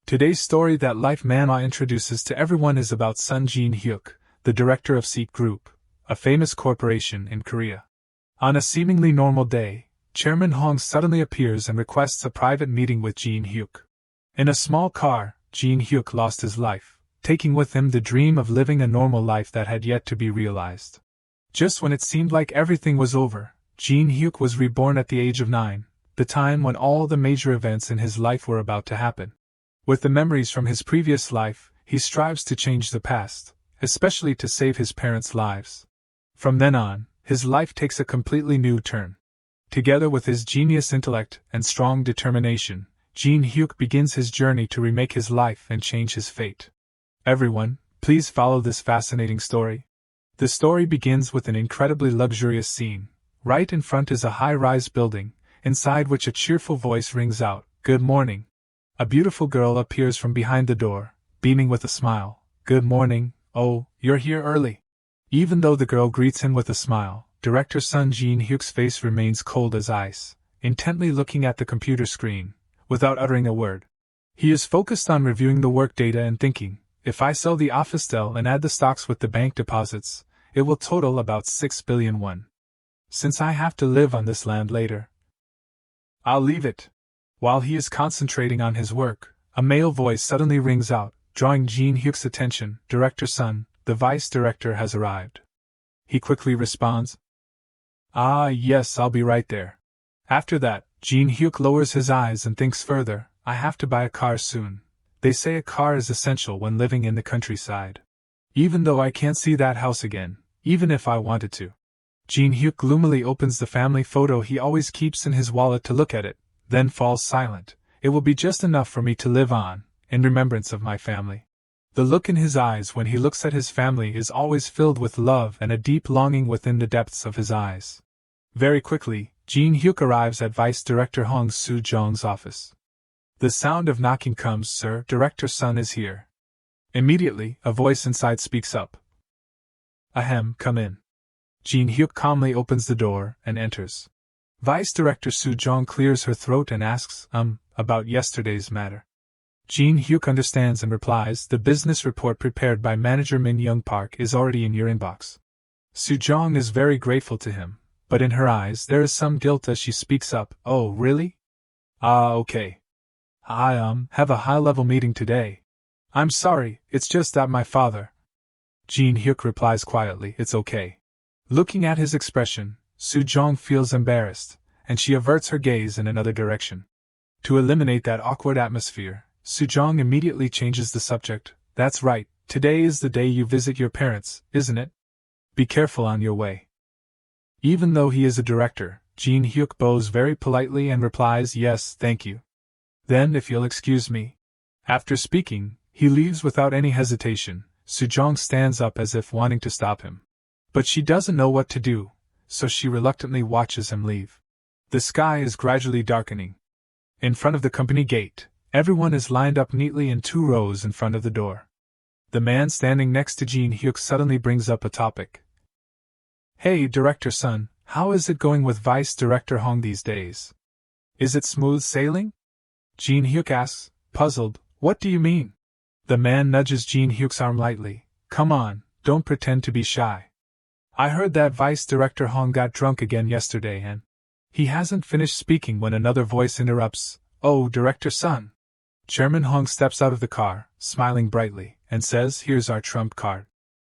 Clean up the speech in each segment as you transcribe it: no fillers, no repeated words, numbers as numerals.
Today's story that Life Manhwa introduces to everyone is about Son Gene Huk, the director of Seek Group, a famous corporation in Korea. On a seemingly normal day, Chairman Hong suddenly appears and requests a private meeting with Gene Huk. In a small car, Gene Huk lost his life, taking with him the dream of living a normal life that had yet to be realized. Just when it seemed like everything was over, Gene Huk was reborn at the age of 9, the time when all the major events in his life were about to happen. With the memories from his previous life, he strives to change the past, especially to save his parents' lives. From then on, his life takes a completely new turn. Together with his genius intellect and strong determination, Gene Huk begins his journey to remake his life and change his fate. Everyone, please follow this fascinating story. The story begins with an incredibly luxurious scene. Right in front is a high-rise building, inside which a cheerful voice rings out, "Good morning." A beautiful girl appears from behind the door, beaming with a smile. "Good morning, oh, you're here early." Even though the girl greets him with a smile, director Son Gene Huk's face remains cold as ice, intently looking at the computer screen, without uttering a word. He is focused on reviewing the work data and thinking, if I sell the office dell and add the stocks with the bank deposits, it will total about 6 billion won. Since I have to live on this land later, I'll leave it. While he is concentrating on his work, a male voice suddenly rings out, drawing Gene Huk's attention. "Director Son, the vice director has arrived." He quickly responds, "Ah yes, I'll be right there." After that, Gene Huk lowers his eyes and thinks further, "I have to buy a car soon. They say a car is essential when living in the countryside. Even though I can't see that house again, even if I wanted to." Gene Huk gloomily opens the family photo he always keeps in his wallet to look at it, then falls silent. "It will be just enough for me to live on, in remembrance of my family." The look in his eyes when he looks at his family is always filled with love and a deep longing within the depths of his eyes. Very quickly, Gene Huk arrives at Vice Director Hong Su Jong's office. The sound of knocking comes. "Sir, Director Son is here." Immediately, a voice inside speaks up. "Ahem, come in." Gene Huk calmly opens the door and enters. Vice Director Su Jong clears her throat and asks, about yesterday's matter." Gene Huk understands and replies, "The business report prepared by Manager Min Young Park is already in your inbox." Su Jong is very grateful to him, but in her eyes there is some guilt as she speaks up. "Oh, really? Ah, okay. I have a high-level meeting today. I'm sorry, it's just that my father." Gene Huk replies quietly, "It's okay." Looking at his expression, Su Jong feels embarrassed, and she averts her gaze in another direction. To eliminate that awkward atmosphere, Su Jong immediately changes the subject. "That's right, today is the day you visit your parents, isn't it? Be careful on your way." Even though he is a director, Gene Huk bows very politely and replies, "Yes, thank you." "Then if you'll excuse me." After speaking, he leaves without any hesitation. Su Jong stands up as if wanting to stop him. But she doesn't know what to do, so she reluctantly watches him leave. The sky is gradually darkening. In front of the company gate, everyone is lined up neatly in 2 rows in front of the door. The man standing next to Gene Huk suddenly brings up a topic. "Hey, Director Son, how is it going with Vice Director Hong these days? Is it smooth sailing?" Gene Huk asks, puzzled. "What do you mean?" The man nudges Gene Huk's arm lightly. "Come on, don't pretend to be shy. I heard that Vice Director Hong got drunk again yesterday and—" He hasn't finished speaking when another voice interrupts. "Oh, Director Son." Chairman Hong steps out of the car, smiling brightly, and says, "Here's our trump card."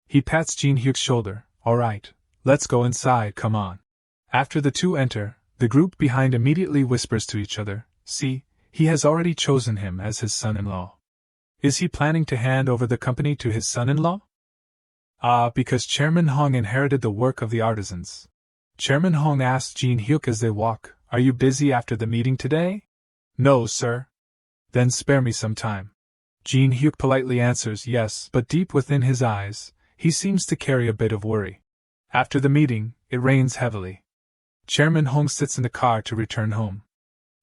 He pats Gene Huk's shoulder. "All right, let's go inside, come on." After the two enter, the group behind immediately whispers to each other, "See, he has already chosen him as his son-in-law. Is he planning to hand over the company to his son-in-law?" Because Chairman Hong inherited the work of the artisans. Chairman Hong asks Gene Huk as they walk, "Are you busy after the meeting today?" "No, sir." "Then spare me some time." Gene Huk politely answers yes, but deep within his eyes, he seems to carry a bit of worry. After the meeting, it rains heavily. Chairman Hong sits in the car to return home.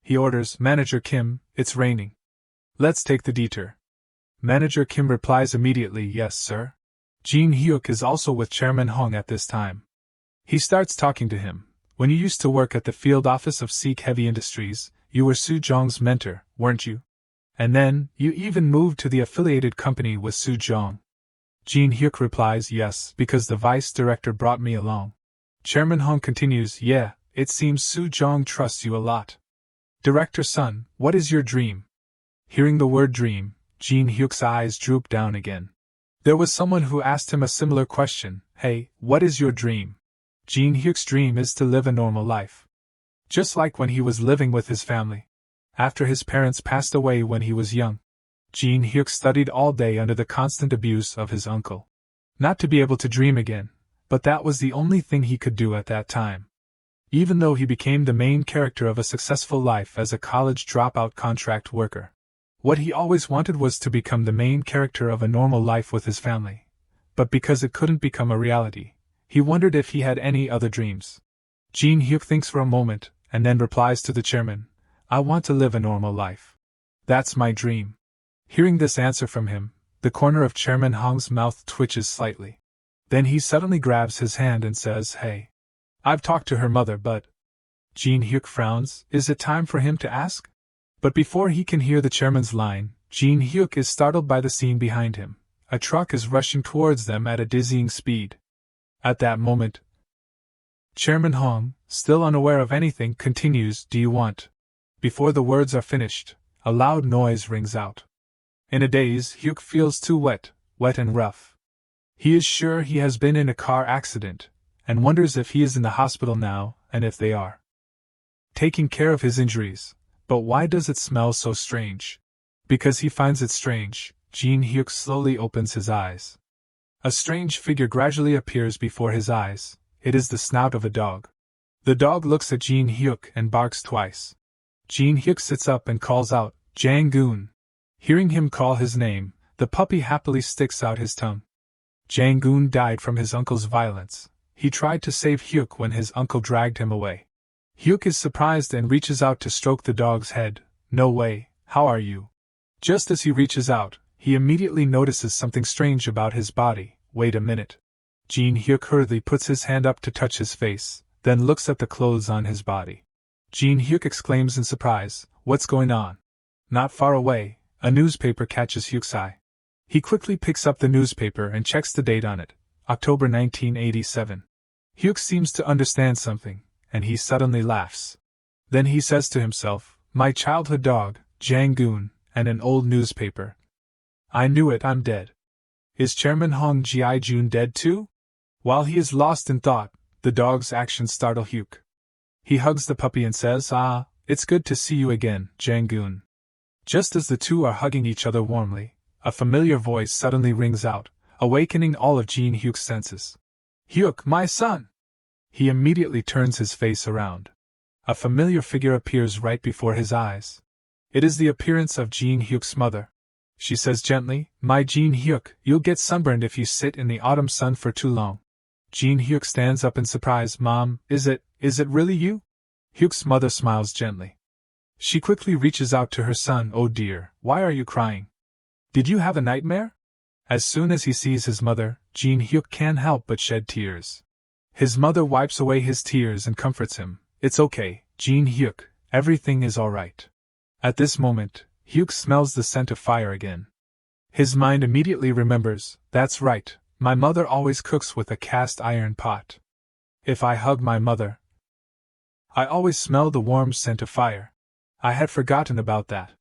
He orders, "Manager Kim, it's raining. Let's take the detour." Manager Kim replies immediately, "Yes, sir." Gene Huk is also with Chairman Hong at this time. He starts talking to him. "When you used to work at the field office of Seek Heavy Industries, you were Su Jong's mentor, weren't you?" And then, you even moved to the affiliated company with Su Jong. Gene Huk replies yes, because the vice director brought me along. Chairman Hong continues, yeah, it seems Su Jong trusts you a lot. Director son, what is your dream? Hearing the word dream, Gene Huk's eyes droop down again. There was someone who asked him a similar question, hey, what is your dream? Gene Huk's dream is to live a normal life. Just like when he was living with his family. After his parents passed away when he was young, Gene Huk studied all day under the constant abuse of his uncle. Not to be able to dream again, but that was the only thing he could do at that time. Even though he became the main character of a successful life as a college dropout contract worker. What he always wanted was to become the main character of a normal life with his family. But because it couldn't become a reality, he wondered if he had any other dreams. Gene Huk thinks for a moment, and then replies to the chairman, I want to live a normal life. That's my dream. Hearing this answer from him, the corner of Chairman Hong's mouth twitches slightly. Then he suddenly grabs his hand and says, hey. I've talked to her mother, but… Gene Huk frowns. Is it time for him to ask? But before he can hear the chairman's line, Gene Huk is startled by the scene behind him. A truck is rushing towards them at a dizzying speed. At that moment, Chairman Hong, still unaware of anything, continues, do you want… Before the words are finished, a loud noise rings out. In a daze, Huk feels too wet and rough. He is sure he has been in a car accident, and wonders if he is in the hospital now, and if they are taking care of his injuries. But why does it smell so strange? Because he finds it strange, Gene Huk slowly opens his eyes. A strange figure gradually appears before his eyes. It is the snout of a dog. The dog looks at Gene Huk and barks twice. Gene Huk sits up and calls out, Jang-goon. Hearing him call his name, the puppy happily sticks out his tongue. Jang-goon died from his uncle's violence. He tried to save Huk when his uncle dragged him away. Huk is surprised and reaches out to stroke the dog's head. No way, how are you? Just as he reaches out, he immediately notices something strange about his body. Wait a minute. Gene Huk hurriedly puts his hand up to touch his face, then looks at the clothes on his body. Gene Huk exclaims in surprise, what's going on? Not far away, a newspaper catches Huk's eye. He quickly picks up the newspaper and checks the date on it, October 1987. Huk seems to understand something, and he suddenly laughs. Then he says to himself, my childhood dog, Jang-goon, and an old newspaper. I knew it, I'm dead. Is Chairman Hong Ji-jun dead too? While he is lost in thought, the dog's actions startle Huk. He hugs the puppy and says, it's good to see you again, Jang-goon. Just as the two are hugging each other warmly, a familiar voice suddenly rings out, awakening all of Gene Huk's senses. Huk, my son! He immediately turns his face around. A familiar figure appears right before his eyes. It is the appearance of Gene Huk's mother. She says gently, my Gene Huk, you'll get sunburned if you sit in the autumn sun for too long. Gene Huk stands up in surprise. Mom, is it really you? Huk's mother smiles gently. She quickly reaches out to her son. Oh dear, why are you crying? Did you have a nightmare? As soon as he sees his mother, Gene Huk can't help but shed tears. His mother wipes away his tears and comforts him. It's okay, Gene Huk, everything is alright. At this moment, Huk smells the scent of fire again. His mind immediately remembers, that's right, my mother always cooks with a cast iron pot. If I hug my mother, I always smell the warm scent of fire. I had forgotten about that.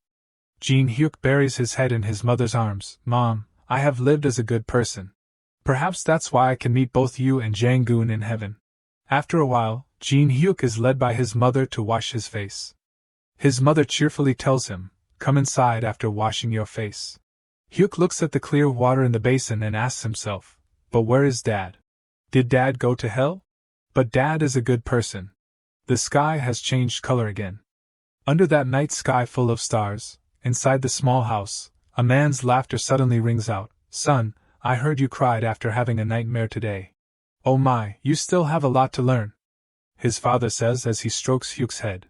Gene Huk buries his head in his mother's arms. Mom, I have lived as a good person. Perhaps that's why I can meet both you and Jang-goon in heaven. After a while, Gene Huk is led by his mother to wash his face. His mother cheerfully tells him, come inside after washing your face. Huk looks at the clear water in the basin and asks himself, but where is Dad? Did Dad go to hell? But Dad is a good person. The sky has changed color again. Under that night sky full of stars, inside the small house, a man's laughter suddenly rings out. Son, I heard you cried after having a nightmare today. Oh my, you still have a lot to learn. His father says as he strokes Huk's head.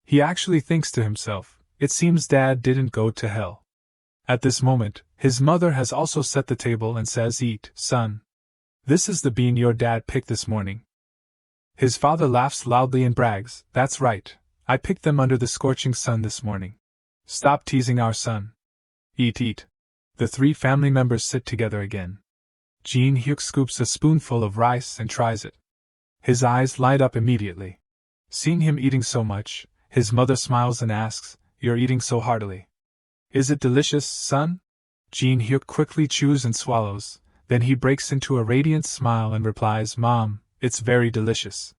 He actually thinks to himself, it seems Dad didn't go to hell. At this moment, his mother has also set the table and says, eat, son. This is the bean your dad picked this morning. His father laughs loudly and brags, that's right, I picked them under the scorching sun this morning. Stop teasing our son. Eat, eat. The three family members sit together again. Gene Huk scoops a spoonful of rice and tries it. His eyes light up immediately. Seeing him eating so much, his mother smiles and asks, "You're eating so heartily. Is it delicious, son?" Gene Huk quickly chews and swallows, then he breaks into a radiant smile and replies, "Mom, it's very delicious."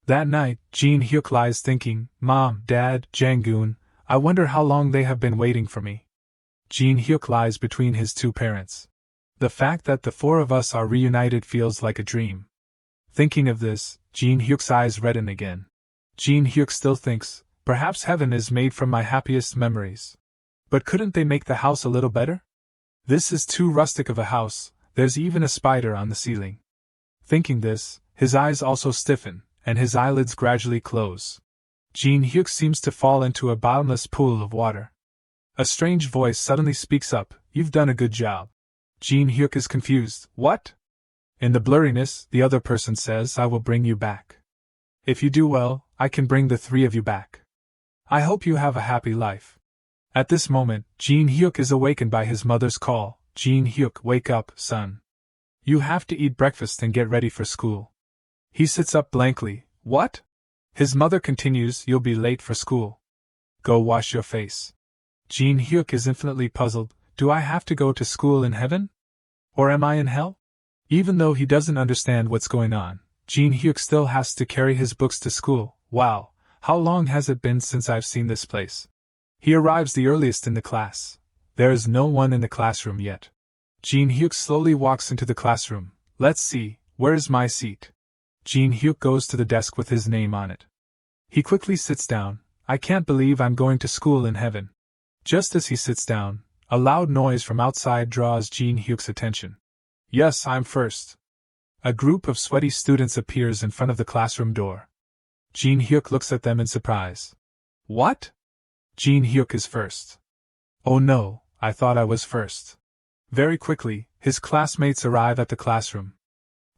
That night, Gene Huk lies thinking, "Mom, Dad, Jang-goon, I wonder how long they have been waiting for me." Gene Huk lies between his two parents. The fact that the four of us are reunited feels like a dream. Thinking of this, Gene Huk's eyes redden again. Gene Huk still thinks, perhaps heaven is made from my happiest memories. But couldn't they make the house a little better? This is too rustic of a house, there's even a spider on the ceiling. Thinking this, his eyes also stiffen, and his eyelids gradually close. Gene Huk seems to fall into a bottomless pool of water. A strange voice suddenly speaks up, "You've done a good job." Gene Huk is confused, "What?" In the blurriness, the other person says, "I will bring you back. If you do well, I can bring the three of you back. I hope you have a happy life." At this moment, Gene Huk is awakened by his mother's call, "Gene Huk, wake up, son. You have to eat breakfast and get ready for school." He sits up blankly, "What?" His mother continues, "You'll be late for school. Go wash your face." Gene Huk is infinitely puzzled, do I have to go to school in heaven? Or am I in hell? Even though he doesn't understand what's going on, Gene Huk still has to carry his books to school. Wow, how long has it been since I've seen this place? He arrives the earliest in the class. There is no one in the classroom yet. Gene Huk slowly walks into the classroom. Let's see, where is my seat? Gene Huk goes to the desk with his name on it. He quickly sits down. I can't believe I'm going to school in heaven. Just as he sits down, a loud noise from outside draws Gene Huk's attention. Yes, I'm first. A group of sweaty students appears in front of the classroom door. Gene Huk looks at them in surprise. What? Gene Huk is first. Oh no, I thought I was first. Very quickly, his classmates arrive at the classroom.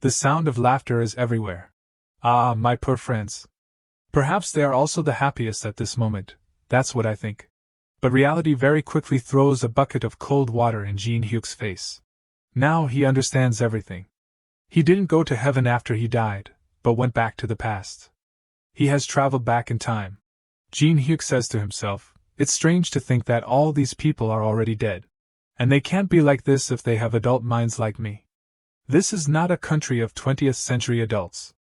The sound of laughter is everywhere. Ah, my poor friends. Perhaps they are also the happiest at this moment, that's what I think. But reality very quickly throws a bucket of cold water in Gene Huk's face. Now he understands everything. He didn't go to heaven after he died, but went back to the past. He has traveled back in time. Gene Huk says to himself, it's strange to think that all these people are already dead. And they can't be like this if they have adult minds like me. This is not a country of 20th century adults.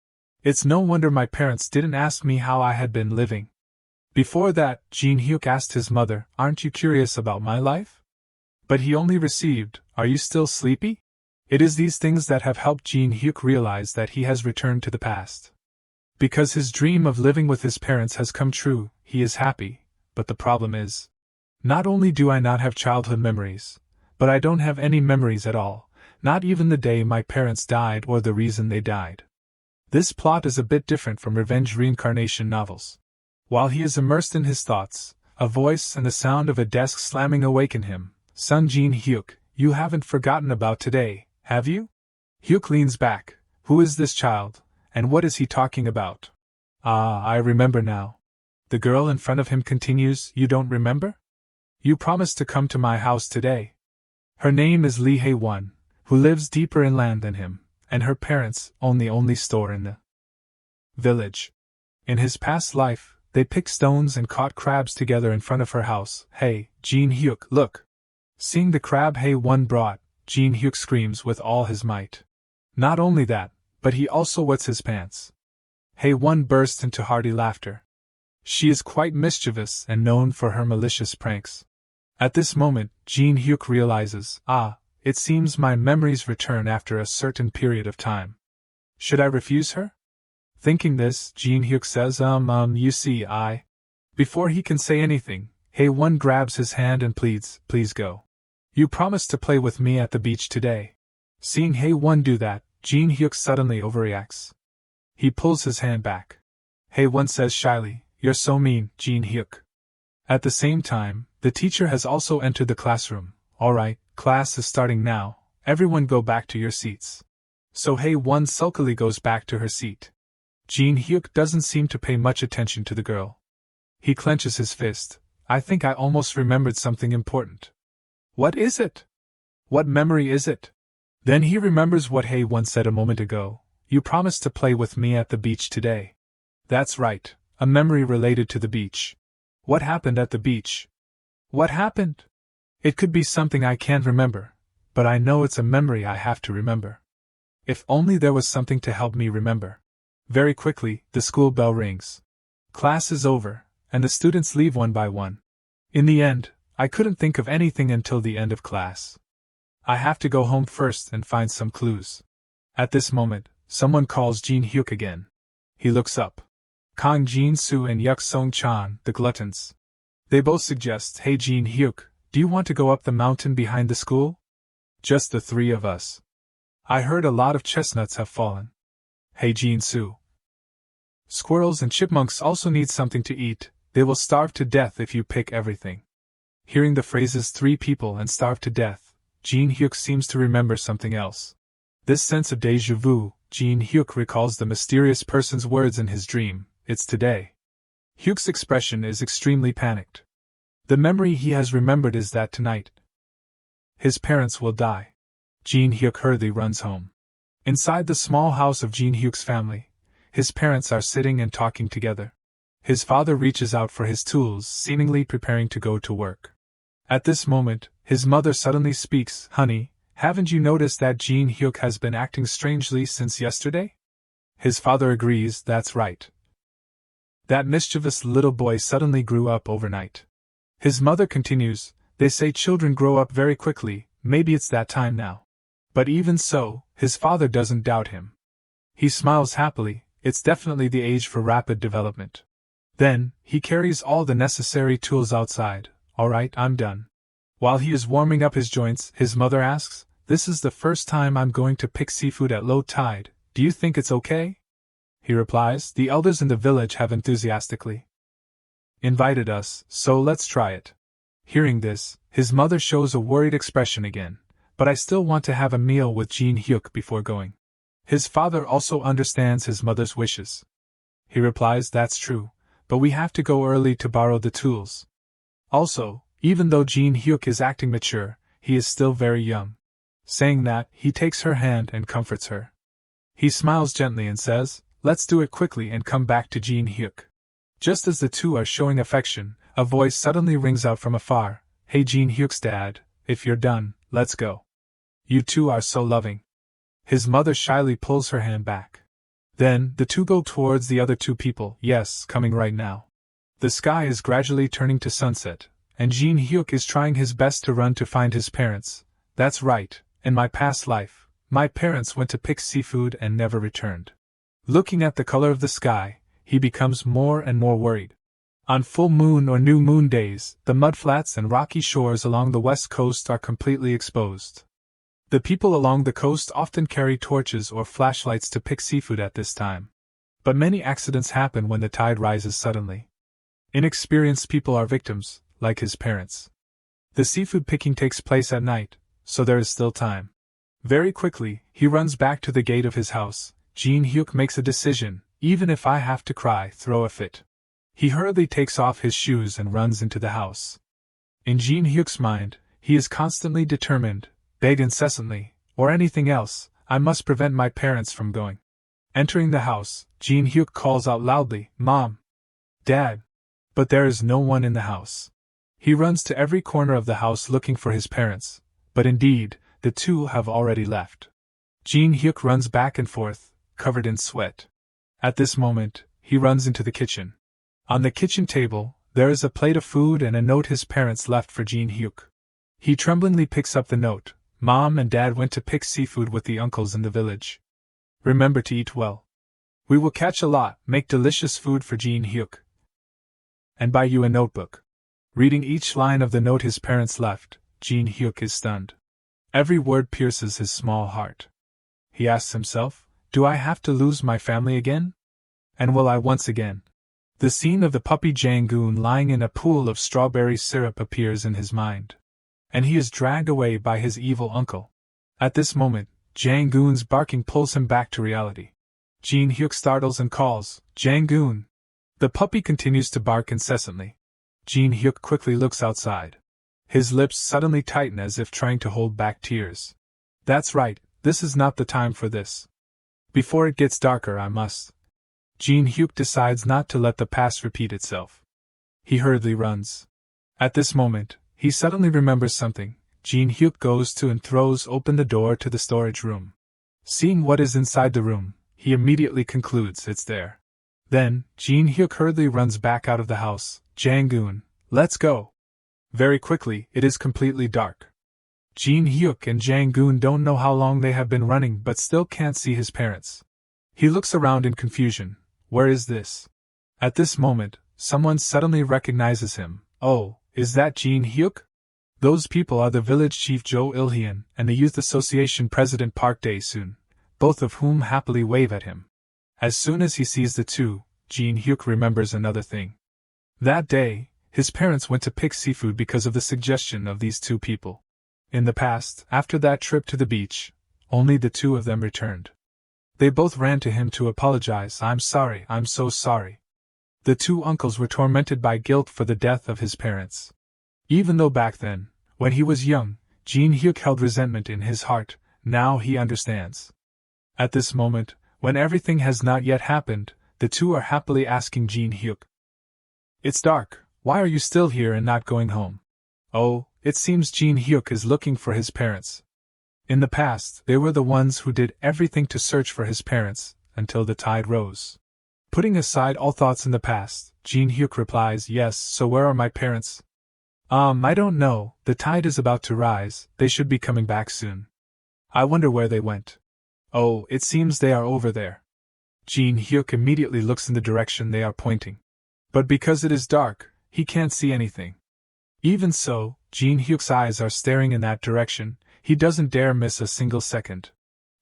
It's no wonder my parents didn't ask me how I had been living. Before that, Gene Huk asked his mother, aren't you curious about my life? But he only received, are you still sleepy? It is these things that have helped Gene Huk realize that he has returned to the past. Because his dream of living with his parents has come true, he is happy, but the problem is, not only do I not have childhood memories, but I don't have any memories at all, not even the day my parents died or the reason they died. This plot is a bit different from revenge reincarnation novels. While he is immersed in his thoughts, a voice and the sound of a desk slamming awaken him. Son Gene Huk, you haven't forgotten about today, have you? Huk leans back. Who is this child, and what is he talking about? Ah, I remember now. The girl in front of him continues, you don't remember? You promised to come to my house today. Her name is Lee Hae-won, who lives deeper inland than him, and her parents own the only store in the village. In his past life, they picked stones and caught crabs together in front of her house. Hey, Gene Huk, look! Seeing the crab Hae-won brought, Gene Huk screams with all his might. Not only that, but he also wets his pants. Hae-won bursts into hearty laughter. She is quite mischievous and known for her malicious pranks. At this moment, Gene Huk realizes, it seems my memories return after a certain period of time. Should I refuse her? Thinking this, Gene Huk says, you see, Before he can say anything, Hae-won grabs his hand and pleads, please go. You promised to play with me at the beach today. Seeing Hae-won do that, Gene Huk suddenly overreacts. He pulls his hand back. Hae-won says shyly, you're so mean, Gene Huk. At the same time, the teacher has also entered the classroom. Alright, class is starting now, everyone go back to your seats. So Hae-won sulkily goes back to her seat. Gene Huk doesn't seem to pay much attention to the girl. He clenches his fist. I think I almost remembered something important. What is it? What memory is it? Then he remembers what Hae once said a moment ago. You promised to play with me at the beach today. That's right, a memory related to the beach. What happened at the beach? What happened? It could be something I can't remember, but I know it's a memory I have to remember. If only there was something to help me remember. Very quickly, the school bell rings. Class is over, and the students leave one by one. In the end, I couldn't think of anything until the end of class. I have to go home first and find some clues. At this moment, someone calls Gene Huk again. He looks up. Kang Jin-soo and Yuk Song-chan, the gluttons. They both suggest, Hey Gene Huk, do you want to go up the mountain behind the school? Just the three of us. I heard a lot of chestnuts have fallen. Hey Jin-soo. Squirrels and chipmunks also need something to eat. They will starve to death if you pick everything. Hearing the phrases 3 people and starve to death, Gene Huk seems to remember something else. This sense of déjà vu, Gene Huk recalls the mysterious person's words in his dream, it's today. Huk's expression is extremely panicked. The memory he has remembered is that tonight his parents will die. Gene Huk hurriedly runs home. Inside the small house of Gene Huk's family, his parents are sitting and talking together. His father reaches out for his tools, seemingly preparing to go to work. At this moment, his mother suddenly speaks, Honey, haven't you noticed that Gene Huk has been acting strangely since yesterday? His father agrees, that's right. That mischievous little boy suddenly grew up overnight. His mother continues, They say children grow up very quickly, maybe it's that time now. But even so, his father doesn't doubt him. He smiles happily, it's definitely the age for rapid development. Then, he carries all the necessary tools outside. Alright, I'm done. While he is warming up his joints, his mother asks, This is the first time I'm going to pick seafood at low tide, do you think it's okay? He replies, The elders in the village have enthusiastically invited us, so let's try it. Hearing this, his mother shows a worried expression again, but I still want to have a meal with Gene Huk before going. His father also understands his mother's wishes. He replies, That's true, but we have to go early to borrow the tools. Also, even though Gene Huk is acting mature, he is still very young. Saying that, he takes her hand and comforts her. He smiles gently and says, Let's do it quickly and come back to Gene Huk. Just as the two are showing affection, a voice suddenly rings out from afar, Hey Gene Huk's dad, if you're done, let's go. You two are so loving. His mother shyly pulls her hand back. Then, the two go towards the other 2 people, yes, coming right now. The sky is gradually turning to sunset, and Gene Huk is trying his best to run to find his parents. That's right, in my past life, my parents went to pick seafood and never returned. Looking at the color of the sky, he becomes more and more worried. On full moon or new moon days, the mudflats and rocky shores along the west coast are completely exposed. The people along the coast often carry torches or flashlights to pick seafood at this time. But many accidents happen when the tide rises suddenly. Inexperienced people are victims, like his parents. The seafood picking takes place at night, so there is still time. Very quickly, he runs back to the gate of his house. Gene Huk makes a decision, even if I have to cry, throw a fit. He hurriedly takes off his shoes and runs into the house. In Gene Huk's mind, he is constantly determined, beg incessantly, or anything else, I must prevent my parents from going. Entering the house, Gene Huk calls out loudly, Mom! Dad! But there is no one in the house. He runs to every corner of the house looking for his parents, but indeed, the two have already left. Gene Huk runs back and forth, covered in sweat. At this moment, he runs into the kitchen. On the kitchen table, there is a plate of food and a note his parents left for Gene Huk. He tremblingly picks up the note. Mom and Dad went to pick seafood with the uncles in the village. Remember to eat well. We will catch a lot, make delicious food for Gene Huk. And buy you a notebook. Reading each line of the note his parents left, Gene Huk is stunned. Every word pierces his small heart. He asks himself, do I have to lose my family again? And will I once again? The scene of the puppy Jang-goon lying in a pool of strawberry syrup appears in his mind. And he is dragged away by his evil uncle. At this moment, Jang-goon's barking pulls him back to reality. Gene Huk startles and calls, Jang-goon! The puppy continues to bark incessantly. Gene Huk quickly looks outside. His lips suddenly tighten as if trying to hold back tears. That's right, this is not the time for this. Before it gets darker, I must. Gene Huk decides not to let the past repeat itself. He hurriedly runs. At this moment, he suddenly remembers something. Gene Huk goes to and throws open the door to the storage room. Seeing what is inside the room, he immediately concludes it's there. Then, Gene Huk hurriedly runs back out of the house. Jang-goon, let's go. Very quickly, it is completely dark. Gene Huk and Jang-goon don't know how long they have been running but still can't see his parents. He looks around in confusion. Where is this? At this moment, someone suddenly recognizes him. Oh, is that Gene Huk? Those people are the village chief Jo Il-hyun and the youth association president Park Dae-soon, both of whom happily wave at him. As soon as he sees the two, Gene Huk remembers another thing. That day, his parents went to pick seafood because of the suggestion of these two people. In the past, after that trip to the beach, only the two of them returned. They both ran to him to apologize. I'm sorry, I'm so sorry. The two uncles were tormented by guilt for the death of his parents. Even though back then, when he was young, Gene Huk held resentment in his heart, now he understands. At this moment, when everything has not yet happened, the two are happily asking Gene Huk. It's dark, why are you still here and not going home? Oh, it seems Gene Huk is looking for his parents. In the past, they were the ones who did everything to search for his parents, until the tide rose. Putting aside all thoughts in the past, Gene Huk replies, yes, so where are my parents? I don't know, the tide is about to rise, they should be coming back soon. I wonder where they went. Oh, it seems they are over there. Gene Huk immediately looks in the direction they are pointing. But because it is dark, he can't see anything. Even so, Gene Huk's eyes are staring in that direction, he doesn't dare miss a single second.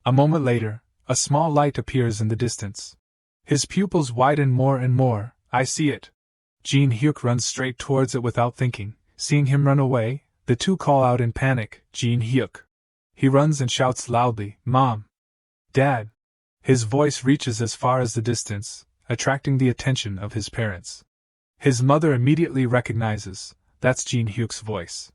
A moment later, a small light appears in the distance. His pupils widen more and more. I see it. Gene Huk runs straight towards it without thinking. Seeing him run away, the two call out in panic, Gene Huk. He runs and shouts loudly, Mom! Dad! His voice reaches as far as the distance, attracting the attention of his parents. His mother immediately recognizes, that's Gene Huk's voice.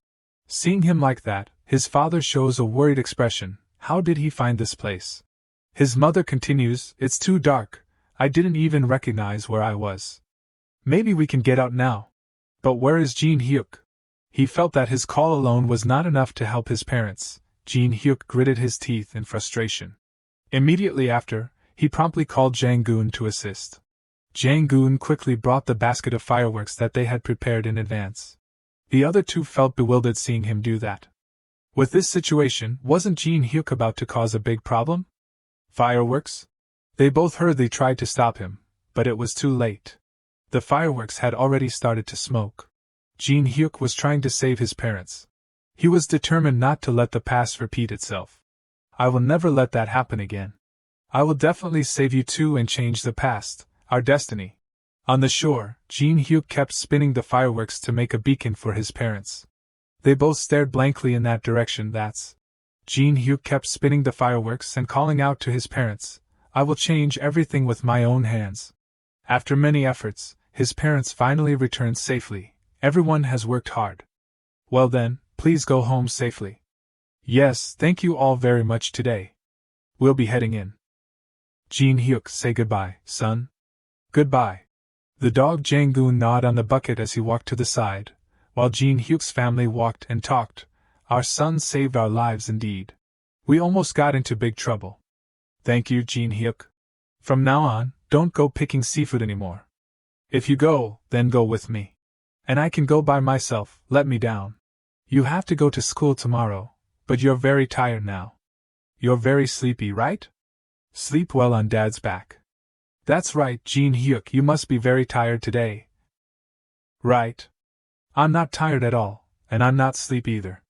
Seeing him like that, his father shows a worried expression. How did he find this place? His mother continues, it's too dark, I didn't even recognize where I was. Maybe we can get out now. But where is Gene Huk? He felt that his call alone was not enough to help his parents. Gene Huk gritted his teeth in frustration. Immediately after, he promptly called Jang-goon to assist. Jang-goon quickly brought the basket of fireworks that they had prepared in advance. The other two felt bewildered seeing him do that. With this situation, wasn't Gene Huk about to cause a big problem? Fireworks? They both hurriedly tried to stop him, but it was too late. The fireworks had already started to smoke. Gene Huk was trying to save his parents. He was determined not to let the past repeat itself. I will never let that happen again. I will definitely save you two and change the past, our destiny. On the shore, Gene Huk kept spinning the fireworks to make a beacon for his parents. They both stared blankly in that direction. Gene Huk kept spinning the fireworks and calling out to his parents, I will change everything with my own hands. After many efforts, his parents finally returned safely. Everyone has worked hard. Well then, please go home safely. Yes, thank you all very much today. We'll be heading in. Gene Huk, say goodbye, son. Goodbye. The dog Jang-goon gnawed on the bucket as he walked to the side, while Gene Huk's family walked and talked. Our son saved our lives indeed. We almost got into big trouble. Thank you, Gene Huk. From now on, don't go picking seafood anymore. If you go, then go with me. And I can go by myself, let me down. You have to go to school tomorrow, but you're very tired now. You're very sleepy, right? Sleep well on Dad's back. That's right, Gene Huk, you must be very tired today. Right. I'm not tired at all, and I'm not asleep either.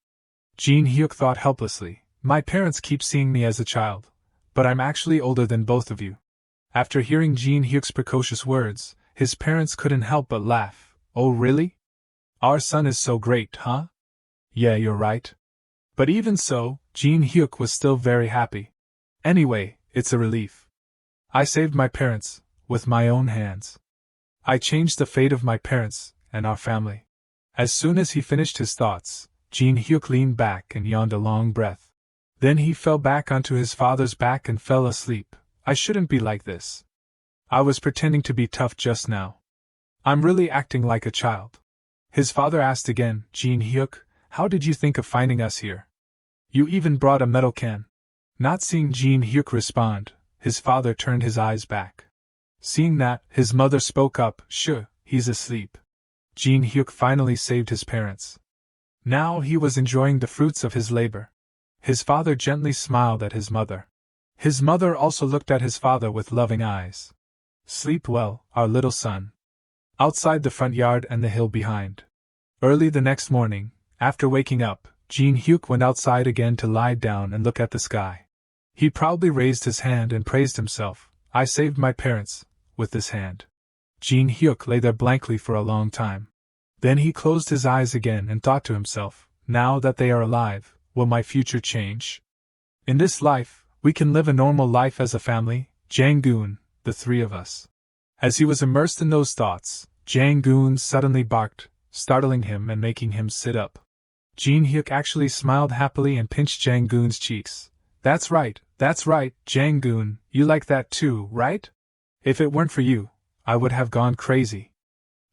Gene Huk thought helplessly, my parents keep seeing me as a child, but I'm actually older than both of you. After hearing Gene Huk's precocious words, his parents couldn't help but laugh. Oh really? Our son is so great, huh? Yeah, you're right. But even so, Gene Huk was still very happy. Anyway, it's a relief. I saved my parents, with my own hands. I changed the fate of my parents, and our family. As soon as he finished his thoughts, Gene Huk leaned back and yawned a long breath. Then he fell back onto his father's back and fell asleep. I shouldn't be like this. I was pretending to be tough just now. I'm really acting like a child. His father asked again, Gene Huk, how did you think of finding us here? You even brought a metal can. Not seeing Gene Huk respond, his father turned his eyes back. Seeing that, his mother spoke up, Sure, he's asleep. Gene Huk finally saved his parents. Now he was enjoying the fruits of his labor. His father gently smiled at his mother. His mother also looked at his father with loving eyes. Sleep well, our little son. Outside the front yard and the hill behind. Early the next morning, after waking up, Gene Huk went outside again to lie down and look at the sky. He proudly raised his hand and praised himself. I saved my parents, with this hand. Gene Huk lay there blankly for a long time. Then he closed his eyes again and thought to himself, now that they are alive, will my future change? In this life, we can live a normal life as a family, Jang-goon, the three of us. As he was immersed in those thoughts, Jang-goon suddenly barked, startling him and making him sit up. Gene Huk actually smiled happily and pinched Jang-goon's cheeks. That's right, Jang-goon, you like that too, right? If it weren't for you, I would have gone crazy.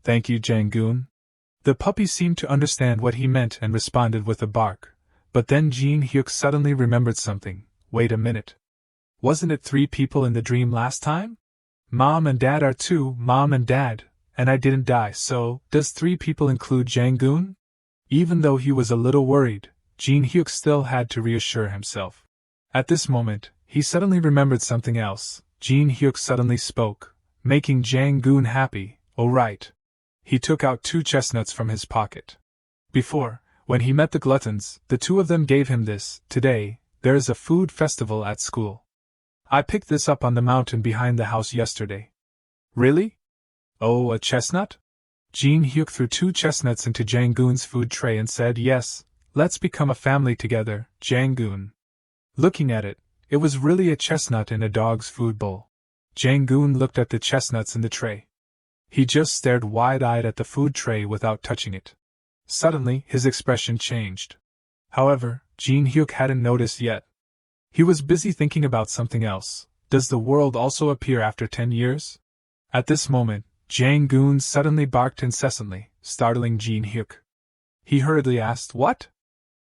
Thank you, Jang-goon. The puppy seemed to understand what he meant and responded with a bark. But then Gene Huk suddenly remembered something. Wait a minute. Wasn't it 3 people in the dream last time? Mom and Dad are 2, Mom and Dad, and I didn't die, so does 3 people include Jang-goon? Even though he was a little worried, Gene Huk still had to reassure himself. At this moment, he suddenly remembered something else. Gene Huk suddenly spoke, making Jang-goon happy. Oh right. He took out 2 chestnuts from his pocket. Before, when he met the gluttons, the 2 of them gave him this. Today, there is a food festival at school. I picked this up on the mountain behind the house yesterday. Really? Oh, a chestnut? Gene Huk threw 2 chestnuts into Jang-goon's food tray and said, Yes, let's become a family together, Jang-goon. Looking at it, it was really a chestnut in a dog's food bowl. Jang-goon looked at the chestnuts in the tray. He just stared wide-eyed at the food tray without touching it. Suddenly, his expression changed. However, Gene Huk hadn't noticed yet. He was busy thinking about something else. Does the world also appear after 10 years? At this moment, Jang-goon suddenly barked incessantly, startling Gene Huk. He hurriedly asked, What?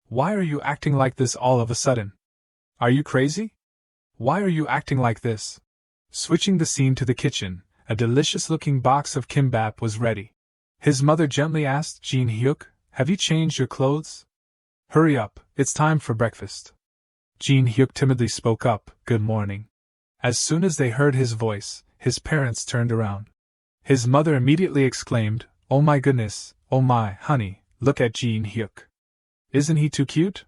Why are you acting like this all of a sudden? Are you crazy? Why are you acting like this? Switching the scene to the kitchen, a delicious-looking box of kimbap was ready. His mother gently asked, Gene Huk, have you changed your clothes? Hurry up, it's time for breakfast. Gene Huk timidly spoke up, Good morning. As soon as they heard his voice, his parents turned around. His mother immediately exclaimed, Oh my goodness, oh my, honey, look at Gene Huk. Isn't he too cute?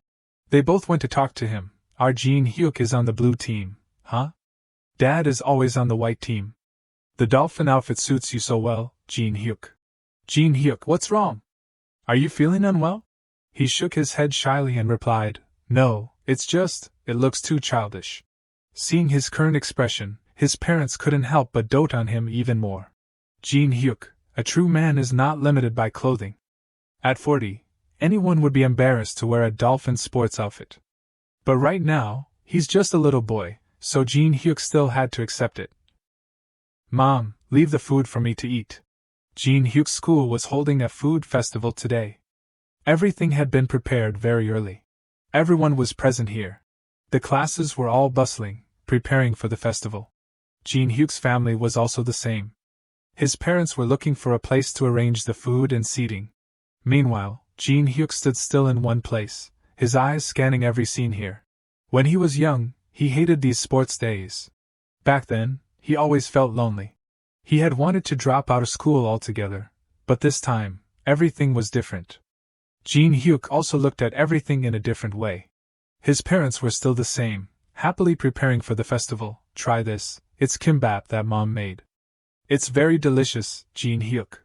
They both went to talk to him. Our Gene Huk is on the blue team, huh? Dad is always on the white team. The dolphin outfit suits you so well, Gene Huk. Gene Huk, what's wrong? Are you feeling unwell? He shook his head shyly and replied, No, it's just, it looks too childish. Seeing his current expression, his parents couldn't help but dote on him even more. Gene Huk, a true man is not limited by clothing. At 40, anyone would be embarrassed to wear a dolphin sports outfit. But right now, he's just a little boy, so Gene Huk still had to accept it. Mom, leave the food for me to eat. Gene Huk's school was holding a food festival today. Everything had been prepared very early. Everyone was present here. The classes were all bustling, preparing for the festival. Gene Huk's family was also the same. His parents were looking for a place to arrange the food and seating. Meanwhile, Gene Huk stood still in one place, his eyes scanning every scene here. When he was young, he hated these sports days. Back then, he always felt lonely. He had wanted to drop out of school altogether, but this time, everything was different. Gene Huk also looked at everything in a different way. His parents were still the same, happily preparing for the festival. Try this, it's kimbap that Mom made. It's very delicious, Gene Huk.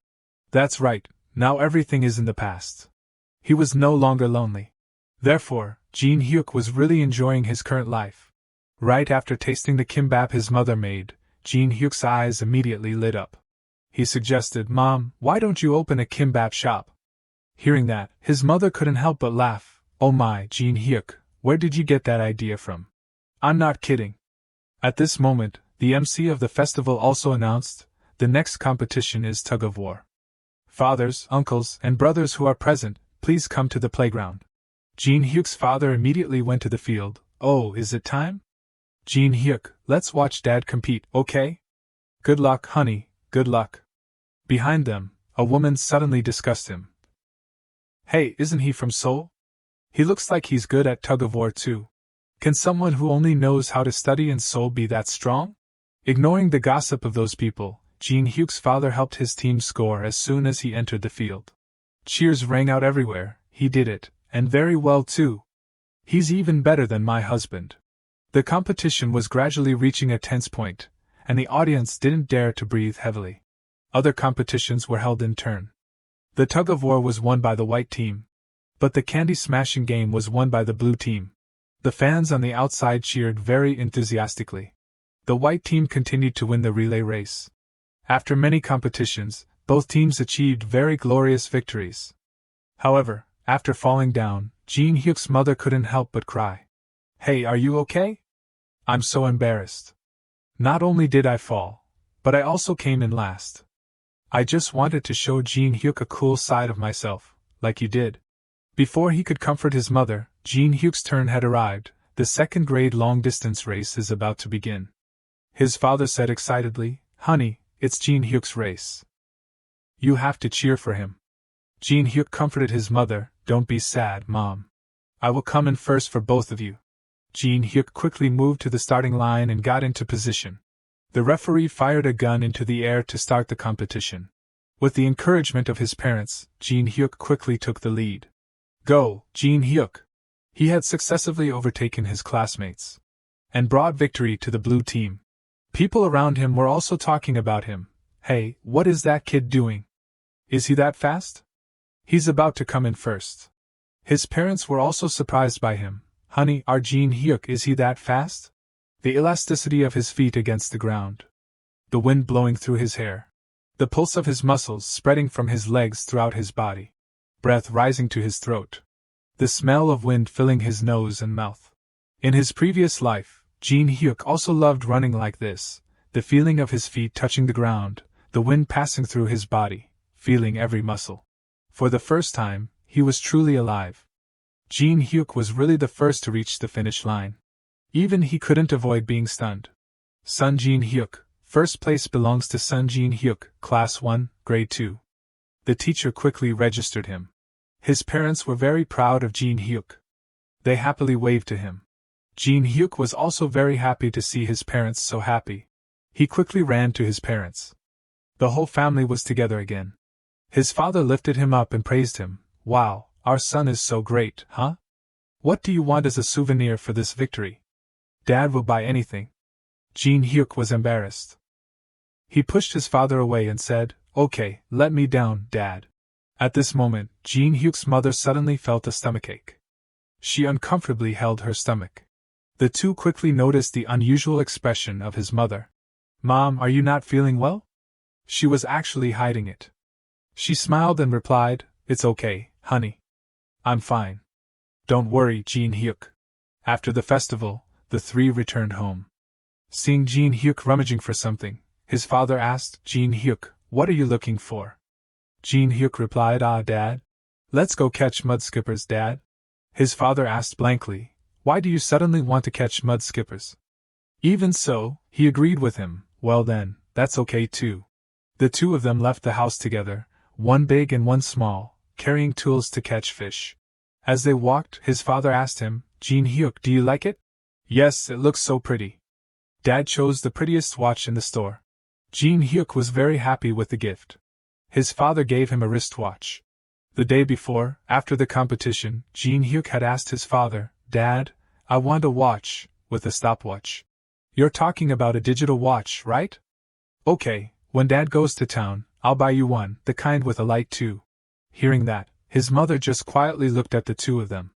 That's right, now everything is in the past. He was no longer lonely. Therefore, Gene Huk was really enjoying his current life. Right after tasting the kimbap his mother made, Gene Huk's eyes immediately lit up. He suggested, Mom, why don't you open a kimbap shop? Hearing that, his mother couldn't help but laugh. Oh my, Gene Huk, where did you get that idea from? I'm not kidding. At this moment, the MC of the festival also announced, the next competition is tug of war. Fathers, uncles, and brothers who are present, please come to the playground. Gene Huk's father immediately went to the field. Oh, is it time? Gene Huk, let's watch Dad compete, okay? Good luck, honey, good luck. Behind them, a woman suddenly discussed him. Hey, isn't he from Seoul? He looks like he's good at tug of war too. Can someone who only knows how to study in Seoul be that strong? Ignoring the gossip of those people, Gene Huk's father helped his team score as soon as he entered the field. Cheers rang out everywhere. He did it, and very well too. He's even better than my husband. The competition was gradually reaching a tense point, and the audience didn't dare to breathe heavily. Other competitions were held in turn. The tug of war was won by the white team, but the candy smashing game was won by the blue team. The fans on the outside cheered very enthusiastically. The white team continued to win the relay race. After many competitions, both teams achieved very glorious victories. However, after falling down, Gene Huk's mother couldn't help but cry. Hey, are you okay? I'm so embarrassed. Not only did I fall, but I also came in last. I just wanted to show Gene Huk a cool side of myself, like you did. Before he could comfort his mother, Gene Huk's turn had arrived. The second grade long-distance race is about to begin. His father said excitedly, Honey, it's Gene Huk's race. You have to cheer for him. Gene Huk comforted his mother, Don't be sad, Mom. I will come in first for both of you. Gene Huk quickly moved to the starting line and got into position. The referee fired a gun into the air to start the competition. With the encouragement of his parents, Gene Huk quickly took the lead. Go, Gene Huk! He had successively overtaken his classmates and brought victory to the blue team. People around him were also talking about him. Hey, what is that kid doing? Is he that fast? He's about to come in first. His parents were also surprised by him. Honey, our Gene Huk, is he that fast? The elasticity of his feet against the ground. The wind blowing through his hair. The pulse of his muscles spreading from his legs throughout his body. Breath rising to his throat. The smell of wind filling his nose and mouth. In his previous life, Gene Huk also loved running like this, the feeling of his feet touching the ground, the wind passing through his body, feeling every muscle. For the first time, he was truly alive. Gene Huk was really the first to reach the finish line. Even he couldn't avoid being stunned. Sun Gene Huk, first place belongs to Sun Gene Huk, Class 1, Grade 2. The teacher quickly registered him. His parents were very proud of Gene Huk. They happily waved to him. Gene Huk was also very happy to see his parents so happy. He quickly ran to his parents. The whole family was together again. His father lifted him up and praised him. Wow, our son is so great, huh? What do you want as a souvenir for this victory? Dad will buy anything. Gene Huk was embarrassed. He pushed his father away and said, Okay, let me down, Dad. At this moment, Gene Huk's mother suddenly felt a stomachache. She uncomfortably held her stomach. The two quickly noticed the unusual expression of his mother. Mom, are you not feeling well? She was actually hiding it. She smiled and replied, It's okay, honey. I'm fine. Don't worry, Gene Huk. After the festival, the three returned home. Seeing Gene Huk rummaging for something, his father asked, Gene Huk, what are you looking for? Gene Huk replied, Dad. Let's go catch mud skippers, Dad. His father asked blankly, Why do you suddenly want to catch mud skippers? Even so, he agreed with him, Well then, that's okay too. The two of them left the house together, one big and one small, carrying tools to catch fish. As they walked, his father asked him, Gene Huk, do you like it? Yes, it looks so pretty. Dad chose the prettiest watch in the store. Gene Huk was very happy with the gift. His father gave him a wristwatch. The day before, after the competition, Gene Huk had asked his father, Dad, I want a watch, with a stopwatch. You're talking about a digital watch, right? Okay, when Dad goes to town, I'll buy you one, the kind with a light too. Hearing that, his mother just quietly looked at the two of them.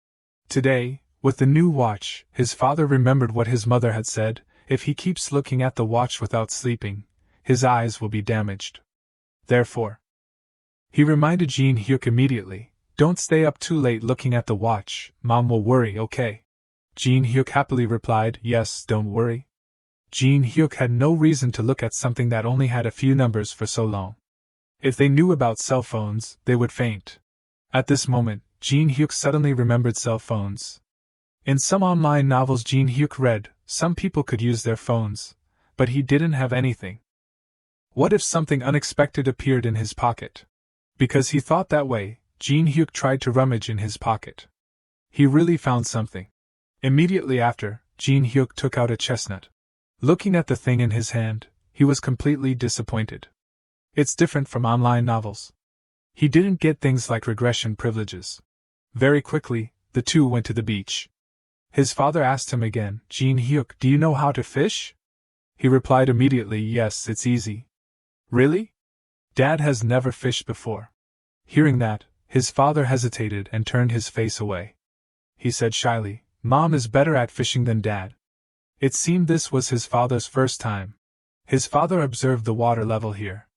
Today, with the new watch, his father remembered what his mother had said, if he keeps looking at the watch without sleeping, his eyes will be damaged. Therefore, he reminded Gene Huk immediately, Don't stay up too late looking at the watch, Mom will worry, okay? Gene Huk happily replied, yes, don't worry. Gene Huk had no reason to look at something that only had a few numbers for so long. If they knew about cell phones, they would faint. At this moment, Gene Huk suddenly remembered cell phones. In some online novels Gene Huk read, some people could use their phones, but he didn't have anything. What if something unexpected appeared in his pocket? Because he thought that way, Gene Huk tried to rummage in his pocket. He really found something. Immediately after, Gene Huk took out a chestnut. Looking at the thing in his hand, he was completely disappointed. It's different from online novels. He didn't get things like regression privileges. Very quickly, the two went to the beach. His father asked him again, Gene Huk, do you know how to fish? He replied immediately, yes, it's easy. Really? Dad has never fished before. Hearing that, his father hesitated and turned his face away. He said shyly, Mom is better at fishing than Dad. It seemed this was his father's first time. His father observed the water level here.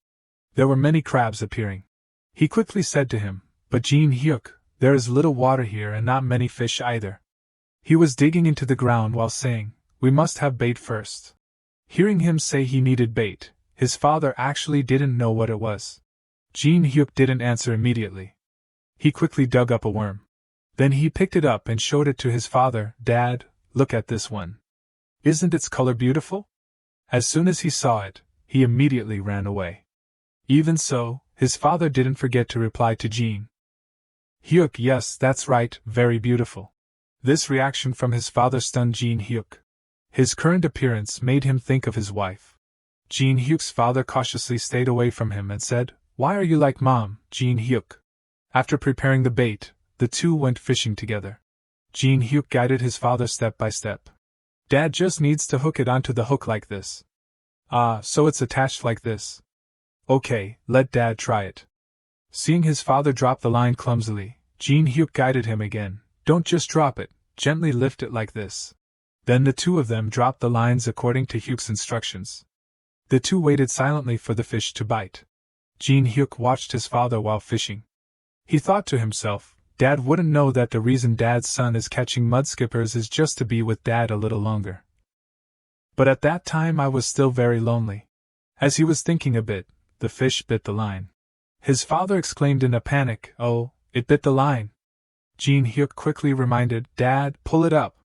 There were many crabs appearing. He quickly said to him, but Gene Huk, there is little water here and not many fish either. He was digging into the ground while saying, we must have bait first. Hearing him say he needed bait, his father actually didn't know what it was. Gene Huk didn't answer immediately. He quickly dug up a worm. Then he picked it up and showed it to his father. Dad, look at this one. Isn't its color beautiful? As soon as he saw it, he immediately ran away. Even so, his father didn't forget to reply to Gene Huk, yes, that's right, very beautiful. This reaction from his father stunned Gene Huk. His current appearance made him think of his wife. Gene Huk's father cautiously stayed away from him and said, why are you like Mom, Gene Huk? After preparing the bait, the two went fishing together. Gene Huk guided his father step by step. Dad just needs to hook it onto the hook like this. Ah, so it's attached like this. Okay, let Dad try it. Seeing his father drop the line clumsily, Gene Huk guided him again. Don't just drop it, gently lift it like this. Then the two of them dropped the lines according to Huk's instructions. The two waited silently for the fish to bite. Gene Huk watched his father while fishing. He thought to himself, Dad wouldn't know that the reason Dad's son is catching mudskippers is just to be with Dad a little longer. But at that time I was still very lonely. As he was thinking a bit, the fish bit the line. His father exclaimed in a panic, oh, it bit the line. Gene Huk quickly reminded, Dad, pull it up.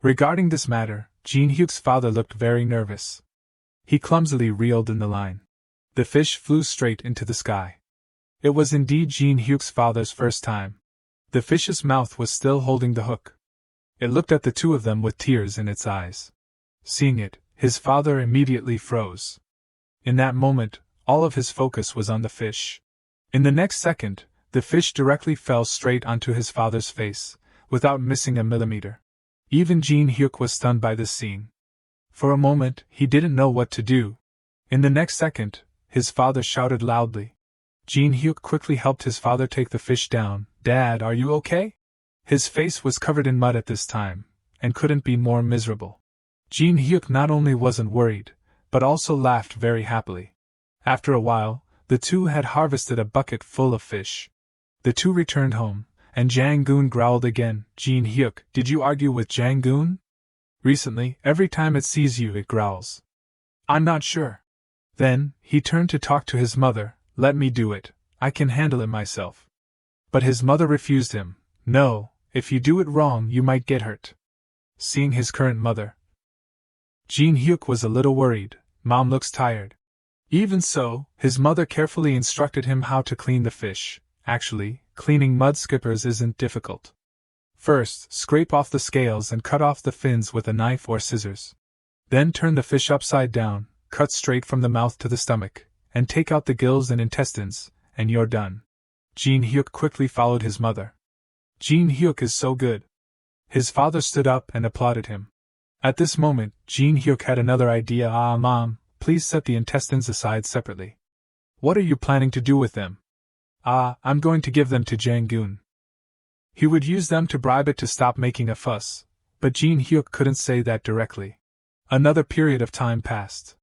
Regarding this matter, Gene Huk's father looked very nervous. He clumsily reeled in the line. The fish flew straight into the sky. It was indeed Gene Huk's father's first time. The fish's mouth was still holding the hook. It looked at the two of them with tears in its eyes. Seeing it, his father immediately froze. In that moment, all of his focus was on the fish. In the next second, the fish directly fell straight onto his father's face, without missing a millimeter. Even Gene Huk was stunned by this scene. For a moment, he didn't know what to do. In the next second, his father shouted loudly. Gene Huk quickly helped his father take the fish down. Dad, are you okay? His face was covered in mud at this time, and couldn't be more miserable. Gene Huk not only wasn't worried, but also laughed very happily. After a while, the two had harvested a bucket full of fish. The two returned home, and Jang-goon growled again. Gene Huk, did you argue with Jang-goon? Recently, every time it sees you it growls. I'm not sure. Then, he turned to talk to his mother. Let me do it, I can handle it myself. But his mother refused him. No, if you do it wrong you might get hurt. Seeing his current mother, Gene Huk was a little worried. Mom looks tired. Even so, his mother carefully instructed him how to clean the fish. Actually, cleaning mudskippers isn't difficult. First, scrape off the scales and cut off the fins with a knife or scissors. Then turn the fish upside down, cut straight from the mouth to the stomach, and take out the gills and intestines, and you're done. Gene Huk quickly followed his mother. Gene Huk is so good. His father stood up and applauded him. At this moment, Gene Huk had another idea. Mom, please set the intestines aside separately. What are you planning to do with them? I'm going to give them to Jang-goon. He would use them to bribe it to stop making a fuss, but Gene Huk couldn't say that directly. Another period of time passed.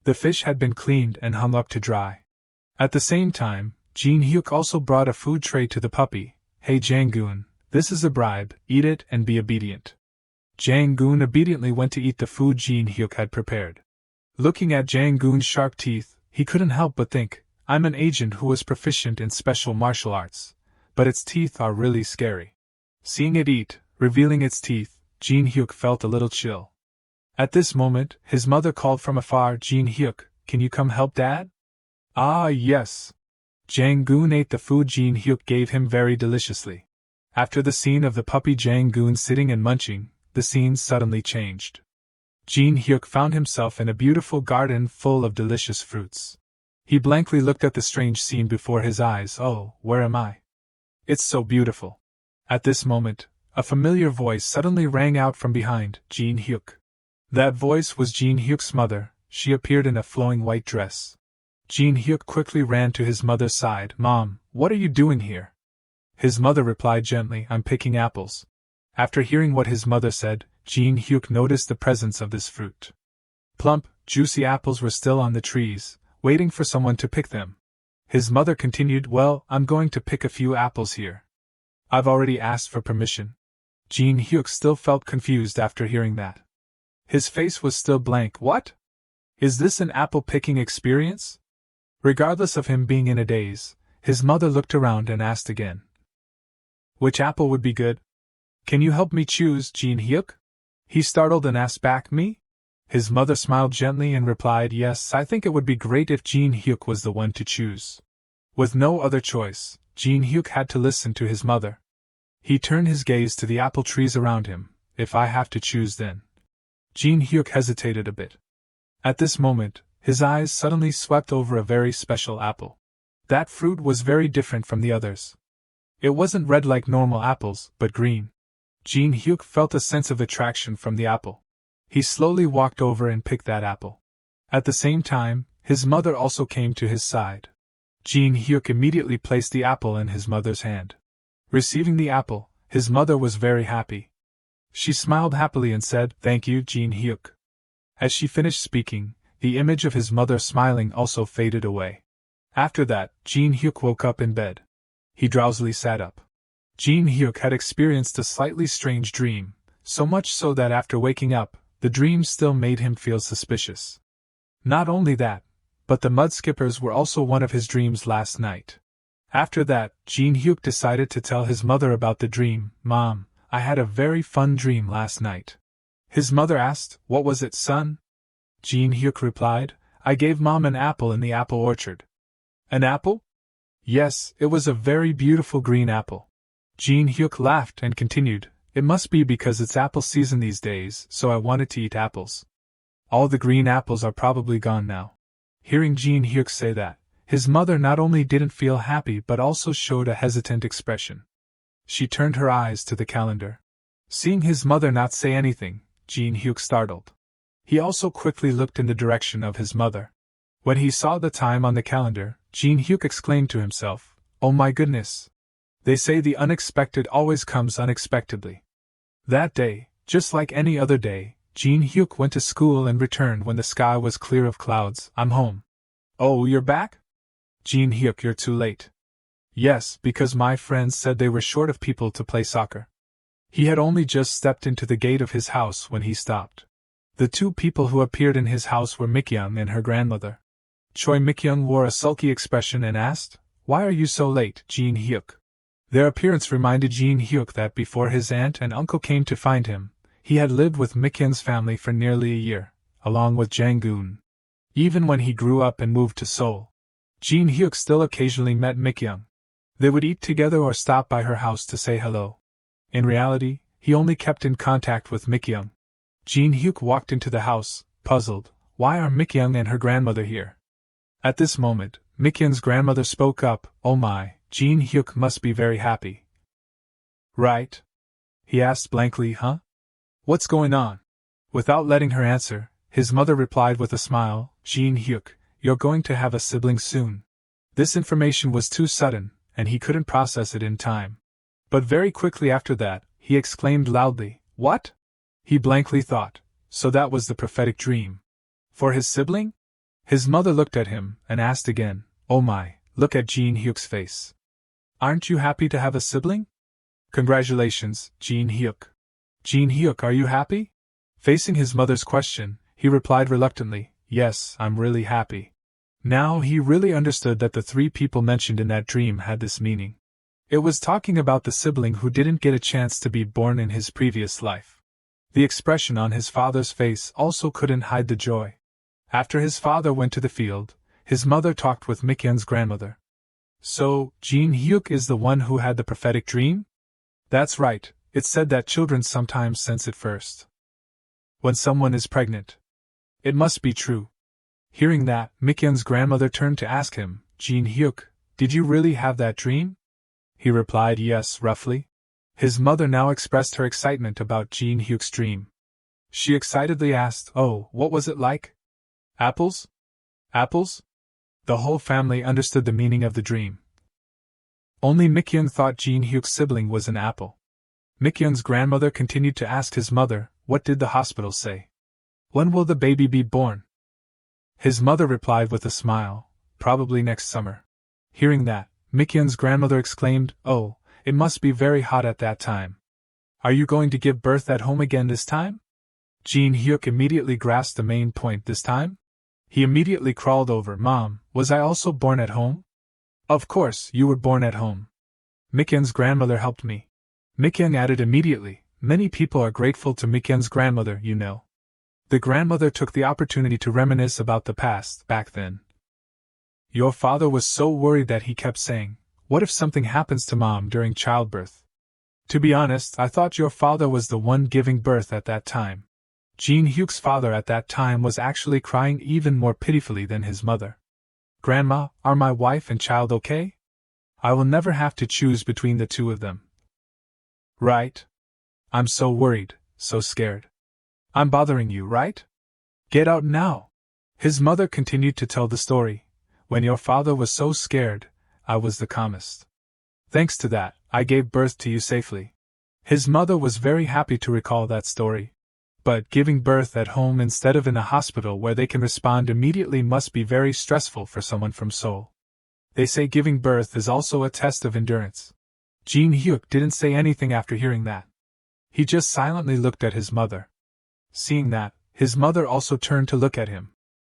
The fish had been cleaned and hung up to dry. At the same time, Gene Huk also brought a food tray to the puppy, "Hey Jang-gun, this is a bribe, eat it and be obedient." Jang-gun obediently went to eat the food Gene Huk had prepared. Looking at Jang-gun's sharp teeth, he couldn't help but think, I'm an agent who was proficient in special martial arts, but its teeth are really scary. Seeing it eat, revealing its teeth, Gene Huk felt a little chill. At this moment, his mother called from afar, "Gene Huk, can you come help Dad?" "Ah, yes." Jang-gun ate the food Gene Huk gave him very deliciously. After the scene of the puppy Jang-gun sitting and munching, the scene suddenly changed. Gene Huk found himself in a beautiful garden full of delicious fruits. He blankly looked at the strange scene before his eyes. "Oh, where am I? It's so beautiful." At this moment, a familiar voice suddenly rang out from behind Gene Huk. That voice was Gene Huk's mother. She appeared in a flowing white dress. Gene Huk quickly ran to his mother's side. "Mom, what are you doing here?" His mother replied gently, "I'm picking apples." After hearing what his mother said, Gene Huk noticed the presence of this fruit. Plump, juicy apples were still on the trees, waiting for someone to pick them. His mother continued, "Well, I'm going to pick a few apples here. I've already asked for permission." Gene Huk still felt confused after hearing that. His face was still blank. What? Is this an apple-picking experience? Regardless of him being in a daze, his mother looked around and asked again. "Which apple would be good? Can you help me choose, Gene Huk?" He startled and asked back, "Me?" His mother smiled gently and replied, "Yes, I think it would be great if Gene Huk was the one to choose." With no other choice, Gene Huk had to listen to his mother. He turned his gaze to the apple trees around him. "If I have to choose then." Gene Huk hesitated a bit. At this moment, his eyes suddenly swept over a very special apple. That fruit was very different from the others. It wasn't red like normal apples, but green. Gene Huk felt a sense of attraction from the apple. He slowly walked over and picked that apple. At the same time, his mother also came to his side. Gene Huk immediately placed the apple in his mother's hand. Receiving the apple, his mother was very happy. She smiled happily and said, "Thank you, Gene Huk." As she finished speaking, the image of his mother smiling also faded away. After that, Gene Huk woke up in bed. He drowsily sat up. Gene Huk had experienced a slightly strange dream, so much so that after waking up, the dream still made him feel suspicious. Not only that, but the mudskippers were also one of his dreams last night. After that, Gene Huk decided to tell his mother about the dream. "Mom, I had a very fun dream last night." His mother asked, "What was it, son?" Gene Huk replied, "I gave Mom an apple in the apple orchard." "An apple?" "Yes, it was a very beautiful green apple." Gene Huk laughed and continued, "It must be because it's apple season these days, so I wanted to eat apples. All the green apples are probably gone now." Hearing Gene Huk say that, his mother not only didn't feel happy but also showed a hesitant expression. She turned her eyes to the calendar. Seeing his mother not say anything, Gene Huk startled. He also quickly looked in the direction of his mother. When he saw the time on the calendar, Gene Huk exclaimed to himself, "Oh my goodness! They say the unexpected always comes unexpectedly." That day, just like any other day, Gene Huk went to school and returned when the sky was clear of clouds. "I'm home." "Oh, you're back?" "Gene Huk, you're too late." "Yes, because my friends said they were short of people to play soccer." He had only just stepped into the gate of his house when he stopped. The two people who appeared in his house were Mikyung and her grandmother. Choi Mikyung wore a sulky expression and asked, "Why are you so late, Gene Huk?" Their appearance reminded Gene Huk that before his aunt and uncle came to find him, he had lived with Mikyung's family for nearly a year, along with Jang-gun. Even when he grew up and moved to Seoul, Gene Huk still occasionally met Mikyung. They would eat together or stop by her house to say hello. In reality, he only kept in contact with Mikyung. Gene Huk walked into the house, puzzled. Why are Mikyung and her grandmother here? At this moment, Mikyung's grandmother spoke up. "Oh my, Gene Huk must be very happy." "Right?" he asked blankly. "Huh? What's going on?" Without letting her answer, his mother replied with a smile, "Gene Huk, you're going to have a sibling soon." This information was too sudden, and he couldn't process it in time. But very quickly after that, he exclaimed loudly, "What?" He blankly thought, so that was the prophetic dream. For his sibling? His mother looked at him and asked again, "Oh my, look at Gene Huk's face. Aren't you happy to have a sibling?" Congratulations, Gene Huk. Gene Huk, are you happy? Facing his mother's question, he replied reluctantly, yes, I'm really happy. Now he really understood that the three people mentioned in that dream had this meaning. It was talking about the sibling who didn't get a chance to be born in his previous life. The expression on his father's face also couldn't hide the joy. After his father went to the field, his mother talked with Mikyeon's grandmother. So, Gene Huk is the one who had the prophetic dream? That's right, it said that children sometimes sense it first. When someone is pregnant. It must be true. Hearing that, Mikyeon's grandmother turned to ask him, Gene Huk, did you really have that dream? He replied yes, roughly. His mother now expressed her excitement about Gene Huk's dream. She excitedly asked, oh, what was it like? Apples? Apples? The whole family understood the meaning of the dream. Only Mikyeon thought Gene Huk's sibling was an apple. Mikyeon's grandmother continued to ask his mother, what did the hospital say? When will the baby be born? His mother replied with a smile, probably next summer. Hearing that, Mikyeon's grandmother exclaimed, oh, it must be very hot at that time. Are you going to give birth at home again this time? Gene Huk immediately grasped the main point this time. He immediately crawled over, Mom, was I also born at home? Of course, you were born at home. Mikyeon's grandmother helped me. Mikyeon added immediately, many people are grateful to Mikyeon's grandmother, you know. The grandmother took the opportunity to reminisce about the past, back then. Your father was so worried that he kept saying, what if something happens to Mom during childbirth? To be honest, I thought your father was the one giving birth at that time. Gene Huk's father at that time was actually crying even more pitifully than his mother. Grandma, are my wife and child okay? I will never have to choose between the two of them. Right? I'm so worried, so scared. I'm bothering you, right? Get out now. His mother continued to tell the story. When your father was so scared, I was the calmest. Thanks to that, I gave birth to you safely. His mother was very happy to recall that story. But giving birth at home instead of in a hospital where they can respond immediately must be very stressful for someone from Seoul. They say giving birth is also a test of endurance. Gene Huk didn't say anything after hearing that. He just silently looked at his mother. Seeing that, his mother also turned to look at him.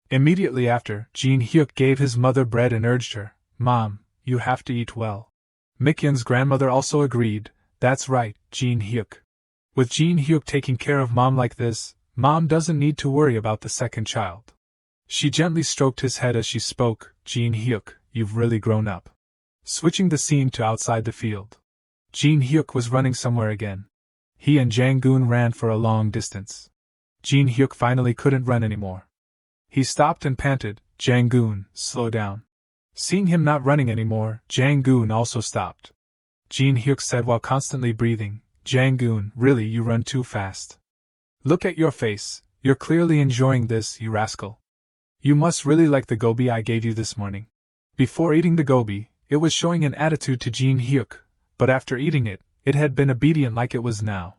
Immediately after, Gene Huk gave his mother bread and urged her, Mom, you have to eat well. Mikyeon's grandmother also agreed, that's right, Gene Huk. With Gene Huk taking care of Mom like this, Mom doesn't need to worry about the second child. She gently stroked his head as she spoke, Gene Huk, you've really grown up. Switching the scene to outside the field. Gene Huk was running somewhere again. He and Jang-gun ran for a long distance. Gene Huk finally couldn't run anymore. He stopped and panted, Jang-gun, slow down. Seeing him not running anymore, Jang-gun also stopped. Gene Huk said while constantly breathing, Jang-gun, really you run too fast. Look at your face, you're clearly enjoying this, you rascal. You must really like the gobi I gave you this morning. Before eating the gobi, it was showing an attitude to Gene Huk, but after eating it, it had been obedient like it was now.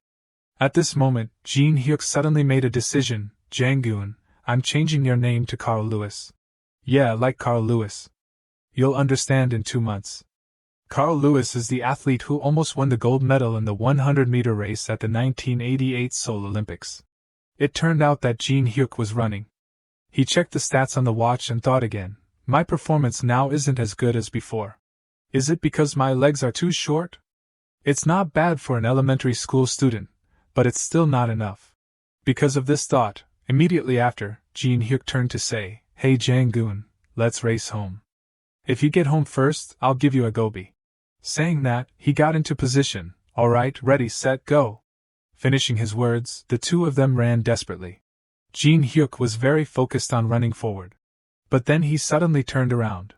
At this moment, Gene Huk suddenly made a decision, Jang-gun, I'm changing your name to Carl Lewis. Yeah, like Carl Lewis. You'll understand in 2 months. Carl Lewis is the athlete who almost won the gold medal in the 100-meter race at the 1988 Seoul Olympics. It turned out that Gene Huk was running. He checked the stats on the watch and thought again, my performance now isn't as good as before. Is it because my legs are too short? It's not bad for an elementary school student, but it's still not enough. Because of this thought, immediately after, Gene Huk turned to say, Hey Jang-gun, let's race home. If you get home first, I'll give you a gobi. Saying that, he got into position. Alright, ready, set, go. Finishing his words, the two of them ran desperately. Gene Huk was very focused on running forward. But then he suddenly turned around.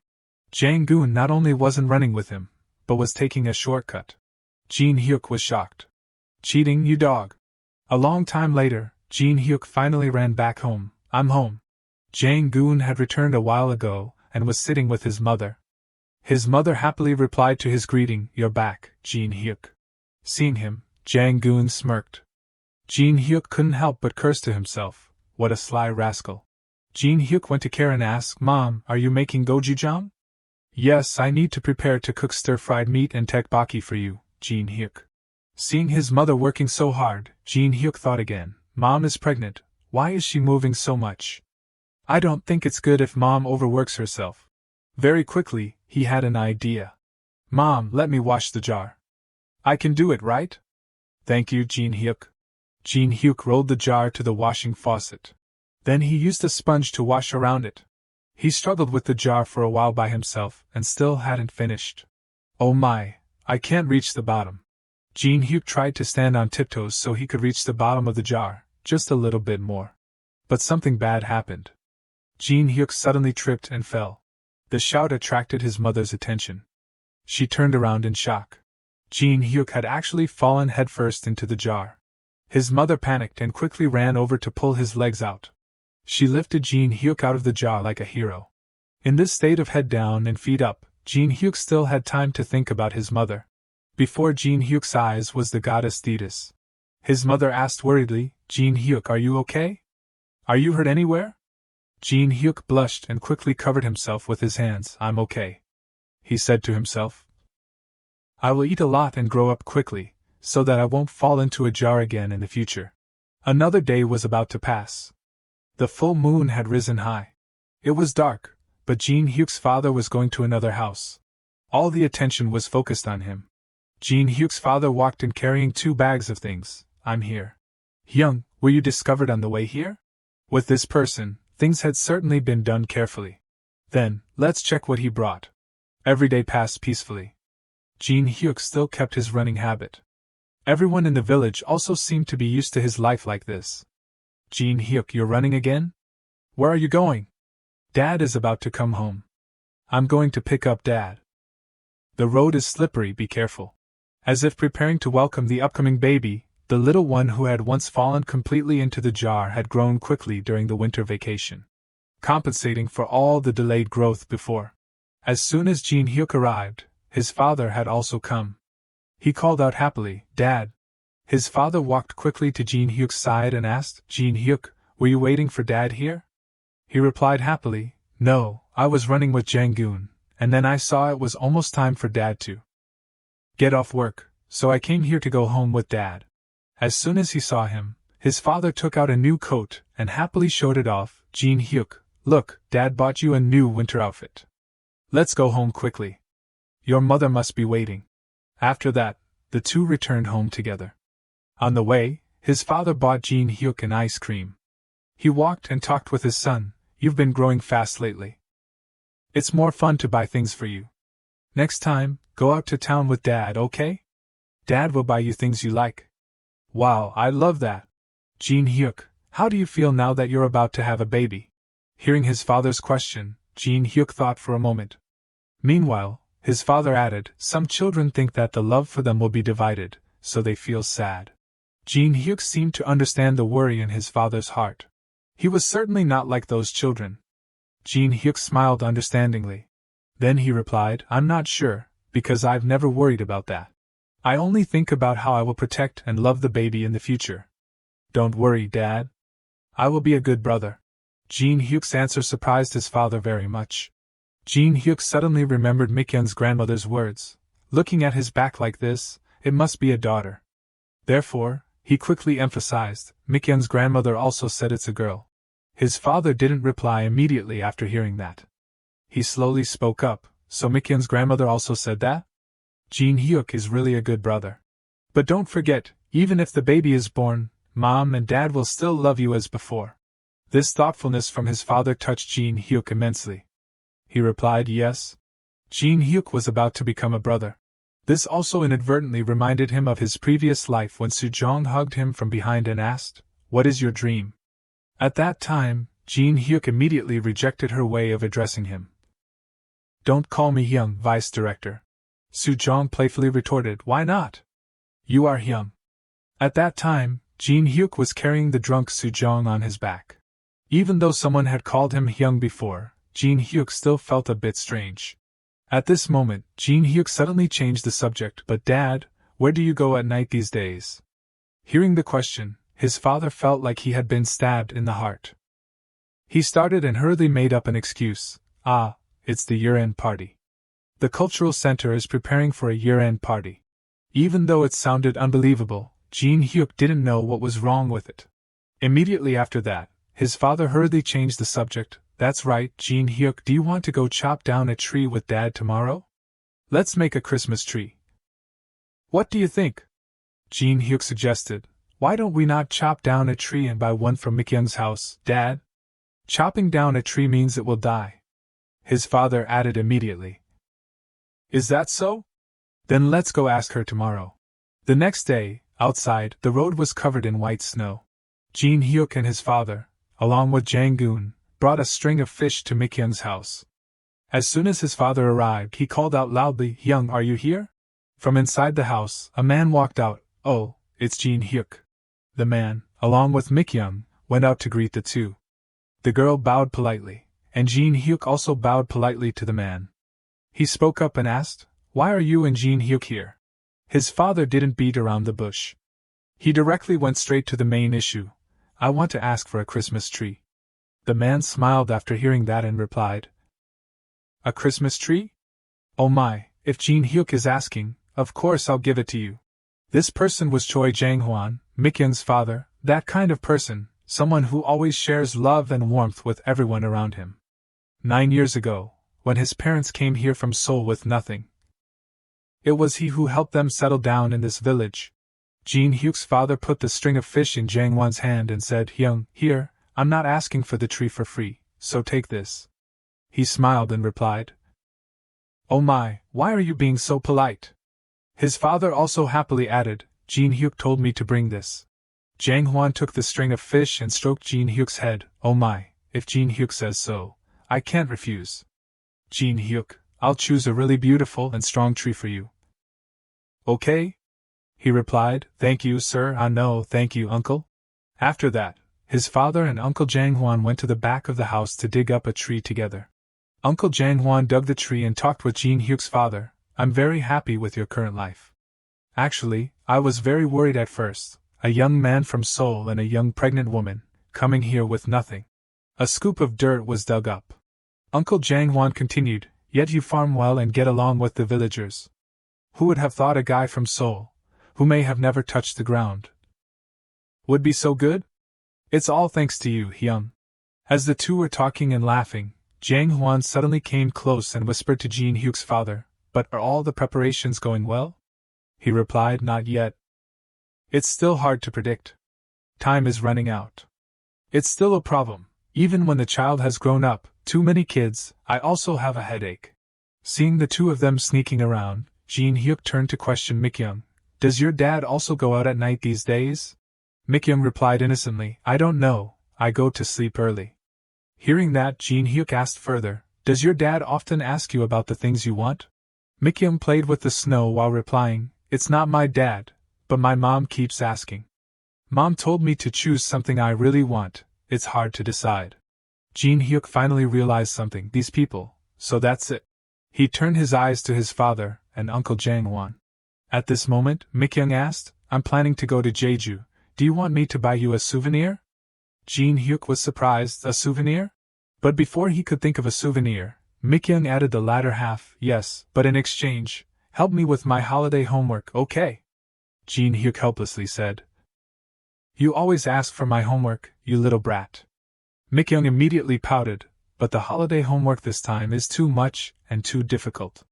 Jang-gun not only wasn't running with him, but was taking a shortcut. Gene Huk was shocked. Cheating, you dog. A long time later, Gene Huk finally ran back home. I'm home. Jang-gun had returned a while ago, and was sitting with his mother. His mother happily replied to his greeting, You're back, Gene Huk. Seeing him, Jang-gun smirked. Gene Huk couldn't help but curse to himself, what a sly rascal. Gene Huk went to Karen and asked, Mom, are you making gochujang? Yes, I need to prepare to cook stir-fried meat and tteokbokki for you, Gene Huk. Seeing his mother working so hard, Gene Huk thought again, Mom is pregnant, why is she moving so much? I don't think it's good if Mom overworks herself. Very quickly, he had an idea. Mom, let me wash the jar. I can do it, right? Thank you, Gene Huk. Gene Huk rolled the jar to the washing faucet. Then he used a sponge to wash around it. He struggled with the jar for a while by himself and still hadn't finished. Oh my, I can't reach the bottom. Gene Huk tried to stand on tiptoes so he could reach the bottom of the jar, just a little bit more. But something bad happened. Gene Huk suddenly tripped and fell. The shout attracted his mother's attention. She turned around in shock. Gene Huk had actually fallen headfirst into the jar. His mother panicked and quickly ran over to pull his legs out. She lifted Gene Huk out of the jar like a hero. In this state of head down and feet up, Gene Huk still had time to think about his mother. Before Gene Huk's eyes was the goddess Thetis. His mother asked worriedly, Gene Huk, are you okay? Are you hurt anywhere? Gene Huk blushed and quickly covered himself with his hands. I'm okay, he said to himself. I will eat a lot and grow up quickly, so that I won't fall into a jar again in the future. Another day was about to pass. The full moon had risen high. It was dark, but Gene Huk's father was going to another house. All the attention was focused on him. Gene Huk's father walked in carrying 2 bags of things. I'm here. Hyung, were you discovered on the way here? With this person, things had certainly been done carefully. Then, let's check what he brought. Every day passed peacefully. Gene Huk still kept his running habit. Everyone in the village also seemed to be used to his life like this. Gene Huk, you're running again? Where are you going? Dad is about to come home. I'm going to pick up Dad. The road is slippery, be careful. As if preparing to welcome the upcoming baby, the little one who had once fallen completely into the jar had grown quickly during the winter vacation, compensating for all the delayed growth before. As soon as Gene Huk arrived, his father had also come. He called out happily, Dad. His father walked quickly to Gene Huk's side and asked, Gene Huk, were you waiting for Dad here? He replied happily, No, I was running with Jang-gun, and then I saw it was almost time for Dad to get off work, so I came here to go home with Dad. As soon as he saw him, his father took out a new coat and happily showed it off. Gene Huk, look, Dad bought you a new winter outfit. Let's go home quickly. Your mother must be waiting. After that, the two returned home together. On the way, his father bought Gene Huk an ice cream. He walked and talked with his son. You've been growing fast lately. It's more fun to buy things for you. Next time, go out to town with Dad, okay? Dad will buy you things you like. Wow, I love that. Gene Huk, how do you feel now that you're about to have a baby? Hearing his father's question, Gene Huk thought for a moment. Meanwhile, his father added, some children think that the love for them will be divided, so they feel sad. Gene Huk seemed to understand the worry in his father's heart. He was certainly not like those children. Gene Huk smiled understandingly. Then he replied, I'm not sure, because I've never worried about that. I only think about how I will protect and love the baby in the future. Don't worry, Dad. I will be a good brother. Gene Huk's answer surprised his father very much. Gene Huk suddenly remembered Mikyun's grandmother's words. Looking at his back like this, it must be a daughter. Therefore, he quickly emphasized, Mikyun's grandmother also said it's a girl. His father didn't reply immediately after hearing that. He slowly spoke up, so Mikyun's grandmother also said that? Gene Huk is really a good brother. But don't forget, even if the baby is born, Mom and Dad will still love you as before. This thoughtfulness from his father touched Gene Huk immensely. He replied yes. Gene Huk was about to become a brother. This also inadvertently reminded him of his previous life when Su Jong hugged him from behind and asked, What is your dream? At that time, Gene Huk immediately rejected her way of addressing him. Don't call me Hyung, Vice Director. Su Jong playfully retorted, Why not? You are Hyung. At that time, Gene Huk was carrying the drunk Su Jong on his back. Even though someone had called him Hyung before, Gene Huk still felt a bit strange. At this moment, Gene Huk suddenly changed the subject. But Dad, where do you go at night these days? Hearing the question, his father felt like he had been stabbed in the heart. He started and hurriedly made up an excuse. It's the year-end party. The cultural center is preparing for a year-end party. Even though it sounded unbelievable, Gene Huk didn't know what was wrong with it. Immediately after that, his father hurriedly changed the subject. That's right, Gene Huk, do you want to go chop down a tree with Dad tomorrow? Let's make a Christmas tree. What do you think? Gene Huk suggested. Why don't we not chop down a tree and buy one from Mikyung's house, Dad? Chopping down a tree means it will die. His father added immediately. Is that so? Then let's go ask her tomorrow. The next day, outside, the road was covered in white snow. Gene Huk and his father, along with Jang-gun, brought a string of fish to Mikyung's house. As soon as his father arrived, he called out loudly, Hyung, are you here? From inside the house, a man walked out. Oh, it's Gene Huk. The man, along with Mikyung, went out to greet the two. The girl bowed politely, and Gene Huk also bowed politely to the man. He spoke up and asked, Why are you and Gene Huk here? His father didn't beat around the bush. He directly went straight to the main issue. I want to ask for a Christmas tree. The man smiled after hearing that and replied, A Christmas tree? Oh my, if Gene Huk is asking, of course I'll give it to you. This person was Choi Jang-hwan, Mikyung's father, that kind of person, someone who always shares love and warmth with everyone around him. 9 years ago, when his parents came here from Seoul with nothing, it was he who helped them settle down in this village. Gene Huk's father put the string of fish in Jang-hwan's hand and said, Hyung, here, I'm not asking for the tree for free, so take this. He smiled and replied, Oh my, why are you being so polite? His father also happily added, Gene Huk told me to bring this. Jang-hwan took the string of fish and stroked Gene Huk's head. Oh my, if Gene Huk says so, I can't refuse. Gene Huk, I'll choose a really beautiful and strong tree for you. Okay? He replied, Thank you, sir. No, thank you, uncle. After that, his father and Uncle Jang-hwan went to the back of the house to dig up a tree together. Uncle Jang-hwan dug the tree and talked with Gene Huk's father. I'm very happy with your current life. Actually, I was very worried at first. A young man from Seoul and a young pregnant woman, coming here with nothing. A scoop of dirt was dug up. Uncle Jang-hwan continued, Yet you farm well and get along with the villagers. Who would have thought a guy from Seoul, who may have never touched the ground, would be so good? It's all thanks to you, Hyung. As the two were talking and laughing, Jang-hwan suddenly came close and whispered to Gene Huk's father, But are all the preparations going well? He replied, Not yet. It's still hard to predict. Time is running out. It's still a problem, even when the child has grown up, too many kids. I also have a headache. Seeing the two of them sneaking around, Gene Huk turned to question Mikyung, Does your dad also go out at night these days? Mikyung replied innocently, I don't know, I go to sleep early. Hearing that, Gene Huk asked further, Does your dad often ask you about the things you want? Mikyung played with the snow while replying, It's not my dad, but my mom keeps asking. Mom told me to choose something I really want, it's hard to decide. Gene Huk finally realized something, these people, so that's it. He turned his eyes to his father and Uncle Jang-hwan. At this moment, Mikyung asked, I'm planning to go to Jeju, do you want me to buy you a souvenir? Gene Huk was surprised, a souvenir? But before he could think of a souvenir, Mikyung added the latter half, yes, but in exchange, help me with my holiday homework, okay? Gene Huk helplessly said. You always ask for my homework, you little brat. Mikyung immediately pouted, but the holiday homework this time is too much and too difficult.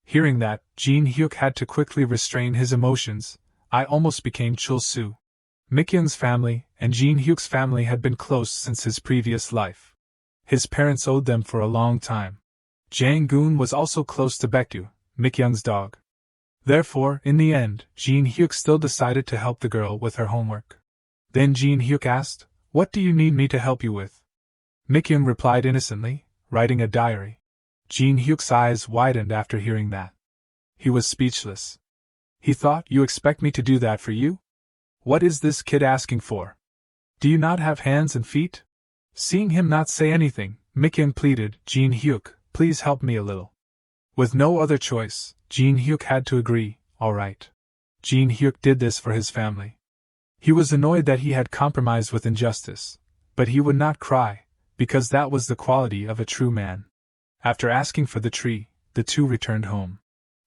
Hearing that, Gene Huk had to quickly restrain his emotions. I almost became Chul-soo. Mikyung's family and Gene Huk's family had been close since his previous life. His parents owed them for a long time. Jang-gun was also close to Baekdu, Mikyung's dog. Therefore, in the end, Gene Huk still decided to help the girl with her homework. Then Gene Huk asked, What do you need me to help you with? Mikyung replied innocently, Writing a diary. Gene Huk's eyes widened after hearing that. He was speechless. He thought, You expect me to do that for you? What is this kid asking for? Do you not have hands and feet? Seeing him not say anything, Mikyung pleaded, Gene Huk, please help me a little. With no other choice, Gene Huk had to agree, all right. Gene Huk did this for his family. He was annoyed that he had compromised with injustice, but he would not cry, because that was the quality of a true man. After asking for the tree, the two returned home.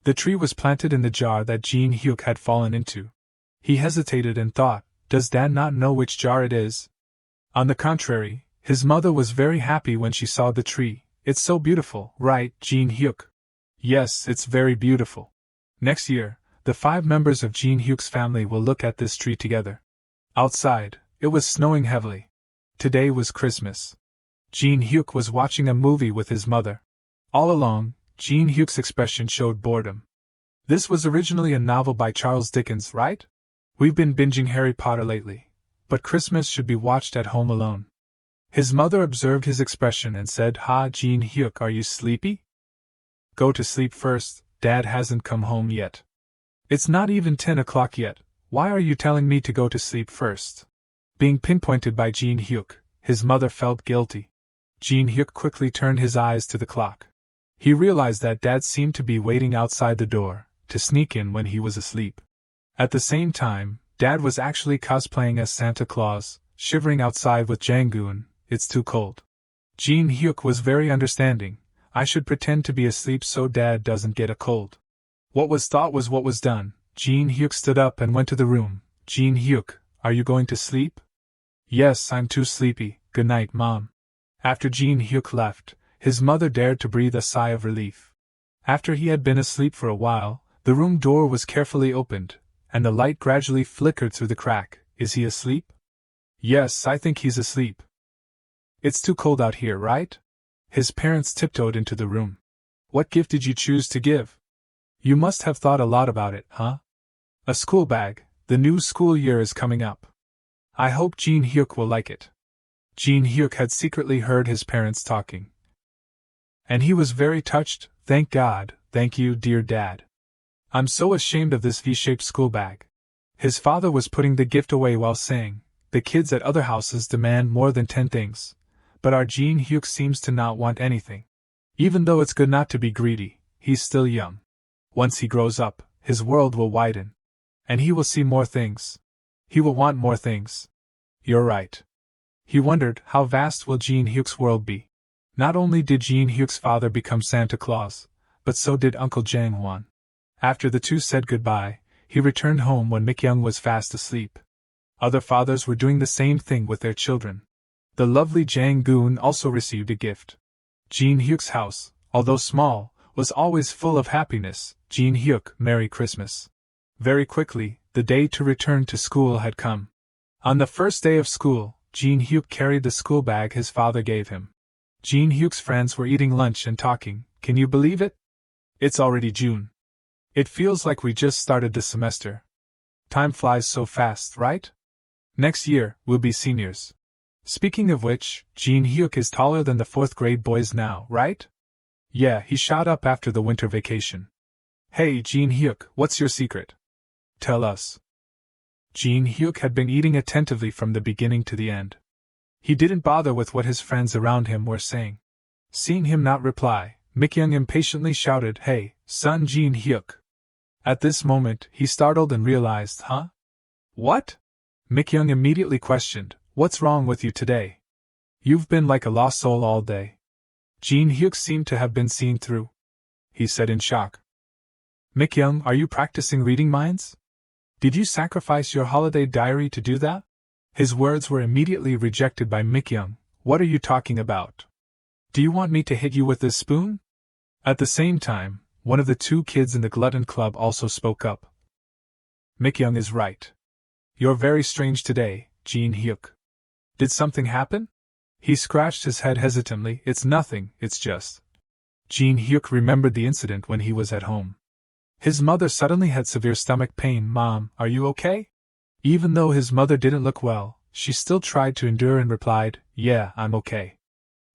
The tree was planted in the jar that Gene Huk had fallen into. He hesitated and thought, does Dad not know which jar it is? On the contrary, his mother was very happy when she saw the tree. It's so beautiful, right, Gene Huk? Yes, it's very beautiful. Next year, the 5 members of Gene Huk's family will look at this tree together. Outside, it was snowing heavily. Today was Christmas. Gene Huk was watching a movie with his mother. All along, Gene Huk's expression showed boredom. This was originally a novel by Charles Dickens, right? We've been binging Harry Potter lately, but Christmas should be watched at home alone. His mother observed his expression and said, "Ha, Gene Huk, are you sleepy? Go to sleep first, Dad hasn't come home yet. It's not even 10 o'clock yet, why are you telling me to go to sleep first?" Being pinpointed by Gene Huk, his mother felt guilty. Gene Huk quickly turned his eyes to the clock. He realized that Dad seemed to be waiting outside the door, to sneak in when he was asleep. At the same time, Dad was actually cosplaying as Santa Claus, shivering outside with Jangoon. It's too cold. Gene Huk was very understanding. I should pretend to be asleep so Dad doesn't get a cold. What was thought was what was done. Gene Huk stood up and went to the room. Gene Huk, are you going to sleep? Yes, I'm too sleepy. Good night, Mom. After Gene Huk left, his mother dared to breathe a sigh of relief. After he had been asleep for a while, the room door was carefully opened, and the light gradually flickered through the crack. Is he asleep? Yes, I think he's asleep. It's too cold out here, right? His parents tiptoed into the room. What gift did you choose to give? You must have thought a lot about it, huh? A school bag. The new school year is coming up. I hope Gene Huk will like it. Gene Huk had secretly heard his parents talking, and he was very touched. Thank God, thank you, dear Dad. I'm so ashamed of this V-shaped school bag. His father was putting the gift away while saying, the kids at other houses demand more than 10 things, but our Gene Huk seems to not want anything. Even though it's good not to be greedy, he's still young. Once he grows up, his world will widen, and he will see more things. He will want more things. You're right. He wondered, how vast will Gene Huk's world be? Not only did Gene Huk's father become Santa Claus, but so did Uncle Jang Hwan. After the two said goodbye, he returned home when Mikyung was fast asleep. Other fathers were doing the same thing with their children. The lovely Jang-goon also received a gift. Gene Huk's house, although small, was always full of happiness. Gene Huk, Merry Christmas. Very quickly, the day to return to school had come. On the first day of school, Gene Huk carried the school bag his father gave him. Gene Huk's friends were eating lunch and talking. Can you believe it? It's already June. It feels like we just started the semester. Time flies so fast, right? Next year, we'll be seniors. Speaking of which, Gene Huk is taller than the 4th grade boys now, right? Yeah, he shot up after the winter vacation. Hey, Gene Huk, what's your secret? Tell us. Gene Huk had been eating attentively from the beginning to the end. He didn't bother with what his friends around him were saying. Seeing him not reply, Mikyung impatiently shouted, Hey, son Gene Huk. At this moment, he startled and realized, Huh? What? Mikyung immediately questioned, What's wrong with you today? You've been like a lost soul all day. Gene Huk seemed to have been seen through. He said in shock. Mikyung, are you practicing reading minds? Did you sacrifice your holiday diary to do that? His words were immediately rejected by Mikyung. What are you talking about? Do you want me to hit you with this spoon? At the same time, one of the 2 kids in the Glutton Club also spoke up. Mikyung is right. You're very strange today, Gene Huk. Did something happen? He scratched his head hesitantly. It's nothing, it's just. Gene Huk remembered the incident when he was at home. His mother suddenly had severe stomach pain. Mom, are you okay? Even though his mother didn't look well, she still tried to endure and replied, Yeah, I'm okay.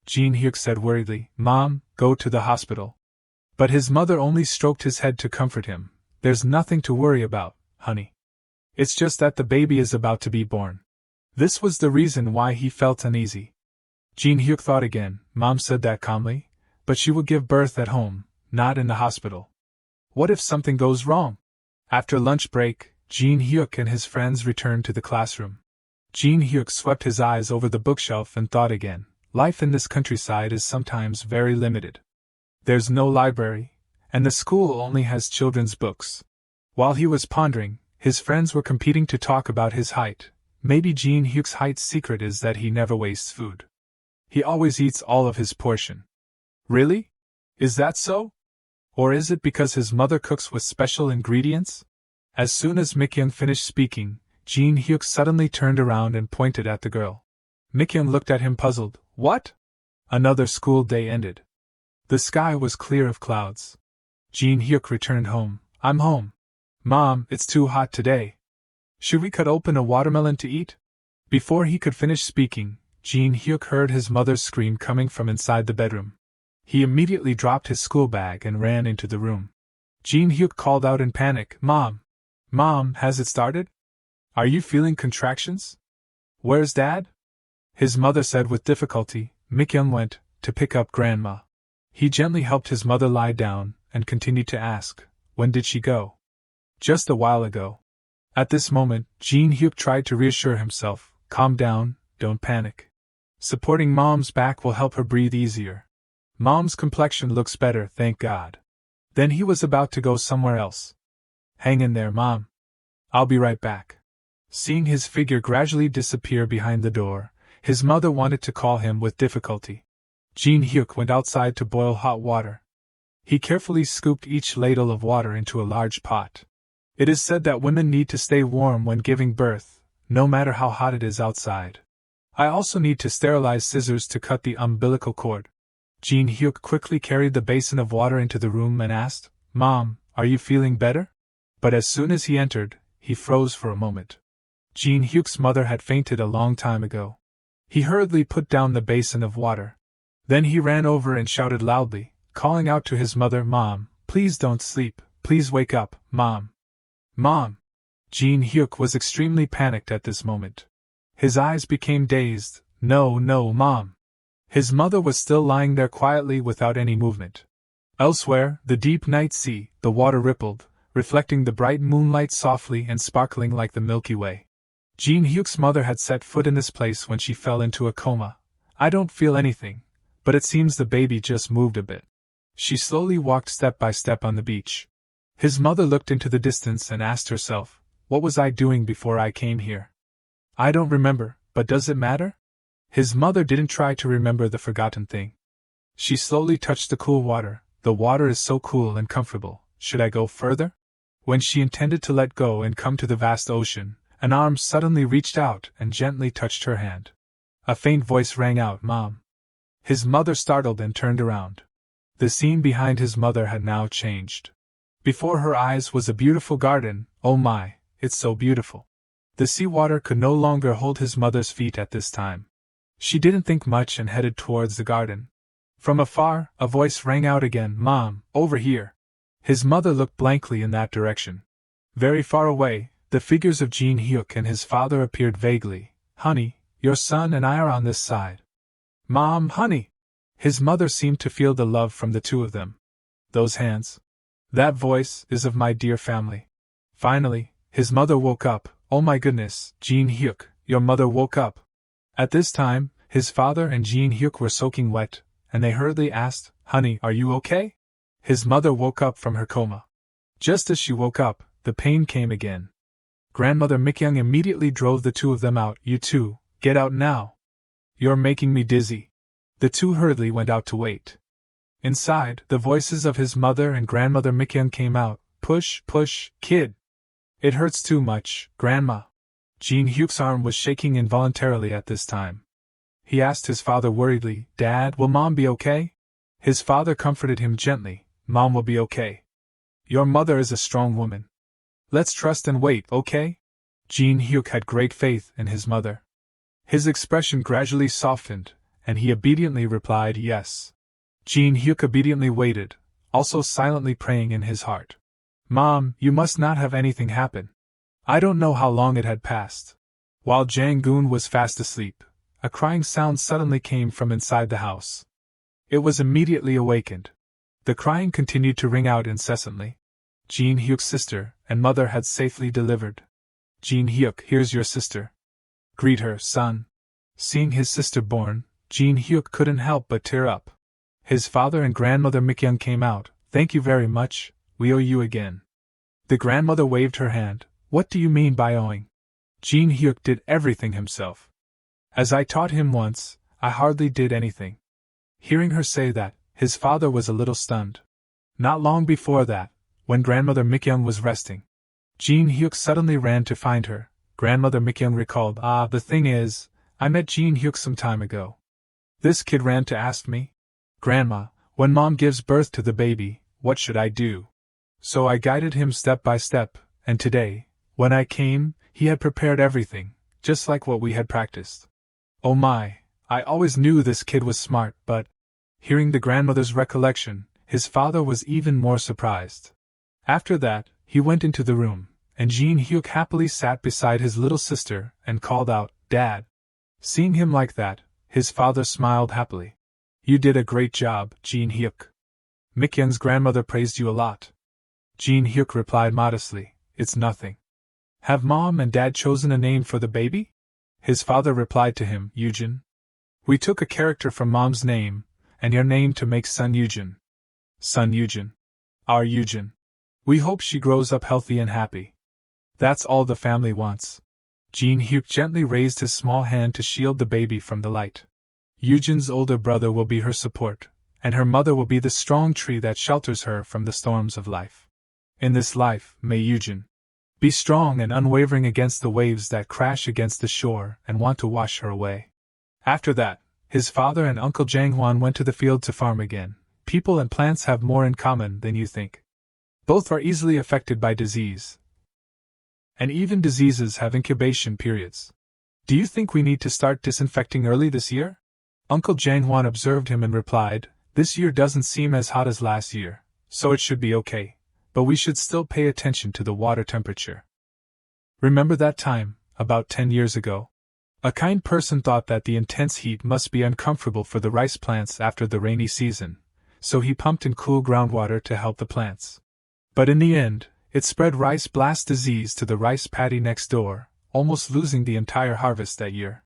Gene Huk said worriedly, Mom, go to the hospital. But his mother only stroked his head to comfort him. There's nothing to worry about, honey. It's just that the baby is about to be born. This was the reason why he felt uneasy. Gene Huk thought again. Mom said that calmly, but she will give birth at home, not in the hospital. What if something goes wrong? After lunch break, Gene Huk and his friends returned to the classroom. Gene Huk swept his eyes over the bookshelf and thought again. Life in this countryside is sometimes very limited. There's no library, and the school only has children's books. While he was pondering, his friends were competing to talk about his height. Maybe Gene Huk's height's secret is that he never wastes food. He always eats all of his portion. Really? Is that so? Or is it because his mother cooks with special ingredients? As soon as Mikyung finished speaking, Gene Huk suddenly turned around and pointed at the girl. Mikyung looked at him puzzled. What? Another school day ended. The sky was clear of clouds. Gene Huk returned home. I'm home. Mom, it's too hot today. Should we cut open a watermelon to eat? Before he could finish speaking, Gene Huk heard his mother's scream coming from inside the bedroom. He immediately dropped his school bag and ran into the room. Gene Huk called out in panic, Mom! Mom, has it started? Are you feeling contractions? Where's Dad? His mother said with difficulty. Mikyung went to pick up Grandma. He gently helped his mother lie down and continued to ask, When did she go? Just a while ago. At this moment, Gene Huk tried to reassure himself, Calm down, don't panic. Supporting Mom's back will help her breathe easier. Mom's complexion looks better, thank God. Then he was about to go somewhere else. Hang in there, Mom. I'll be right back. Seeing his figure gradually disappear behind the door, his mother wanted to call him with difficulty. Gene Huk went outside to boil hot water. He carefully scooped each ladle of water into a large pot. It is said that women need to stay warm when giving birth, no matter how hot it is outside. I also need to sterilize scissors to cut the umbilical cord. Gene Huk quickly carried the basin of water into the room and asked, Mom, are you feeling better? But as soon as he entered, he froze for a moment. Gene Huk's mother had fainted a long time ago. He hurriedly put down the basin of water. Then he ran over and shouted loudly, calling out to his mother, Mom, please don't sleep, please wake up, Mom. Mom! Gene Huk was extremely panicked at this moment. His eyes became dazed. No, Mom. His mother was still lying there quietly without any movement. Elsewhere, the deep night sea, the water rippled, reflecting the bright moonlight softly and sparkling like the Milky Way. Gene Huk's mother had set foot in this place when she fell into a coma. I don't feel anything, but it seems the baby just moved a bit. She slowly walked step by step on the beach. His mother looked into the distance and asked herself, What was I doing before I came here? I don't remember, but does it matter? His mother didn't try to remember the forgotten thing. She slowly touched the cool water. The water is so cool and comfortable. Should I go further? When she intended to let go and come to the vast ocean, an arm suddenly reached out and gently touched her hand. A faint voice rang out, Mom. His mother startled and turned around. The scene behind his mother had now changed. Before her eyes was a beautiful garden. Oh my, it's so beautiful. The seawater could no longer hold his mother's feet at this time. She didn't think much and headed towards the garden. From afar, a voice rang out again, Mom, over here. His mother looked blankly in that direction. Very far away, the figures of Gene Huk and his father appeared vaguely. Honey, your son and I are on this side. Mom, honey! His mother seemed to feel the love from the two of them. Those hands. That voice is of my dear family. Finally, his mother woke up. Oh my goodness, Gene Huk, your mother woke up. At this time, his father and Gene Huk were soaking wet, and they hurriedly asked, Honey, are you okay? His mother woke up from her coma. Just as she woke up, the pain came again. Grandmother Mikyung immediately drove the two of them out. You two, get out now. You're making me dizzy. The two hurriedly went out to wait. Inside, the voices of his mother and grandmother Mikyung came out. Push, kid. It hurts too much, Grandma. Gene Huk's arm was shaking involuntarily at this time. He asked his father worriedly, Dad, will Mom be okay? His father comforted him gently. Mom will be okay. Your mother is a strong woman. Let's trust and wait, okay? Gene Huk had great faith in his mother. His expression gradually softened, and he obediently replied yes. Gene Huk obediently waited, also silently praying in his heart. Mom, you must not have anything happen. I don't know how long it had passed. While Jang-gun was fast asleep, a crying sound suddenly came from inside the house. It was immediately awakened. The crying continued to ring out incessantly. Gene Huk's sister and mother had safely delivered. Gene Huk, here's your sister. Greet her, son. Seeing his sister born, Gene Huk couldn't help but tear up. His father and grandmother Mikyung came out. Thank you very much, we owe you again. The grandmother waved her hand. What do you mean by owing? Gene Huk did everything himself. As I taught him once, I hardly did anything. Hearing her say that, his father was a little stunned. Not long before that, when Grandmother Mikyoung was resting, Gene Huk suddenly ran to find her. Grandmother Mikyoung recalled, the thing is, I met Gene Huk some time ago. This kid ran to ask me, Grandma, when Mom gives birth to the baby, what should I do? So I guided him step by step, and today, when I came, he had prepared everything, just like what we had practiced. Oh my, I always knew this kid was smart, but... Hearing the grandmother's recollection, his father was even more surprised. After that, he went into the room, and Gene Huk happily sat beside his little sister and called out, Dad. Seeing him like that, his father smiled happily. You did a great job, Gene Huk. Mikyoung's grandmother praised you a lot. Gene Huk replied modestly, It's nothing. Have Mom and Dad chosen a name for the baby? His father replied to him, Yujin. We took a character from Mom's name, and your name to make son Yujin. Son Yujin. Our Yujin. We hope she grows up healthy and happy. That's all the family wants. Gene Huk gently raised his small hand to shield the baby from the light. Yujin's older brother will be her support, and her mother will be the strong tree that shelters her from the storms of life. In this life, may Yujin be strong and unwavering against the waves that crash against the shore and want to wash her away. After that, his father and Uncle Janghwan went to the field to farm again. People and plants have more in common than you think. Both are easily affected by disease. And even diseases have incubation periods. Do you think we need to start disinfecting early this year? Uncle Janghwan observed him and replied, This year doesn't seem as hot as last year, so it should be okay. But we should still pay attention to the water temperature. Remember that time, about 10 years ago? A kind person thought that the intense heat must be uncomfortable for the rice plants after the rainy season, so he pumped in cool groundwater to help the plants. But in the end, it spread rice blast disease to the rice paddy next door, almost losing the entire harvest that year.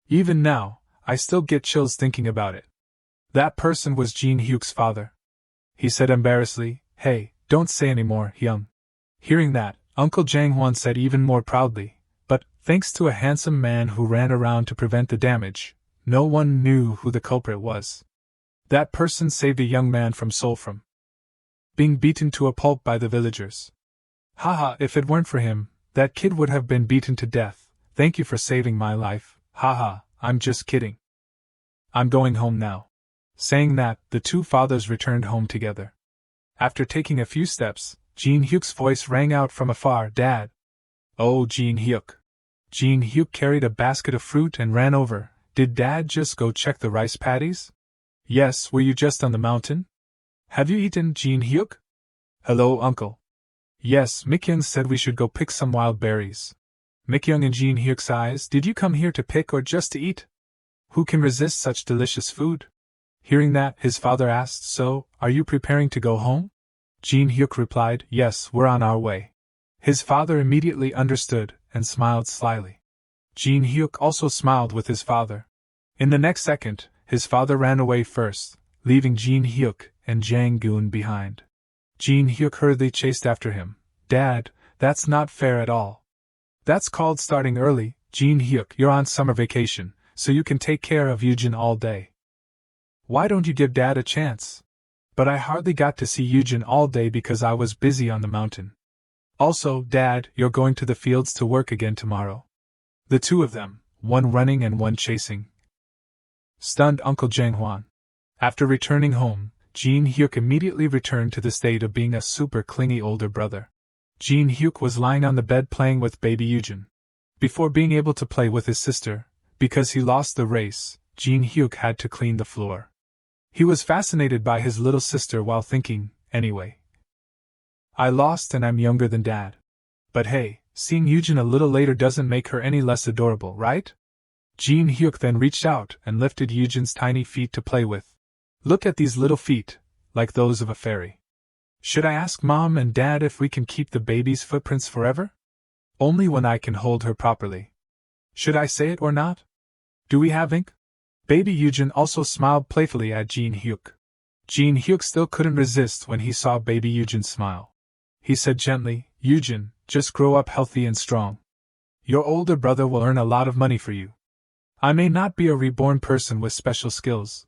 Even now, I still get chills thinking about it. That person was Gene Huk's father. He said embarrassedly, Hey, don't say any more, Hyung. Hearing that, Uncle Janghwan said even more proudly, But, thanks to a handsome man who ran around to prevent the damage, no one knew who the culprit was. That person saved a young man from Seoul from being beaten to a pulp by the villagers. Haha, if it weren't for him, that kid would have been beaten to death. Thank you for saving my life. Haha, I'm just kidding. I'm going home now. Saying that, the two fathers returned home together. After taking a few steps, Gene Huk's voice rang out from afar, Dad. Oh, Gene Huk. Gene Huk carried a basket of fruit and ran over. Did Dad just go check the rice paddies? Yes, were you just on the mountain? Have you eaten, Gene Huk? Hello, Uncle. Yes, Mikyoung said we should go pick some wild berries. Mikyoung in Gene Huk's eyes, did you come here to pick or just to eat? Who can resist such delicious food? Hearing that, his father asked, So, are you preparing to go home? Gene Huk replied, Yes, we're on our way. His father immediately understood, and smiled slyly. Gene Huk also smiled with his father. In the next second, his father ran away first, leaving Gene Huk and Jang Goon behind. Gene Huk hurriedly chased after him. Dad, that's not fair at all. That's called starting early, Gene Huk, you're on summer vacation, so you can take care of Yujin all day. Why don't you give Dad a chance? But I hardly got to see Yujin all day because I was busy on the mountain. Also, Dad, you're going to the fields to work again tomorrow. The two of them, one running and one chasing, stunned Uncle Janghwan. After returning home, Gene Huk immediately returned to the state of being a super clingy older brother. Gene Huk was lying on the bed playing with baby Yujin. Before being able to play with his sister, because he lost the race, Gene Huk had to clean the floor. He was fascinated by his little sister while thinking, anyway. I lost and I'm younger than Dad. But hey, seeing Yujin a little later doesn't make her any less adorable, right? Gene Huk then reached out and lifted Yujin's tiny feet to play with. Look at these little feet, like those of a fairy. Should I ask Mom and Dad if we can keep the baby's footprints forever? Only when I can hold her properly. Should I say it or not? Do we have ink? Baby Yujin also smiled playfully at Gene Huk. Gene Huk still couldn't resist when he saw baby Eugen smile. He said gently, Eugen, just grow up healthy and strong. Your older brother will earn a lot of money for you. I may not be a reborn person with special skills,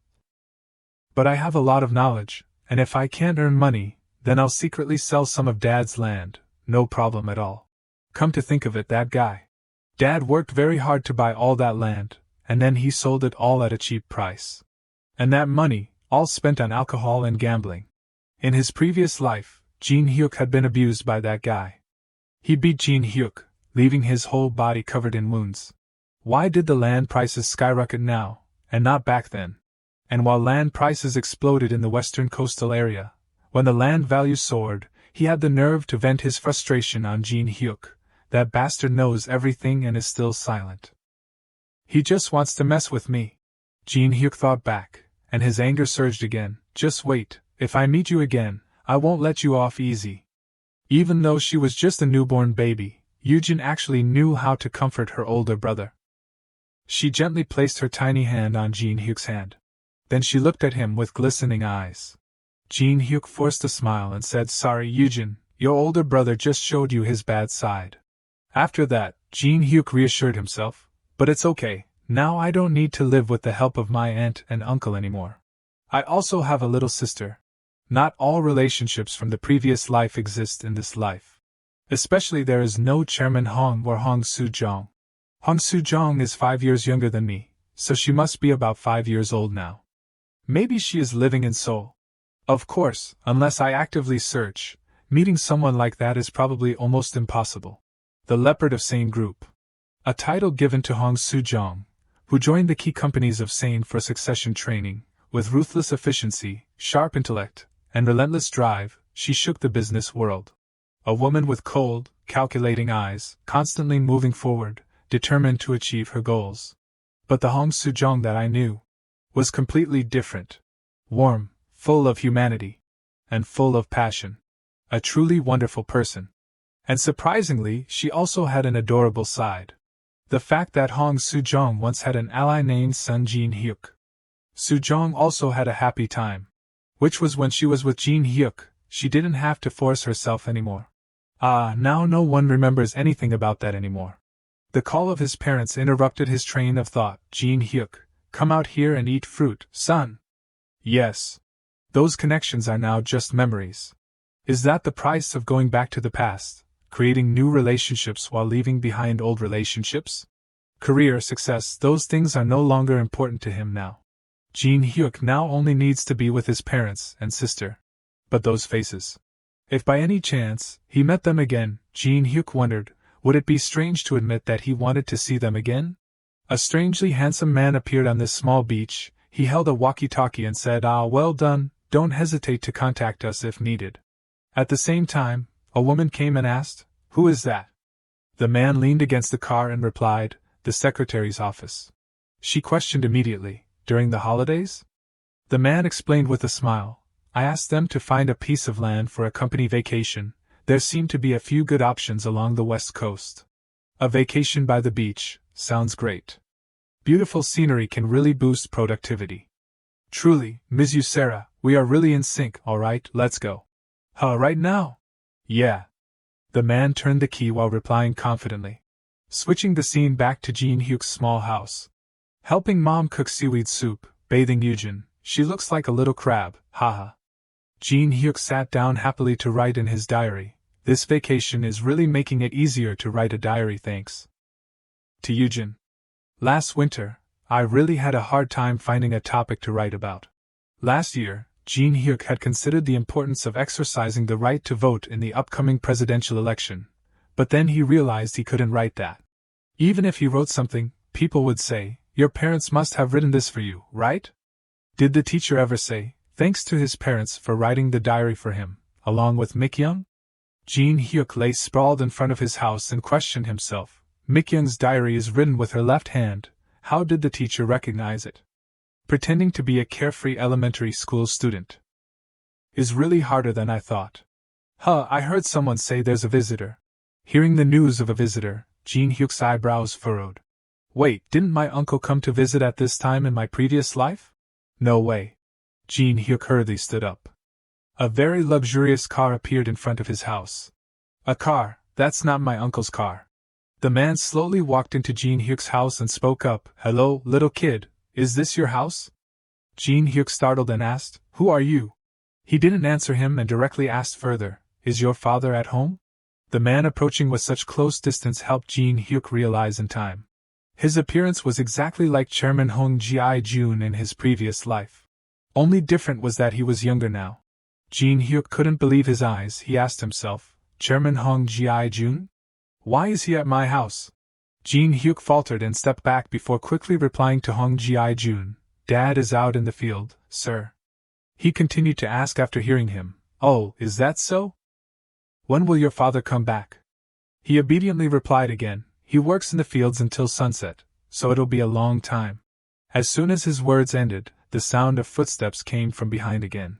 but I have a lot of knowledge, and if I can't earn money, then I'll secretly sell some of Dad's land, no problem at all. Come to think of it, that guy. Dad worked very hard to buy all that land, and then he sold it all at a cheap price. And that money, all spent on alcohol and gambling. In his previous life, Gene Huk had been abused by that guy. He beat Gene Huk, leaving his whole body covered in wounds. Why did the land prices skyrocket now, and not back then? And while land prices exploded in the western coastal area, when the land value soared, he had the nerve to vent his frustration on Gene Huk. That bastard knows everything and is still silent. He just wants to mess with me. Gene Huk thought back, and his anger surged again. Just wait, if I meet you again, I won't let you off easy. Even though she was just a newborn baby, Eugen actually knew how to comfort her older brother. She gently placed her tiny hand on Gene Huk's hand. Then she looked at him with glistening eyes. Gene Huk forced a smile and said, Sorry, Eugen, your older brother just showed you his bad side. After that, Gene Huk reassured himself, but it's okay, now I don't need to live with the help of my aunt and uncle anymore. I also have a little sister. Not all relationships from the previous life exist in this life. Especially there is no Chairman Hong or Hong Su Jong. Hong Su Jong is 5 years younger than me, so she must be about 5 years old now. Maybe she is living in Seoul. Of course, unless I actively search, meeting someone like that is probably almost impossible. The leopard of Sane Group. A title given to Hong Su Jong, who joined the key companies of Sane for succession training. With ruthless efficiency, sharp intellect, and relentless drive, she shook the business world. A woman with cold, calculating eyes, constantly moving forward, determined to achieve her goals. But the Hong Su Jong that I knew was completely different. Warm, full of humanity, and full of passion. A truly wonderful person. And surprisingly, she also had an adorable side. The fact that Hong Su Jong once had an ally named Sun Gene Huk. Su Jong also had a happy time. Which was when she was with Gene Huk, she didn't have to force herself anymore. Now no one remembers anything about that anymore. The call of his parents interrupted his train of thought. Gene Huk, come out here and eat fruit, son. Yes. Those connections are now just memories. Is that the price of going back to the past, creating new relationships while leaving behind old relationships? Career, success, those things are no longer important to him now. Gene Huk now only needs to be with his parents and sister. But those faces. If by any chance he met them again, Gene Huk wondered, would it be strange to admit that he wanted to see them again? A strangely handsome man appeared on this small beach. He held a walkie-talkie and said, well done, don't hesitate to contact us if needed. At the same time, a woman came and asked, who is that? The man leaned against the car and replied, the secretary's office. She questioned immediately, during the holidays? The man explained with a smile, I asked them to find a piece of land for a company vacation. There seem to be a few good options along the west coast. A vacation by the beach, sounds great. Beautiful scenery can really boost productivity. Truly, Ms. Sarah, we are really in sync, alright, let's go. Right now? Yeah. The man turned the key while replying confidently. Switching the scene back to Gene Huk's small house. Helping mom cook seaweed soup, bathing Eugen, she looks like a little crab, haha. Gene Huk sat down happily to write in his diary. This vacation is really making it easier to write a diary, thanks to Eugen. Last winter, I really had a hard time finding a topic to write about. Last year, Gene Huk had considered the importance of exercising the right to vote in the upcoming presidential election, but then he realized he couldn't write that. Even if he wrote something, people would say, your parents must have written this for you, right? Did the teacher ever say, thanks to his parents for writing the diary for him, along with Mikyung? Gene Huk lay sprawled in front of his house and questioned himself. Mikyung's diary is written with her left hand. How did the teacher recognize it? Pretending to be a carefree elementary school student is really harder than I thought. I heard someone say there's a visitor. Hearing the news of a visitor, Gene Huk's eyebrows furrowed. Wait, didn't my uncle come to visit at this time in my previous life? No way. Gene Huk hurriedly stood up. A very luxurious car appeared in front of his house. A car? That's not my uncle's car. The man slowly walked into Gene Huk's house and spoke up. Hello, little kid, is this your house? Gene Huk startled and asked, Who are you? He didn't answer him and directly asked further, Is your father at home? The man approaching with such close distance helped Gene Huk realize in time. His appearance was exactly like Chairman Hong Ji-jun in his previous life. Only different was that he was younger now. Gene Huk couldn't believe his eyes. He asked himself, Chairman Hong Ji-jun? Why is he at my house? Gene Huk faltered and stepped back before quickly replying to Hong Ji-jun, Dad is out in the field, sir. He continued to ask after hearing him, Oh, is that so? When will your father come back? He obediently replied again, He works in the fields until sunset, so it'll be a long time. As soon as his words ended, the sound of footsteps came from behind again.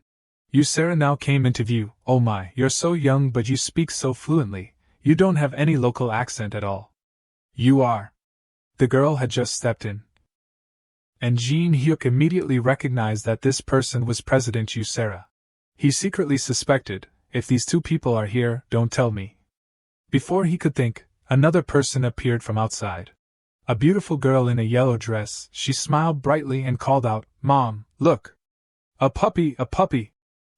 Sarah now came into view. Oh my, you're so young but you speak so fluently, you don't have any local accent at all. You are. The girl had just stepped in. And Gene Huk immediately recognized that this person was President Sarah. He secretly suspected, if these two people are here, don't tell me. Before he could think, another person appeared from outside. A beautiful girl in a yellow dress. She smiled brightly and called out, Mom, look! A puppy, a puppy!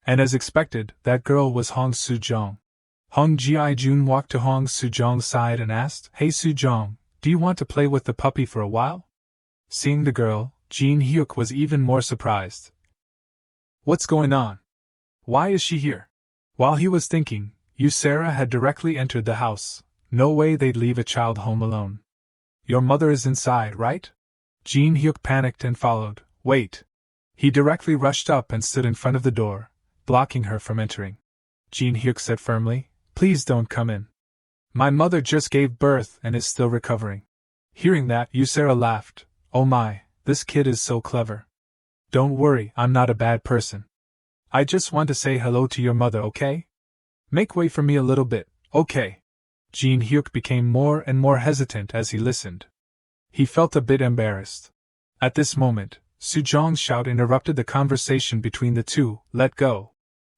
And as expected, that girl was Su Jong. Hong Ji-jun walked to Su Jong's side and asked, Hey Su Jong, do you want to play with the puppy for a while? Seeing the girl, Gene Huk was even more surprised. What's going on? Why is she here? While he was thinking, Sarah had directly entered the house. No way they'd leave a child home alone. Your mother is inside, right? Gene Huk panicked and followed. Wait. He directly rushed up and stood in front of the door, blocking her from entering. Gene Huk said firmly, Please don't come in. My mother just gave birth and is still recovering. Hearing that, Sarah laughed. Oh my, this kid is so clever. Don't worry, I'm not a bad person. I just want to say hello to your mother, okay? Make way for me a little bit, okay? Gene Huk became more and more hesitant as he listened. He felt a bit embarrassed. At this moment, Su Jong's shout interrupted the conversation between the two. Let go.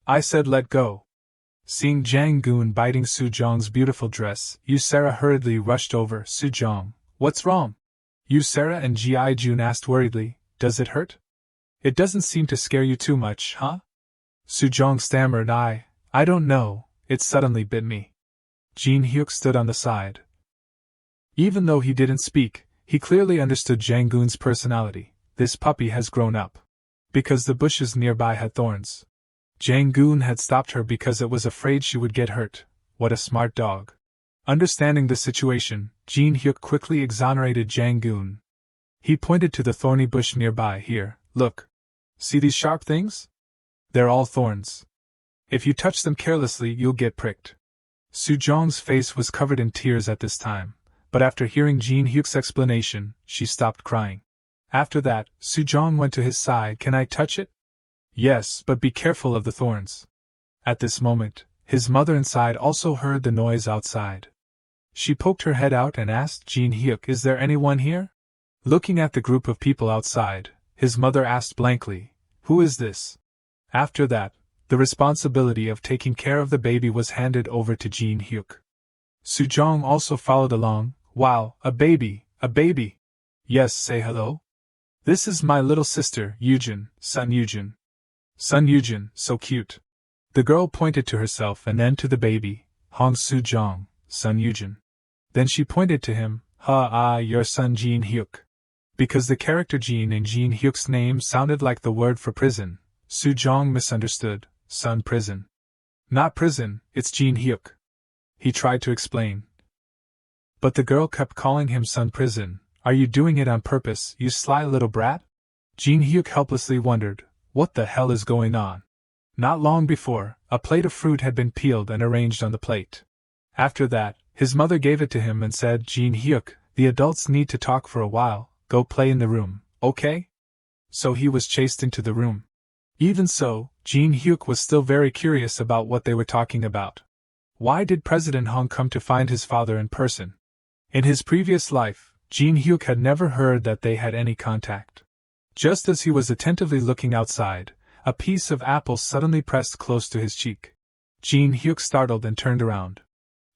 I said let go. Seeing Jang Goon biting Su Jong's beautiful dress, Sarah hurriedly rushed over. Su Jong, what's wrong? Sarah and Ji-jun asked worriedly, Does it hurt? It doesn't seem to scare you too much, huh? Su Jong stammered, I don't know, it suddenly bit me. Gene Huk stood on the side. Even though he didn't speak, he clearly understood Jang Goon's personality. This puppy has grown up. Because the bushes nearby had thorns. Jang Goon had stopped her because it was afraid she would get hurt. What a smart dog. Understanding the situation, Gene Huk quickly exonerated Jang Goon. He pointed to the thorny bush nearby. Here, look. See these sharp things? They're all thorns. If you touch them carelessly, you'll get pricked. Su Jong's face was covered in tears at this time, but after hearing Gene Huk's explanation, she stopped crying. After that, Su Jong went to his side. Can I touch it? Yes, but be careful of the thorns. At this moment, his mother inside also heard the noise outside. She poked her head out and asked Gene Huk, Is there anyone here? Looking at the group of people outside, his mother asked blankly, Who is this? After that, the responsibility of taking care of the baby was handed over to Gene Huk. Su Jong also followed along. Wow, a baby, a baby. Yes, say hello. This is my little sister, Yujin, Sun Yujin. Sun Yujin, so cute. The girl pointed to herself and then to the baby, Hong Su Jong, Sun Yujin. Then she pointed to him, your son Gene Huk. Because the character Gene in Gene Huk's name sounded like the word for prison, Su Jong misunderstood, Sun prison. Not prison, it's Gene Huk. He tried to explain. But the girl kept calling him Sun prison. Are you doing it on purpose, you sly little brat? Gene Huk helplessly wondered, what the hell is going on? Not long before, a plate of fruit had been peeled and arranged on the plate. After that, his mother gave it to him and said, Gene Huk, the adults need to talk for a while, go play in the room, okay? So he was chased into the room. Even so, Gene Huk was still very curious about what they were talking about. Why did President Hong come to find his father in person? In his previous life, Gene Huk had never heard that they had any contact. Just as he was attentively looking outside, A piece of apple suddenly pressed close to his cheek. Gene Huk startled and turned around.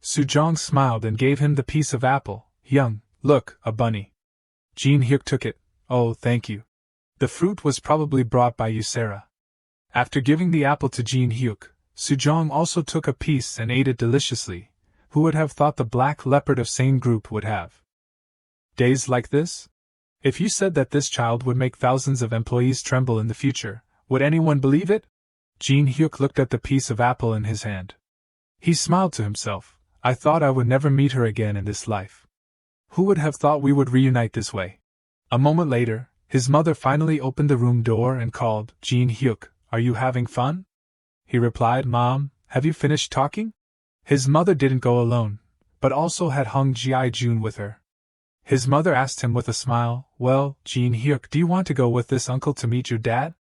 Su Jong smiled and gave him the piece of apple. Young, look, a bunny. Gene Huk took it. Oh, thank you. The fruit was probably brought by you, Sarah. After giving the apple to Gene Huk, Su Jong also took a piece and ate it deliciously. Who would have thought the black leopard of same group would have days like this? If you said that this child would make thousands of employees tremble in the future, would anyone believe it? Gene Huk looked at the piece of apple in his hand. He smiled to himself. I thought I would never meet her again in this life. Who would have thought we would reunite this way? A moment later, his mother finally opened the room door and called, Gene Huk, are you having fun? He replied, Mom, have you finished talking? His mother didn't go alone, but also had Hong Ji-jun with her. His mother asked him with a smile, Well, Gene Huk, do you want to go with this uncle to meet your dad?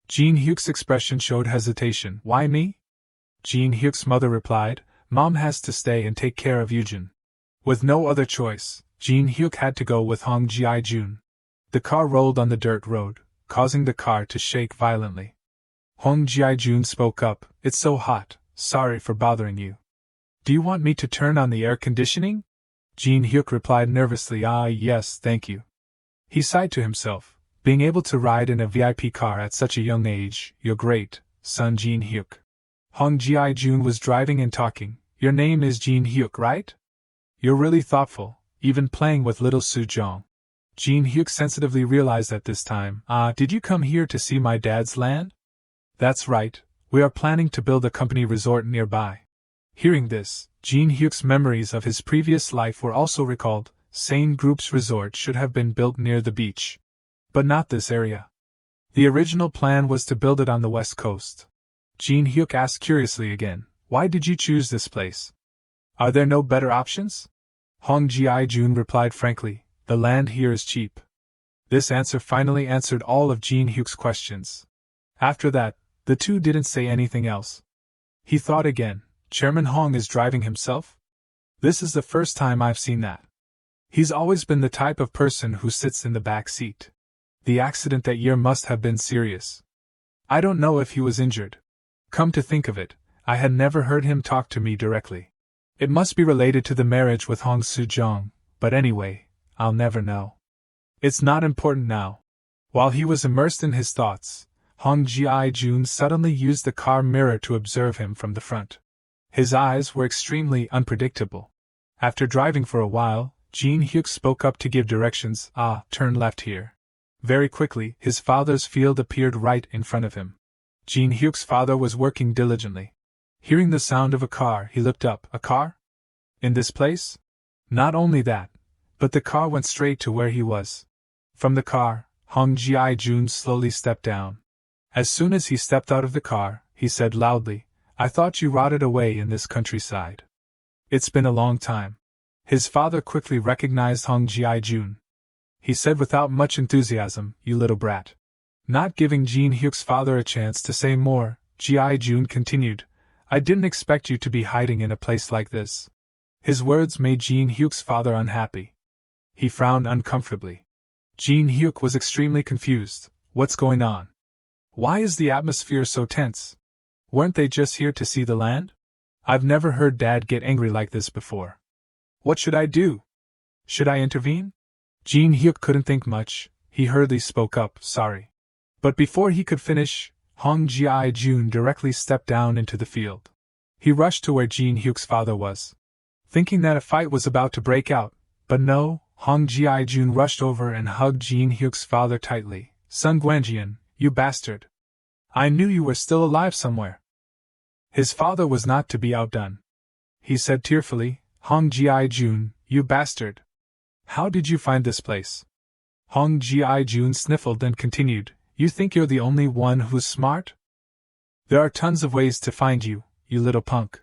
Gene Huk's expression showed hesitation. Why me? Gene Huk's mother replied, Mom has to stay and take care of Yujin. With no other choice, Gene Huk had to go with Hong Ji-jun. The car rolled on the dirt road, causing the car to shake violently. Hong Ji-jun spoke up, It's so hot, sorry for bothering you. Do you want me to turn on the air conditioning? Gene Huk replied nervously, Yes, thank you. He sighed to himself, being able to ride in a VIP car at such a young age, you're great, son Gene Huk. Hong Ji-jun was driving and talking, Your name is Gene Huk, right? You're really thoughtful, even playing with little Su Jong. Gene Huk sensitively realized at this time, did you come here to see my dad's land? That's right, we are planning to build a company resort nearby. Hearing this, Gene Huk's memories of his previous life were also recalled. Sane Group's resort should have been built near the beach. But not this area. The original plan was to build it on the west coast. Gene Huk asked curiously again, Why did you choose this place? Are there no better options? Hong Ji-jun replied frankly, The land here is cheap. This answer finally answered all of Gene Huk's questions. After that, the two didn't say anything else. He thought again, Chairman Hong is driving himself? This is the first time I've seen that. He's always been the type of person who sits in the back seat. The accident that year must have been serious. I don't know if he was injured. Come to think of it, I had never heard him talk to me directly. It must be related to the marriage with Hong Su Jong, but anyway, I'll never know. It's not important now. While he was immersed in his thoughts, Hong Ji-jun suddenly used the car mirror to observe him from the front. His eyes were extremely unpredictable. After driving for a while, Gene Huk spoke up to give directions, turn left here. Very quickly, his father's field appeared right in front of him. Gene Huk's father was working diligently. Hearing the sound of a car, he looked up. A car? In this place? Not only that, but the car went straight to where he was. From the car, Hong Ji-jun slowly stepped down. As soon as he stepped out of the car, he said loudly, I thought you rotted away in this countryside. It's been a long time. His father quickly recognized Hong Ji-jun. He said without much enthusiasm, You little brat. Not giving Gene Huk's father a chance to say more, Ji-jun continued, I didn't expect you to be hiding in a place like this. His words made Gene Huk's father unhappy. He frowned uncomfortably. Gene Huk was extremely confused. What's going on? Why is the atmosphere so tense? Weren't they just here to see the land? I've never heard Dad get angry like this before. What should I do? Should I intervene? Gene Huk couldn't think much. He hurriedly spoke up, Sorry. But before he could finish, Hong Ji-jun directly stepped down into the field. He rushed to where Gene Huk's father was, thinking that a fight was about to break out, but no, Hong Ji-jun rushed over and hugged Gene Huk's father tightly. Son Guanjian, you bastard. I knew you were still alive somewhere. His father was not to be outdone. He said tearfully, Hong Ji-jun, you bastard. How did you find this place? Hong Ji-jun sniffled and continued, You think you're the only one who's smart? There are tons of ways to find you, you little punk.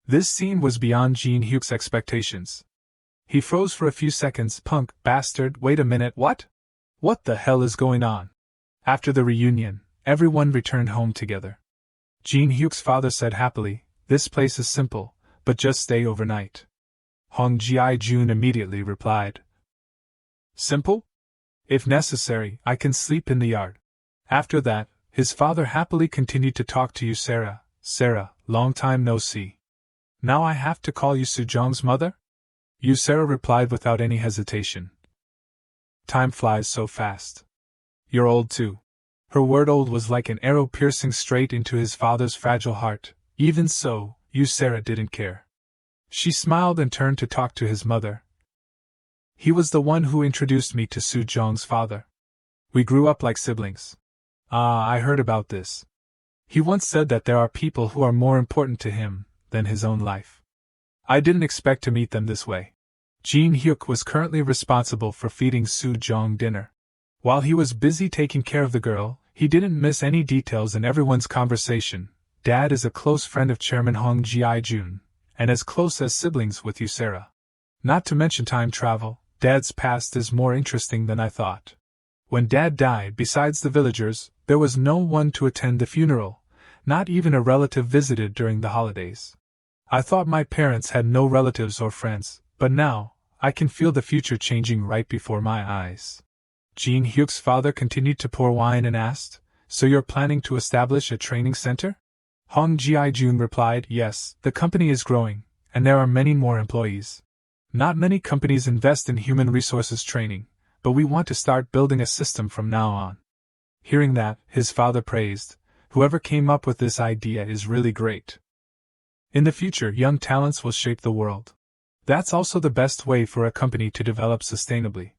This scene was beyond Gene Huk's expectations. He froze for a few seconds. Punk, bastard, wait a minute, what? What the hell is going on? After the reunion, everyone returned home together. Gene Huk's father said happily, This place is simple, but just stay overnight. Hong Ji-jun immediately replied, Simple? If necessary, I can sleep in the yard. After that, His father happily continued to talk to you, Sarah. Sarah, long time no see. Now I have to call you Su Jong's mother? You, Sarah replied without any hesitation. Time flies so fast. You're old too. Her word old was like an arrow piercing straight into his father's fragile heart. Even so, you, Sarah, didn't care. She smiled and turned to talk to his mother. He was the one who introduced me to Su Jong's father. We grew up like siblings. Ah, I heard about this. He once said that there are people who are more important to him than his own life. I didn't expect to meet them this way. Gene Huk was currently responsible for feeding Su Jong dinner. While he was busy taking care of the girl, he didn't miss any details in everyone's conversation. Dad is a close friend of Chairman Hong Ji-jun, and as close as siblings with you, Sarah. Not to mention time travel, Dad's past is more interesting than I thought. When Dad died, besides the villagers, there was no one to attend the funeral, not even a relative visited during the holidays. I thought my parents had no relatives or friends, but now, I can feel the future changing right before my eyes. Gene Huk's father continued to pour wine and asked, So you're planning to establish a training center? Hong Ji-jun replied, Yes, the company is growing, and there are many more employees. Not many companies invest in human resources training, but we want to start building a system from now on. Hearing that, his father praised, Whoever came up with this idea is really great. In the future, young talents will shape the world. That's also the best way for a company to develop sustainably.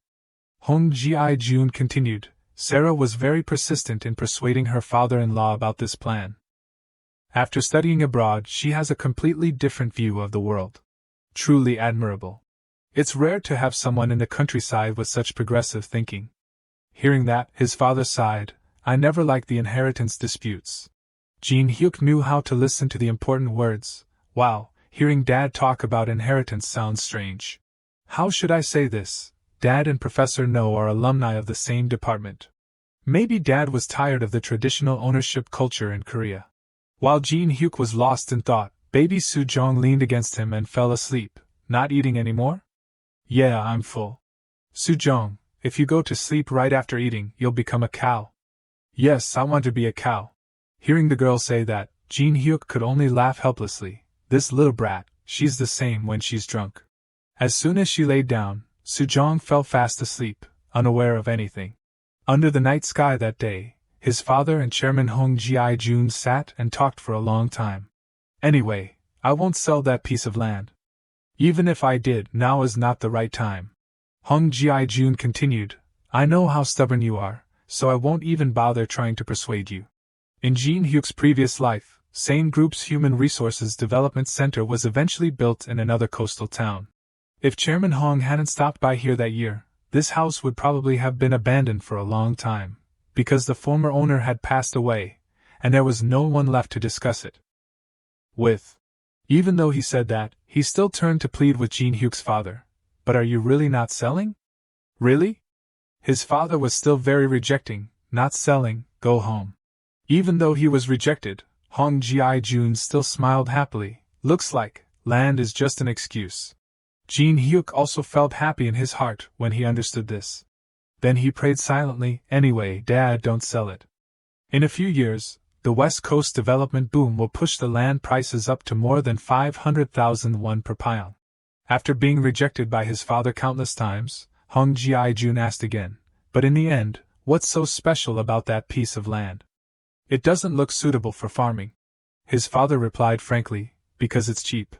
Hong Ji-jun continued, Sarah was very persistent in persuading her father-in-law about this plan. After studying abroad, she has a completely different view of the world. Truly admirable. It's rare to have someone in the countryside with such progressive thinking. Hearing that, his father sighed, I never liked the inheritance disputes. Gene Huk knew how to listen to the important words. Wow, hearing Dad talk about inheritance sounds strange. How should I say this? Dad and Professor No are alumni of the same department. Maybe Dad was tired of the traditional ownership culture in Korea. While Gene Huk was lost in thought, baby Su Jong leaned against him and fell asleep. Not eating anymore? Yeah, I'm full. Su Jong, if you go to sleep right after eating, you'll become a cow. Yes, I want to be a cow. Hearing the girl say that, Gene Huk could only laugh helplessly. This little brat, she's the same when she's drunk. As soon as she laid down, Su Jong fell fast asleep, unaware of anything. Under the night sky that day, his father and Chairman Hong Ji-jun sat and talked for a long time. Anyway, I won't sell that piece of land. Even if I did, now is not the right time. Hong Ji-jun continued, I know how stubborn you are, so I won't even bother trying to persuade you. In Gene Huk's previous life, Sane Group's Human Resources Development Center was eventually built in another coastal town. If Chairman Hong hadn't stopped by here that year, this house would probably have been abandoned for a long time, because the former owner had passed away, and there was no one left to discuss it with. Even though he said that, he still turned to plead with Gene Huk's father. But are you really not selling? Really? His father was still very rejecting, not selling, go home. Even though he was rejected, Hong Ji-jun still smiled happily. Looks like land is just an excuse. Gene Huk also felt happy in his heart when he understood this. Then he prayed silently, anyway, Dad, don't sell it. In a few years, the West Coast development boom will push the land prices up to more than 500,000 won per pound. After being rejected by his father countless times, Hong Ji-jun asked again, but in the end, what's so special about that piece of land? It doesn't look suitable for farming. His father replied frankly, because it's cheap.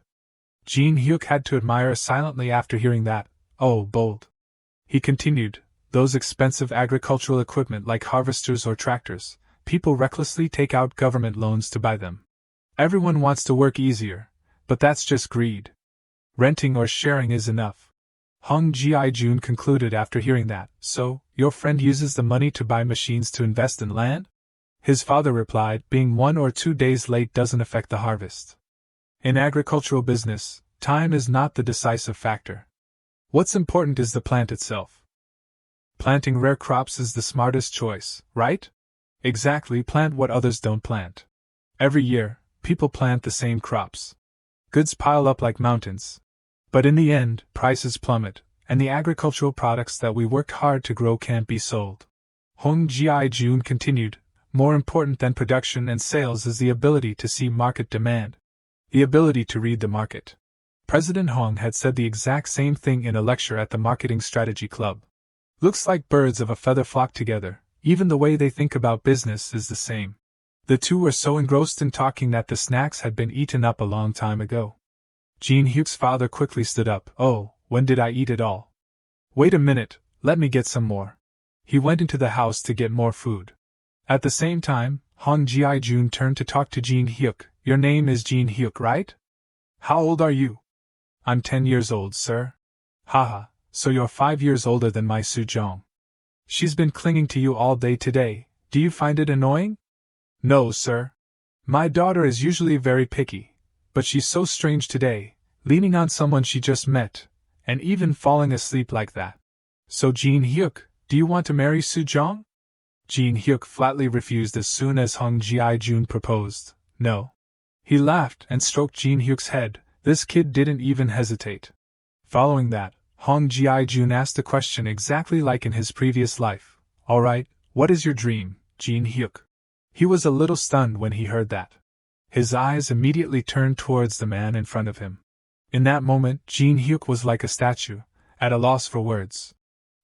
Gene Huk had to admire silently after hearing that. Oh, bold. He continued, those expensive agricultural equipment like harvesters or tractors, people recklessly take out government loans to buy them. Everyone wants to work easier, but that's just greed. Renting or sharing is enough. Hong Ji-jun concluded after hearing that, so, your friend uses the money to buy machines to invest in land? His father replied, being 1 or 2 days late doesn't affect the harvest. In agricultural business, time is not the decisive factor. What's important is the plant itself. Planting rare crops is the smartest choice, right? Exactly, plant what others don't plant. Every year, people plant the same crops. Goods pile up like mountains. But in the end, prices plummet, and the agricultural products that we worked hard to grow can't be sold. Hong Ji-jun continued, More important than production and sales is the ability to see market demand. The ability to read the market. President Hong had said the exact same thing in a lecture at the Marketing Strategy Club. Looks like birds of a feather flock together, even the way they think about business is the same. The two were so engrossed in talking that the snacks had been eaten up a long time ago. Gene Huk's father quickly stood up. Oh, when did I eat it all? Wait a minute, let me get some more. He went into the house to get more food. At the same time, Hong Ji-jun turned to talk to Gene Huk. Your name is Gene Huk, right? How old are you? I'm 10 years old, sir. Haha, so you're 5 years older than my Su Jong. She's been clinging to you all day today. Do you find it annoying? No, sir. My daughter is usually very picky, but she's so strange today, leaning on someone she just met, and even falling asleep like that. So Gene Huk, do you want to marry Su Jong? Gene Huk flatly refused as soon as Hong Ji-jun proposed. No. He laughed and stroked Gene Huk's head. This kid didn't even hesitate. Following that, Hong Ji-jun asked a question exactly like in his previous life. Alright, what is your dream, Gene Huk? He was a little stunned when he heard that. His eyes immediately turned towards the man in front of him. In that moment, Gene Huk was like a statue, at a loss for words.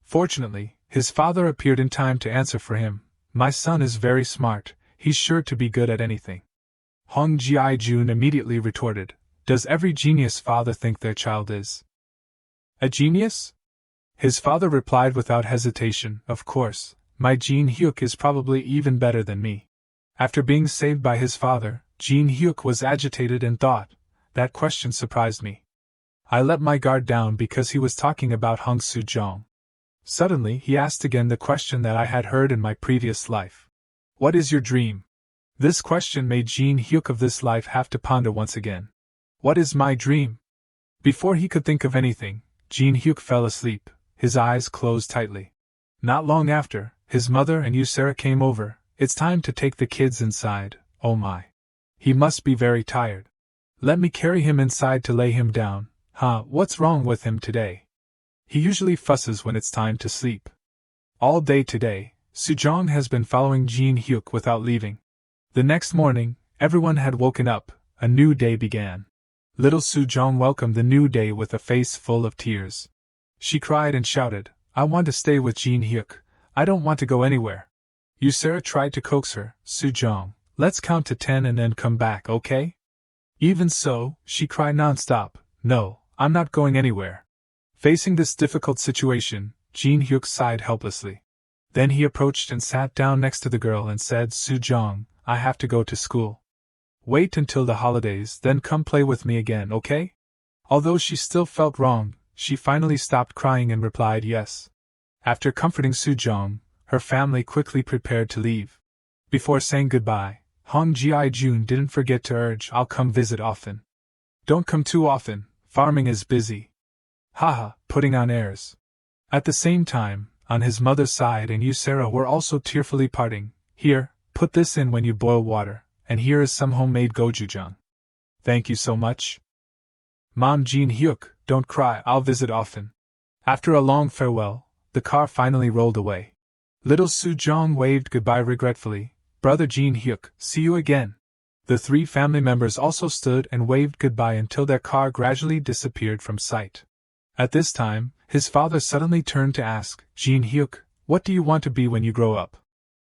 Fortunately, his father appeared in time to answer for him. My son is very smart, he's sure to be good at anything. Hong Ji-jun immediately retorted. Does every genius father think their child is a genius? His father replied without hesitation, of course, my Gene Huk is probably even better than me. After being saved by his father, Gene Huk was agitated and thought, that question surprised me. I let my guard down because he was talking about Hong Su Jong. Suddenly he asked again the question that I had heard in my previous life. What is your dream? This question made Gene Huk of this life have to ponder once again. What is my dream? Before he could think of anything, Gene Huk fell asleep, his eyes closed tightly. Not long after, his mother and Sarah came over. It's time to take the kids inside. Oh my. He must be very tired. Let me carry him inside to lay him down. What's wrong with him today? He usually fusses when it's time to sleep. All day today, Su Jong has been following Gene Huk without leaving. The next morning, everyone had woken up, a new day began. Little Su Jong welcomed the new day with a face full of tears. She cried and shouted, I want to stay with Gene Huk. I don't want to go anywhere. Sarah tried to coax her, Su Jong, let's count to 10 and then come back, okay? Even so, she cried non-stop, no, I'm not going anywhere. Facing this difficult situation, Gene Huk sighed helplessly. Then he approached and sat down next to the girl and said, Su Jong, I have to go to school. Wait until the holidays, then come play with me again, okay? Although she still felt wrong, she finally stopped crying and replied yes. After comforting Su Jong, her family quickly prepared to leave. Before saying goodbye, Hong Ji-jun didn't forget to urge, I'll come visit often. Don't come too often, farming is busy. Haha, putting on airs. At the same time, on his mother's side and Sarah were also tearfully parting. Here, put this in when you boil water. And here is some homemade gochujang. Thank you so much. Mom Gene Huk, don't cry, I'll visit often. After a long farewell, the car finally rolled away. Little Su Jong waved goodbye regretfully. Brother Gene Huk, see you again. The three family members also stood and waved goodbye until their car gradually disappeared from sight. At this time, his father suddenly turned to ask, Gene Huk, what do you want to be when you grow up?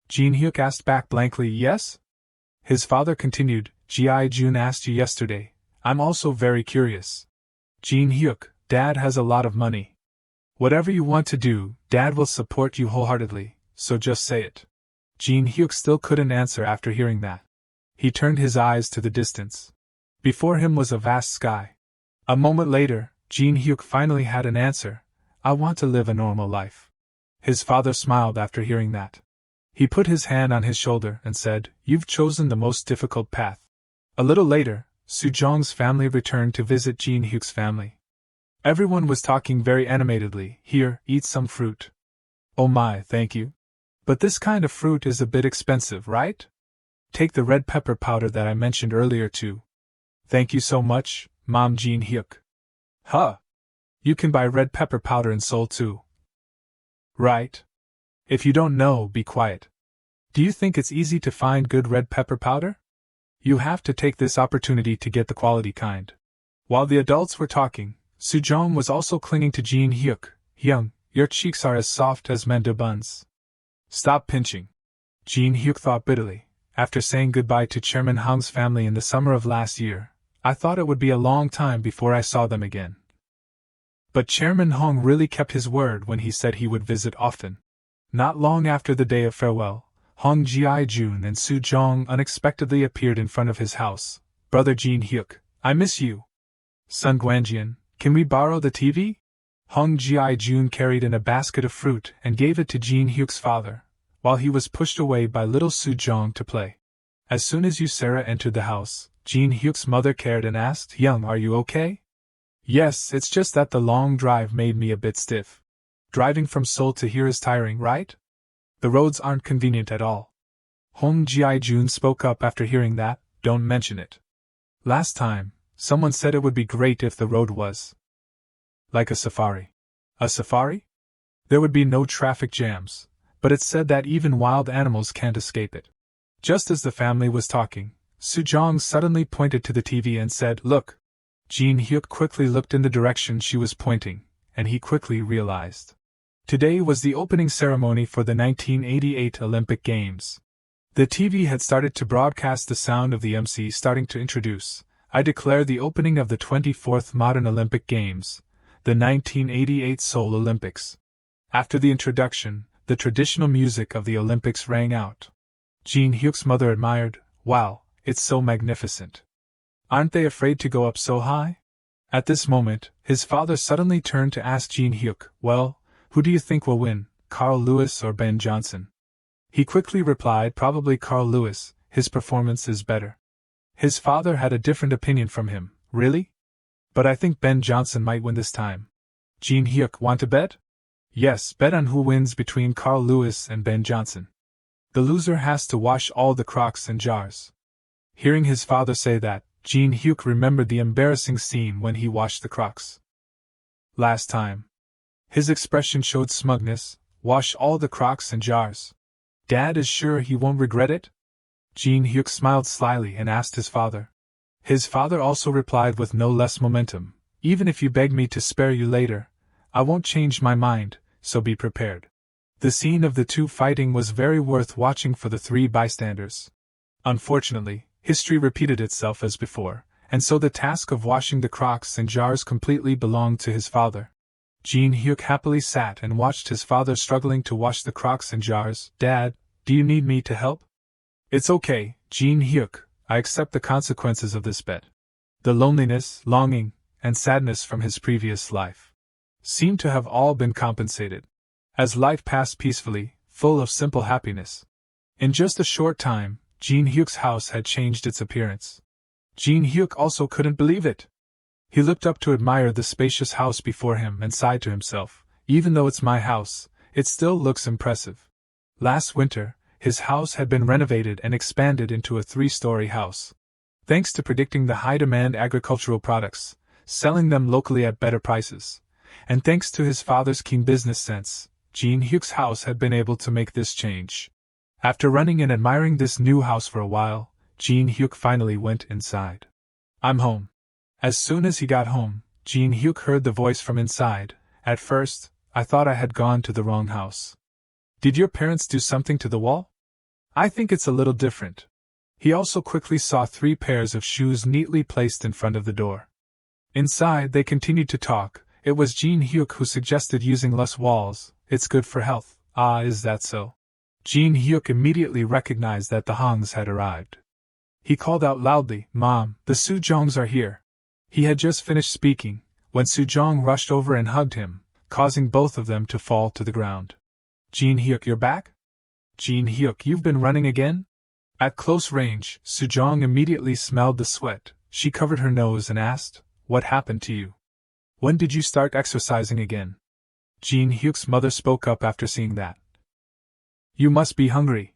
Gene Huk asked back blankly, yes? His father continued, Ji-jun asked you yesterday. I'm also very curious. Gene Huk, Dad has a lot of money. Whatever you want to do, Dad will support you wholeheartedly, so just say it. Gene Huk still couldn't answer after hearing that. He turned his eyes to the distance. Before him was a vast sky. A moment later, Gene Huk finally had an answer. I want to live a normal life. His father smiled after hearing that. He put his hand on his shoulder and said, You've chosen the most difficult path. A little later, Su Jong's family returned to visit Gene Huk's family. Everyone was talking very animatedly. Here, eat some fruit. Oh my, thank you. But this kind of fruit is a bit expensive, right? Take the red pepper powder that I mentioned earlier too. Thank you so much, Mom Gene Huk. You can buy red pepper powder in Seoul too. Right. If you don't know, be quiet. Do you think it's easy to find good red pepper powder? You have to take this opportunity to get the quality kind. While the adults were talking, Su Jong was also clinging to Gene Huk. Young, your cheeks are as soft as mandu buns. Stop pinching. Gene Huk thought bitterly. After saying goodbye to Chairman Hong's family in the summer of last year, I thought it would be a long time before I saw them again. But Chairman Hong really kept his word when he said he would visit often. Not long after the day of farewell, Hong Ji-jun and Su Jong unexpectedly appeared in front of his house. Brother Gene Huk, I miss you. Son Guanjian, can we borrow the TV? Hong Ji-jun carried in a basket of fruit and gave it to Gene Huk's father, while he was pushed away by little Su Jong to play. As soon as Sarah entered the house, Gene Huk's mother cared and asked, Young, are you okay? Yes, it's just that the long drive made me a bit stiff. Driving from Seoul to here is tiring, right? The roads aren't convenient at all. Hong Ji-jun spoke up after hearing that. Don't mention it. Last time, someone said it would be great if the road was like a safari. A safari? There would be no traffic jams, but it's said that even wild animals can't escape it. Just as the family was talking, Su Jong suddenly pointed to the TV and said, Look. Gene Huk quickly looked in the direction she was pointing, and he quickly realized. Today was the opening ceremony for the 1988 Olympic Games. The TV had started to broadcast the sound of the MC starting to introduce, I declare the opening of the 24th Modern Olympic Games, the 1988 Seoul Olympics. After the introduction, the traditional music of the Olympics rang out. Gene Huk's mother admired, Wow, it's so magnificent. Aren't they afraid to go up so high? At this moment, his father suddenly turned to ask Gene Huk, Well, who do you think will win, Carl Lewis or Ben Johnson? He quickly replied, Probably Carl Lewis, his performance is better. His father had a different opinion from him. Really? But I think Ben Johnson might win this time. Gene Huk, want to bet? Yes, bet on who wins between Carl Lewis and Ben Johnson. The loser has to wash all the crocks and jars. Hearing his father say that, Gene Huk remembered the embarrassing scene when he washed the crocks last time. His expression showed smugness. Wash all the crocks and jars. Dad is sure he won't regret it? Gene Huk smiled slyly and asked his father. His father also replied with no less momentum, Even if you beg me to spare you later, I won't change my mind, so be prepared. The scene of the two fighting was very worth watching for the three bystanders. Unfortunately, history repeated itself as before, and so the task of washing the crocks and jars completely belonged to his father. Gene Huk happily sat and watched his father struggling to wash the crocks and jars. Dad, do you need me to help? It's okay, Gene Huk, I accept the consequences of this bet. The loneliness, longing, and sadness from his previous life seemed to have all been compensated, as life passed peacefully, full of simple happiness. In just a short time, Gene Huk's house had changed its appearance. Gene Huk also couldn't believe it. He looked up to admire the spacious house before him and sighed to himself, even though it's my house, it still looks impressive. Last winter, his house had been renovated and expanded into a 3-story house. Thanks to predicting the high-demand agricultural products, selling them locally at better prices, and thanks to his father's keen business sense, Gene Huk's house had been able to make this change. After running and admiring this new house for a while, Gene Huk finally went inside. I'm home. As soon as he got home, Gene Huk heard the voice from inside. At first, I thought I had gone to the wrong house. Did your parents do something to the wall? I think it's a little different. He also quickly saw 3 pairs of shoes neatly placed in front of the door. Inside, they continued to talk. It was Gene Huk who suggested using less walls. It's good for health. Ah, is that so? Gene Huk immediately recognized that the Hongs had arrived. He called out loudly, Mom, the Su Jongs are here. He had just finished speaking, when Su Jong rushed over and hugged him, causing both of them to fall to the ground. Gene Huk, you're back? Gene Huk, you've been running again? At close range, Su Jong immediately smelled the sweat. She covered her nose and asked, What happened to you? When did you start exercising again? Gene Huk's mother spoke up after seeing that. You must be hungry.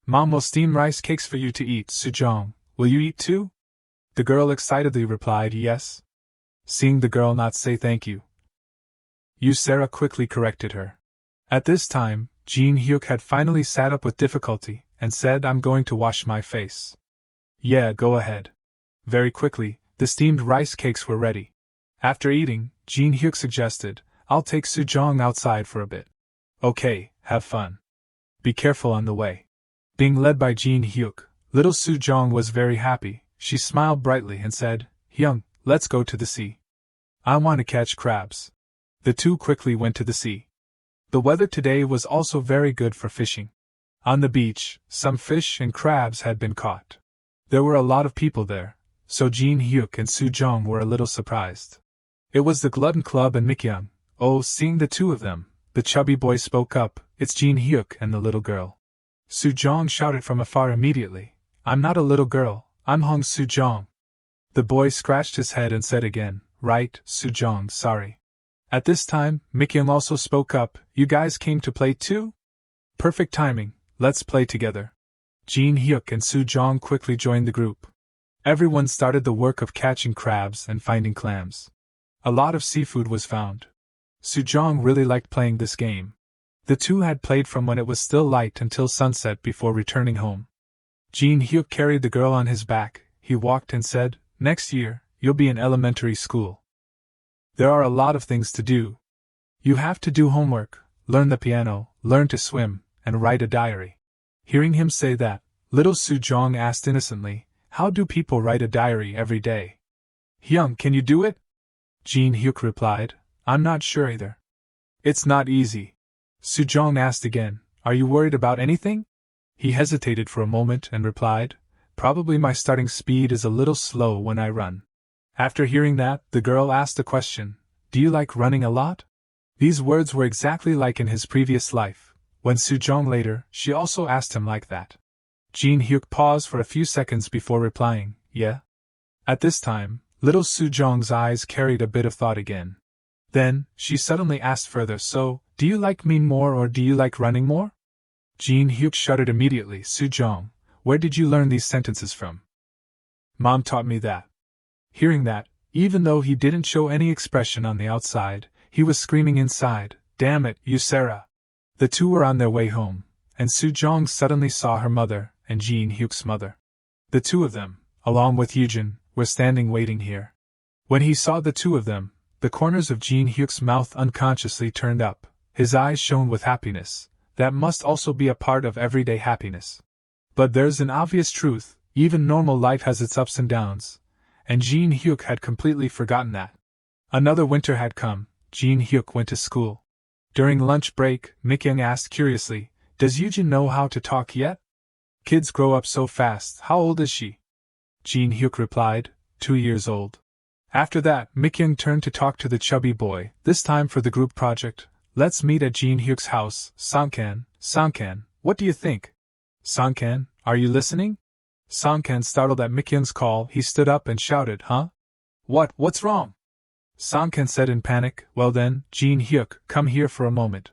Mom will steam rice cakes for you to eat. Su Jong, will you eat too? The girl excitedly replied yes. Seeing the girl not say thank you, Sarah quickly corrected her. At this time, Gene Huk had finally sat up with difficulty, and said, I'm going to wash my face. Yeah, go ahead. Very quickly, the steamed rice cakes were ready. After eating, Gene Huk suggested, I'll take Su Jong outside for a bit. Okay, have fun. Be careful on the way. Being led by Gene Huk, little Su Jong was very happy. She smiled brightly and said, Hyung, let's go to the sea. I want to catch crabs. The two quickly went to the sea. The weather today was also very good for fishing. On the beach, some fish and crabs had been caught. There were a lot of people there, so Gene Huk and Su Jong were a little surprised. It was the Glutton Club and Mikyung. Oh, seeing the two of them, the chubby boy spoke up, it's Gene Huk and the little girl. Su Jong shouted from afar immediately, I'm not a little girl, I'm Hong Su Jong. The boy scratched his head and said again, right, Su Jong, sorry. At this time, Mikyung also spoke up, you guys came to play too? Perfect timing, let's play together. Gene Huk and Su Jong quickly joined the group. Everyone started the work of catching crabs and finding clams. A lot of seafood was found. Su Jong really liked playing this game. The two had played from when it was still light until sunset before returning home. Gene Huk carried the girl on his back. He walked and said, next year, you'll be in elementary school. There are a lot of things to do. You have to do homework, learn the piano, learn to swim, and write a diary. Hearing him say that, little Su Jong asked innocently, how do people write a diary every day? Hyung, can you do it? Gene Huk replied, I'm not sure either. It's not easy. Su Jong asked again, are you worried about anything? He hesitated for a moment and replied, probably my starting speed is a little slow when I run. After hearing that, the girl asked a question, do you like running a lot? These words were exactly like in his previous life. When Su Jong later, she also asked him like that. Gene Huk paused for a few seconds before replying, yeah. At this time, little Su Jong's eyes carried a bit of thought again. Then, she suddenly asked further, so, do you like me more or do you like running more? Gene Huk shuddered immediately. Su Jong, where did you learn these sentences from? Mom taught me that. Hearing that, even though he didn't show any expression on the outside, he was screaming inside, damn it, you Sarah. The two were on their way home, and Su Jong suddenly saw her mother and Gene Huk's mother. The two of them, along with Yujin, were standing waiting here. When he saw the two of them, the corners of Gene Huk's mouth unconsciously turned up. His eyes shone with happiness. That must also be a part of everyday happiness. But there's an obvious truth, even normal life has its ups and downs, and Gene Huk had completely forgotten that. Another winter had come. Gene Huk went to school. During lunch break, Mikyung asked curiously, does Yujin know how to talk yet? Kids grow up so fast, how old is she? Gene Huk replied, 2 years old. After that, Mikyung turned to talk to the chubby boy, this time for the group project. Let's meet at Gene Huk's house. Songkan, what do you think? Songkan, are you listening? Songkan, startled at Mikyung's call, he stood up and shouted, huh? What's wrong? Songkan said in panic, well then, Gene Huk, come here for a moment.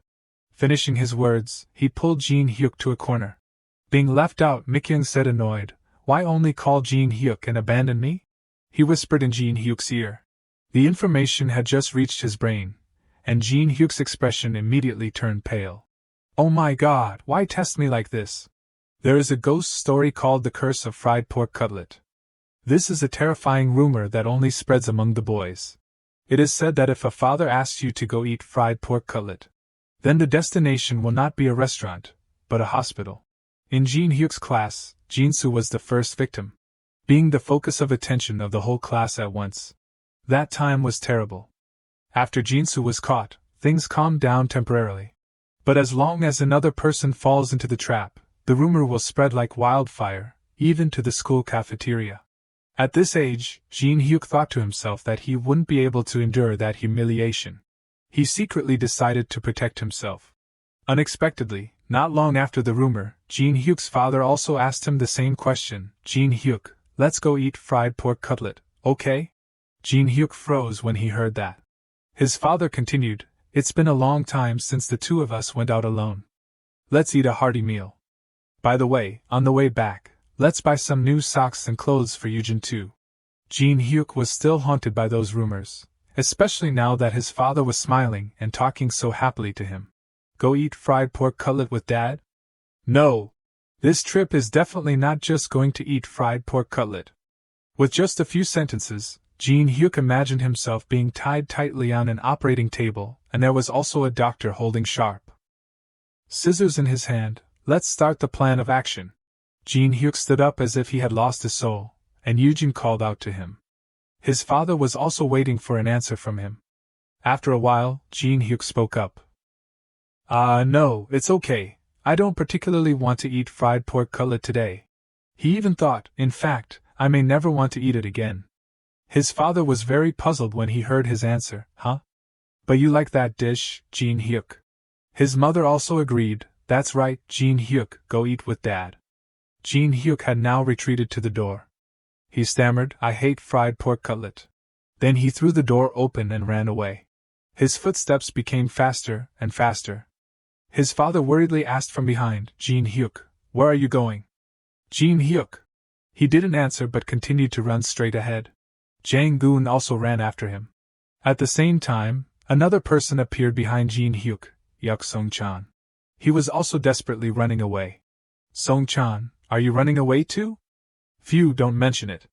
Finishing his words, he pulled Gene Huk to a corner. Being left out, Mikyung said annoyed, why only call Gene Huk and abandon me? He whispered in Gene Huk's ear. The information had just reached his brain, and Gene Huk's expression immediately turned pale. Oh my god, why test me like this? There is a ghost story called The Curse of Fried Pork Cutlet. This is a terrifying rumor that only spreads among the boys. It is said that if a father asks you to go eat fried pork cutlet, then the destination will not be a restaurant, but a hospital. In Gene Huk's class, Jinsu was the first victim, being the focus of attention of the whole class at once. That time was terrible. After Jinsu was caught, things calmed down temporarily. But as long as another person falls into the trap, the rumor will spread like wildfire, even to the school cafeteria. At this age, Gene Huk thought to himself that he wouldn't be able to endure that humiliation. He secretly decided to protect himself. Unexpectedly, not long after the rumor, Gene Huk's father also asked him the same question. Gene Huk, let's go eat fried pork cutlet, okay? Gene Huk froze when he heard that. His father continued, it's been a long time since the two of us went out alone. Let's eat a hearty meal. By the way, on the way back, let's buy some new socks and clothes for Yujin too. Gene Huk was still haunted by those rumors, especially now that his father was smiling and talking so happily to him. Go eat fried pork cutlet with Dad? No! This trip is definitely not just going to eat fried pork cutlet. With just a few sentences, Gene Huk imagined himself being tied tightly on an operating table, and there was also a doctor holding sharp scissors in his hand. Let's start the plan of action. Gene Huk stood up as if he had lost his soul, and Eugene called out to him. His father was also waiting for an answer from him. After a while, Gene Huk spoke up. No, it's okay. I don't particularly want to eat fried pork cutlet today. He even thought, in fact, I may never want to eat it again. His father was very puzzled when he heard his answer. Huh? But you like that dish, Gene Huk? His mother also agreed. That's right, Gene Huk, go eat with Dad. Gene Huk had now retreated to the door. He stammered, I hate fried pork cutlet. Then he threw the door open and ran away. His footsteps became faster and faster. His father worriedly asked from behind, Gene Huk, where are you going? Gene Huk. He didn't answer but continued to run straight ahead. Jang Goon also ran after him. At the same time, another person appeared behind Gene Huk, Yuk Song-chan. He was also desperately running away. Song-chan, are you running away too? Phew, don't mention it.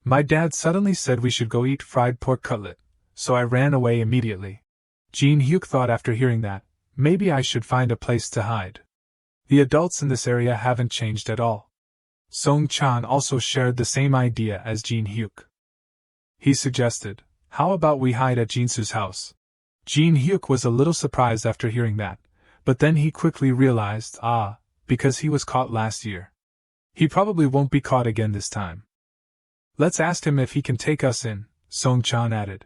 My dad suddenly said we should go eat fried pork cutlet, so I ran away immediately. Gene Huk thought after hearing that, maybe I should find a place to hide. The adults in this area haven't changed at all. Song-chan also shared the same idea as Gene Huk. He suggested, how about we hide at Jinsu's house? Gene Huk was a little surprised after hearing that, but then he quickly realized, because he was caught last year. He probably won't be caught again this time. Let's ask him if he can take us in, Song-chan added.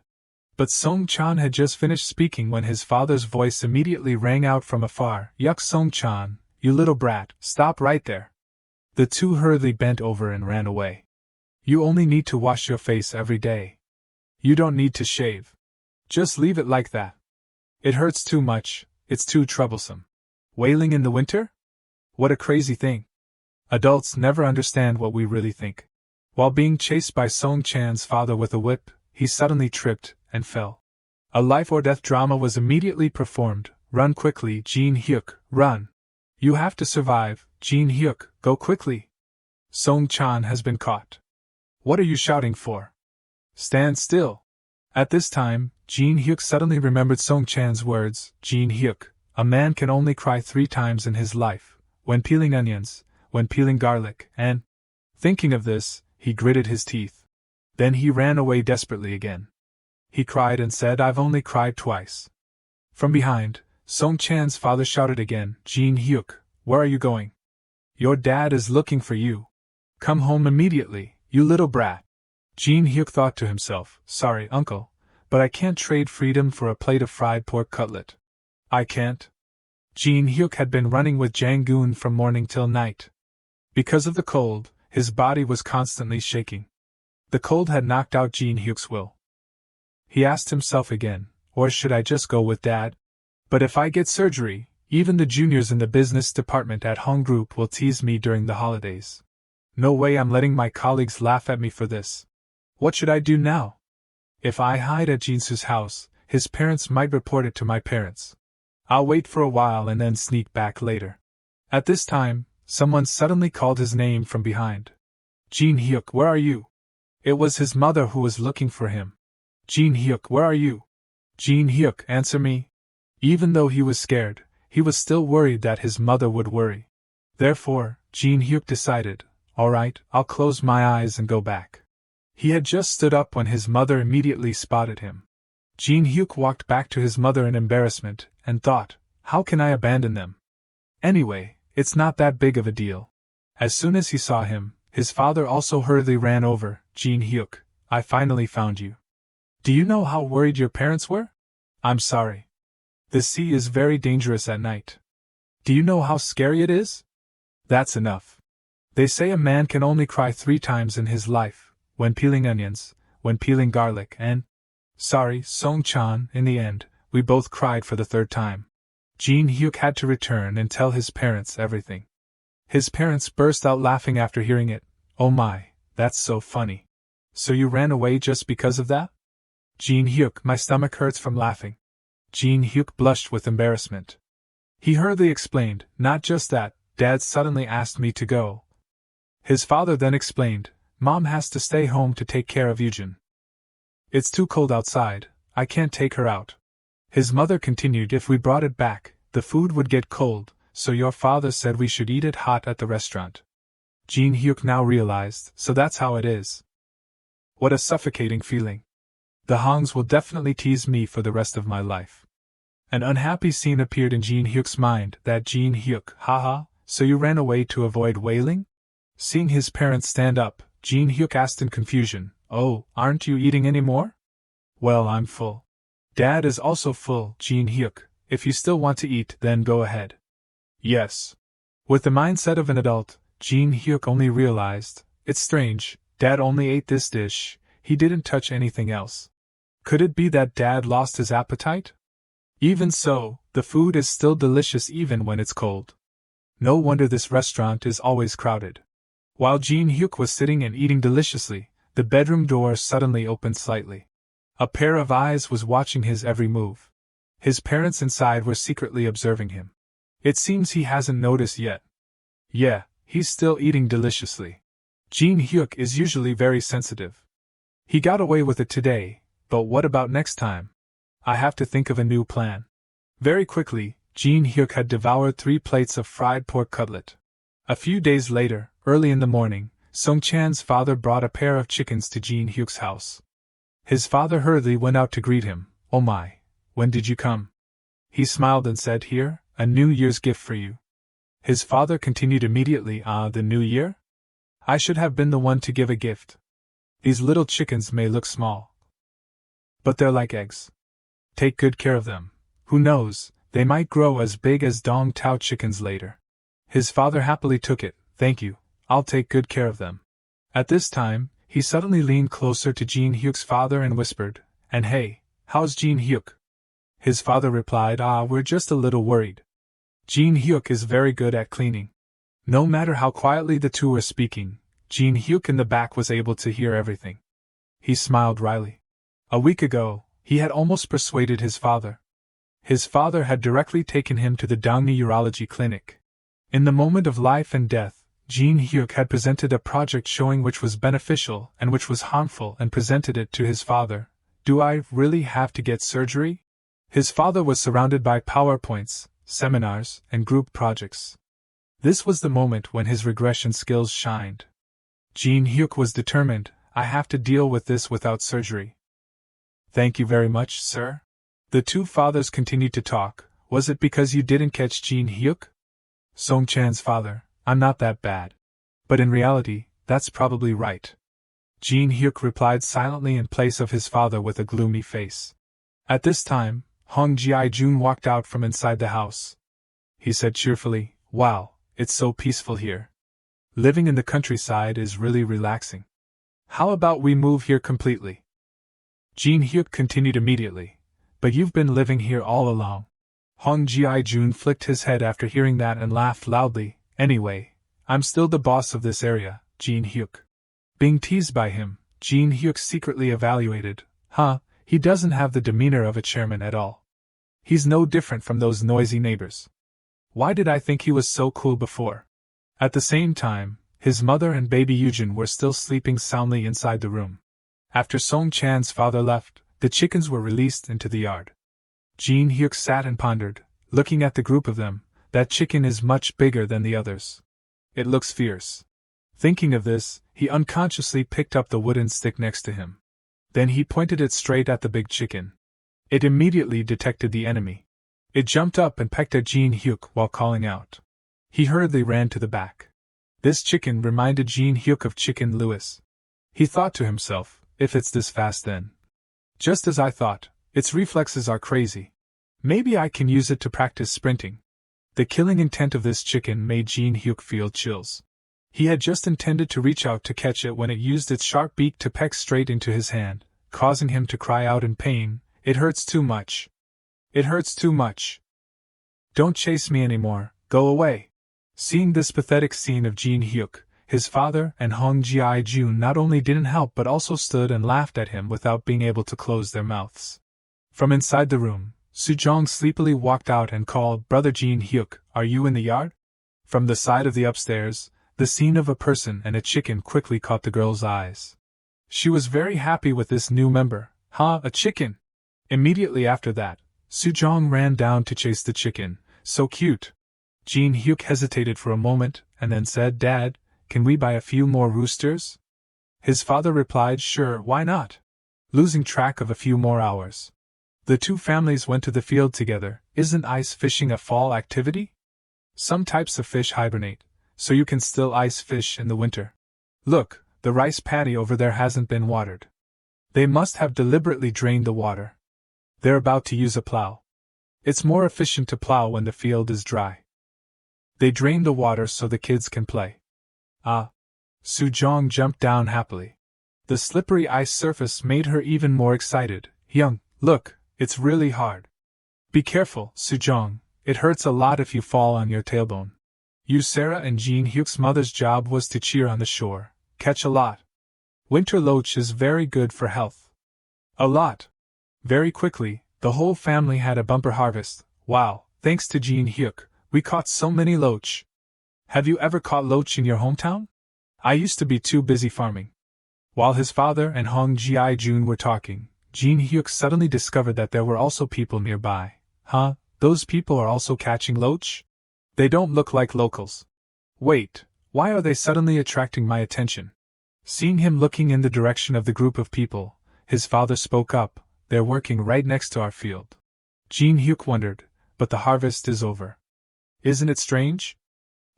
But Song-chan had just finished speaking when his father's voice immediately rang out from afar, Yuk Song-chan, you little brat, stop right there. The two hurriedly bent over and ran away. You only need to wash your face every day. You don't need to shave. Just leave it like that. It hurts too much, it's too troublesome. Wailing in the winter? What a crazy thing. Adults never understand what we really think. While being chased by Song-chan's father with a whip, he suddenly tripped and fell. A life-or-death drama was immediately performed. Run quickly, Gene Huk, run. You have to survive, Gene Huk, go quickly. Song-chan has been caught. What are you shouting for? Stand still. At this time, Gene Huk suddenly remembered Song-chan's words, Gene Huk, a man can only cry 3 times in his life, when peeling onions, when peeling garlic, and, thinking of this, he gritted his teeth. Then he ran away desperately again. He cried and said, I've only cried twice. From behind, Song-chan's father shouted again, Gene Huk, where are you going? Your dad is looking for you. Come home immediately, you little brat. Gene Huk thought to himself, sorry, uncle, but I can't trade freedom for a plate of fried pork cutlet. I can't. Gene Huk had been running with Jang Goon from morning till night. Because of the cold, his body was constantly shaking. The cold had knocked out Gene Huk's will. He asked himself again, or should I just go with Dad? But if I get surgery, even the juniors in the business department at Hong Group will tease me during the holidays. No way I'm letting my colleagues laugh at me for this. What should I do now? If I hide at Jinsu's house, his parents might report it to my parents. I'll wait for a while and then sneak back later. At this time, someone suddenly called his name from behind. Gene Huk, where are you? It was his mother who was looking for him. Gene Huk, where are you? Gene Huk, answer me. Even though he was scared, he was still worried that his mother would worry. Therefore, Gene Huk decided, all right, I'll close my eyes and go back. He had just stood up when his mother immediately spotted him. Gene Huk walked back to his mother in embarrassment, and thought, how can I abandon them? Anyway, it's not that big of a deal. As soon as he saw him, his father also hurriedly ran over, Gene Huk, I finally found you. Do you know how worried your parents were? I'm sorry. The sea is very dangerous at night. Do you know how scary it is? That's enough. They say a man can only cry 3 times in his life, when peeling onions, when peeling garlic, and… Sorry, Song-chan, in the end, we both cried for the 3rd time. Gene Huk had to return and tell his parents everything. His parents burst out laughing after hearing it. Oh my, that's so funny. So you ran away just because of that? Gene Huk, my stomach hurts from laughing. Gene Huk blushed with embarrassment. He hurriedly explained, not just that, Dad suddenly asked me to go. His father then explained, Mom has to stay home to take care of Eugen. It's too cold outside, I can't take her out. His mother continued, if we brought it back, the food would get cold, so your father said we should eat it hot at the restaurant. Gene Huk now realized, so that's how it is. What a suffocating feeling. The Hongs will definitely tease me for the rest of my life. An unhappy scene appeared in Gene Huk's mind, that Gene Huk, haha, so you ran away to avoid wailing? Seeing his parents stand up, Gene Huk asked in confusion, oh, aren't you eating any more? Well, I'm full. Dad is also full, Gene Huk, if you still want to eat, then go ahead. Yes. With the mindset of an adult, Gene Huk only realized, it's strange, Dad only ate this dish, he didn't touch anything else. Could it be that Dad lost his appetite? Even so, the food is still delicious even when it's cold. No wonder this restaurant is always crowded. While Gene Huk was sitting and eating deliciously, the bedroom door suddenly opened slightly. A pair of eyes was watching his every move. His parents inside were secretly observing him. It seems he hasn't noticed yet. Yeah, he's still eating deliciously. Gene Huk is usually very sensitive. He got away with it today, but what about next time? I have to think of a new plan. Very quickly, Gene Huk had devoured 3 plates of fried pork cutlet. A few days later, early in the morning, Song Chan's father brought a pair of chickens to Gene Huk's house. His father hurriedly went out to greet him. Oh my, when did you come? He smiled and said, here, a New Year's gift for you. His father continued immediately, the New Year? I should have been the one to give a gift. These little chickens may look small, but they're like eggs. Take good care of them. Who knows, they might grow as big as Dong Tao chickens later. His father happily took it. Thank you, I'll take good care of them. At this time, he suddenly leaned closer to Gene Huk's father and whispered, and hey, how's Gene Huk? His father replied, we're just a little worried. Gene Huk is very good at cleaning. No matter how quietly the two were speaking, Gene Huk in the back was able to hear everything. He smiled wryly. A week ago, he had almost persuaded his father. His father had directly taken him to the Dongni Urology Clinic. In the moment of life and death, Gene Huk had presented a project showing which was beneficial and which was harmful and presented it to his father. Do I really have to get surgery? His father was surrounded by PowerPoints, seminars, and group projects. This was the moment when his regression skills shined. Gene Huk was determined, I have to deal with this without surgery. Thank you very much, sir. The two fathers continued to talk. Was it because you didn't catch Gene Huk? Song Chan's father, I'm not that bad. But in reality, that's probably right. Gene Huk replied silently in place of his father with a gloomy face. At this time, Hong Ji-jun walked out from inside the house. He said cheerfully, wow, it's so peaceful here. Living in the countryside is really relaxing. How about we move here completely? Gene Huk continued immediately, but you've been living here all along. Hong Ji-jun flicked his head after hearing that and laughed loudly. Anyway, I'm still the boss of this area, Gene Huk. Being teased by him, Gene Huk secretly evaluated, he doesn't have the demeanor of a chairman at all. He's no different from those noisy neighbors. Why did I think he was so cool before? At the same time, his mother and baby Eugen were still sleeping soundly inside the room. After Song Chan's father left, the chickens were released into the yard. Gene Huk sat and pondered, looking at the group of them. That chicken is much bigger than the others. It looks fierce. Thinking of this, he unconsciously picked up the wooden stick next to him. Then he pointed it straight at the big chicken. It immediately detected the enemy. It jumped up and pecked at Gene Huk while calling out. He hurriedly ran to the back. This chicken reminded Gene Huk of Chicken Lewis. He thought to himself, if it's this fast then. Just as I thought, its reflexes are crazy. Maybe I can use it to practice sprinting. The killing intent of this chicken made Gene Huk feel chills. He had just intended to reach out to catch it when it used its sharp beak to peck straight into his hand, causing him to cry out in pain, "It hurts too much. It hurts too much. Don't chase me anymore, go away." Seeing this pathetic scene of Gene Huk, his father and Hong Ji-jun not only didn't help but also stood and laughed at him without being able to close their mouths. From inside the room, Su Jong sleepily walked out and called, "Brother Gene Huk, are you in the yard?" From the side of the upstairs, the scene of a person and a chicken quickly caught the girl's eyes. She was very happy with this new member. A chicken! Immediately after that, Su Jong ran down to chase the chicken. So cute! Gene Huk hesitated for a moment, and then said, Dad, can we buy a few more roosters? His father replied, sure, why not? Losing track of a few more hours. The two families went to the field together. Isn't ice fishing a fall activity? Some types of fish hibernate, so you can still ice fish in the winter. Look, the rice paddy over there hasn't been watered. They must have deliberately drained the water. They're about to use a plow. It's more efficient to plow when the field is dry. They drain the water so the kids can play. Su Jong jumped down happily. The slippery ice surface made her even more excited. Young, look, it's really hard. Be careful, Su Jong, it hurts a lot if you fall on your tailbone. Sarah and Gene Huk's mother's job was to cheer on the shore. Catch a lot. Winter loach is very good for health. A lot. Very quickly, the whole family had a bumper harvest. Wow, thanks to Gene Huk, we caught so many loach. Have you ever caught loach in your hometown? I used to be too busy farming. While his father and Hong Ji-jun were talking, Gene Huk suddenly discovered that there were also people nearby. Those people are also catching loach? They don't look like locals. Wait, why are they suddenly attracting my attention? Seeing him looking in the direction of the group of people, his father spoke up, they're working right next to our field. Gene Huk wondered, but the harvest is over. Isn't it strange?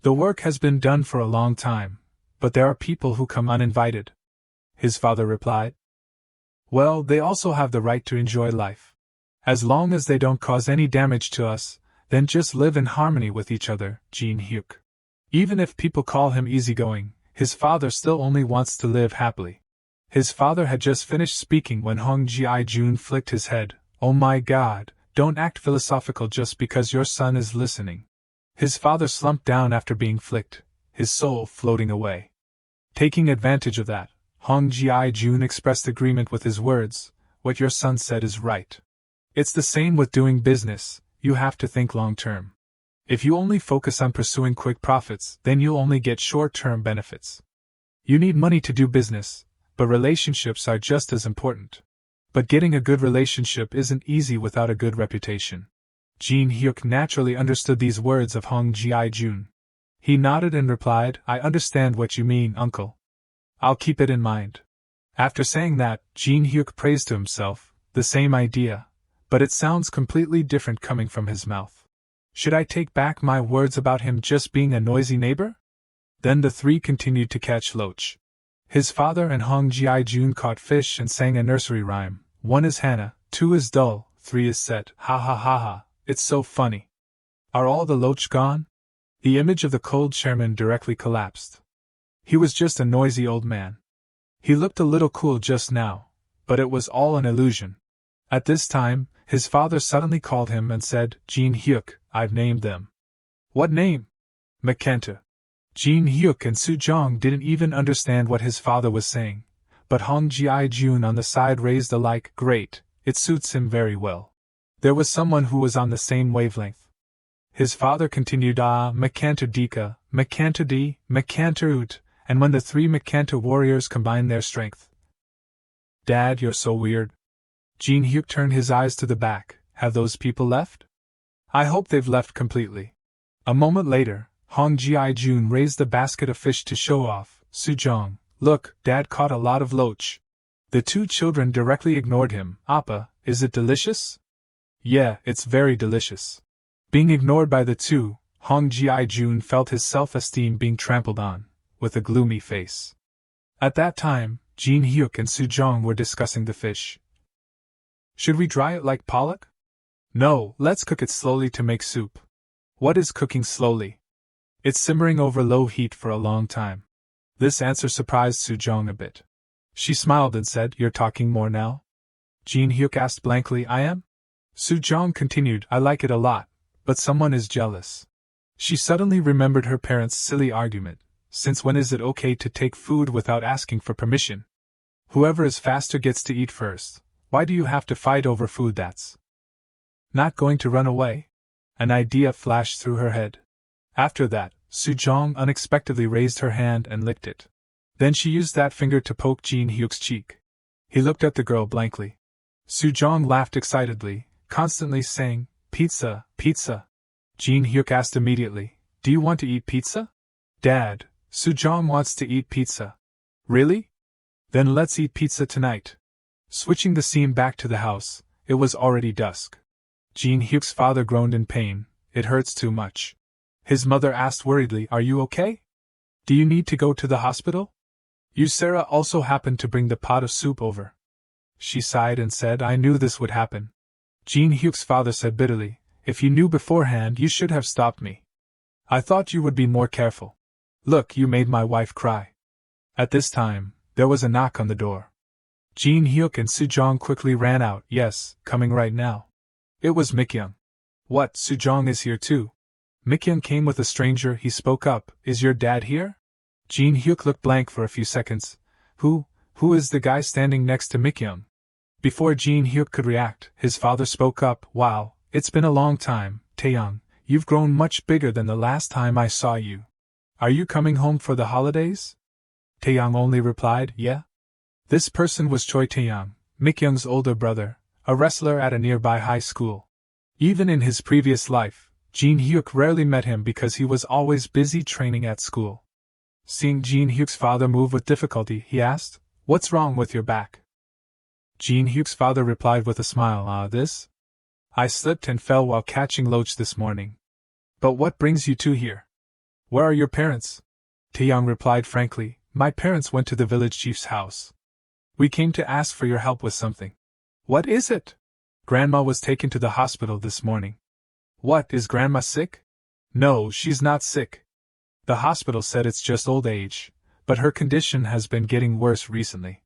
The work has been done for a long time, but there are people who come uninvited. His father replied. Well, they also have the right to enjoy life. As long as they don't cause any damage to us, then just live in harmony with each other, Gene Huk. Even if people call him easygoing, his father still only wants to live happily. His father had just finished speaking when Hong Ji-jun flicked his head. Oh my God, don't act philosophical just because your son is listening. His father slumped down after being flicked, his soul floating away. Taking advantage of that, Hong Ji-jun expressed agreement with his words. What your son said is right. It's the same with doing business, you have to think long-term. If you only focus on pursuing quick profits, then you'll only get short-term benefits. You need money to do business, but relationships are just as important. But getting a good relationship isn't easy without a good reputation. Gene Huk naturally understood these words of Hong Ji-jun. He nodded and replied, I understand what you mean, uncle. I'll keep it in mind. After saying that, Gene Huk praised to himself, the same idea, but it sounds completely different coming from his mouth. Should I take back my words about him just being a noisy neighbor? Then the three continued to catch loach. His father and Hong Ji-jun caught fish and sang a nursery rhyme. 1 is Hannah, 2 is dull, 3 is set. Ha ha ha ha, it's so funny. Are all the loach gone? The image of the cold chairman directly collapsed. He was just a noisy old man. He looked a little cool just now, but it was all an illusion. At this time, his father suddenly called him and said, Gene Huk, I've named them. What name? Makenta. Gene Huk and Su Jong didn't even understand what his father was saying, but Hong Ji-jun on the side raised a like, great, it suits him very well. There was someone who was on the same wavelength. His father continued, Makanta Dika, Makanta D, Makanta Ut, and when the three Makanta warriors combined their strength. Dad, you're so weird. Gene Huk turned his eyes to the back. Have those people left? I hope they've left completely. A moment later, Hong Ji-jun raised a basket of fish to show off. Su Jong, look, Dad caught a lot of loach. The two children directly ignored him. Appa, is it delicious? Yeah, it's very delicious. Being ignored by the two, Hong Ji-jun felt his self-esteem being trampled on, with a gloomy face. At that time, Gene Huk and Su Jong were discussing the fish. Should we dry it like pollock? No, let's cook it slowly to make soup. What is cooking slowly? It's simmering over low heat for a long time. This answer surprised Su Jong a bit. She smiled and said, You're talking more now? Gene Huk asked blankly, I am? Su Jong continued, I like it a lot, but someone is jealous. She suddenly remembered her parents' silly argument. Since when is it okay to take food without asking for permission? Whoever is faster gets to eat first. Why do you have to fight over food that's not going to run away? An idea flashed through her head. After that, Su Jong unexpectedly raised her hand and licked it. Then she used that finger to poke Gene Huk's cheek. He looked at the girl blankly. Su Jong laughed excitedly, constantly saying, "Pizza, pizza." Gene Huk asked immediately, "Do you want to eat pizza?" "Dad, Su Jong wants to eat pizza." "Really? Then let's eat pizza tonight." Switching the scene back to the house, it was already dusk. Gene Huk's father groaned in pain. "It hurts too much." His mother asked worriedly, "Are you okay? Do you need to go to the hospital?" Sarah also happened to bring the pot of soup over. She sighed and said, "I knew this would happen." Gene Huk's father said bitterly, "If you knew beforehand, you should have stopped me. I thought you would be more careful. Look, you made my wife cry." At this time, there was a knock on the door. Gene Huk and Su Jong quickly ran out. "Yes, coming right now." It was Mikyung. "What, Su Jong is here too?" Mikyung came with a stranger. He spoke up, "Is your dad here?" Gene Huk looked blank for a few seconds. Who is the guy standing next to Mikyung?" Before Gene Huk could react, his father spoke up, "Wow, it's been a long time, Taeyang. You've grown much bigger than the last time I saw you. Are you coming home for the holidays?" Taeyang only replied, "Yeah." This person was Choi Taeyang, Mikyung's older brother, a wrestler at a nearby high school. Even in his previous life, Gene Huk rarely met him because he was always busy training at school. Seeing Gene Huk's father move with difficulty, he asked, "What's wrong with your back?" Gene Huk's father replied with a smile, This? I slipped and fell while catching loach this morning." "But what brings you two here? Where are your parents?" Taeyang replied frankly, "My parents went to the village chief's house. We came to ask for your help with something." "What is it?" "Grandma was taken to the hospital this morning." "What, is Grandma sick?" "No, she's not sick. The hospital said it's just old age, but her condition has been getting worse recently."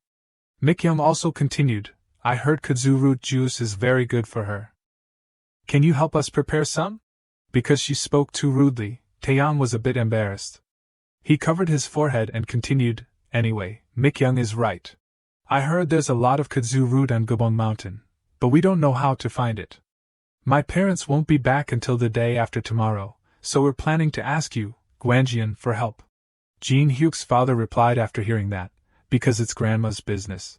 Mikyung also continued, "I heard kudzu root juice is very good for her. Can you help us prepare some?" Because she spoke too rudely, Taeyang was a bit embarrassed. He covered his forehead and continued, "Anyway, Mikyung is right. I heard there's a lot of kudzu root on Gubong Mountain, but we don't know how to find it. My parents won't be back until the day after tomorrow, so we're planning to ask you, Gwanjian, for help." Gene Huk's father replied after hearing that, "Because it's Grandma's business.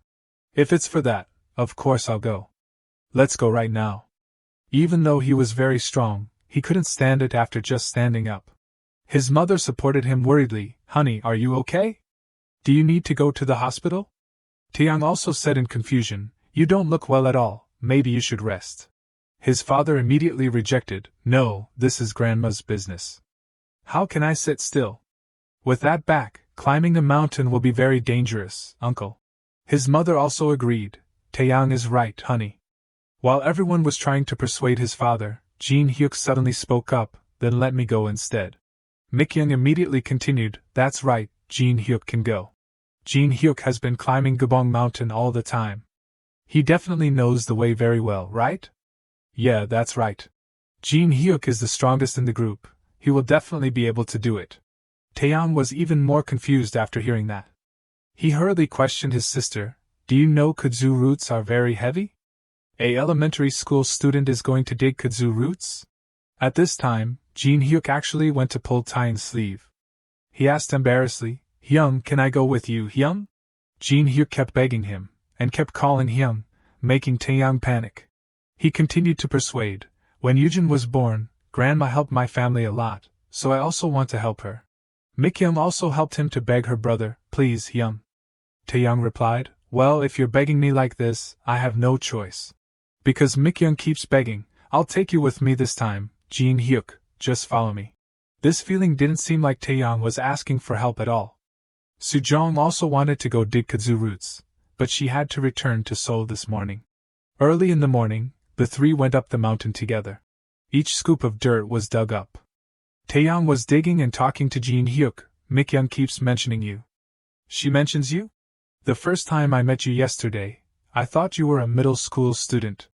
If it's for that, of course I'll go. Let's go right now." Even though he was very strong, he couldn't stand it after just standing up. His mother supported him worriedly, "Honey, are you okay? Do you need to go to the hospital?" Taeyang also said in confusion, "You don't look well at all, maybe you should rest." His father immediately rejected, "No, this is Grandma's business. How can I sit still? With that back, climbing the mountain will be very dangerous, uncle." His mother also agreed, "Taeyang is right, honey." While everyone was trying to persuade his father, Gene Huk suddenly spoke up, "Then let me go instead." Mikyung immediately continued, "That's right, Gene Huk can go. Gene Huk has been climbing Gubong Mountain all the time. He definitely knows the way very well, right?" "Yeah, that's right. Gene Huk is the strongest in the group. He will definitely be able to do it." Taeyang was even more confused after hearing that. He hurriedly questioned his sister, "Do you know kudzu roots are very heavy? A elementary school student is going to dig kudzu roots?" At this time, Gene Huk actually went to pull Taeyang's sleeve. He asked embarrassedly, "Hyung, can I go with you, Hyung?" Gene Huk kept begging him, and kept calling Hyung, making Taeyang panic. He continued to persuade, "When Yujin was born, Grandma helped my family a lot, so I also want to help her." Mikyung also helped him to beg her brother, "Please, Hyung." Taeyang replied, "Well, if you're begging me like this, I have no choice. Because Mikyung keeps begging, I'll take you with me this time, Gene Huk, just follow me." This feeling didn't seem like Taeyang was asking for help at all. Su Jong also wanted to go dig kudzu roots, but she had to return to Seoul this morning. Early in the morning, the three went up the mountain together. Each scoop of dirt was dug up. Taeyang was digging and talking to Gene Huk. "Mikyung keeps mentioning you." "She mentions you? The first time I met you yesterday, I thought you were a middle school student."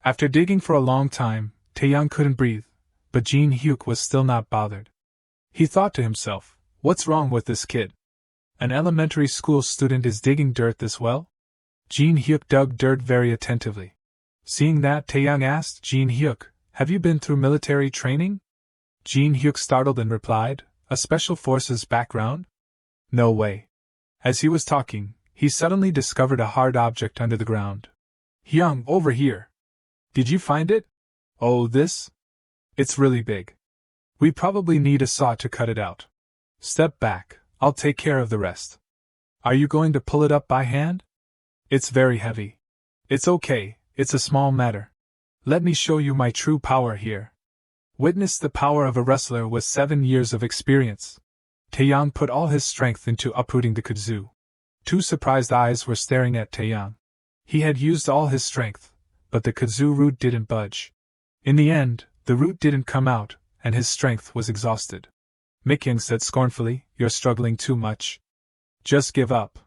After digging for a long time, Taeyang couldn't breathe, but Gene Huk was still not bothered. He thought to himself, "What's wrong with this kid? An elementary school student is digging dirt this well?" Gene Huk dug dirt very attentively. Seeing that, Taeyang asked, "Gene Huk, have you been through military training?" Gene Huk startled and replied, A special forces background? No way. As he was talking, he suddenly discovered a hard object under the ground. Hyung, over here. Did you find it? Oh, this? It's really big. We probably need a saw to cut it out. Step back, I'll take care of the rest. Are you going to pull it up by hand? It's very heavy. It's okay, it's a small matter. Let me show you my true power here. Witness the power of a wrestler with 7 years of experience. Taeyang put all his strength into uprooting the kudzu. 2 surprised eyes were staring at Taeyang. He had used all his strength, but the kudzu root didn't budge. In the end, the root didn't come out, and his strength was exhausted. Mikyung said scornfully, "You're struggling too much. Just give up."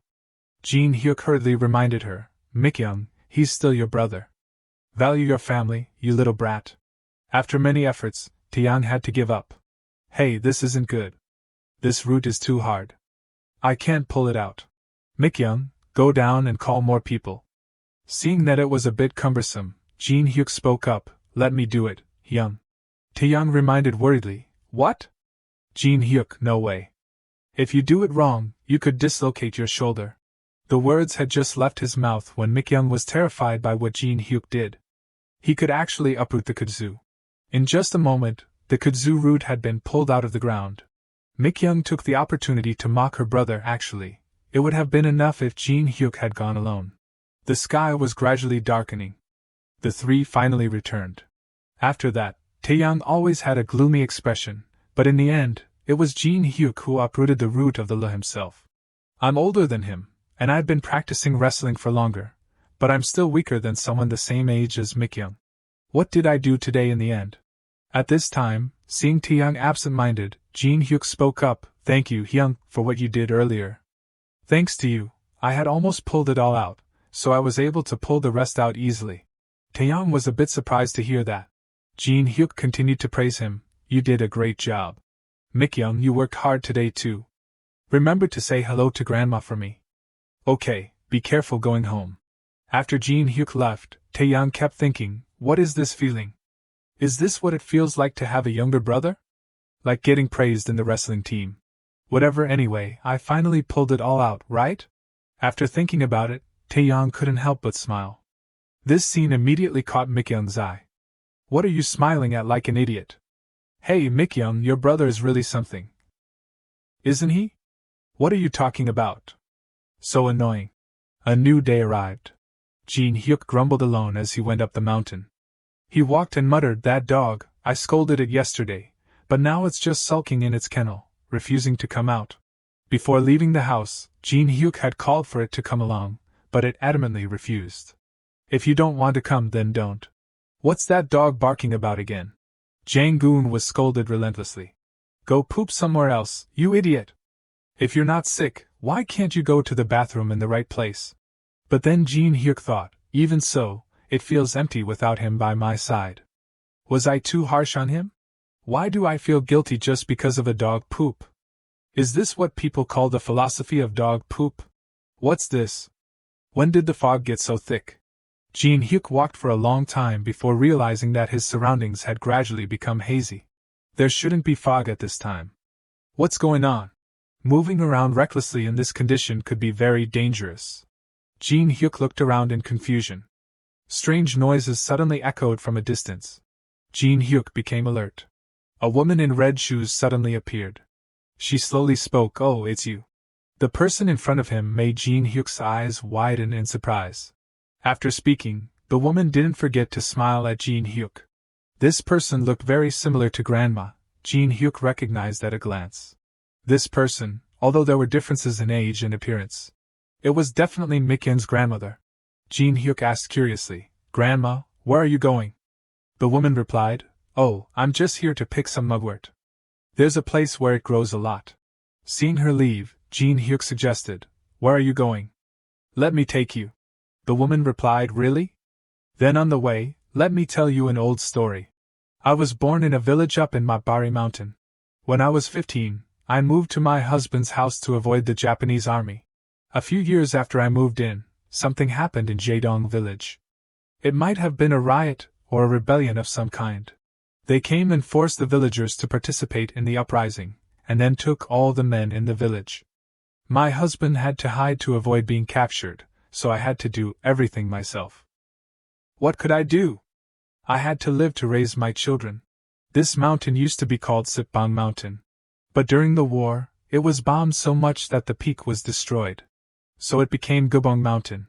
Gene Huk hurriedly reminded her, "Mikyung, he's still your brother. Value your family, you little brat." After many efforts, Taeyang had to give up. "Hey, this isn't good. This root is too hard. I can't pull it out. Mikyung, go down and call more people." Seeing that it was a bit cumbersome, Gene Huk spoke up, "Let me do it, Hyung." Taeyang reminded worriedly, "What?" Gene Huk, "No way. If you do it wrong, you could dislocate your shoulder." The words had just left his mouth when Mikyung was terrified by what Gene Huk did. He could actually uproot the kudzu. In just a moment, the kudzu root had been pulled out of the ground. Mikyung took the opportunity to mock her brother. Actually, it would have been enough if Gene Huk had gone alone. The sky was gradually darkening. The 3 finally returned. After that, Taeyang always had a gloomy expression, but in the end, it was Gene Huk who uprooted the root of the L himself. "I'm older than him, and I've been practicing wrestling for longer, but I'm still weaker than someone the same age as Mikyung. What did I do today in the end?" At this time, seeing Taeyang absent-minded, Gene Huk spoke up, "Thank you, Hyung, for what you did earlier. Thanks to you, I had almost pulled it all out, so I was able to pull the rest out easily." Taeyang was a bit surprised to hear that. Gene Huk continued to praise him, "You did a great job. Mikyung, you worked hard today too. Remember to say hello to Grandma for me. Okay, be careful going home." After Gene Huk left, Taeyang kept thinking, what is this feeling? Is this what it feels like to have a younger brother? Like getting praised in the wrestling team. Whatever, anyway, I finally pulled it all out, right? After thinking about it, Taeyang couldn't help but smile. This scene immediately caught Mikyung's eye. "What are you smiling at like an idiot? Hey, Mikyung, your brother is really something. Isn't he? What are you talking about? So annoying." A new day arrived. Gene Huk grumbled alone as he went up the mountain. He walked and muttered, "That dog, I scolded it yesterday, but now it's just sulking in its kennel, refusing to come out." Before leaving the house, Gene Huk had called for it to come along, but it adamantly refused. "If you don't want to come, then don't. What's that dog barking about again?" Jang-goon was scolded relentlessly. "Go poop somewhere else, you idiot! If you're not sick, why can't you go to the bathroom in the right place?" But then Gene Huk thought, even so, it feels empty without him by my side. Was I too harsh on him? Why do I feel guilty just because of a dog poop? Is this what people call the philosophy of dog poop? What's this? When did the fog get so thick? Gene Huk walked for a long time before realizing that his surroundings had gradually become hazy. There shouldn't be fog at this time. What's going on? Moving around recklessly in this condition could be very dangerous. Gene Huk looked around in confusion. Strange noises suddenly echoed from a distance. Gene Huk became alert. A woman in red shoes suddenly appeared. She slowly spoke, "Oh, it's you." The person in front of him made Gene Huk's eyes widen in surprise. After speaking, the woman didn't forget to smile at Gene Huk. This person looked very similar to Grandma, Gene Huk recognized at a glance. This person, although there were differences in age and appearance, it was definitely Mikyung's grandmother. Gene Huk asked curiously, "Grandma, where are you going?" The woman replied, "Oh, I'm just here to pick some mugwort. There's a place where it grows a lot." Seeing her leave, Gene Huk suggested, "Where are you going?" "Let me take you." The woman replied, "Really? Then on the way, let me tell you an old story. I was born in a village up in Mabari Mountain. When I was 15, I moved to my husband's house to avoid the Japanese army. A few years after I moved in, something happened in Jaedong village. It might have been a riot, or a rebellion of some kind. They came and forced the villagers to participate in the uprising, and then took all the men in the village. My husband had to hide to avoid being captured, so I had to do everything myself. What could I do? I had to live to raise my children. This mountain used to be called Sibling Mountain. But during the war, it was bombed so much that the peak was destroyed. So it became Gubong Mountain.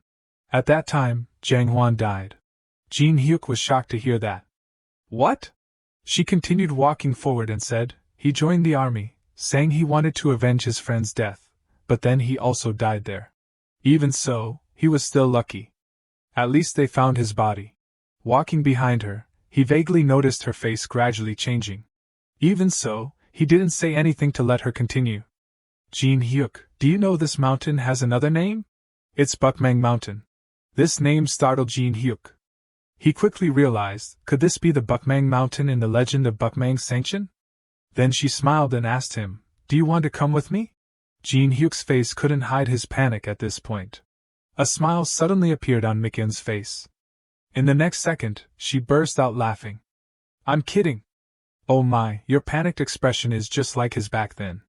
At that time, Jang Hwan died. Gene Huk was shocked to hear that. What? She continued walking forward and said, he joined the army, saying he wanted to avenge his friend's death, but then he also died there. Even so, he was still lucky. At least they found his body. Walking behind her, he vaguely noticed her face gradually changing. Even so, he didn't say anything to let her continue. Gene Huk, do you know this mountain has another name? It's Bukmang Mountain. This name startled Gene Huk. He quickly realized, could this be the Bukmang Mountain in the legend of Bukmang Sanchin? Then she smiled and asked him, do you want to come with me? Gene Huk's face couldn't hide his panic at this point. A smile suddenly appeared on Mikyun's face. In the next second, she burst out laughing. I'm kidding. Oh my, your panicked expression is just like his back then.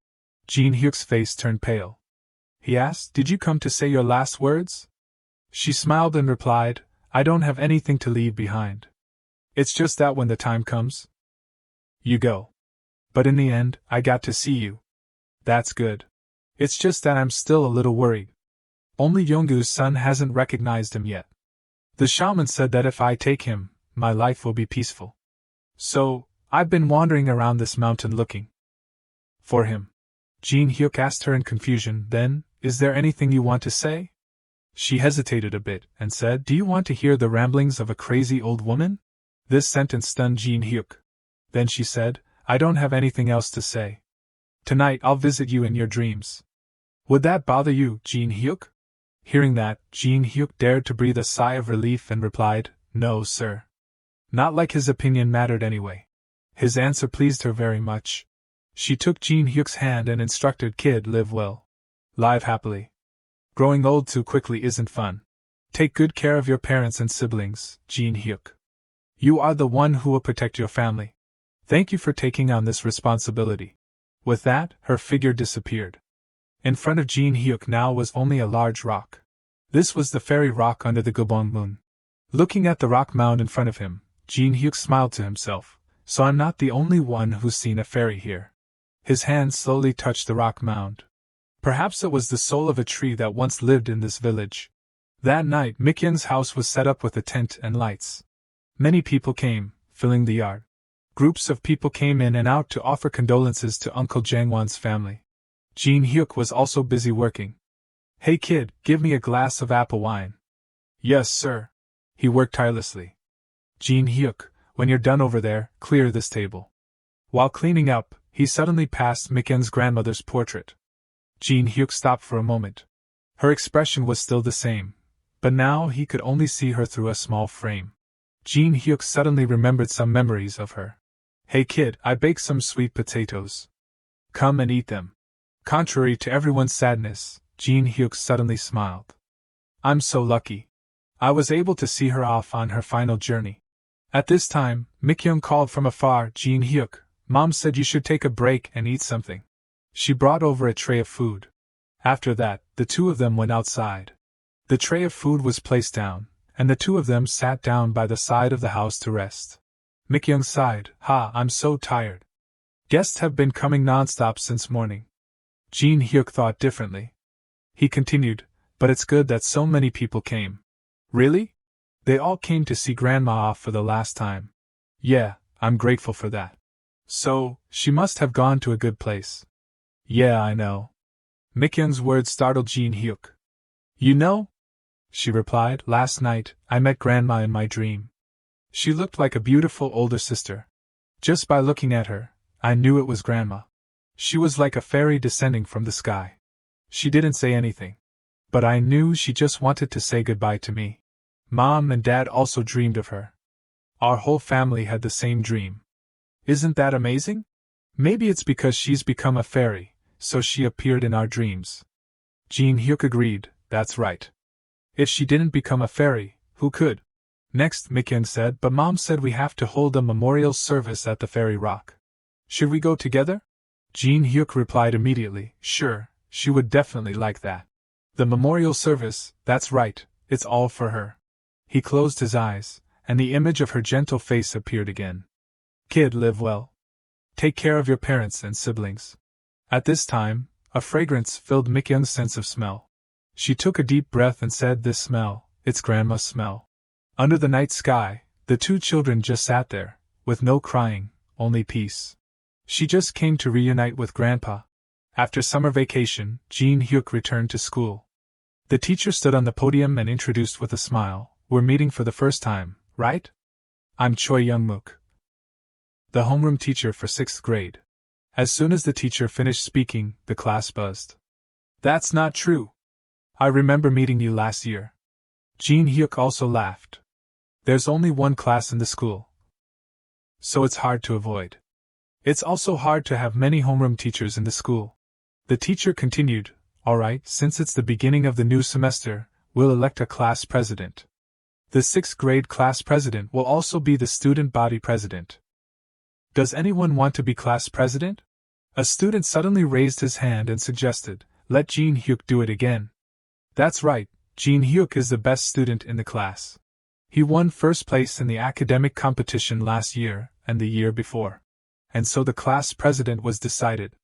Gene Huk's face turned pale. He asked, did you come to say your last words? She smiled and replied, I don't have anything to leave behind. It's just that when the time comes, you go. But in the end, I got to see you. That's good. It's just that I'm still a little worried. Only Yonggu's son hasn't recognized him yet. The shaman said that if I take him, my life will be peaceful. So, I've been wandering around this mountain looking for him. Gene Huk asked her in confusion, then, is there anything you want to say? She hesitated a bit, and said, do you want to hear the ramblings of a crazy old woman? This sentence stunned Gene Huk. Then she said, I don't have anything else to say. Tonight I'll visit you in your dreams. Would that bother you, Gene Huk? Hearing that, Gene Huk dared to breathe a sigh of relief and replied, no, sir. Not like his opinion mattered anyway. His answer pleased her very much. She took Gene Huk's hand and instructed, kid, live well. Live happily. Growing old too quickly isn't fun. Take good care of your parents and siblings, Gene Huk. You are the one who will protect your family. Thank you for taking on this responsibility. With that, her figure disappeared. In front of Gene Huk now was only a large rock. This was the fairy rock under the Gubong moon. Looking at the rock mound in front of him, Gene Huk smiled to himself, so I'm not the only one who's seen a fairy here. His hand slowly touched the rock mound. Perhaps it was the soul of a tree that once lived in this village. That night, Mikyun's house was set up with a tent and lights. Many people came, filling the yard. Groups of people came in and out to offer condolences to Uncle Jangwon's family. Gene Huk was also busy working. Hey kid, give me a glass of apple wine. Yes, sir. He worked tirelessly. Gene Huk, when you're done over there, clear this table. While cleaning up, he suddenly passed Mikyun's grandmother's portrait. Gene Huk stopped for a moment. Her expression was still the same, but now he could only see her through a small frame. Gene Huk suddenly remembered some memories of her. Hey kid, I baked some sweet potatoes. Come and eat them. Contrary to everyone's sadness, Gene Huk suddenly smiled. I'm so lucky. I was able to see her off on her final journey. At this time, Mikyung called from afar, Gene Huk, Mom said you should take a break and eat something. She brought over a tray of food. After that, the two of them went outside. The tray of food was placed down, and the two of them sat down by the side of the house to rest. Mikyung sighed, I'm so tired. Guests have been coming non-stop since morning. Gene Huk thought differently. He continued, but it's good that so many people came. Really? They all came to see Grandma off for the last time. Yeah, I'm grateful for that. So, she must have gone to a good place. Yeah, I know. Mikyung's words startled Gene Huk. You know? She replied, last night, I met Grandma in my dream. She looked like a beautiful older sister. Just by looking at her, I knew it was Grandma. She was like a fairy descending from the sky. She didn't say anything. But I knew she just wanted to say goodbye to me. Mom and Dad also dreamed of her. Our whole family had the same dream. Isn't that amazing? Maybe it's because she's become a fairy, so she appeared in our dreams. Gene Huk agreed, that's right. If she didn't become a fairy, who could? Next, Mikyung said, but Mom said we have to hold a memorial service at the fairy rock. Should we go together? Gene Huk replied immediately, sure, she would definitely like that. The memorial service, that's right, it's all for her. He closed his eyes, and the image of her gentle face appeared again. Kid, live well. Take care of your parents and siblings. At this time, a fragrance filled Mikyung's sense of smell. She took a deep breath and said, this smell, it's grandma's smell. Under the night sky, the two children just sat there, with no crying, only peace. She just came to reunite with Grandpa. After summer vacation, Gene Huk returned to school. The teacher stood on the podium and introduced with a smile, we're meeting for the first time, right? I'm Choi Young-mook, the homeroom teacher for 6th grade. As soon as the teacher finished speaking, the class buzzed. That's not true. I remember meeting you last year. Gene Huk also laughed. There's only one class in the school, so it's hard to avoid. It's also hard to have many homeroom teachers in the school. The teacher continued, alright, since it's the beginning of the new semester, we'll elect a class president. The 6th grade class president will also be the student body president. Does anyone want to be class president? A student suddenly raised his hand and suggested, let Gene Huk do it again. That's right, Gene Huk is the best student in the class. He won first place in the academic competition last year and the year before. And so the class president was decided.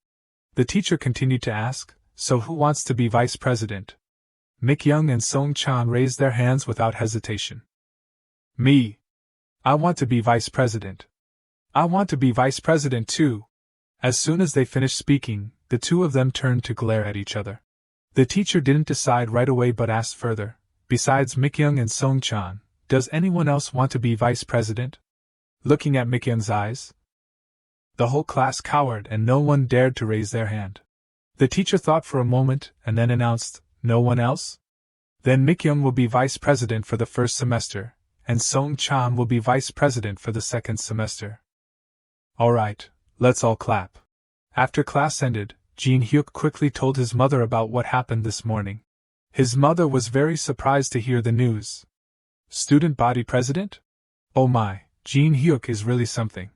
The teacher continued to ask, so who wants to be vice president? Mikyung and Song-chan raised their hands without hesitation. Me. I want to be vice president. I want to be vice president too. As soon as they finished speaking, the two of them turned to glare at each other. The teacher didn't decide right away but asked further, besides Mikyung and Song-chan, does anyone else want to be vice president? Looking at Mikyung's eyes, the whole class cowered and no one dared to raise their hand. The teacher thought for a moment and then announced, no one else? Then Mikyung will be vice president for the first semester, and Song-chan will be vice president for the second semester. Alright, let's all clap. After class ended, Gene Huk quickly told his mother about what happened this morning. His mother was very surprised to hear the news. Student body president? Oh my, Gene Huk is really something.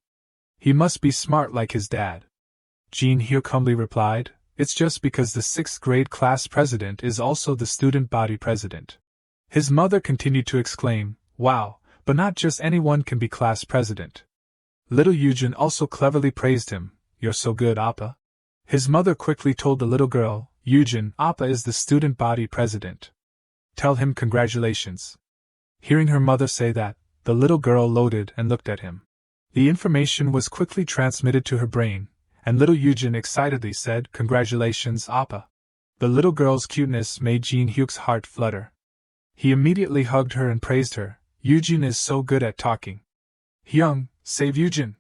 He must be smart like his dad. Gene Huk humbly replied, it's just because the 6th grade class president is also the student body president. His mother continued to exclaim, wow, but not just anyone can be class president. Little Eugene also cleverly praised him, you're so good, Appa. His mother quickly told the little girl, Eugene, Appa is the student body president. Tell him congratulations. Hearing her mother say that, the little girl loaded and looked at him. The information was quickly transmitted to her brain, and little Eugene excitedly said, congratulations, Appa. The little girl's cuteness made Gene Huk's heart flutter. He immediately hugged her and praised her, Eugene is so good at talking. Hyung, save Eugene.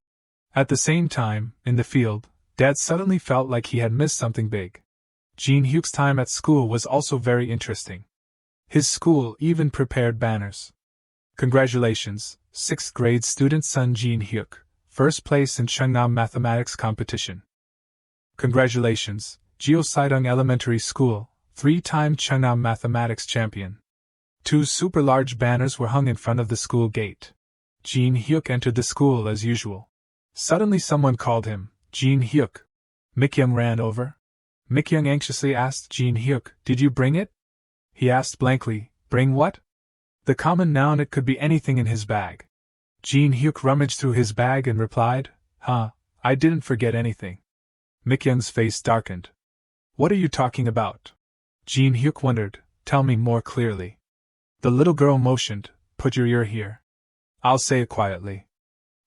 At the same time, in the field, Dad suddenly felt like he had missed something big. Gene Huk's time at school was also very interesting. His school even prepared banners. Congratulations, 6th grade student son Gene Huk, first place in Cheongnam mathematics competition. Congratulations, Gyeosidong Elementary School, 3-time Cheongnam mathematics champion. 2 super large banners were hung in front of the school gate. Gene Huk entered the school as usual. Suddenly someone called him, Gene Huk. Mikyung ran over. Mikyung anxiously asked Gene Huk, did you bring it? He asked blankly, bring what? The common noun, it could be anything in his bag. Gene Huk rummaged through his bag and replied, I didn't forget anything. Mikyung's face darkened. What are you talking about? Gene Huk wondered, tell me more clearly. The little girl motioned, put your ear here. I'll say it quietly.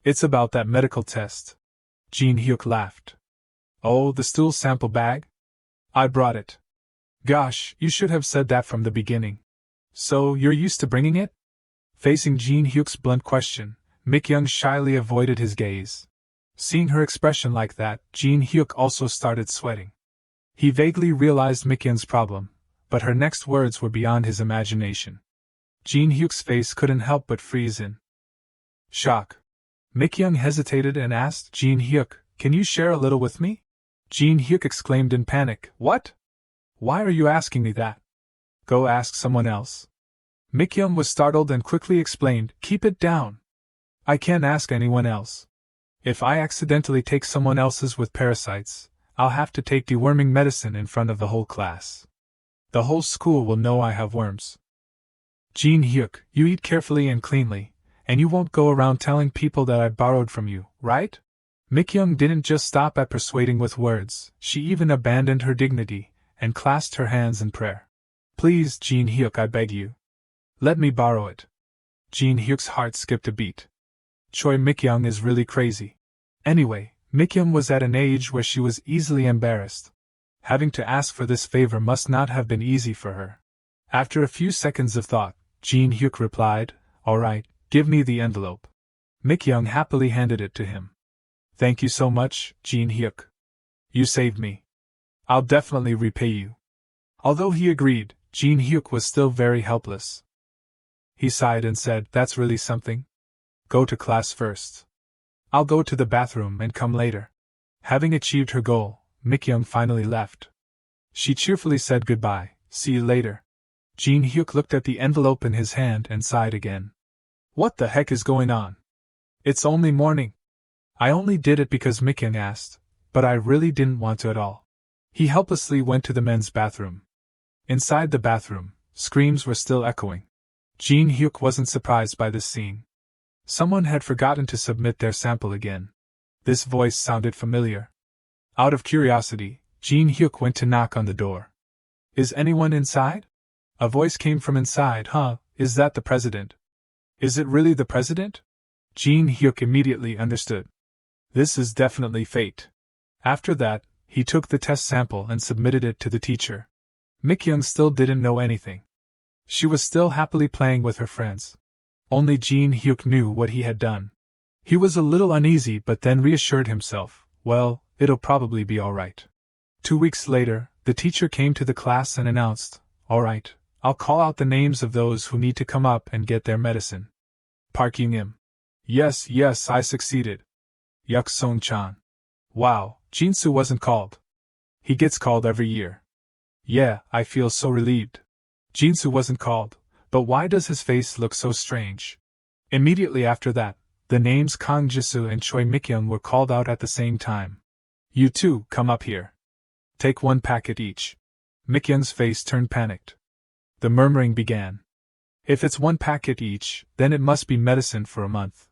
It's about that medical test. Gene Huk laughed. Oh, the stool sample bag? I brought it. Gosh, you should have said that from the beginning. So, you're used to bringing it? Facing Gene Huk's blunt question, Mikyung shyly avoided his gaze. Seeing her expression like that, Gene Huk also started sweating. He vaguely realized Mikyung's problem, but her next words were beyond his imagination. Gene Huk's face couldn't help but freeze in shock. Mikyung hesitated and asked, Gene Huk, can you share a little with me? Gene Huk exclaimed in panic, what? Why are you asking me that? Go ask someone else. Mikyung was startled and quickly explained, keep it down. I can't ask anyone else. If I accidentally take someone else's with parasites, I'll have to take deworming medicine in front of the whole class. The whole school will know I have worms. Gene Huk, you eat carefully and cleanly, and you won't go around telling people that I borrowed from you, right? Mikyung didn't just stop at persuading with words, she even abandoned her dignity, and clasped her hands in prayer. Please, Gene Huk, I beg you. Let me borrow it. Gene Huk's heart skipped a beat. Choi Mikyung is really crazy. Anyway, Mikyung was at an age where she was easily embarrassed. Having to ask for this favor must not have been easy for her. After a few seconds of thought, Gene Huk replied, All right, give me the envelope. Mikyung happily handed it to him. Thank you so much, Gene Huk. You saved me. I'll definitely repay you. Although he agreed, Gene Huk was still very helpless. He sighed and said, That's really something. Go to class first. I'll go to the bathroom and come later. Having achieved her goal, Mikyung finally left. She cheerfully said goodbye, see you later. Gene Huk looked at the envelope in his hand and sighed again. What the heck is going on? It's only morning. I only did it because Mikyung asked, but I really didn't want to at all. He helplessly went to the men's bathroom. Inside the bathroom, screams were still echoing. Gene Huk wasn't surprised by this scene. Someone had forgotten to submit their sample again. This voice sounded familiar. Out of curiosity, Gene Huk went to knock on the door. Is anyone inside? A voice came from inside. Is that the president? Is it really the president? Gene Huk immediately understood. This is definitely fate. After that, he took the test sample and submitted it to the teacher. Mikyung still didn't know anything. She was still happily playing with her friends. Only Gene Huk knew what he had done. He was a little uneasy but then reassured himself, well, it'll probably be alright. 2 weeks later, the teacher came to the class and announced, Alright, I'll call out the names of those who need to come up and get their medicine. Park Young-im. Yes, I succeeded. Yuk Song-chan. Wow, Jinsu wasn't called. He gets called every year. Yeah, I feel so relieved. Jinsu wasn't called, but why does his face look so strange? Immediately after that, the names Kang Jisoo and Choi Mikyung were called out at the same time. You two, come up here. Take 1 packet each. Mikyung's face turned panicked. The murmuring began. If it's 1 packet each, then it must be medicine for a month.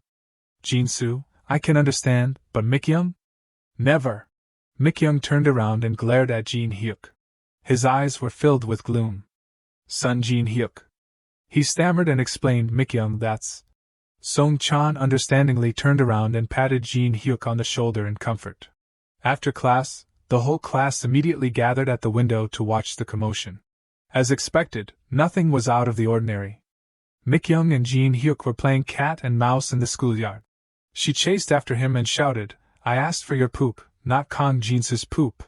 Jinsu, I can understand, but Mikyung? Never. Mikyung turned around and glared at Gene Huk. His eyes were filled with gloom. Son Gene Huk. He stammered and explained, Mikyung, that's. Song-chan understandingly turned around and patted Gene Huk on the shoulder in comfort. After class, the whole class immediately gathered at the window to watch the commotion. As expected, nothing was out of the ordinary. Mikyung and Gene Huk were playing cat and mouse in the schoolyard. She chased after him and shouted, I asked for your poop, not Kang Jinsu's poop.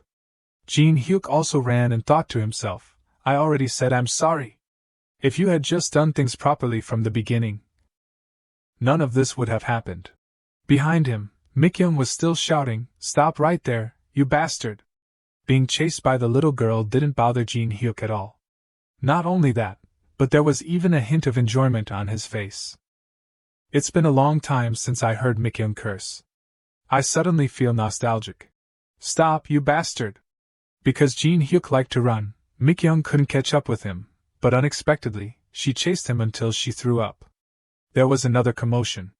Gene Huk also ran and thought to himself, I already said I'm sorry. If you had just done things properly from the beginning, none of this would have happened. Behind him, Mikyung was still shouting, Stop right there, you bastard. Being chased by the little girl didn't bother Gene Huk at all. Not only that, but there was even a hint of enjoyment on his face. It's been a long time since I heard Mikyung curse. I suddenly feel nostalgic. Stop, you bastard! Because Gene Huk liked to run, Mikyung couldn't catch up with him, but unexpectedly, she chased him until she threw up. There was another commotion.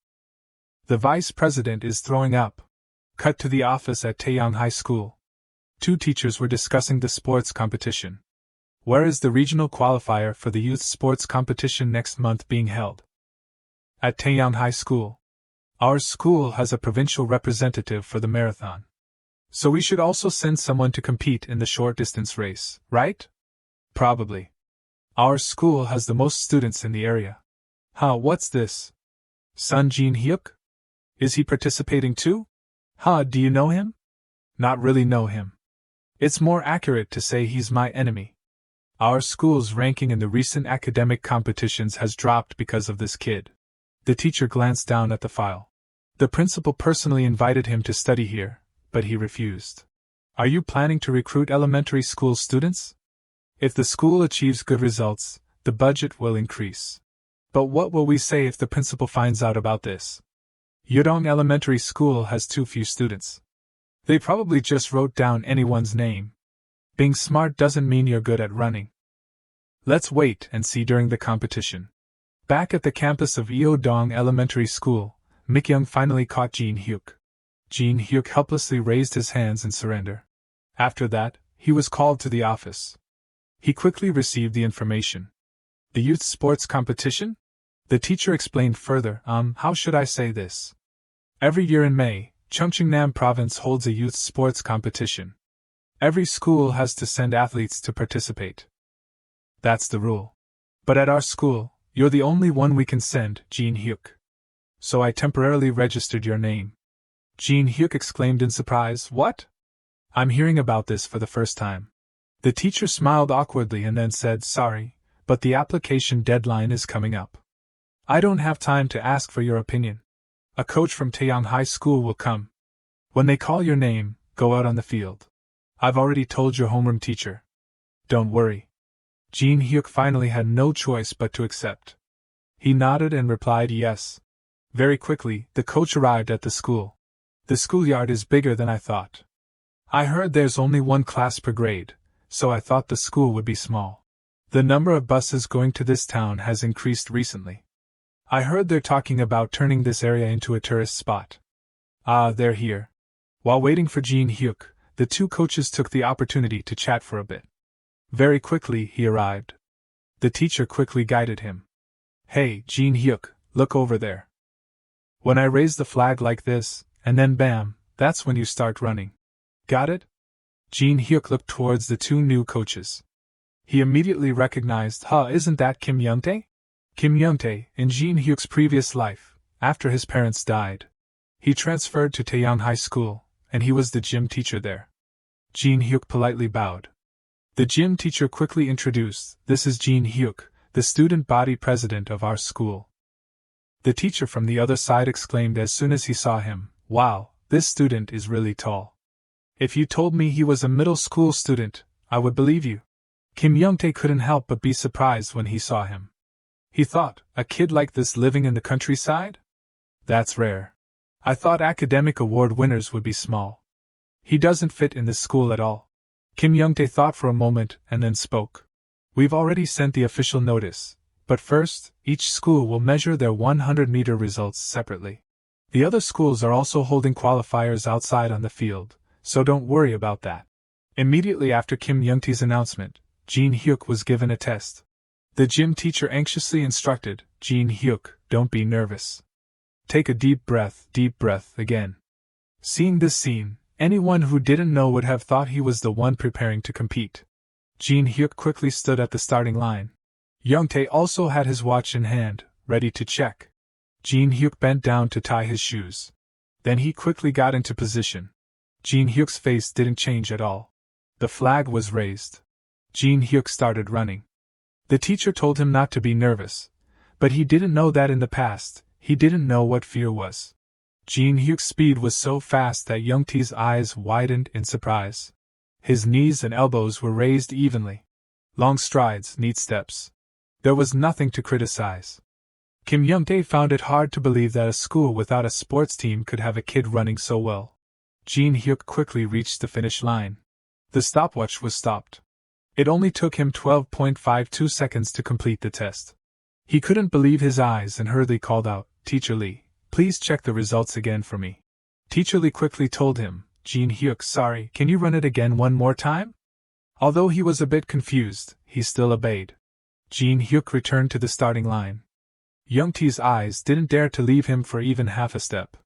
The vice president is throwing up. Cut to the office at Taeyang High School. 2 teachers were discussing the sports competition. Where is the regional qualifier for the youth sports competition next month being held? At Taeyang High School. Our school has a provincial representative for the marathon. So we should also send someone to compete in the short distance race, right? Probably. Our school has the most students in the area. What's this? Son Gene Huk? Is he participating too? Do you know him? Not really know him. It's more accurate to say he's my enemy. Our school's ranking in the recent academic competitions has dropped because of this kid. The teacher glanced down at the file. The principal personally invited him to study here, but he refused. Are you planning to recruit elementary school students? If the school achieves good results, the budget will increase. But what will we say if the principal finds out about this? Yudong Elementary School has too few students. They probably just wrote down anyone's name. Being smart doesn't mean you're good at running. Let's wait and see during the competition. Back at the campus of Dong Elementary School, Mikyoung finally caught Gene Huk. Gene Huk helplessly raised his hands in surrender. After that, he was called to the office. He quickly received the information. The youth sports competition? The teacher explained further, how should I say this? Every year in May, Cheongcheongnam Province holds a youth sports competition. Every school has to send athletes to participate. That's the rule. But at our school, you're the only one we can send, Gene Huk. So I temporarily registered your name. Gene Huk exclaimed in surprise, What? I'm hearing about this for the first time. The teacher smiled awkwardly and then said, Sorry, but the application deadline is coming up. I don't have time to ask for your opinion. A coach from Taeyang High School will come. When they call your name, go out on the field. I've already told your homeroom teacher. Don't worry. Gene Huk finally had no choice but to accept. He nodded and replied yes. Very quickly, the coach arrived at the school. The schoolyard is bigger than I thought. I heard there's only one class per grade, so I thought the school would be small. The number of buses going to this town has increased recently. I heard they're talking about turning this area into a tourist spot. Ah, they're here. While waiting for Gene Huk, the two coaches took the opportunity to chat for a bit. Very quickly, he arrived. The teacher quickly guided him. Hey, Gene Huk, look over there. When I raise the flag like this, and then bam, that's when you start running. Got it? Gene Huk looked towards the two new coaches. He immediately recognized, isn't that Kim Young-tae? Kim Young-tae, in Gene Huk's previous life, after his parents died. He transferred to Taeyang High School, and he was the gym teacher there. Gene Huk politely bowed. The gym teacher quickly introduced, This is Gene Huk, the student body president of our school. The teacher from the other side exclaimed as soon as he saw him, Wow, this student is really tall. If you told me he was a middle school student, I would believe you. Kim Young-tae couldn't help but be surprised when he saw him. He thought, a kid like this living in the countryside? That's rare. I thought academic award winners would be small. He doesn't fit in this school at all. Kim Young-tae thought for a moment and then spoke. We've already sent the official notice, but first, each school will measure their 100-meter results separately. The other schools are also holding qualifiers outside on the field, so don't worry about that. Immediately after Kim Young-tae's announcement, Gene Huk was given a test. The gym teacher anxiously instructed, Gene Huk, don't be nervous. Take a deep breath again. Seeing this scene, anyone who didn't know would have thought he was the one preparing to compete. Gene Huk quickly stood at the starting line. Young-tae also had his watch in hand, ready to check. Gene Huk bent down to tie his shoes. Then he quickly got into position. Gene Huk's face didn't change at all. The flag was raised. Gene Huk started running. The teacher told him not to be nervous, but he didn't know that in the past, he didn't know what fear was. Gene Huk's speed was so fast that Young-tae's eyes widened in surprise. His knees and elbows were raised evenly. Long strides, neat steps. There was nothing to criticize. Kim Young-tae found it hard to believe that a school without a sports team could have a kid running so well. Gene Huk quickly reached the finish line. The stopwatch was stopped. It only took him 12.52 seconds to complete the test. He couldn't believe his eyes and hurriedly called out, Teacher Lee, please check the results again for me. Teacher Lee quickly told him, Gene Huk, sorry, can you run it again one more time? Although he was a bit confused, he still obeyed. Gene Huk returned to the starting line. Young-tae's eyes didn't dare to leave him for even half a step.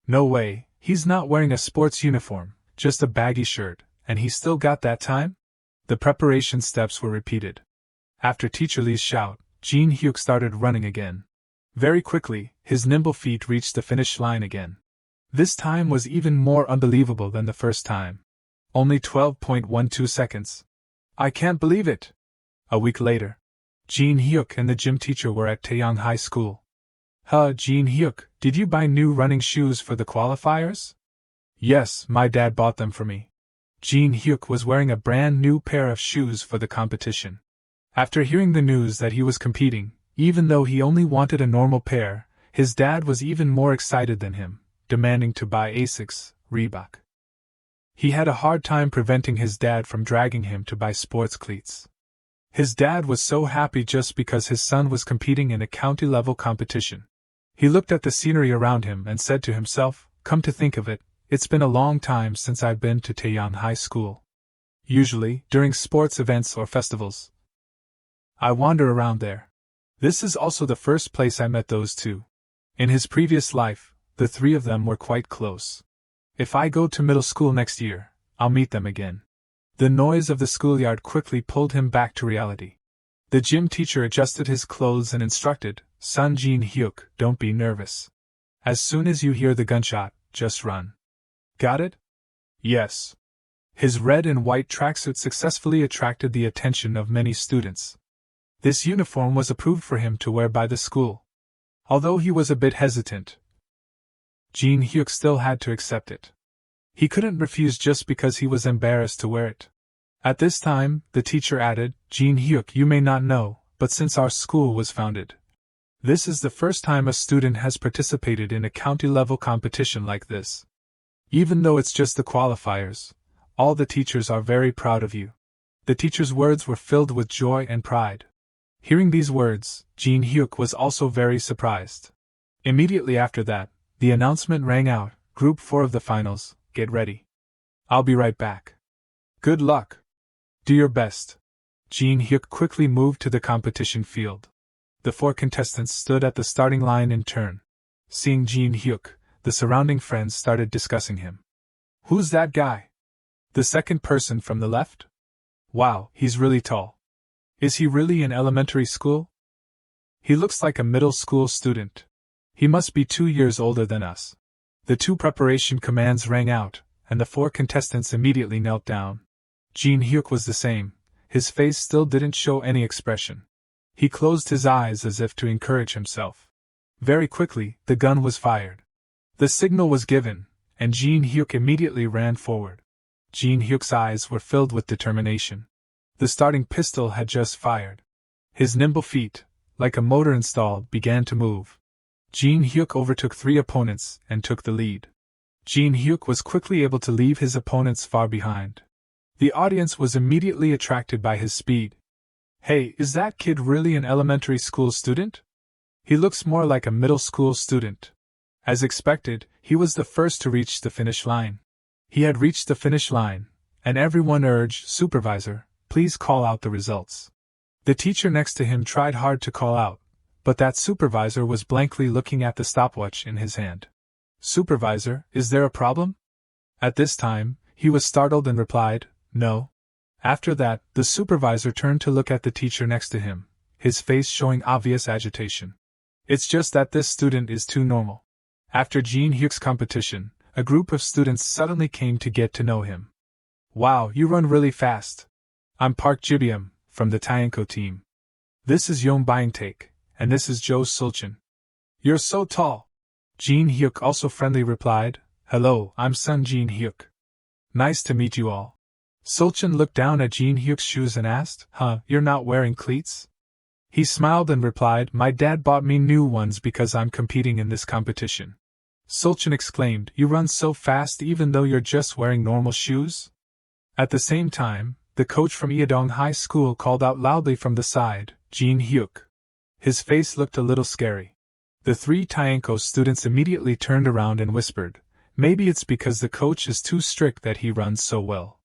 No way, he's not wearing a sports uniform, just a baggy shirt, and he still got that time? The preparation steps were repeated. After Teacher Lee's shout, Gene Huk started running again. Very quickly, his nimble feet reached the finish line again. This time was even more unbelievable than the first time. Only 12.12 seconds. I can't believe it! A week later, Gene Huk and the gym teacher were at Taeyang High School. Gene Huk, did you buy new running shoes for the qualifiers? Yes, my dad bought them for me. Gene Huk was wearing a brand new pair of shoes for the competition. After hearing the news that he was competing, even though he only wanted a normal pair, his dad was even more excited than him, demanding to buy Asics, Reebok. He had a hard time preventing his dad from dragging him to buy sports cleats. His dad was so happy just because his son was competing in a county-level competition. He looked at the scenery around him and said to himself, "Come to think of it, it's been a long time since I've been to Taeyon High School. Usually, during sports events or festivals, I wander around there. This is also the first place I met those two. In his previous life, the three of them were quite close. If I go to middle school next year, I'll meet them again." The noise of the schoolyard quickly pulled him back to reality. The gym teacher adjusted his clothes and instructed, "Son Gene Huk, don't be nervous. As soon as you hear the gunshot, just run. Got it?" "Yes." His red and white tracksuit successfully attracted the attention of many students. This uniform was approved for him to wear by the school. Although he was a bit hesitant, Gene Huk still had to accept it. He couldn't refuse just because he was embarrassed to wear it. At this time, the teacher added, "Gene Huk, you may not know, but since our school was founded, this is the first time a student has participated in a county-level competition like this. Even though it's just the qualifiers, all the teachers are very proud of you." The teacher's words were filled with joy and pride. Hearing these words, Gene Huk was also very surprised. Immediately after that, the announcement rang out, "Group 4 of the finals, get ready. I'll be right back. Good luck. Do your best." Gene Huk quickly moved to the competition field. The 4 contestants stood at the starting line in turn. Seeing Gene Huk, the surrounding friends started discussing him. "Who's that guy? The second person from the left? Wow, he's really tall. Is he really in elementary school? He looks like a middle school student. He must be 2 years older than us." The 2 preparation commands rang out, and the 4 contestants immediately knelt down. Gene Huk was the same. His face still didn't show any expression. He closed his eyes as if to encourage himself. Very quickly, the gun was fired. The signal was given, and Gene Huk immediately ran forward. Gene Huk's eyes were filled with determination. The starting pistol had just fired. His nimble feet, like a motor installed, began to move. Gene Huk overtook 3 opponents and took the lead. Gene Huk was quickly able to leave his opponents far behind. The audience was immediately attracted by his speed. "Hey, is that kid really an elementary school student? He looks more like a middle school student." As expected, he was the first to reach the finish line. He had reached the finish line, and everyone urged, "Supervisor, please call out the results." The teacher next to him tried hard to call out, but that supervisor was blankly looking at the stopwatch in his hand. "Supervisor, is there a problem?" At this time, he was startled and replied, "No." After that, the supervisor turned to look at the teacher next to him, his face showing obvious agitation. "It's just that this student is too normal." After Gene Huk's competition, a group of students suddenly came to get to know him. "Wow, you run really fast. I'm Park Jibyum, from the Taenko team. This is Yong Byung-taek, and this is Jo Sulchin. You're so tall." Gene Huk also friendly replied, "Hello, I'm Son Gene Huk. Nice to meet you all." Sulchin looked down at Gene Huk's shoes and asked, You're not wearing cleats?" He smiled and replied, "My dad bought me new ones because I'm competing in this competition." Sulchin exclaimed, "You run so fast even though you're just wearing normal shoes?" At the same time, the coach from Yeodong High School called out loudly from the side, "Gene Huk." His face looked a little scary. The 3 Taenko students immediately turned around and whispered, "Maybe it's because the coach is too strict that he runs so well.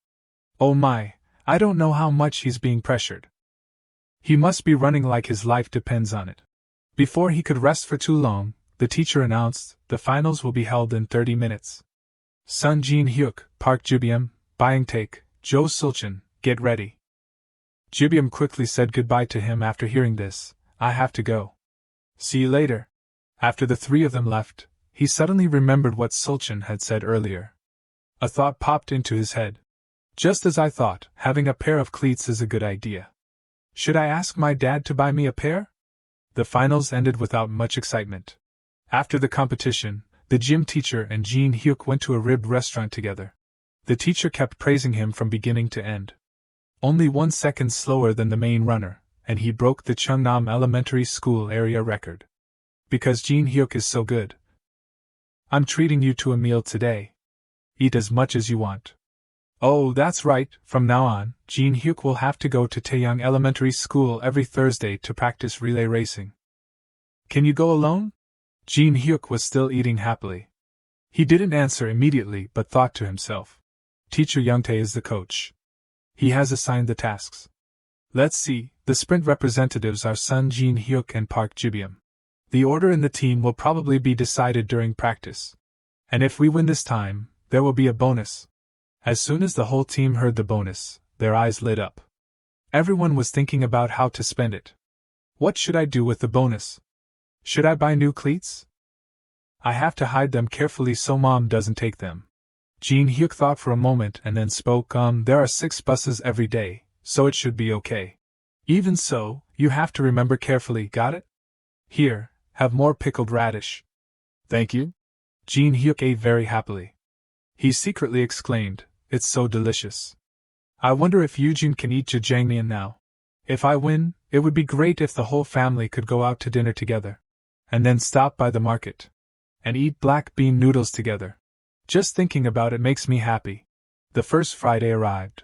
Oh my, I don't know how much he's being pressured. He must be running like his life depends on it." Before he could rest for too long, the teacher announced, "The finals will be held in 30 minutes. Son Gene Huk, Park Jibyum, Byung-taek, Jo Sulchin, get ready." Jibyum quickly said goodbye to him after hearing this. "I have to go. See you later." After the 3 of them left, he suddenly remembered what Sulchin had said earlier. A thought popped into his head. "Just as I thought, having a pair of cleats is a good idea. Should I ask my dad to buy me a pair?" The finals ended without much excitement. After the competition, the gym teacher and Gene Huk went to a rib restaurant together. The teacher kept praising him from beginning to end. Only 1 second slower than the main runner, and he broke the Cheongnam Elementary School area record. "Because Gene Huk is so good, I'm treating you to a meal today. Eat as much as you want." Oh, that's right, from now on, Gene Huk will have to go to Taeyang Elementary School every Thursday to practice relay racing. Can you go alone? Gene Huk was still eating happily. He didn't answer immediately but thought to himself. Teacher Youngtae is the coach. He has assigned the tasks. Let's see, the sprint representatives are Sun Jin Hyuk and Park Jibyum. The order in the team will probably be decided during practice. And if we win this time, there will be a bonus. As soon as the whole team heard the bonus, their eyes lit up. Everyone was thinking about how to spend it. What should I do with the bonus? Should I buy new cleats? I have to hide them carefully so Mom doesn't take them. Gene Huk thought for a moment and then spoke, there are 6 buses every day, so it should be okay. Even so, you have to remember carefully, got it? Here, have more pickled radish. Thank you. Gene Huk ate very happily. He secretly exclaimed, it's so delicious. I wonder if Eugene can eat jajangmyeon now. If I win, it would be great if the whole family could go out to dinner together. And then stop by the market. And eat black bean noodles together. Just thinking about it makes me happy. The first Friday arrived.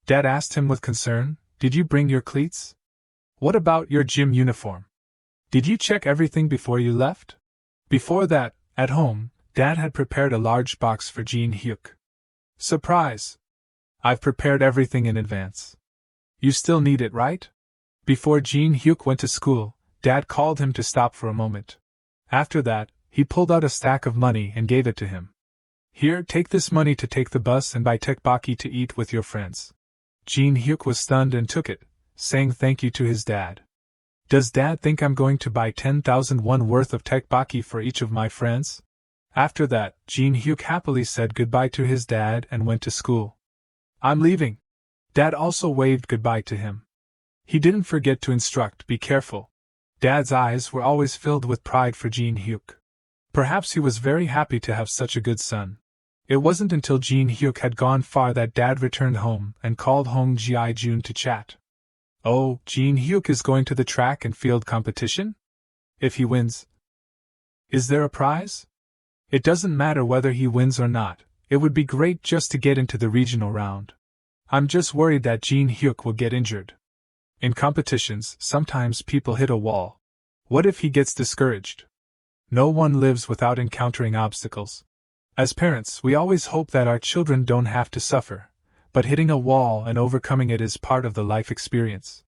Dad asked him with concern, did you bring your cleats? What about your gym uniform? Did you check everything before you left? Before that, at home, Dad had prepared a large box for Gene Huk. Surprise! I've prepared everything in advance. You still need it, right? Before Gene Huk went to school, Dad called him to stop for a moment. After that, he pulled out a stack of money and gave it to him. Here, take this money to take the bus and buy tteokbokki to eat with your friends. Gene Huk was stunned and took it, saying thank you to his dad. Does Dad think I'm going to buy 10,000 won worth of tteokbokki for each of my friends? After that, Gene Huk happily said goodbye to his dad and went to school. I'm leaving. Dad also waved goodbye to him. He didn't forget to instruct, be careful. Dad's eyes were always filled with pride for Gene Huk. Perhaps he was very happy to have such a good son. It wasn't until Gene Huk had gone far that Dad returned home and called Hong Ji-jun to chat. Oh, Gene Huk is going to the track and field competition? If he wins, is there a prize? It doesn't matter whether he wins or not, it would be great just to get into the regional round. I'm just worried that Gene Huk will get injured. In competitions, sometimes people hit a wall. What if he gets discouraged? No one lives without encountering obstacles. As parents, we always hope that our children don't have to suffer, but hitting a wall and overcoming it is part of the life experience.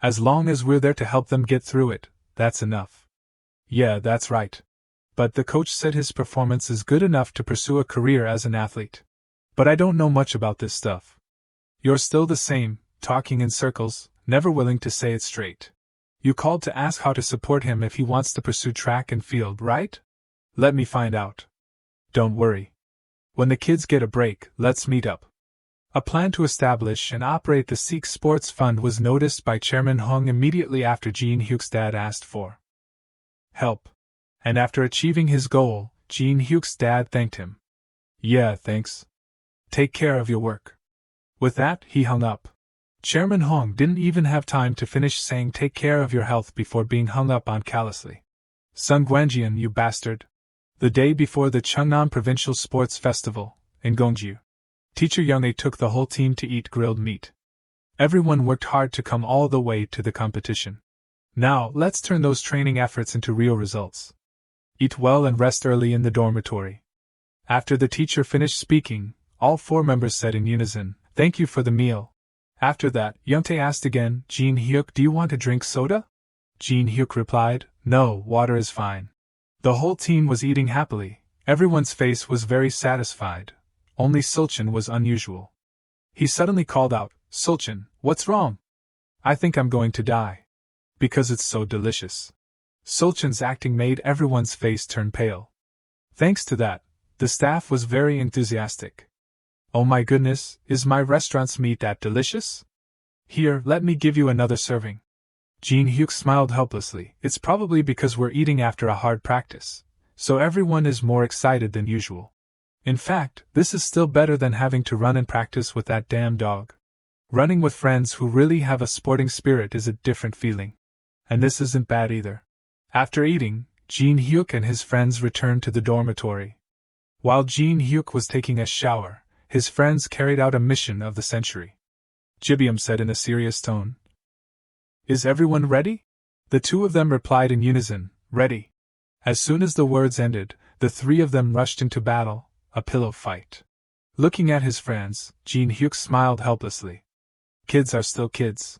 As long as we're there to help them get through it, that's enough. Yeah, that's right. But the coach said his performance is good enough to pursue a career as an athlete. But I don't know much about this stuff. You're still the same, talking in circles, never willing to say it straight. You called to ask how to support him if he wants to pursue track and field, right? Let me find out. Don't worry. When the kids get a break, let's meet up. A plan to establish and operate the Sikh Sports Fund was noticed by Chairman Hong immediately after Gene Huk's dad asked for help. And after achieving his goal, Gene Huk's dad thanked him. Yeah, thanks. Take care of your work. With that, he hung up. Chairman Hong didn't even have time to finish saying take care of your health before being hung up on callously. Sun Guanjian, you bastard. The day before the Chungnam Provincial Sports Festival, in Gongju, Teacher Younghae took the whole team to eat grilled meat. Everyone worked hard to come all the way to the competition. Now, let's turn those training efforts into real results. Eat well and rest early in the dormitory. After the teacher finished speaking, all 4 members said in unison, thank you for the meal. After that, Youngtae asked again, Gene Huk, do you want to drink soda? Gene Huk replied, no, water is fine. The whole team was eating happily, everyone's face was very satisfied, only Sulchin was unusual. He suddenly called out, Sulchin, what's wrong? I think I'm going to die. Because it's so delicious. Sulchin's acting made everyone's face turn pale. Thanks to that, the staff was very enthusiastic. Oh my goodness, is my restaurant's meat that delicious? Here, let me give you another serving. Gene Huk smiled helplessly. It's probably because we're eating after a hard practice, so everyone is more excited than usual. In fact, this is still better than having to run and practice with that damn dog. Running with friends who really have a sporting spirit is a different feeling. And this isn't bad either. After eating, Gene Huk and his friends returned to the dormitory. While Gene Huk was taking a shower, His friends carried out a mission of the century. Jibyum said in a serious tone. Is everyone ready? The two of them replied in unison, ready. As soon as the words ended, the three of them rushed into battle, a pillow fight. Looking at his friends, Gene Huk smiled helplessly. Kids are still kids.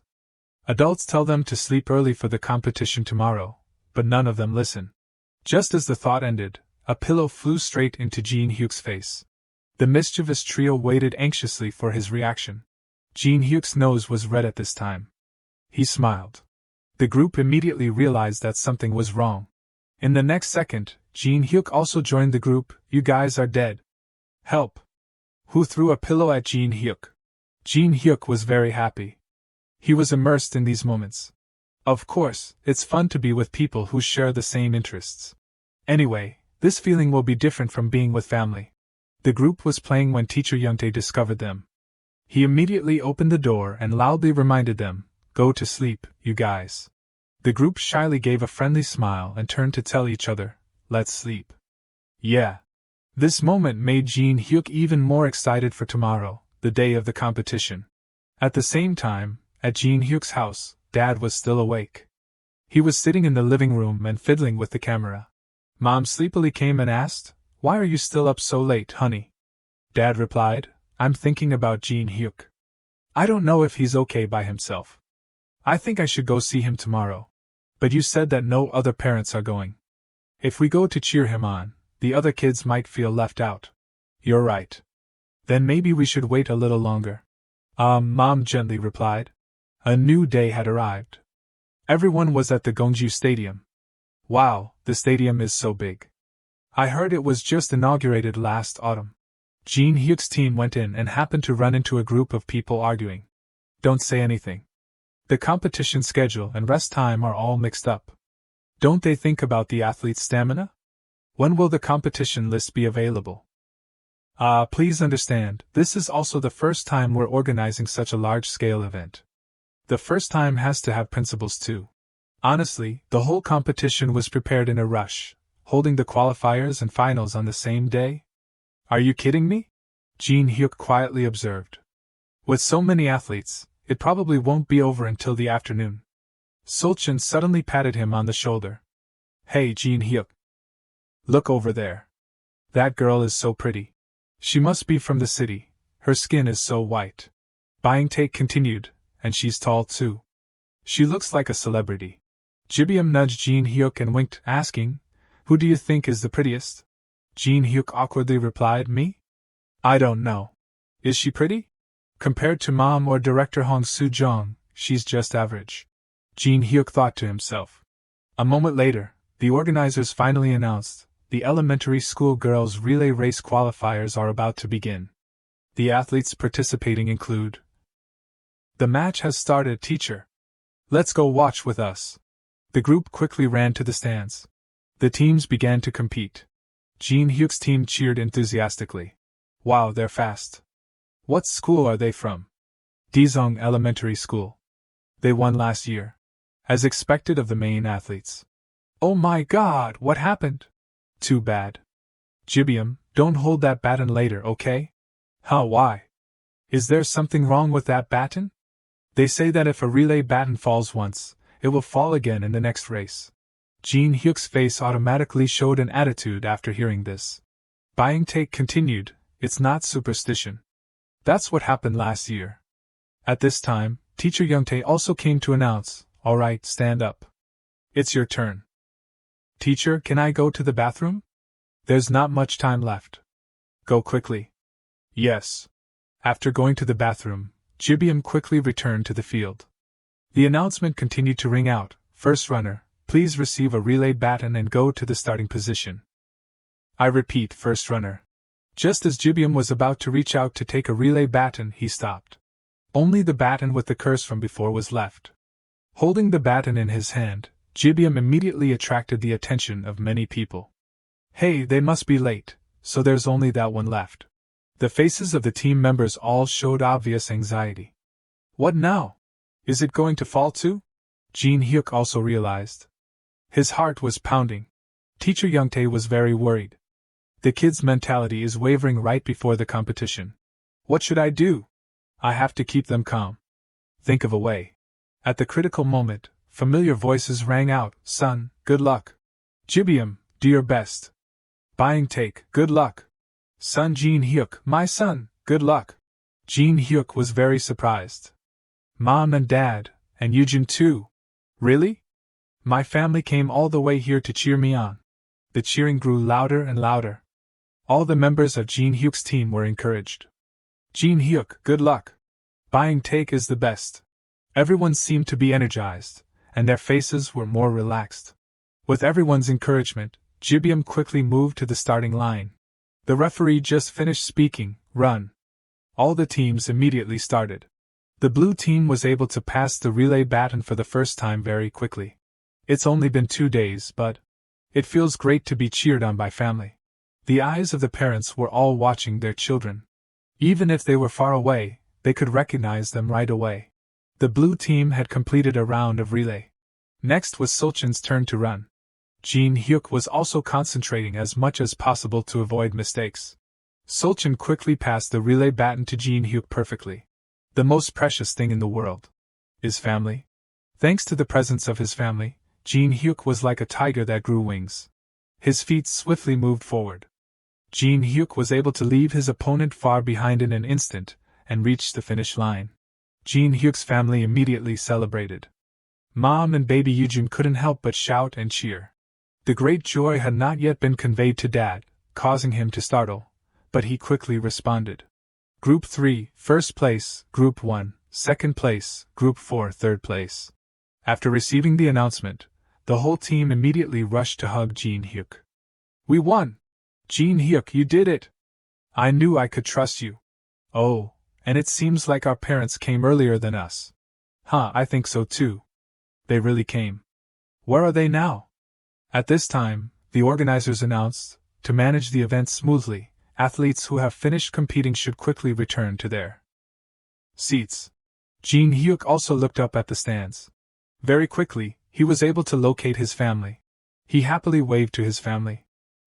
Adults tell them to sleep early for the competition tomorrow, but none of them listen. Just as the thought ended, a pillow flew straight into Gene Huk's face. The mischievous trio waited anxiously for his reaction. Gene Huk's nose was red at this time. He smiled. The group immediately realized that something was wrong. In the next second, Gene Huk also joined the group. You guys are dead. Help! Who threw a pillow at Gene Huk? Gene Huk was very happy. He was immersed in these moments. Of course, it's fun to be with people who share the same interests. Anyway, this feeling will be different from being with family. The group was playing when Teacher Youngtae discovered them. He immediately opened the door and loudly reminded them, go to sleep, you guys. The group shyly gave a friendly smile and turned to tell each other, let's sleep. Yeah. This moment made Gene Huk even more excited for tomorrow, the day of the competition. At the same time, at Gene Huk's house, Dad was still awake. He was sitting in the living room and fiddling with the camera. Mom sleepily came and asked, why are you still up so late, honey? Dad replied, I'm thinking about Gene Huk. I don't know if he's okay by himself. I think I should go see him tomorrow. But you said that no other parents are going. If we go to cheer him on, the other kids might feel left out. You're right. Then maybe we should wait a little longer. Mom gently replied. A new day had arrived. Everyone was at the Gongju Stadium. Wow, the stadium is so big. I heard it was just inaugurated last autumn. Gene Huk's team went in and happened to run into a group of people arguing. Don't say anything. The competition schedule and rest time are all mixed up. Don't they think about the athlete's stamina? When will the competition list be available? Please understand, this is also the first time we're organizing such a large-scale event. The first time has to have principles too. Honestly, the whole competition was prepared in a rush, holding the qualifiers and finals on the same day? Are you kidding me? Gene Huk quietly observed. With so many athletes, it probably won't be over until the afternoon. Solchin suddenly patted him on the shoulder. Hey Gene Huk. Look over there. That girl is so pretty. She must be from the city, her skin is so white. Buying take continued, and she's tall too. She looks like a celebrity. Jibyum nudged Gene Huk and winked, asking, who do you think is the prettiest? Gene Huk awkwardly replied, me? I don't know. Is she pretty? Compared to Mom or Director Hong Su Jong, she's just average. Gene Huk thought to himself. A moment later, the organizers finally announced, the elementary school girls' relay race qualifiers are about to begin. The athletes participating include. The match has started, teacher. Let's go watch with us. The group quickly ran to the stands. The teams began to compete. Gene Huk's team cheered enthusiastically. Wow, they're fast. What school are they from? Dizong Elementary School. They won last year. As expected of the main athletes. Oh my god, what happened? Too bad. Jibyum, don't hold that baton later, okay? Huh, why? Is there something wrong with that baton? They say that if a relay baton falls once, it will fall again in the next race. Gene Huk's face automatically showed an attitude after hearing this. Buying take continued, it's not superstition. That's what happened last year. At this time, Teacher Youngtae also came to announce, alright, stand up. It's your turn. Teacher, can I go to the bathroom? There's not much time left. Go quickly. Yes. After going to the bathroom, Jibyum quickly returned to the field. The announcement continued to ring out, first runner, please receive a relay baton and go to the starting position. I repeat, first runner. Just as Jibyum was about to reach out to take a relay baton, he stopped. Only the baton with the curse from before was left. Holding the baton in his hand, Jibyum immediately attracted the attention of many people. Hey, they must be late, so there's only that one left. The faces of the team members all showed obvious anxiety. What now? Is it going to fall too? Gene Huk also realized. His heart was pounding. Teacher Youngtae was very worried. The kid's mentality is wavering right before the competition. What should I do? I have to keep them calm. Think of a way. At the critical moment, familiar voices rang out, son, good luck. Jibyum, do your best. Buying take, good luck. Son Gene Huk, my son, good luck. Gene Huk was very surprised. Mom and Dad, and Eugene too. Really? My family came all the way here to cheer me on. The cheering grew louder and louder. All the members of Gene Huk's team were encouraged. Gene Huk, good luck. Buying take is the best. Everyone seemed to be energized, and their faces were more relaxed. With everyone's encouragement, Jibyum quickly moved to the starting line. The referee just finished speaking, run. All the teams immediately started. The blue team was able to pass the relay baton for the first time very quickly. It's only been 2 days, but it feels great to be cheered on by family. The eyes of the parents were all watching their children. Even if they were far away, they could recognize them right away. The blue team had completed a round of relay. Next was Sulchin's turn to run. Gene Huk was also concentrating as much as possible to avoid mistakes. Sulchin quickly passed the relay baton to Gene Huk perfectly. The most precious thing in the world is family. Thanks to the presence of his family, Gene Huk was like a tiger that grew wings. His feet swiftly moved forward. Gene Huk was able to leave his opponent far behind in an instant and reach the finish line. Gene Huk's family immediately celebrated. Mom and baby Eugene couldn't help but shout and cheer. The great joy had not yet been conveyed to Dad, causing him to startle, but he quickly responded. Group 3, first place, Group 1, second place, Group 4, third place. After receiving the announcement, the whole team immediately rushed to hug Gene Huk. We won! Gene Huk, you did it! I knew I could trust you. Oh, and it seems like our parents came earlier than us. Huh, I think so too. They really came. Where are they now? At this time, the organizers announced, to manage the event smoothly, athletes who have finished competing should quickly return to their seats. Gene Huk also looked up at the stands. Very quickly, he was able to locate his family. He happily waved to his family.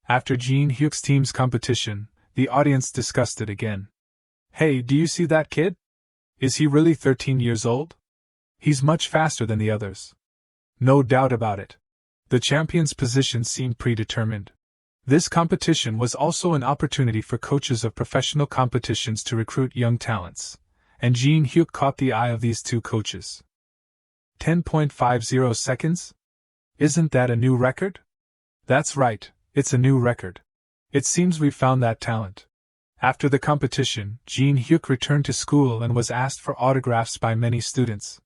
After Gene Huk's team's competition, the audience discussed it again. Hey, do you see that kid? Is he really 13 years old? He's much faster than the others. No doubt about it. The champion's position seemed predetermined. This competition was also an opportunity for coaches of professional competitions to recruit young talents, and Gene Huk caught the eye of these two coaches. 10.50 seconds? Isn't that a new record? That's right, it's a new record. It seems we've found that talent. After the competition, Gene Huk returned to school and was asked for autographs by many students.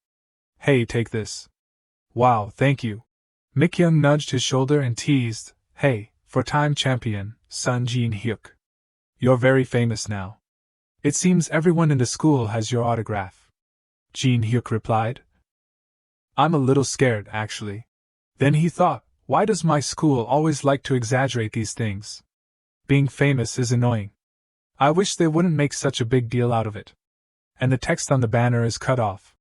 Hey, take this. Wow, thank you. Mikyung nudged his shoulder and teased, hey, four-time champion, son Gene Huk. You're very famous now. It seems everyone in the school has your autograph. Gene Huk replied. I'm a little scared, actually. Then he thought, why does my school always like to exaggerate these things? Being famous is annoying. I wish they wouldn't make such a big deal out of it. And the text on the banner is cut off.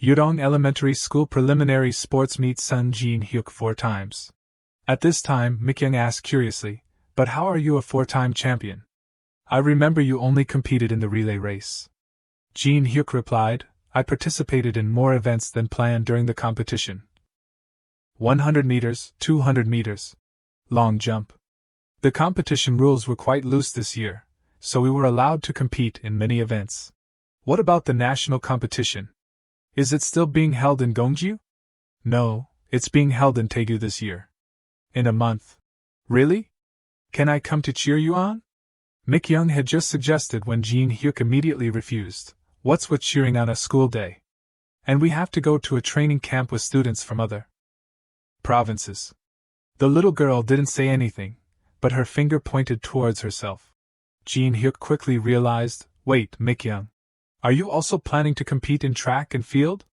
Yudong Elementary School Preliminary Sports Meet Son Gene Huk 4 times. At this time, Mikyung asked curiously, but how are you a 4-time champion? I remember you only competed in the relay race. Gene Huk replied, I participated in more events than planned during the competition. 100 meters, 200 meters. Long jump. The competition rules were quite loose this year, so we were allowed to compete in many events. What about the national competition? Is it still being held in Gongju? No, it's being held in Daegu this year. In a month. Really? Can I come to cheer you on? Mikyung had just suggested when Gene Huk immediately refused. What's with cheering on a school day? And we have to go to a training camp with students from other provinces. The little girl didn't say anything, but her finger pointed towards herself. Gene Huk quickly realized, wait, Mikyung. Are you also planning to compete in track and field?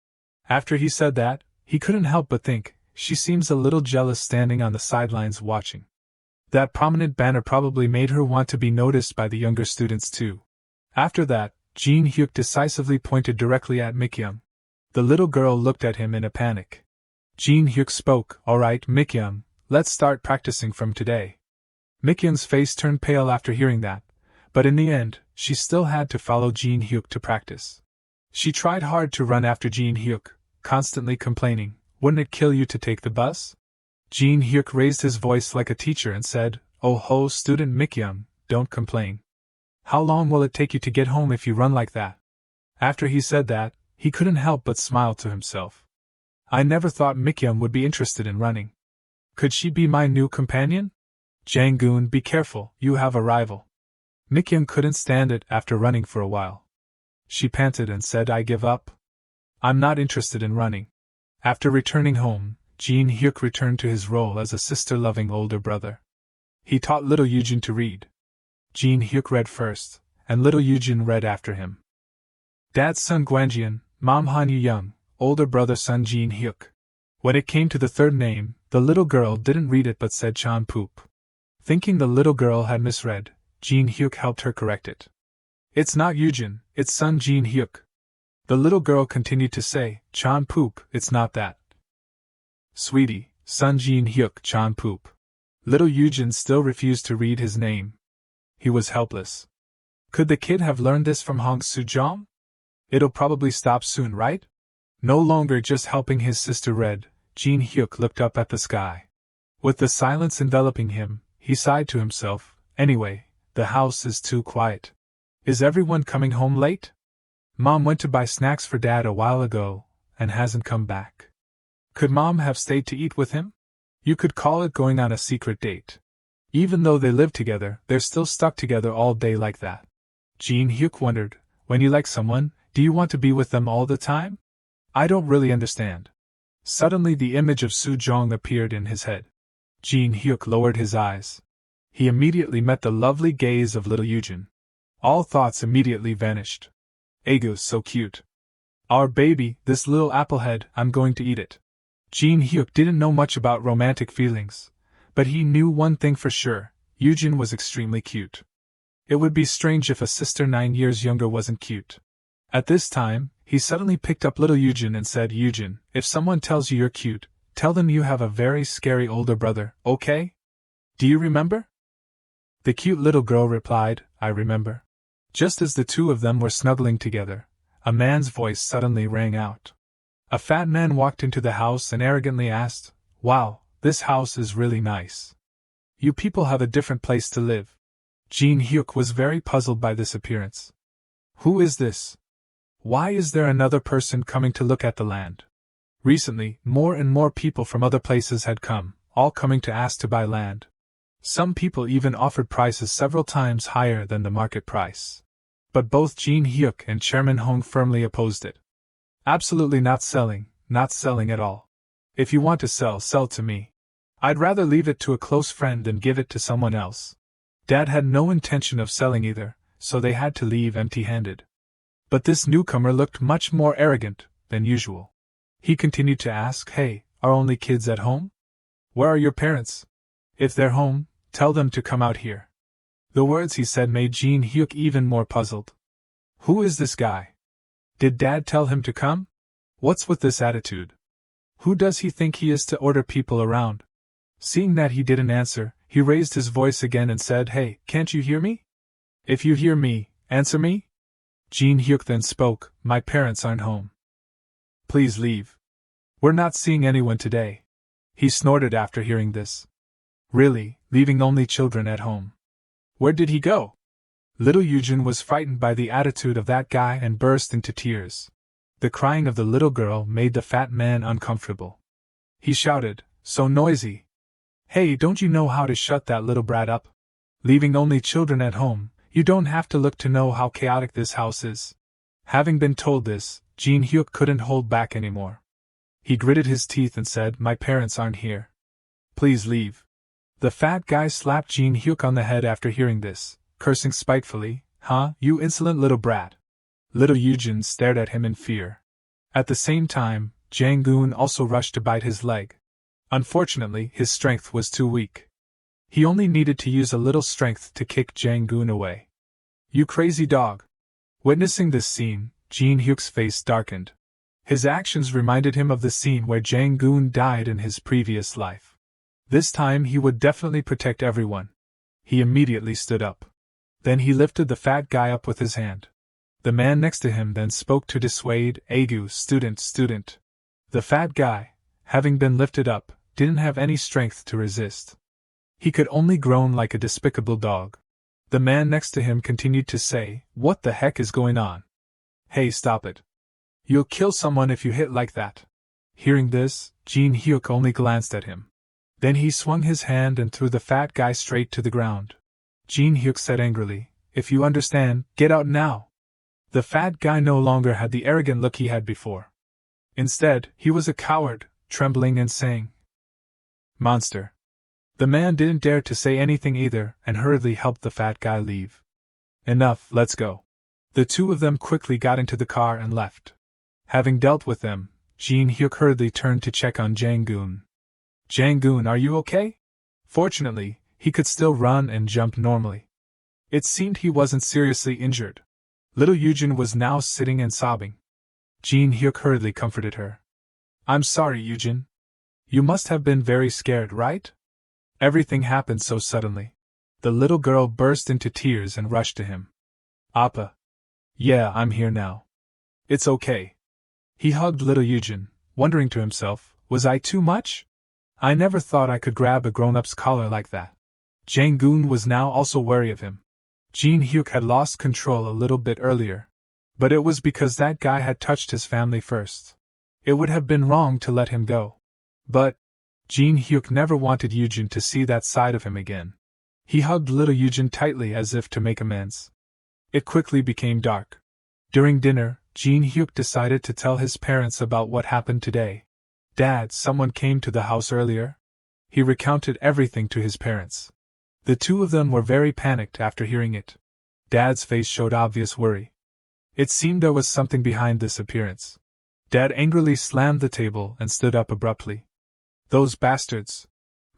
After he said that, he couldn't help but think, she seems a little jealous standing on the sidelines watching. That prominent banner probably made her want to be noticed by the younger students too. After that, Gene Huk decisively pointed directly at Mikyung. The little girl looked at him in a panic. Gene Huk spoke, alright Mikyung, let's start practicing from today. Mikyung's face turned pale after hearing that, But in the end, she still had to follow Gene Huk to practice. She tried hard to run after Gene Huk, constantly complaining, "Wouldn't it kill you to take the bus?" Gene Huk raised his voice like a teacher and said, "Oh ho, student Mikyung, don't complain. How long will it take you to get home if you run like that?" After he said that, he couldn't help but smile to himself. I never thought Mikyung would be interested in running. Could she be my new companion? Jang-gun, be careful, you have a rival. Mikyung couldn't stand it after running for a while. She panted and said, "I give up. I'm not interested in running." After returning home, Gene Huk returned to his role as a sister-loving older brother. He taught little Eugene to read. Gene Huk read first, and little Eugene read after him. Dad's son Gwanjian, Mom Han Young, older brother son Gene Huk. When it came to the third name, the little girl didn't read it but said Chan Poop. Thinking the little girl had misread, Gene Huk helped her correct it. "It's not Eugene, it's son Gene Huk." The little girl continued to say, "Chan Poop, it's not that. Sweetie, son Gene Huk, Chan Poop." Little Eugene still refused to read his name. He was helpless. Could the kid have learned this from Hong Su Jong? It'll probably stop soon, right? No longer just helping his sister read, Gene Huk looked up at the sky. With the silence enveloping him, he sighed to himself, "Anyway, the house is too quiet. Is everyone coming home late? Mom went to buy snacks for Dad a while ago, and hasn't come back. Could Mom have stayed to eat with him? You could call it going on a secret date. Even though they live together, they're still stuck together all day like that." Gene Huk wondered, when you like someone, do you want to be with them all the time? I don't really understand. Suddenly the image of Su Jong appeared in his head. Gene Huk lowered his eyes. He immediately met the lovely gaze of little Eugene. All thoughts immediately vanished. Agu's so cute. Our baby, this little applehead, I'm going to eat it. Gene Huk didn't know much about romantic feelings, but he knew one thing for sure, Eugene was extremely cute. It would be strange if a sister 9 years younger wasn't cute. At this time, he suddenly picked up little Eugene and said, "Eugene, if someone tells you you're cute, tell them you have a very scary older brother, okay? Do you remember?" The cute little girl replied, "I remember." Just as the two of them were snuggling together, a man's voice suddenly rang out. A fat man walked into the house and arrogantly asked, "Wow, this house is really nice. You people have a different place to live." Gene Huk was very puzzled by this appearance. Who is this? Why is there another person coming to look at the land? Recently, more and more people from other places had come, all coming to ask to buy land. Some people even offered prices several times higher than the market price. But both Gene Huk and Chairman Hong firmly opposed it. "Absolutely not selling at all. If you want to sell, sell to me. I'd rather leave it to a close friend than give it to someone else." Dad had no intention of selling either, so they had to leave empty-handed. But this newcomer looked much more arrogant than usual. He continued to ask, "Hey, are only kids at home? Where are your parents? If they're home, tell them to come out here." The words he said made Gene Huk even more puzzled. Who is this guy? Did Dad tell him to come? What's with this attitude? Who does he think he is to order people around? Seeing that he didn't answer, he raised his voice again and said, "Hey, can't you hear me? If you hear me, answer me." Gene Huk then spoke, "My parents aren't home. Please leave. We're not seeing anyone today." He snorted after hearing this. Really, leaving only children at home? Where did he go? Little Eugene was frightened by the attitude of that guy and burst into tears. The crying of the little girl made the fat man uncomfortable. He shouted, "So noisy. Hey, don't you know how to shut that little brat up? Leaving only children at home, you don't have to look to know how chaotic this house is." Having been told this, Gene Huk couldn't hold back anymore. He gritted his teeth and said, "My parents aren't here. Please leave." The fat guy slapped Gene Huk on the head after hearing this, cursing spitefully, "Huh, you insolent little brat." Little Eugene stared at him in fear. At the same time, Jang-gun also rushed to bite his leg. Unfortunately, his strength was too weak. He only needed to use a little strength to kick Jang-gun away. "You crazy dog!" Witnessing this scene, Gene Huk's face darkened. His actions reminded him of the scene where Jang-gun died in his previous life. This time he would definitely protect everyone. He immediately stood up. Then he lifted the fat guy up with his hand. The man next to him then spoke to dissuade, Agu, student. The fat guy, having been lifted up, didn't have any strength to resist. He could only groan like a despicable dog. The man next to him continued to say, "What the heck is going on? Hey, stop it. You'll kill someone if you hit like that." Hearing this, Gene Huk only glanced at him. Then he swung his hand and threw the fat guy straight to the ground. Gene Huk said angrily, "If you understand, get out now." The fat guy no longer had the arrogant look he had before. Instead, he was a coward, trembling and saying, "Monster." The man didn't dare to say anything either and hurriedly helped the fat guy leave. "Enough, let's go." The two of them quickly got into the car and left. Having dealt with them, Gene Huk hurriedly turned to check on Jang-gun. "Jang-gun, are you okay?" Fortunately, he could still run and jump normally. It seemed he wasn't seriously injured. Little Yujin was now sitting and sobbing. Gene Huk hurriedly comforted her. "I'm sorry, Yujin. You must have been very scared, right? Everything happened so suddenly." The little girl burst into tears and rushed to him. "Appa. Yeah, I'm here now. It's okay." He hugged little Yujin, wondering to himself, was I too much? I never thought I could grab a grown-up's collar like that. Jang-gun was now also wary of him. Gene Huk had lost control a little bit earlier. But it was because that guy had touched his family first. It would have been wrong to let him go. But Gene Huk never wanted Yujin to see that side of him again. He hugged little Yujin tightly as if to make amends. It quickly became dark. During dinner, Gene Huk decided to tell his parents about what happened today. "Dad, someone came to the house earlier?" He recounted everything to his parents. The two of them were very panicked after hearing it. Dad's face showed obvious worry. It seemed there was something behind this appearance. Dad angrily slammed the table and stood up abruptly. "Those bastards."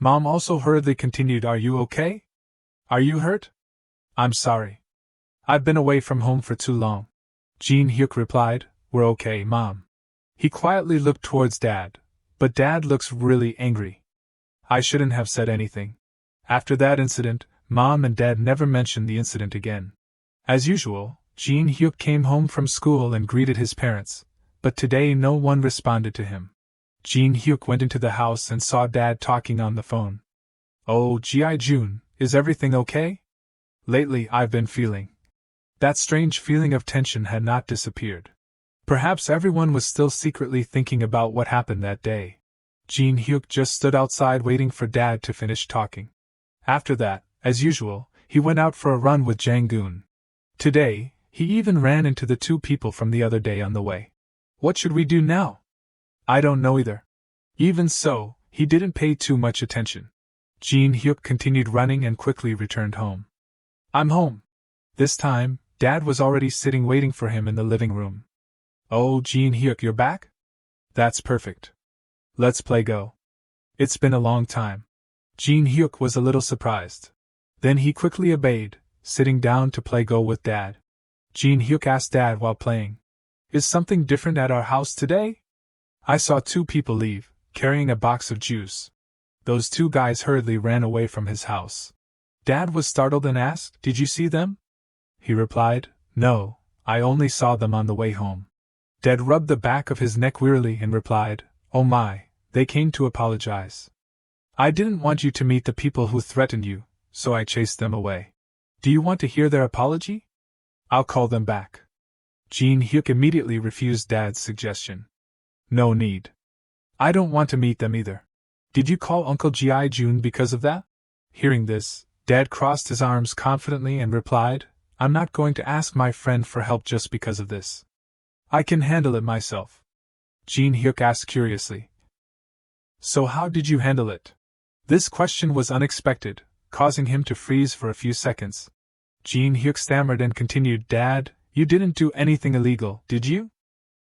Mom also hurriedly continued, "Are you okay? Are you hurt?" "I'm sorry. I've been away from home for too long." Gene Huk replied, "We're okay, Mom." He quietly looked towards Dad, but Dad looks really angry. I shouldn't have said anything. After that incident, Mom and Dad never mentioned the incident again. As usual, Gene Huk came home from school and greeted his parents, but today no one responded to him. Gene Huk went into the house and saw Dad talking on the phone. "Oh, Gi Jun, is everything okay? Lately I've been feeling..." That strange feeling of tension had not disappeared. Perhaps everyone was still secretly thinking about what happened that day. Gene Huk just stood outside waiting for Dad to finish talking. After that, as usual, he went out for a run with Jang-gun. Today, he even ran into the two people from the other day on the way. "What should we do now?" "I don't know either." Even so, he didn't pay too much attention. Gene Huk continued running and quickly returned home. "I'm home." This time, Dad was already sitting waiting for him in the living room. "Oh, Gene Huk, you're back? That's perfect. Let's play Go." It's been a long time. Gene Huk was a little surprised. Then he quickly obeyed, sitting down to play Go with Dad. Gene Huk asked Dad while playing, "Is something different at our house today? I saw two people leave, carrying a box of juice." Those two guys hurriedly ran away from his house. Dad was startled and asked, "Did you see them?" He replied, "No, I only saw them on the way home." Dad rubbed the back of his neck wearily and replied, "Oh my, they came to apologize. I didn't want you to meet the people who threatened you, so I chased them away. Do you want to hear their apology? I'll call them back." Gene Huk immediately refused Dad's suggestion. "No need. I don't want to meet them either. Did you call Uncle Gi Jun because of that?" Hearing this, Dad crossed his arms confidently and replied, "I'm not going to ask my friend for help just because of this. I can handle it myself." Gene Huk asked curiously, "So how did you handle it?" This question was unexpected, causing him to freeze for a few seconds. Gene Huk stammered and continued, "Dad, you didn't do anything illegal, did you?"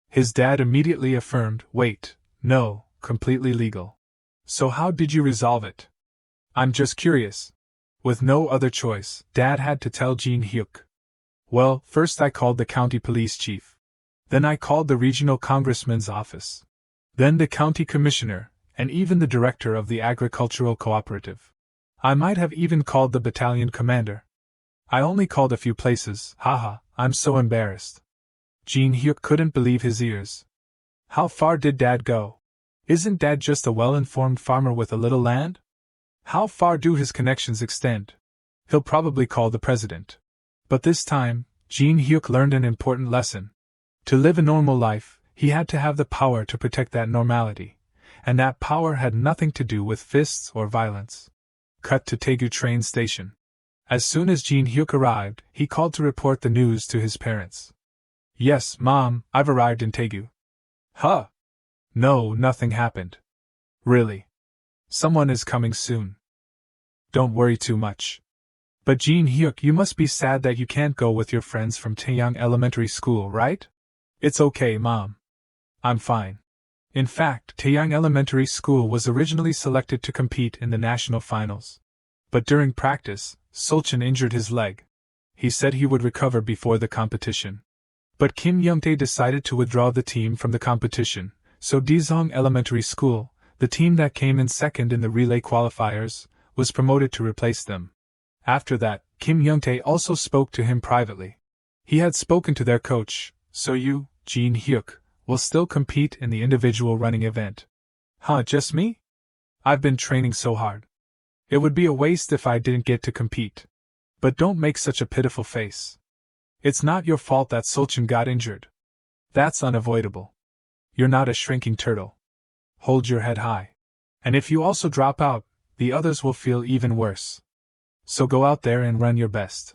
His dad immediately affirmed, "Wait, no, completely legal. So how did you resolve it?" "I'm just curious." With no other choice, Dad had to tell Gene Huk. "Well, first I called the county police chief. Then I called the regional congressman's office. Then the county commissioner, and even the director of the agricultural cooperative. I might have even called the battalion commander. I only called a few places, haha, I'm so embarrassed. Gene Huk couldn't believe his ears. How far did Dad go? Isn't Dad just a well-informed farmer with a little land? How far do his connections extend? He'll probably call the president. But this time, Gene Huk learned an important lesson. To live a normal life, he had to have the power to protect that normality, and that power had nothing to do with fists or violence. Cut to Daegu train station. As soon as Gene Huk arrived, he called to report the news to his parents. Yes, Mom, I've arrived in Daegu. Huh? No, nothing happened. Really? Someone is coming soon. Don't worry too much. But Gene Huk, you must be sad that you can't go with your friends from Taeyang Elementary School, right? It's okay, Mom. I'm fine. In fact, Taeyang Elementary School was originally selected to compete in the national finals. But during practice, Solchin injured his leg. He said he would recover before the competition. But Kim Youngtae decided to withdraw the team from the competition, so Daesung Elementary School, the team that came in second in the relay qualifiers, was promoted to replace them. After that, Kim Youngtae also spoke to him privately. He had spoken to their coach, so you, Gene Huk, will still compete in the individual running event. Huh, just me? I've been training so hard. It would be a waste if I didn't get to compete. But don't make such a pitiful face. It's not your fault that Solchin got injured. That's unavoidable. You're not a shrinking turtle. Hold your head high. And if you also drop out, the others will feel even worse. So go out there and run your best.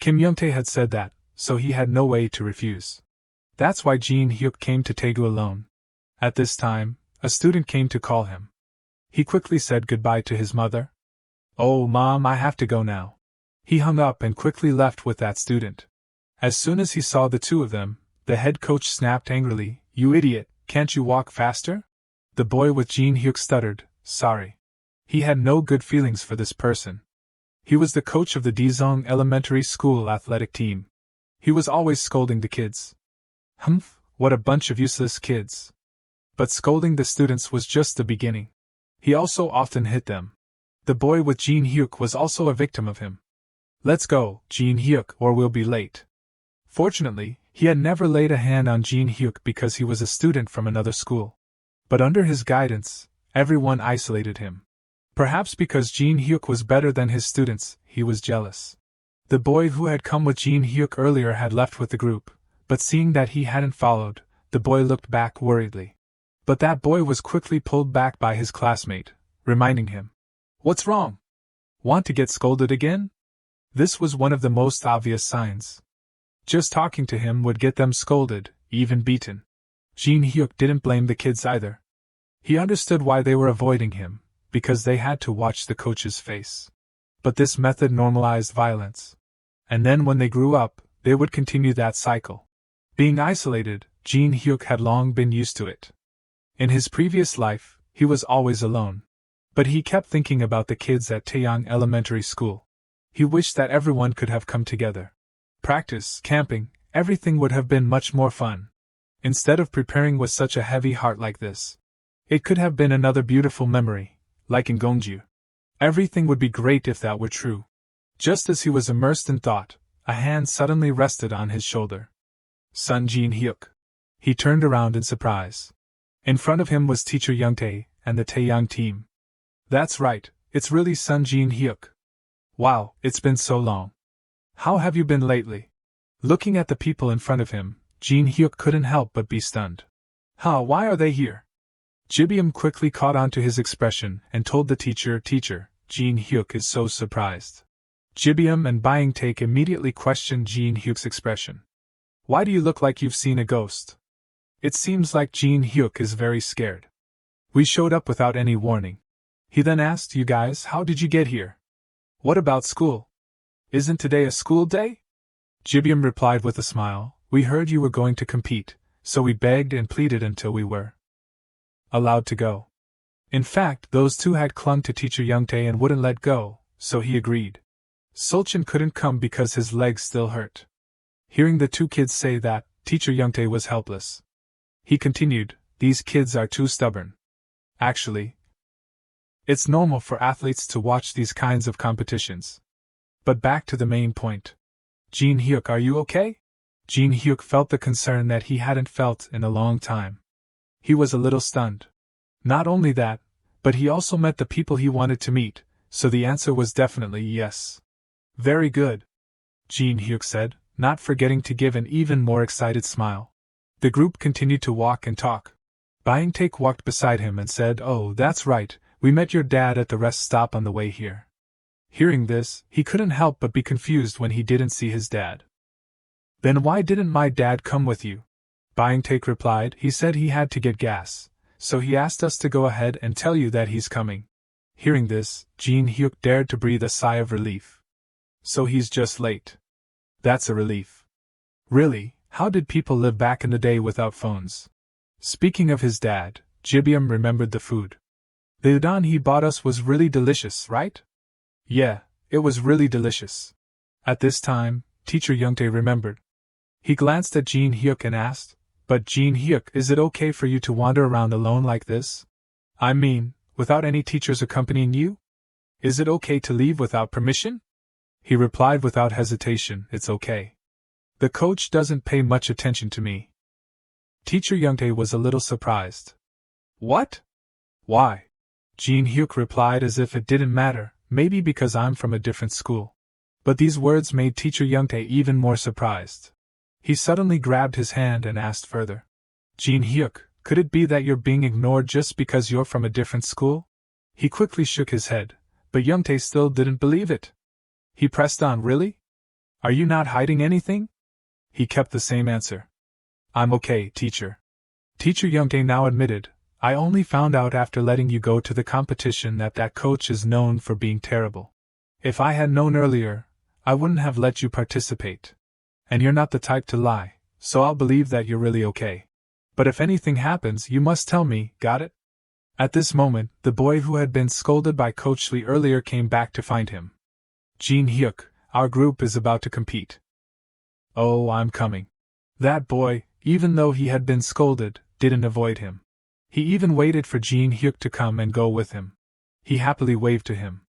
Kim Youngtae had said that, so he had no way to refuse. That's why Gene Huk came to Daegu alone. At this time, a student came to call him. He quickly said goodbye to his mother. Oh, Mom, I have to go now. He hung up and quickly left with that student. As soon as he saw the two of them, the head coach snapped angrily, You idiot, can't you walk faster? The boy with Gene Huk stuttered, Sorry. He had no good feelings for this person. He was the coach of the Daesung Elementary School athletic team. He was always scolding the kids. Humph, what a bunch of useless kids. But scolding the students was just the beginning. He also often hit them. The boy with Gene Huk was also a victim of him. Let's go, Gene Huk, or we'll be late. Fortunately, he had never laid a hand on Gene Huk because he was a student from another school. But under his guidance, everyone isolated him. Perhaps because Gene Huk was better than his students, he was jealous. The boy who had come with Gene Huk earlier had left with the group, but seeing that he hadn't followed, the boy looked back worriedly. But that boy was quickly pulled back by his classmate, reminding him. What's wrong? Want to get scolded again? This was one of the most obvious signs. Just talking to him would get them scolded, even beaten. Gene Huk didn't blame the kids either. He understood why they were avoiding him, because they had to watch the coach's face. But this method normalized violence. And then when they grew up, they would continue that cycle. Being isolated, Gene Huk had long been used to it. In his previous life, he was always alone. But he kept thinking about the kids at Taeyang Elementary School. He wished that everyone could have come together. Practice, camping, everything would have been much more fun. Instead of preparing with such a heavy heart like this. It could have been another beautiful memory, like in Gongju. Everything would be great if that were true. Just as he was immersed in thought, a hand suddenly rested on his shoulder. Son Gene Huk. He turned around in surprise. In front of him was teacher Youngtae and the Taeyang team. That's right, it's really son Gene Huk. Wow, it's been so long. How have you been lately? Looking at the people in front of him, Gene Huk couldn't help but be stunned. Why are they here? Jibyum quickly caught on to his expression and told the teacher, Gene Huk is so surprised. Jibyum and Bying Take immediately questioned Gene Huk's expression. Why do you look like you've seen a ghost? It seems like Gene Huk is very scared. We showed up without any warning. He then asked, You guys, how did you get here? What about school? Isn't today a school day? Jibyum replied with a smile, We heard you were going to compete, so we begged and pleaded until we were allowed to go. In fact, those two had clung to teacher Youngtae and wouldn't let go, so he agreed. Solchin couldn't come because his legs still hurt. Hearing the two kids say that, teacher Youngtae was helpless. He continued, These kids are too stubborn. Actually, it's normal for athletes to watch these kinds of competitions. But back to the main point. Gene Huk, are you okay? Gene Huk felt the concern that he hadn't felt in a long time. He was a little stunned. Not only that, but he also met the people he wanted to meet, so the answer was definitely yes. Very good, Gene Huk said, not forgetting to give an even more excited smile. The group continued to walk and talk. Byung Taek walked beside him and said, "Oh, that's right, we met your dad at the rest stop on the way here." Hearing this, he couldn't help but be confused when he didn't see his dad. "Then why didn't my dad come with you?" Byung Taek replied. "He said he had to get gas, so he asked us to go ahead and tell you that he's coming." Hearing this, Gene Huk dared to breathe a sigh of relief. So he's just late. That's a relief. Really, how did people live back in the day without phones? Speaking of his dad, Jibyum remembered the food. "The udon he bought us was really delicious, right?" "Yeah, it was really delicious." At this time, Teacher Youngtae remembered. He glanced at Gene Huk and asked, "But Gene Huk, is it okay for you to wander around alone like this? I mean, without any teachers accompanying you? Is it okay to leave without permission?" He replied without hesitation, "It's okay. The coach doesn't pay much attention to me." Teacher Youngtae was a little surprised. "What? Why?" Gene Huk replied as if it didn't matter, "Maybe because I'm from a different school." But these words made Teacher Youngtae even more surprised. He suddenly grabbed his hand and asked further. "Gene Huk, could it be that you're being ignored just because you're from a different school?" He quickly shook his head, but Youngtae still didn't believe it. He pressed on, "Really? Are you not hiding anything?" He kept the same answer. "I'm okay, teacher." Teacher Youngtae now admitted, "I only found out after letting you go to the competition that coach is known for being terrible. If I had known earlier, I wouldn't have let you participate. And you're not the type to lie, so I'll believe that you're really okay. But if anything happens, you must tell me, got it?" At this moment, the boy who had been scolded by Coach Lee earlier came back to find him. "Gene Huk, our group is about to compete." "Oh, I'm coming." That boy, even though he had been scolded, didn't avoid him. He even waited for Gene Huk to come and go with him. He happily waved to him.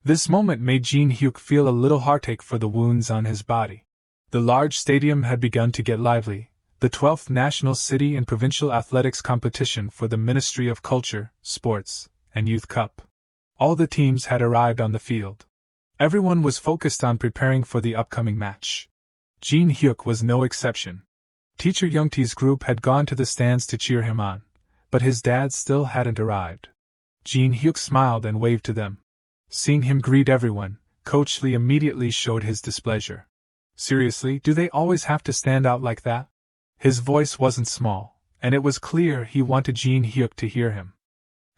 This moment made Gene Huk feel a little heartache for the wounds on his body. The large stadium had begun to get lively, the 12th National City and Provincial Athletics Competition for the Ministry of Culture, Sports, and Youth Cup. All the teams had arrived on the field. Everyone was focused on preparing for the upcoming match. Gene Huk was no exception. Teacher Youngtae's group had gone to the stands to cheer him on, but his dad still hadn't arrived. Gene Huk smiled and waved to them. Seeing him greet everyone, Coach Lee immediately showed his displeasure. "Seriously, do they always have to stand out like that?" His voice wasn't small, and it was clear he wanted Gene Huk to hear him.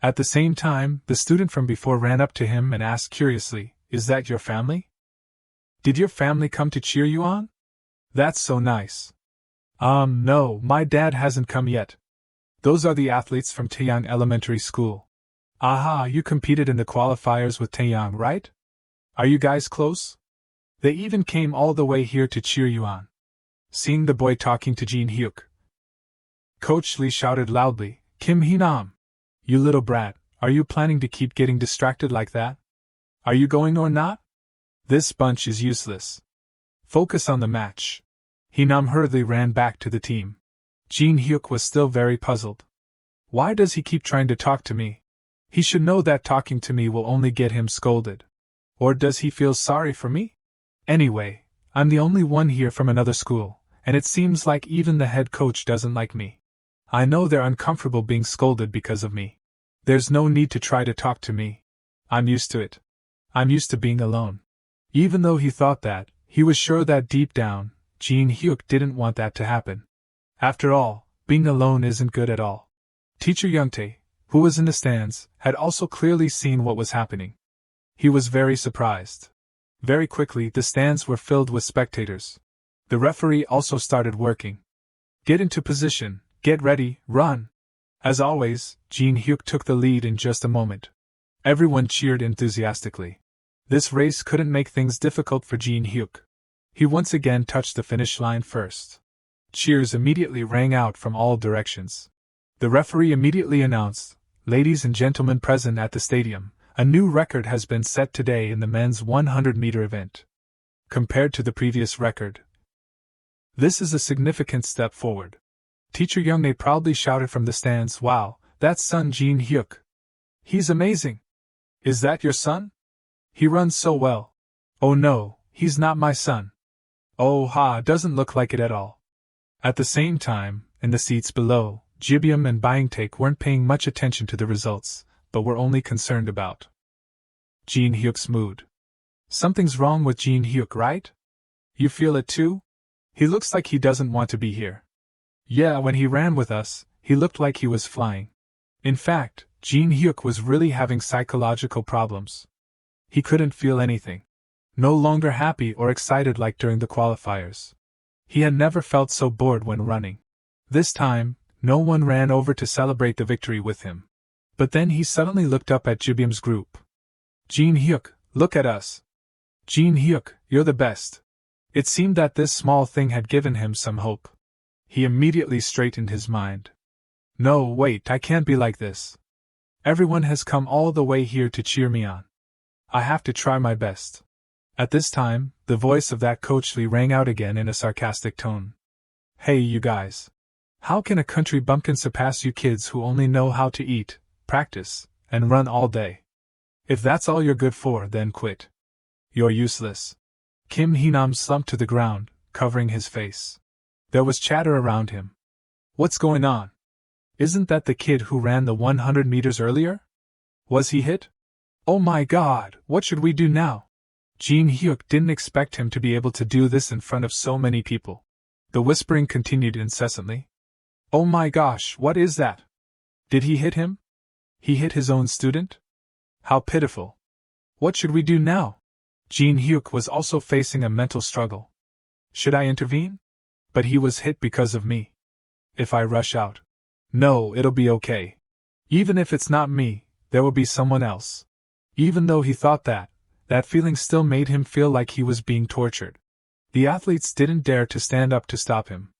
At the same time, the student from before ran up to him and asked curiously, "Is that your family? Did your family come to cheer you on? That's so nice." No, my dad hasn't come yet. Those are the athletes from Taeyang Elementary School." "Aha, you competed in the qualifiers with Taeyang, right? Are you guys close? They even came all the way here to cheer you on." Seeing the boy talking to Gene Huk, Coach Lee shouted loudly, "Kim Hee-nam! You little brat, are you planning to keep getting distracted like that? Are you going or not? This bunch is useless. Focus on the match." Hee-nam hurriedly ran back to the team. Gene Huk was still very puzzled. Why does he keep trying to talk to me? He should know that talking to me will only get him scolded. Or does he feel sorry for me? Anyway, I'm the only one here from another school, and it seems like even the head coach doesn't like me. I know they're uncomfortable being scolded because of me. There's no need to try to talk to me. I'm used to it. I'm used to being alone. Even though he thought that, he was sure that deep down, Gene Huk didn't want that to happen. After all, being alone isn't good at all. Teacher Youngtae, who was in the stands, had also clearly seen what was happening. He was very surprised. Very quickly, the stands were filled with spectators. The referee also started working. "Get into position, get ready, run." As always, Gene Huk took the lead in just a moment. Everyone cheered enthusiastically. This race couldn't make things difficult for Gene Huk. He once again touched the finish line first. Cheers immediately rang out from all directions. The referee immediately announced, "Ladies and gentlemen present at the stadium, a new record has been set today in the men's 100-meter event. compared to the previous record. This is a significant step forward. Teacher Younghae proudly shouted from the stands, "Wow, that's son Gene Huk. He's amazing. Is that your son? He runs so well." "Oh no, he's not my son." "Oh ha, doesn't look like it at all." At the same time, in the seats below, Jibyum and Byingtaek weren't paying much attention to the results, but were only concerned about Gene Huk's mood. "Something's wrong with Gene Huk, right? You feel it too? He looks like he doesn't want to be here." "Yeah, when he ran with us, he looked like he was flying." In fact, Gene Huk was really having psychological problems. He couldn't feel anything. No longer happy or excited like during the qualifiers. He had never felt so bored when running. This time, no one ran over to celebrate the victory with him. But then he suddenly looked up at Jibyum's group. "Gene Huk, look at us. Gene Huk, you're the best." It seemed that this small thing had given him some hope. He immediately straightened his mind. "No, wait, I can't be like this. Everyone has come all the way here to cheer me on. I have to try my best." At this time, the voice of that Coach Lee rang out again in a sarcastic tone. "Hey, you guys. How can a country bumpkin surpass you kids who only know how to eat, practice, and run all day? If that's all you're good for, then quit. You're useless." Kim Hee-nam slumped to the ground, covering his face. There was chatter around him. "What's going on? Isn't that the kid who ran the 100 meters earlier? Was he hit? Oh my god, what should we do now?" Gene Huk didn't expect him to be able to do this in front of so many people. The whispering continued incessantly. "Oh my gosh, what is that? Did he hit him? He hit his own student? How pitiful. What should we do now?" Gene Huk was also facing a mental struggle. Should I intervene? But he was hit because of me. If I rush out? No, it'll be okay. Even if it's not me, there will be someone else. Even though he thought that feeling still made him feel like he was being tortured. The athletes didn't dare to stand up to stop him.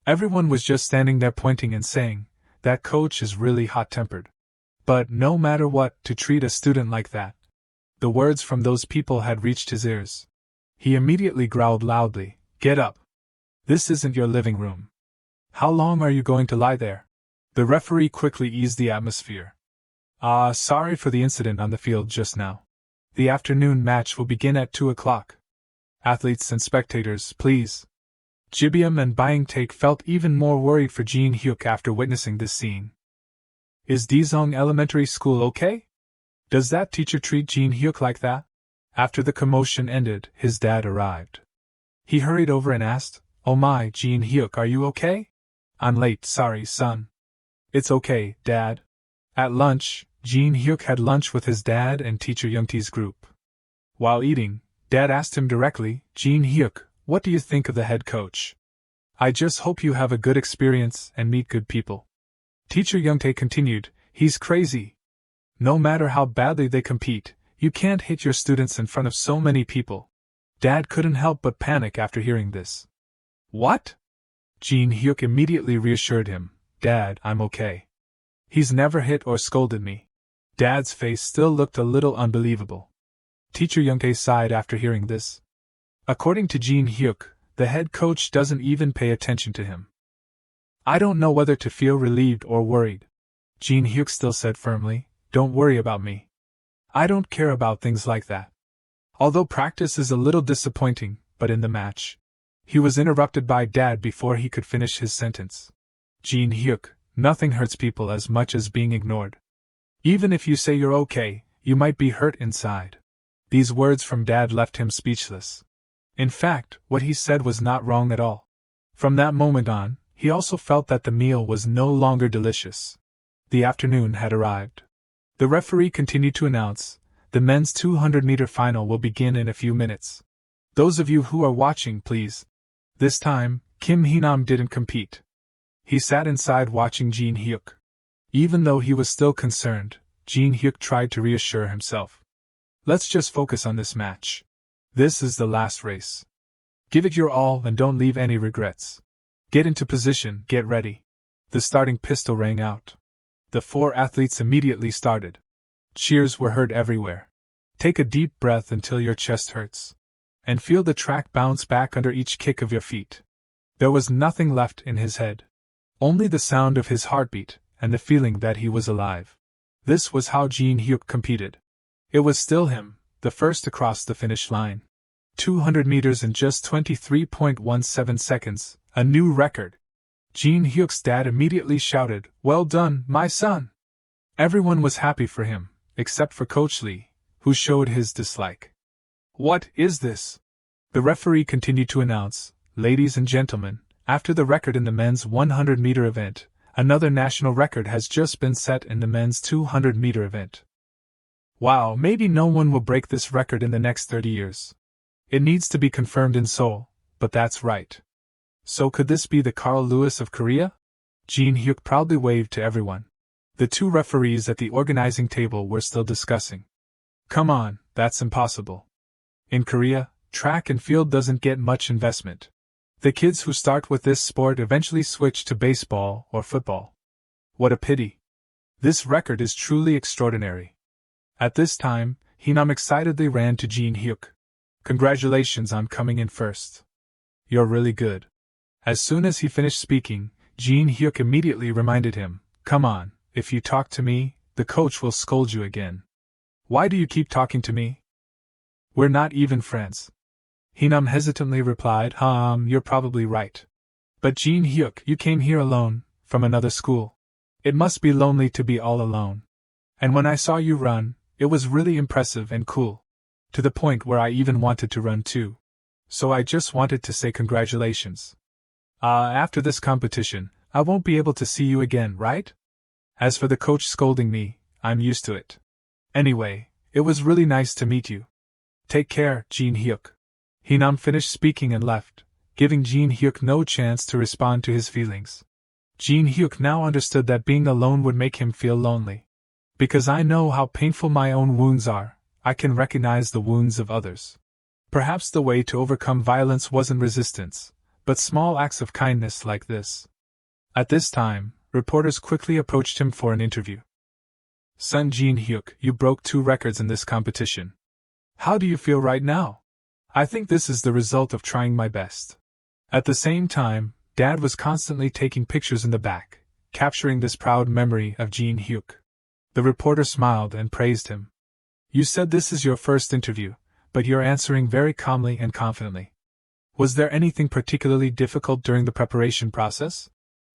Everyone was just standing there pointing and saying, "That coach is really hot-tempered." But no matter what, to treat a student like that. The words from those people had reached his ears. He immediately growled loudly, "Get up. This isn't your living room. How long are you going to lie there?" The referee quickly eased the atmosphere. Sorry for the incident on the field just now. The afternoon match will begin at 2 o'clock. Athletes and spectators, please." Jibyum and Byingtaek felt even more worried for Gene Huk after witnessing this scene. "Is Daesung Elementary School okay? Does that teacher treat Gene Huk like that?" After the commotion ended, his dad arrived. He hurried over and asked, "Oh my, Gene Huk, are you okay?" "I'm late, sorry, son." "It's okay, Dad." At lunch, Gene Huk had lunch with his dad and teacher Youngtae's group. While eating, Dad asked him directly, "Gene Huk, what do you think of the head coach? I just hope you have a good experience and meet good people." Teacher Youngtae continued, "He's crazy. No matter how badly they compete, you can't hit your students in front of so many people." Dad couldn't help but panic after hearing this. "What?" Gene Huk immediately reassured him, "Dad, I'm okay. He's never hit or scolded me." Dad's face still looked a little unbelievable. Teacher Youngtae sighed after hearing this. According to Gene Huk, the head coach doesn't even pay attention to him. "I don't know whether to feel relieved or worried." Gene Huk still said firmly, "Don't worry about me. I don't care about things like that." Although practice is a little disappointing, but in the match. He was interrupted by Dad before he could finish his sentence. "Gene Huk, nothing hurts people as much as being ignored. Even if you say you're okay, you might be hurt inside." These words from Dad left him speechless. In fact, what he said was not wrong at all. From that moment on, he also felt that the meal was no longer delicious. The afternoon had arrived. The referee continued to announce, "The men's 200-meter final will begin in a few minutes. Those of you who are watching, please." This time, Kim Hee-nam didn't compete. He sat inside watching Gene Huk. Even though he was still concerned, Gene Huk tried to reassure himself. "Let's just focus on this match. This is the last race. Give it your all and don't leave any regrets. Get into position, get ready." The starting pistol rang out. The 4 athletes immediately started. Cheers were heard everywhere. Take a deep breath until your chest hurts. and feel the track bounce back under each kick of your feet. There was nothing left in his head. Only the sound of his heartbeat, and the feeling that he was alive. This was how Gene Huk competed. It was still him, the first to cross the finish line. 200 meters in just 23.17 seconds, a new record. Gene Huk's dad immediately shouted, "Well done, my son!" Everyone was happy for him, except for Coach Lee, who showed his dislike. "What is this?" The referee continued to announce, "Ladies and gentlemen, after the record in the men's 100-meter event, another national record has just been set in the men's 200-meter event. Wow, maybe no one will break this record in the next 30 years. It needs to be confirmed in Seoul, but that's right. So could this be the Carl Lewis of Korea?" Gene Huk proudly waved to everyone. The two referees at the organizing table were still discussing. "Come on, that's impossible. In Korea, track and field doesn't get much investment. The kids who start with this sport eventually switch to baseball or football. What a pity. This record is truly extraordinary." At this time, Hinam excitedly ran to Gene Huk. "Congratulations on coming in first. You're really good." As soon as he finished speaking, Gene Huk immediately reminded him, "Come on, if you talk to me, the coach will scold you again." "Why do you keep talking to me? We're not even friends." Hinam hesitantly replied, You're probably right. But Gene Huk, you came here alone, from another school. It must be lonely to be all alone. And when I saw you run, it was really impressive and cool. To the point where I even wanted to run too. So I just wanted to say congratulations. After this competition, I won't be able to see you again, right? As for the coach scolding me, I'm used to it. Anyway, it was really nice to meet you. Take care, Gene Huk." Hinam finished speaking and left, giving Gene Huk no chance to respond to his feelings. Gene Huk now understood that being alone would make him feel lonely. Because I know how painful my own wounds are, I can recognize the wounds of others. Perhaps the way to overcome violence wasn't resistance, but small acts of kindness like this. At this time, reporters quickly approached him for an interview. "Son Gene Huk, you broke 2 records in this competition. How do you feel right now?" "I think this is the result of trying my best." At the same time, Dad was constantly taking pictures in the back, capturing this proud memory of Gene Huk. The reporter smiled and praised him. "You said this is your first interview, but you're answering very calmly and confidently. Was there anything particularly difficult during the preparation process?"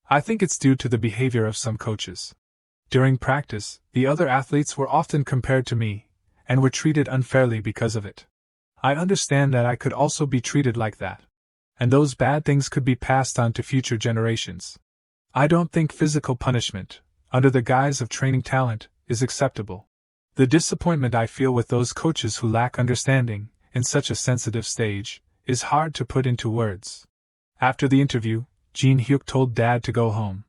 "I think it's due to the behavior of some coaches. During practice, the other athletes were often compared to me, and were treated unfairly because of it. I understand that I could also be treated like that. And those bad things could be passed on to future generations. I don't think physical punishment, under the guise of training talent, is acceptable. The disappointment I feel with those coaches who lack understanding, in such a sensitive stage, is hard to put into words." After the interview, Gene Huk told Dad to go home.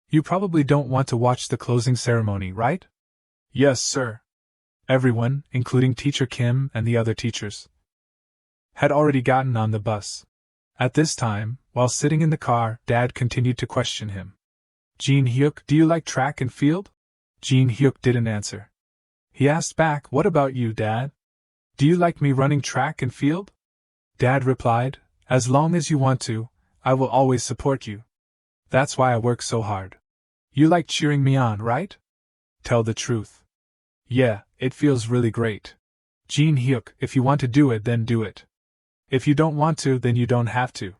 "You probably don't want to watch the closing ceremony, right?" "Yes, sir." Everyone, including Teacher Kim and the other teachers, had already gotten on the bus. At this time, while sitting in the car, Dad continued to question him. "Gene Huk, do you like track and field?" Gene Huk didn't answer. He asked back, "What about you, Dad? Do you like me running track and field?" Dad replied, "As long as you want to, I will always support you. That's why I work so hard. You like cheering me on, right? Tell the truth." "Yeah, it feels really great. Gene Huk, if you want to do it, then do it. If you don't want to, then you don't have to.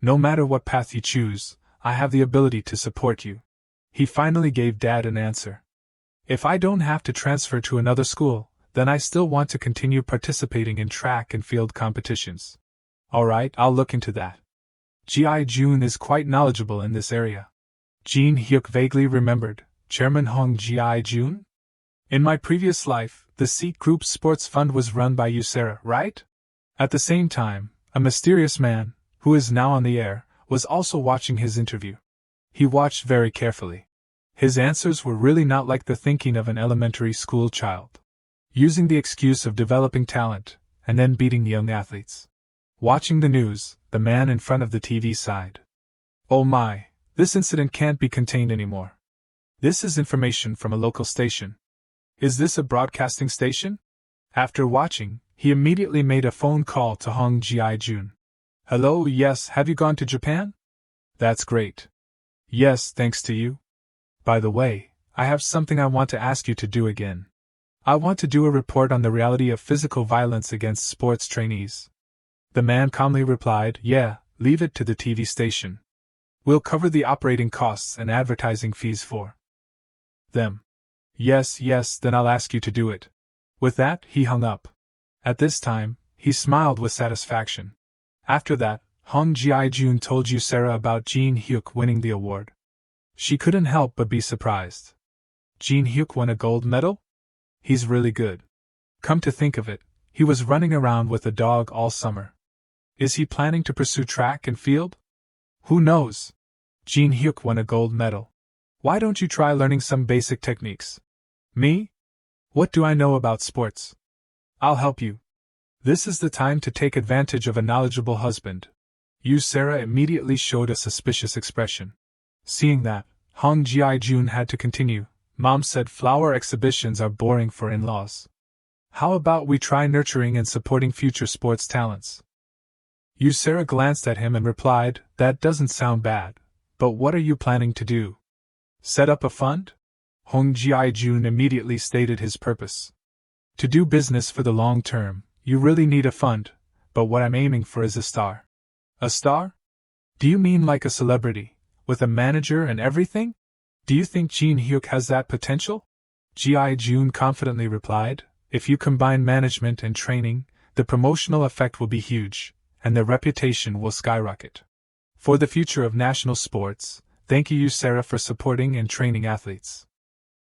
No matter what path you choose, I have the ability to support you." He finally gave Dad an answer. "If I don't have to transfer to another school, then I still want to continue participating in track and field competitions." "Alright, I'll look into that. Gi Jun is quite knowledgeable in this area." Gene Huk vaguely remembered, Chairman Hong Gi Jun? "In my previous life, the Seek Group's sports fund was run by you, Sarah, right?" At the same time, a mysterious man, who is now on the air, was also watching his interview. He watched very carefully. His answers were really not like the thinking of an elementary school child. Using the excuse of developing talent, and then beating young athletes. Watching the news, the man in front of the TV sighed. "Oh my, this incident can't be contained anymore. This is information from a local station. Is this a broadcasting station?" After watching, he immediately made a phone call to Hong Ji-jun. Hello, yes, have you gone to Japan? That's great. Yes, thanks to you. By the way, I have something I want to ask you to do again. I want to do a report on the reality of physical violence against sports trainees. The man calmly replied, Yeah, leave it to the TV station. We'll cover the operating costs and advertising fees for them. Yes, then I'll ask you to do it. With that, he hung up. At this time, he smiled with satisfaction. After that, Hong Ji-jun told Sarah about Gene Huk winning the award. She couldn't help but be surprised. Gene Huk won a gold medal? He's really good. Come to think of it, he was running around with a dog all summer. Is he planning to pursue track and field? Who knows? Gene Huk won a gold medal. Why don't you try learning some basic techniques? Me? What do I know about sports? I'll help you. This is the time to take advantage of a knowledgeable husband. Sarah immediately showed a suspicious expression. Seeing that, Hong Ji-jun had to continue. Mom said flower exhibitions are boring for in-laws. How about we try nurturing and supporting future sports talents? Sarah glanced at him and replied, That doesn't sound bad, but what are you planning to do? Set up a fund? Hong Ji-jun immediately stated his purpose. To do business for the long term, you really need a fund, but what I'm aiming for is a star. A star? Do you mean like a celebrity, with a manager and everything? Do you think Gene Huk has that potential? Ji-jun confidently replied, If you combine management and training, the promotional effect will be huge, and their reputation will skyrocket. For the future of national sports, thank you, Sarah, for supporting and training athletes.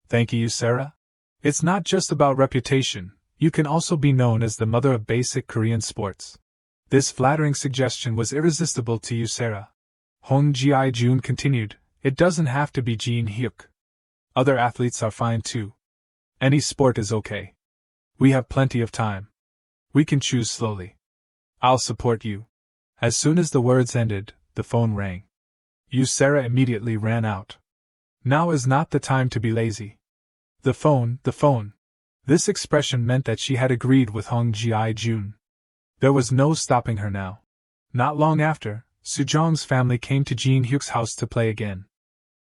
Thank you, Sarah. It's not just about reputation, you can also be known as the mother of basic Korean sports. This flattering suggestion was irresistible to Sarah. Hong Ji-jun continued, It doesn't have to be Gene Huk. Other athletes are fine too. Any sport is okay. We have plenty of time. We can choose slowly. I'll support you. As soon as the words ended, the phone rang. Sarah immediately ran out. Now is not the time to be lazy. The phone. This expression meant that she had agreed with Hong Ji-jun. There was no stopping her now. Not long after, Su Jong's family came to Gene Huk's house to play again.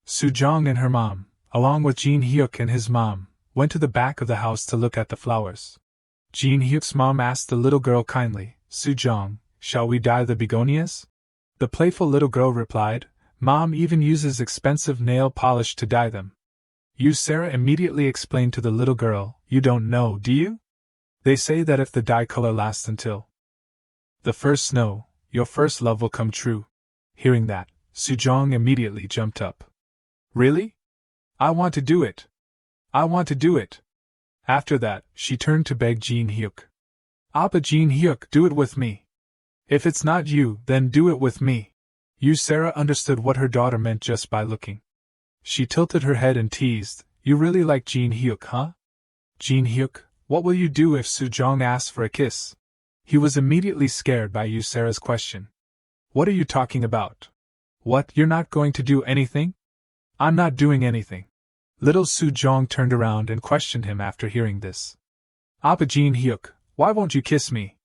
Su Jong and her mom, along with Gene Huk and his mom, went to the back of the house to look at the flowers. Gene Huk's mom asked the little girl kindly, Su Jong, shall we dye the begonias? The playful little girl replied, Mom even uses expensive nail polish to dye them. Sarah immediately explained to the little girl, You don't know, do you? They say that if the dye color lasts until the first snow, your first love will come true. Hearing that, Su Jong immediately jumped up. Really? I want to do it. I want to do it. After that, she turned to beg Gene Huk. Appa Gene Huk, do it with me. If it's not you, then do it with me. Sarah understood what her daughter meant just by looking. She tilted her head and teased, You really like Gene Huk, huh? Gene Huk, what will you do if Su Jong asks for a kiss? He was immediately scared by Sarah's question. What are you talking about? What, you're not going to do anything? I'm not doing anything. Little Su Jong turned around and questioned him after hearing this. Appa Gene Huk, why won't you kiss me?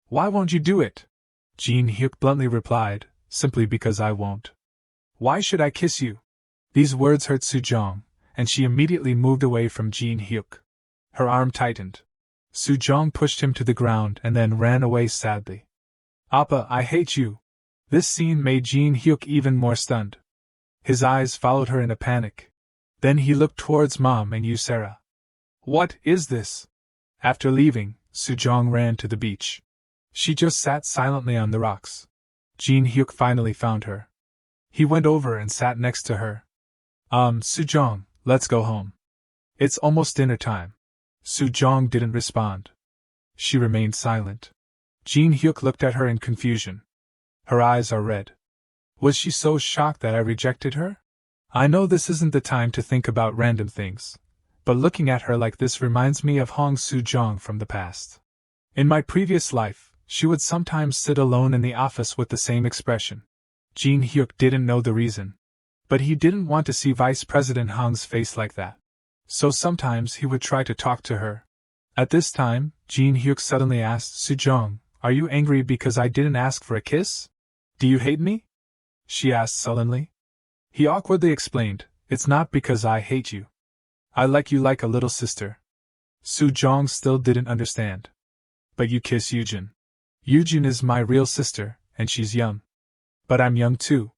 Why won't you do it? Gene Huk bluntly replied, Simply because I won't. Why should I kiss you? These words hurt Su Jong, and she immediately moved away from Gene Huk. Her arm tightened. Su Jong pushed him to the ground and then ran away sadly. Appa, I hate you. This scene made Gene Huk even more stunned. His eyes followed her in a panic. Then he looked towards Mom and Sarah. What is this? After leaving, Su Jong ran to the beach. She just sat silently on the rocks. Gene Huk finally found her. He went over and sat next to her. Su Jong, let's go home. It's almost dinner time. Su Jong didn't respond. She remained silent. Gene Huk looked at her in confusion. Her eyes are red. Was she so shocked that I rejected her? I know this isn't the time to think about random things, but looking at her like this reminds me of Hong Su Jong from the past. In my previous life, she would sometimes sit alone in the office with the same expression. Gene Huk didn't know the reason, but he didn't want to see Vice President Hong's face like that. So sometimes he would try to talk to her. At this time, Gene Huk suddenly asked Su Jong, "Are you angry because I didn't ask for a kiss? Do you hate me?" she asked sullenly. He awkwardly explained, "It's not because I hate you. I like you like a little sister." Su Jong still didn't understand. "But you kiss Yujin. Yujin is my real sister, and she's young." "But I'm young too."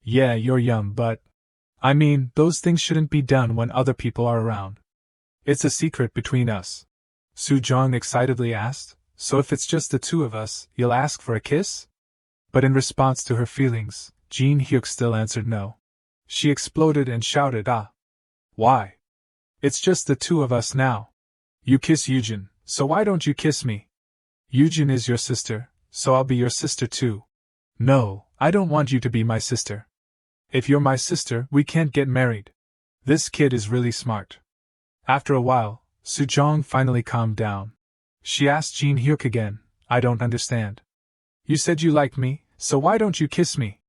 "Yeah, you're young, but… I mean, those things shouldn't be done when other people are around. It's a secret between us." Su Jong excitedly asked, "So if it's just the two of us, you'll ask for a kiss?" But in response to her feelings, Gene Huk still answered no. She exploded and shouted, "Ah! Why? It's just the two of us now. You kiss Yujin, so why don't you kiss me? Yujin is your sister, so I'll be your sister too." "No, I don't want you to be my sister. If you're my sister, we can't get married." This kid is really smart. After a while, Su Jong finally calmed down. She asked Gene Huk again, "I don't understand. You said you like me, so why don't you kiss me?"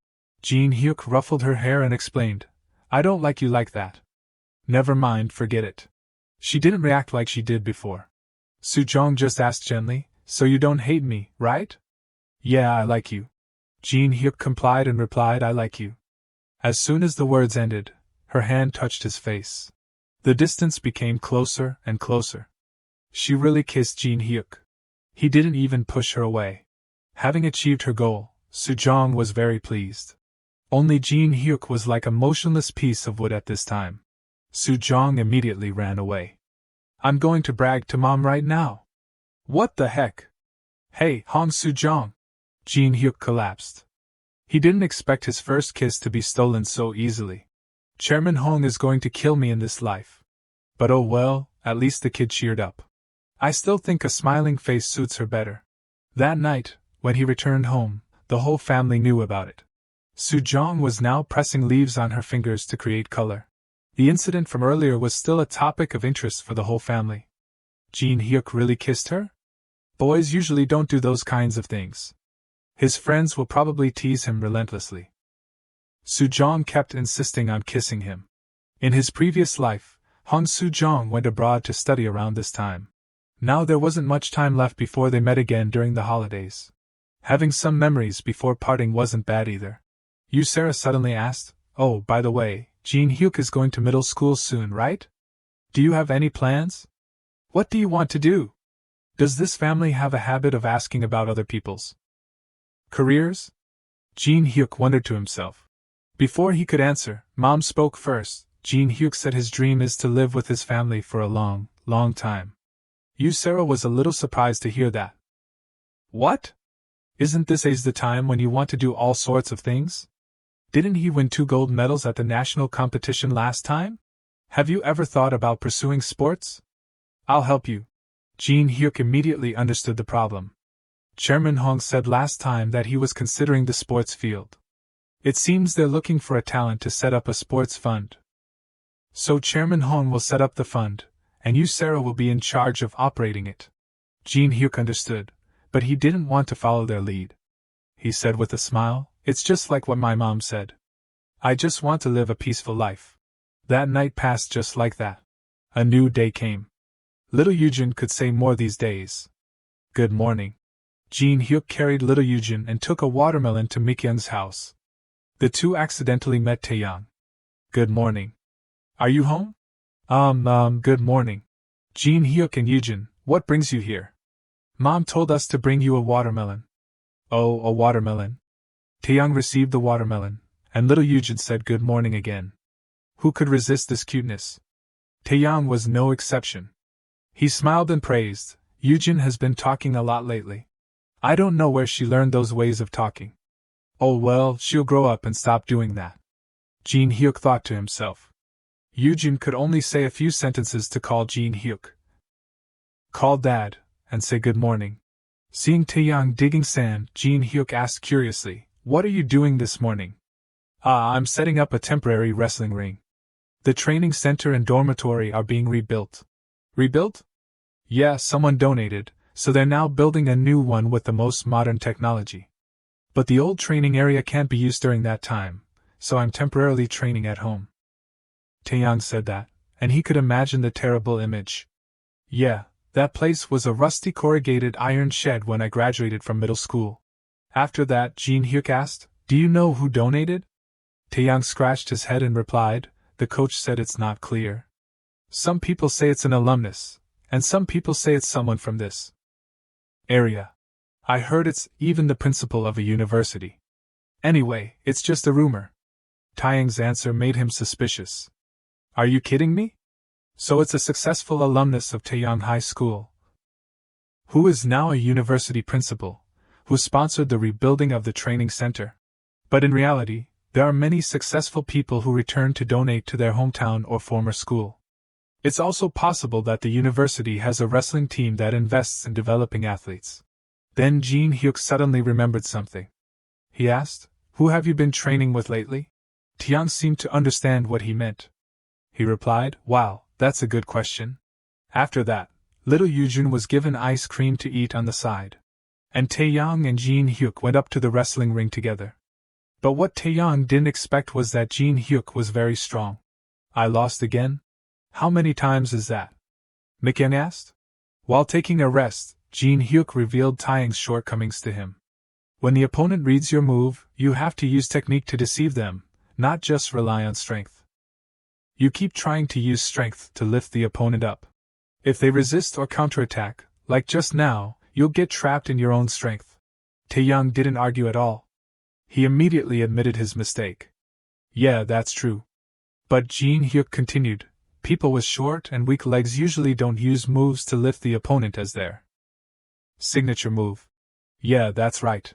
Gene Huk ruffled her hair and explained, "I don't like you like that." "Never mind, forget it." She didn't react like she did before. Su Jong just asked gently, "So you don't hate me, right?" "Yeah, I like you." Gene Huk complied and replied, "I like you." As soon as the words ended, her hand touched his face. The distance became closer and closer. She really kissed Gene Huk. He didn't even push her away. Having achieved her goal, Su Jong was very pleased. Only Gene Huk was like a motionless piece of wood at this time. Su Jong immediately ran away. "I'm going to brag to Mom right now." "What the heck? Hey, Hong Su Jong!" Gene Huk collapsed. He didn't expect his first kiss to be stolen so easily. "Chairman Hong is going to kill me in this life." But oh well, at least the kid cheered up. I still think a smiling face suits her better. That night, when he returned home, the whole family knew about it. Su Jong was now pressing leaves on her fingers to create color. The incident from earlier was still a topic of interest for the whole family. Gene Huk really kissed her? Boys usually don't do those kinds of things. His friends will probably tease him relentlessly. Su Jong kept insisting on kissing him. In his previous life, Hong Su Jong went abroad to study around this time. Now there wasn't much time left before they met again during the holidays. Having some memories before parting wasn't bad either. "You," Sarah suddenly asked. "Oh, by the way, Gene Huk is going to middle school soon, right? Do you have any plans? What do you want to do? Does this family have a habit of asking about other people's careers?" Gene Huk wondered to himself. Before he could answer, Mom spoke first. Gene Huk said his dream is to live with his family for a long, long time. Sarah was a little surprised to hear that. "What? Isn't this age the time when you want to do all sorts of things? Didn't he win 2 gold medals at the national competition last time? Have you ever thought about pursuing sports?" "I'll help you." Gene Huk immediately understood the problem. Chairman Hong said last time that he was considering the sports field. It seems they're looking for a talent to set up a sports fund. So Chairman Hong will set up the fund, and you, Sarah, will be in charge of operating it. Gene Huk understood, but he didn't want to follow their lead. He said with a smile, "It's just like what my mom said. I just want to live a peaceful life." That night passed just like that. A new day came. Little Yujin could say more these days. "Good morning." Gene Huk carried little Yujin and took a watermelon to Mikyung's house. The two accidentally met Taeyang. "Good morning. Are you home?" Good morning." "Gene Huk and Yujin, what brings you here?" "Mom told us to bring you a watermelon." "Oh, a watermelon." Taeyang received the watermelon, and little Yujin said good morning again. Who could resist this cuteness? Taeyang was no exception. He smiled and praised, "Yujin has been talking a lot lately. I don't know where she learned those ways of talking." "Oh well, she'll grow up and stop doing that." Gene Huk thought to himself. Yujin could only say a few sentences to call Gene Huk. "Call Dad, and say good morning." Seeing Taeyang digging sand, Gene Huk asked curiously, "What are you doing this morning?" I'm setting up a temporary wrestling ring. The training center and dormitory are being rebuilt." "Rebuilt?" "Yeah, someone donated, so they're now building a new one with the most modern technology. But the old training area can't be used during that time, so I'm temporarily training at home." Taeyang said that, and he could imagine the terrible image. Yeah, That place was a rusty corrugated iron shed when I graduated from middle school. After that, Gene Huk asked, "Do you know who donated?" Taeyang scratched his head and replied, "The coach said it's not clear. Some people say it's an alumnus, and some people say it's someone from this area. I heard it's even the principal of a university. Anyway, it's just a rumor." Taeyang's answer made him suspicious. "Are you kidding me? So it's a successful alumnus of Taeyang High School, who is now a university principal, who sponsored the rebuilding of the training center. But in reality, there are many successful people who return to donate to their hometown or former school. It's also possible that the university has a wrestling team that invests in developing athletes." Then Gene Huk suddenly remembered something. He asked, "Who have you been training with lately?" Taeyang seemed to understand what he meant. He replied, "Wow, that's a good question." After that, little Yujun was given ice cream to eat on the side. And Taeyang and Gene Huk went up to the wrestling ring together. But what Taeyang didn't expect was that Gene Huk was very strong. "I lost again? How many times is that?" Mikan asked. While taking a rest, Gene Huk revealed Taeyang's shortcomings to him. When the opponent reads your move, you have to use technique to deceive them, not just rely on strength. You keep trying to use strength to lift the opponent up. If they resist or counterattack, like just now, you'll get trapped in your own strength. Taeyang didn't argue at all. He immediately admitted his mistake. "Yeah, that's true." But Gene Huk continued, "People with short and weak legs usually don't use moves to lift the opponent as their signature move." "Yeah, that's right.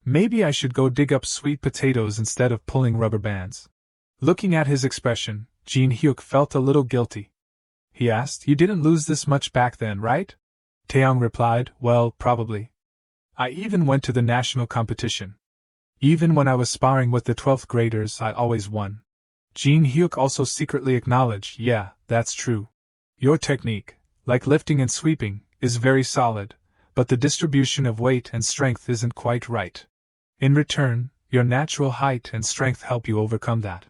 Maybe I should go dig up sweet potatoes instead of pulling rubber bands." Looking at his expression, Gene Huk felt a little guilty. He asked, "You didn't lose this much back then, right?" Taeyang replied, "Well, probably. I even went to the national competition. Even when I was sparring with the 12th graders, I always won." Gene Huk also secretly acknowledged, "Yeah, that's true. Your technique, like lifting and sweeping, is very solid, but the distribution of weight and strength isn't quite right. In return, your natural height and strength help you overcome that.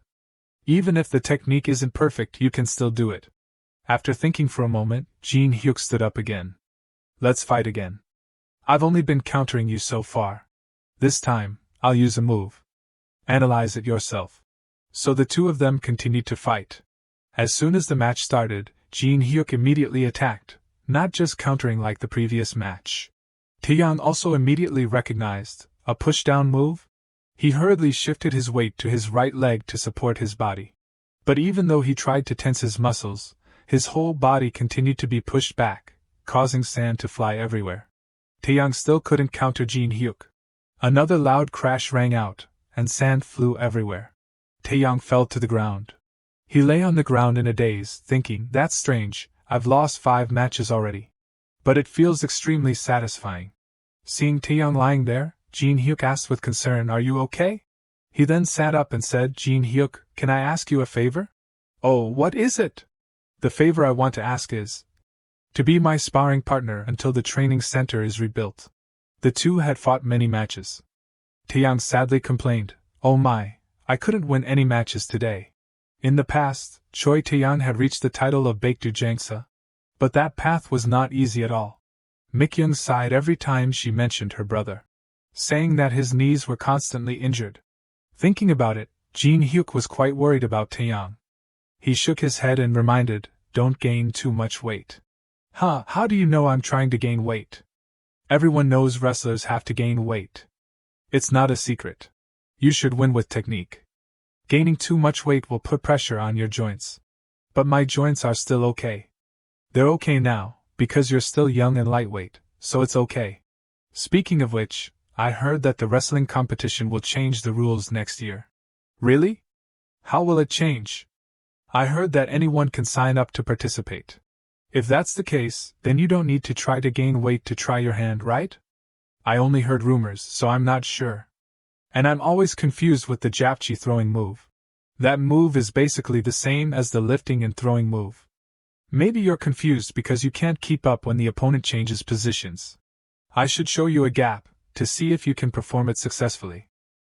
Even if the technique isn't perfect, you can still do it." After thinking for a moment, Gene Huk stood up again. "Let's fight again. I've only been countering you so far. This time, I'll use a move. Analyze it yourself." So the two of them continued to fight. As soon as the match started, Gene Huk immediately attacked, not just countering like the previous match. Taeyang also immediately recognized a push-down move. He hurriedly shifted his weight to his right leg to support his body. But even though he tried to tense his muscles, his whole body continued to be pushed back, causing sand to fly everywhere. Taeyang still couldn't counter Gene Huk. Another loud crash rang out, and sand flew everywhere. Taeyang fell to the ground. He lay on the ground in a daze, thinking, "That's strange, I've lost 5 matches already. But it feels extremely satisfying." Seeing Taeyang lying there, Gene Huk asked with concern, "Are you okay?" He then sat up and said, "Gene Huk, can I ask you a favor?" "Oh, what is it?" "The favor I want to ask is to be my sparring partner until the training center is rebuilt." The two had fought many matches. Taeyang sadly complained, "Oh my, I couldn't win any matches today." In the past, Choi Taeyang had reached the title of Baekdu Jangsa. But that path was not easy at all. Mikyung sighed every time she mentioned her brother, saying that his knees were constantly injured. Thinking about it, Gene Huk was quite worried about Taeyang. He shook his head and reminded, "Don't gain too much weight." "Huh, how do you know I'm trying to gain weight?" "Everyone knows wrestlers have to gain weight. It's not a secret. You should win with technique. Gaining too much weight will put pressure on your joints." "But my joints are still okay." "They're okay now, because you're still young and lightweight, so it's okay. Speaking of which, I heard that the wrestling competition will change the rules next year." "Really? How will it change?" "I heard that anyone can sign up to participate. If that's the case, then you don't need to try to gain weight to try your hand, right?" "I only heard rumors, so I'm not sure. And I'm always confused with the japchi throwing move. That move is basically the same as the lifting and throwing move. Maybe you're confused because you can't keep up when the opponent changes positions. I should show you a gap, to see if you can perform it successfully.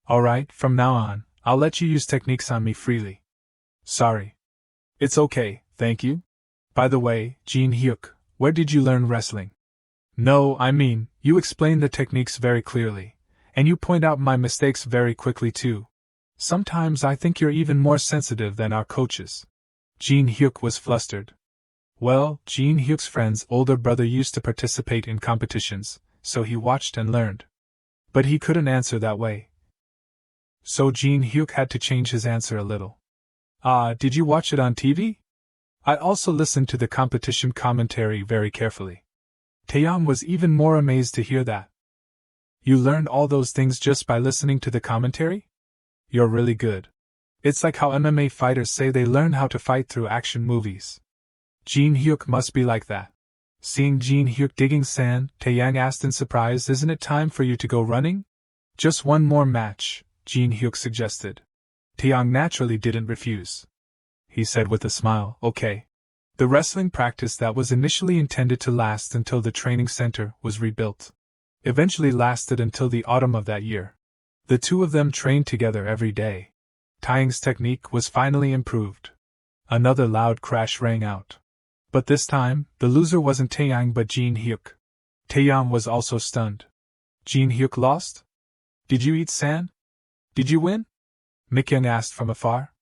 Alright, from now on, I'll let you use techniques on me freely." "Sorry. It's okay, thank you. By the way, Gene Huk, Where did you learn wrestling? No, I mean, you explain the techniques very clearly, and you point out my mistakes very quickly too. Sometimes I think you're even more sensitive than our coaches. Gene Huk was flustered. Well, Gene Huk's friend's older brother used to participate in competitions, so he watched and learned. But he couldn't answer that way. So Gene Huk had to change his answer a little. Did you watch it on TV? I also listened to the competition commentary very carefully. Taeyang was even more amazed to hear that. You learned all those things just by listening to the commentary? You're really good. It's like how MMA fighters say they learn how to fight through action movies. Gene Huk must be like that. Seeing Gene Huk digging sand, Taeyang asked in surprise, isn't it time for you to go running? Just one more match, Gene Huk suggested. Taeyang naturally didn't refuse. He said with a smile, okay. The wrestling practice that was initially intended to last until the training center was rebuilt eventually lasted until the autumn of that year. The two of them trained together every day. Taeyang's technique was finally improved. Another loud crash rang out. But this time, the loser wasn't Taeyang but Gene Huk. Taeyang was also stunned. Gene Huk lost? Did you eat sand? Did you win? Mikyung asked from afar.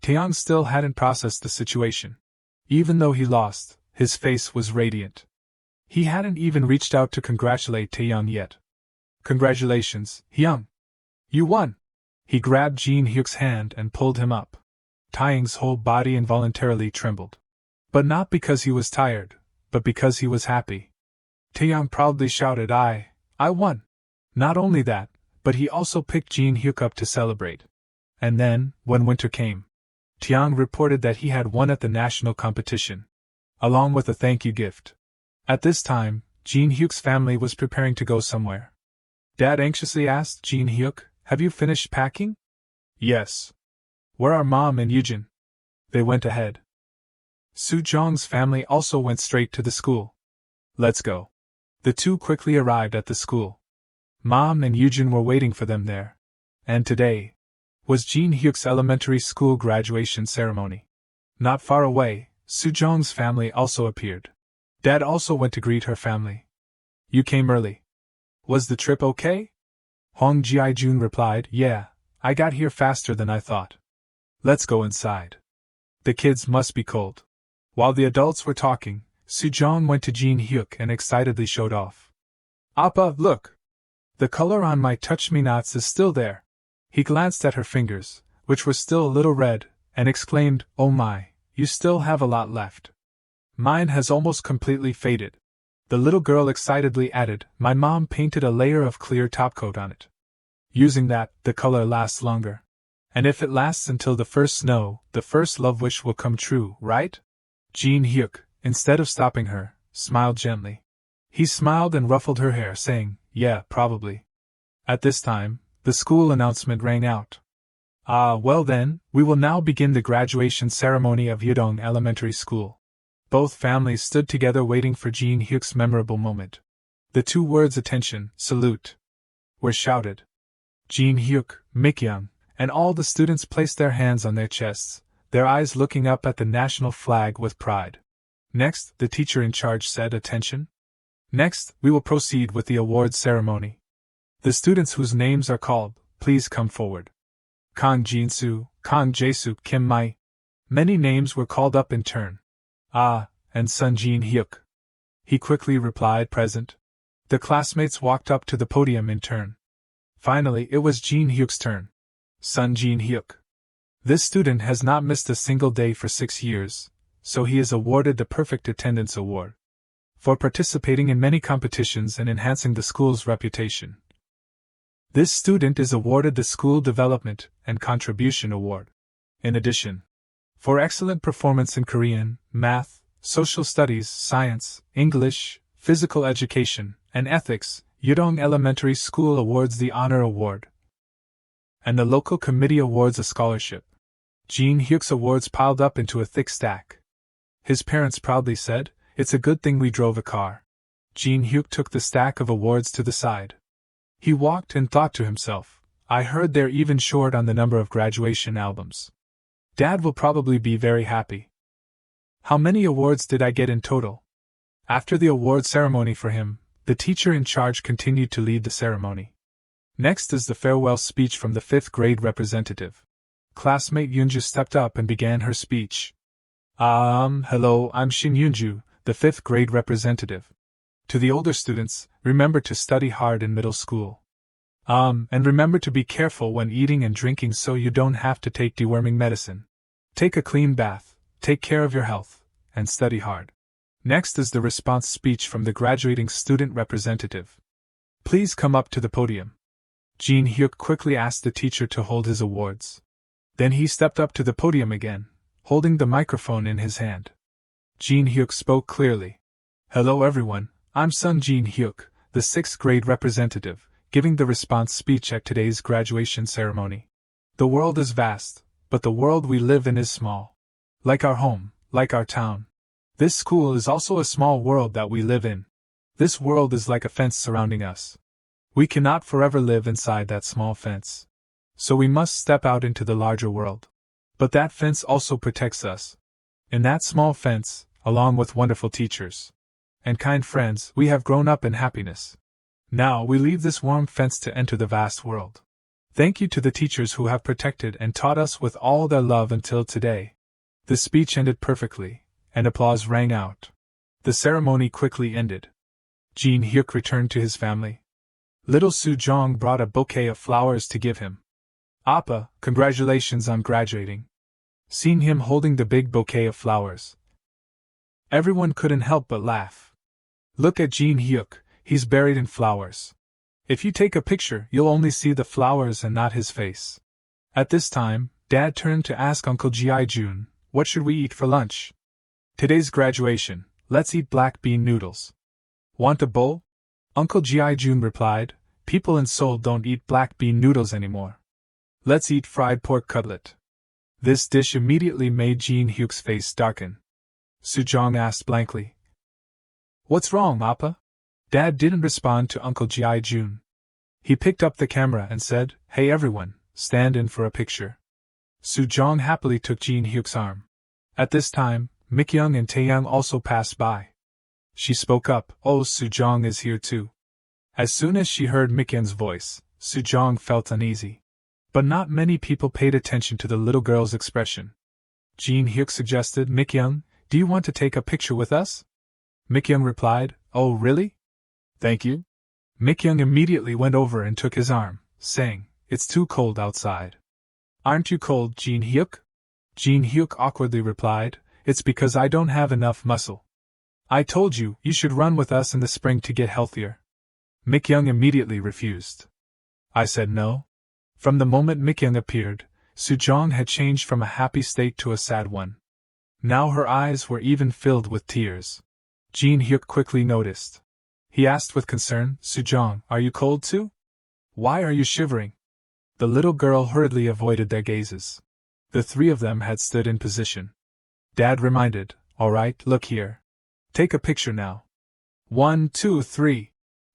Taeyang still hadn't processed the situation. Even though he lost, his face was radiant. He hadn't even reached out to congratulate Taeyang yet. Congratulations, Hyung. You won! He grabbed Gene Huk's hand and pulled him up. Taeyang's whole body involuntarily trembled. But not because he was tired, but because he was happy. Taeyang proudly shouted, I won! Not only that, but he also picked Gene Huk up to celebrate. And then, when winter came, Taeyang reported that he had won at the national competition, along with a thank you gift. At this time, Gene Huk's family was preparing to go somewhere. Dad anxiously asked Gene Huk, have you finished packing? Yes. Where are Mom and Eugene? They went ahead. Su Jong's family also went straight to the school. Let's go. The two quickly arrived at the school. Mom and Eugene were waiting for them there. And today was Gene Huk's elementary school graduation ceremony. Not far away, Su Jong's family also appeared. Dad also went to greet her family. You came early. Was the trip okay? Hwang Ji-jun replied, yeah, I got here faster than I thought. Let's go inside. The kids must be cold. While the adults were talking, Su Jong went to Gene Huk and excitedly showed off. Appa, look! The color on my touch-me-nots is still there. He glanced at her fingers, which were still a little red, and exclaimed, oh my, you still have a lot left. Mine has almost completely faded. The little girl excitedly added, my mom painted a layer of clear topcoat on it. Using that, the color lasts longer. And if it lasts until the first snow, the first love wish will come true, right? Gene Huk, instead of stopping her, smiled gently. He smiled and ruffled her hair, saying, yeah, probably. At this time, the school announcement rang out. Well then, we will now begin the graduation ceremony of Yudong Elementary School. Both families stood together waiting for Gene Huk's memorable moment. The two words attention, salute, were shouted. Gene Huk, Mikyung, and all the students placed their hands on their chests, their eyes looking up at the national flag with pride. Next, the teacher in charge said, attention. Next, we will proceed with the awards ceremony. The students whose names are called, please come forward. Kang Jinsu, Kang Jae-suk, Kim Mai. Many names were called up in turn. And Sun Gene Huk. He quickly replied, present. The classmates walked up to the podium in turn. Finally, it was Gene Huk's turn. Sun Gene Huk. This student has not missed a single day for 6 years, so he is awarded the Perfect Attendance Award for participating in many competitions and enhancing the school's reputation. This student is awarded the School Development and Contribution Award. In addition, for excellent performance in Korean, math, social studies, science, English, physical education, and ethics, Yudong Elementary School awards the Honor Award. And the local committee awards a scholarship. Gene Huk's awards piled up into a thick stack. His parents proudly said, it's a good thing we drove a car. Gene Huk took the stack of awards to the side. He walked and thought to himself, I heard they're even short on the number of graduation albums. Dad will probably be very happy. How many awards did I get in total? After the award ceremony for him, the teacher in charge continued to lead the ceremony. Next is the farewell speech from the 5th grade representative. Classmate Yoonju stepped up and began her speech. Hello, I'm Shin Yoonju, the 5th grade representative. To the older students, remember to study hard in middle school. And remember to be careful when eating and drinking so you don't have to take deworming medicine. Take a clean bath, take care of your health, and study hard. Next is the response speech from the graduating student representative. Please come up to the podium. Gene Huk quickly asked the teacher to hold his awards. Then he stepped up to the podium again, holding the microphone in his hand. Gene Huk spoke clearly. Hello everyone, I'm Sun Gene Huk, the 6th grade representative, giving the response speech at today's graduation ceremony. The world is vast, but the world we live in is small. Like our home, like our town. This school is also a small world that we live in. This world is like a fence surrounding us. We cannot forever live inside that small fence. So we must step out into the larger world. But that fence also protects us. In that small fence, along with wonderful teachers and kind friends, we have grown up in happiness. Now we leave this warm fence to enter the vast world. Thank you to the teachers who have protected and taught us with all their love until today. The speech ended perfectly, and applause rang out. The ceremony quickly ended. Gene Huk returned to his family. Little Su Jong brought a bouquet of flowers to give him. Appa, congratulations on graduating. Seeing him holding the big bouquet of flowers, everyone couldn't help but laugh. Look at Gene Huk, he's buried in flowers. If you take a picture, you'll only see the flowers and not his face. At this time, Dad turned to ask Uncle Ji-jun, what should we eat for lunch? Today's graduation, let's eat black bean noodles. Want a bowl? Uncle Ji-jun replied, people in Seoul don't eat black bean noodles anymore. Let's eat fried pork cutlet. This dish immediately made Gene Huk's face darken. Su Jong asked blankly. What's wrong, Appa? Dad didn't respond to Uncle Ji-jun. He picked up the camera and said, hey everyone, stand in for a picture. Su Jong happily took Gene Huk's arm. At this time, Mikyoung and Taeyoung also passed by. She spoke up, oh, Su Jong is here too. As soon as she heard Mikyoung's voice, Su Jong felt uneasy. But not many people paid attention to the little girl's expression. Gene Huk suggested, Mikyoung, do you want to take a picture with us? Mikyoung replied, oh really? Thank you. Mikyoung immediately went over and took his arm, saying, it's too cold outside. Aren't you cold, Gene Huk? Gene Huk awkwardly replied, it's because I don't have enough muscle. I told you, you should run with us in the spring to get healthier. Mikyoung immediately refused. I said no. From the moment Mikyoung appeared, Su Jong had changed from a happy state to a sad one. Now her eyes were even filled with tears. Gene Huk quickly noticed. He asked with concern, Su Jong, are you cold too? Why are you shivering? The little girl hurriedly avoided their gazes. The three of them had stood in position. Dad reminded, all right, look here. Take a picture now. 1, 2, 3.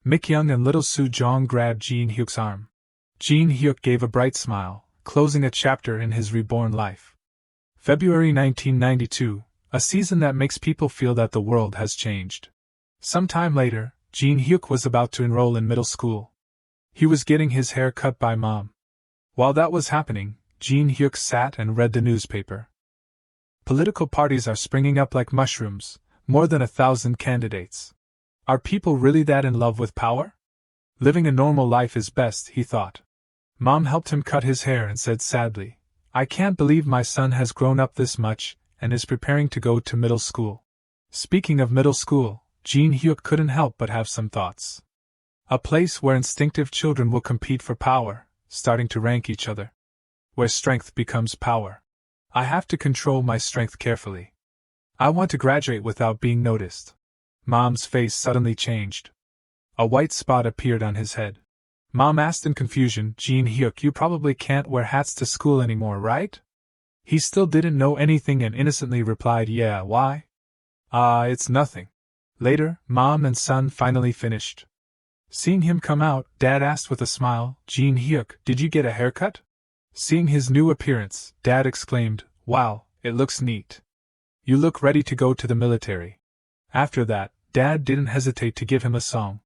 Mikyoung and little Su Jong grabbed Gene Huk's arm. Gene Huk gave a bright smile, closing a chapter in his reborn life. February 1992, a season that makes people feel that the world has changed. Some time later, Gene Huk was about to enroll in middle school. He was getting his hair cut by Mom. While that was happening, Gene Huk sat and read the newspaper. Political parties are springing up like mushrooms, more than 1,000 candidates. Are people really that in love with power? Living a normal life is best, he thought. Mom helped him cut his hair and said sadly, I can't believe my son has grown up this much and is preparing to go to middle school. Speaking of middle school, Gene Huk couldn't help but have some thoughts. A place where instinctive children will compete for power, starting to rank each other. Where strength becomes power. I have to control my strength carefully. I want to graduate without being noticed. Mom's face suddenly changed. A white spot appeared on his head. Mom asked in confusion, Gene Huk, you probably can't wear hats to school anymore, right? He still didn't know anything and innocently replied, yeah, why? It's nothing. Later, Mom and son finally finished. Seeing him come out, Dad asked with a smile, Gene Huk, did you get a haircut? Seeing his new appearance, Dad exclaimed, wow, it looks neat. You look ready to go to the military. After that, Dad didn't hesitate to give him a song.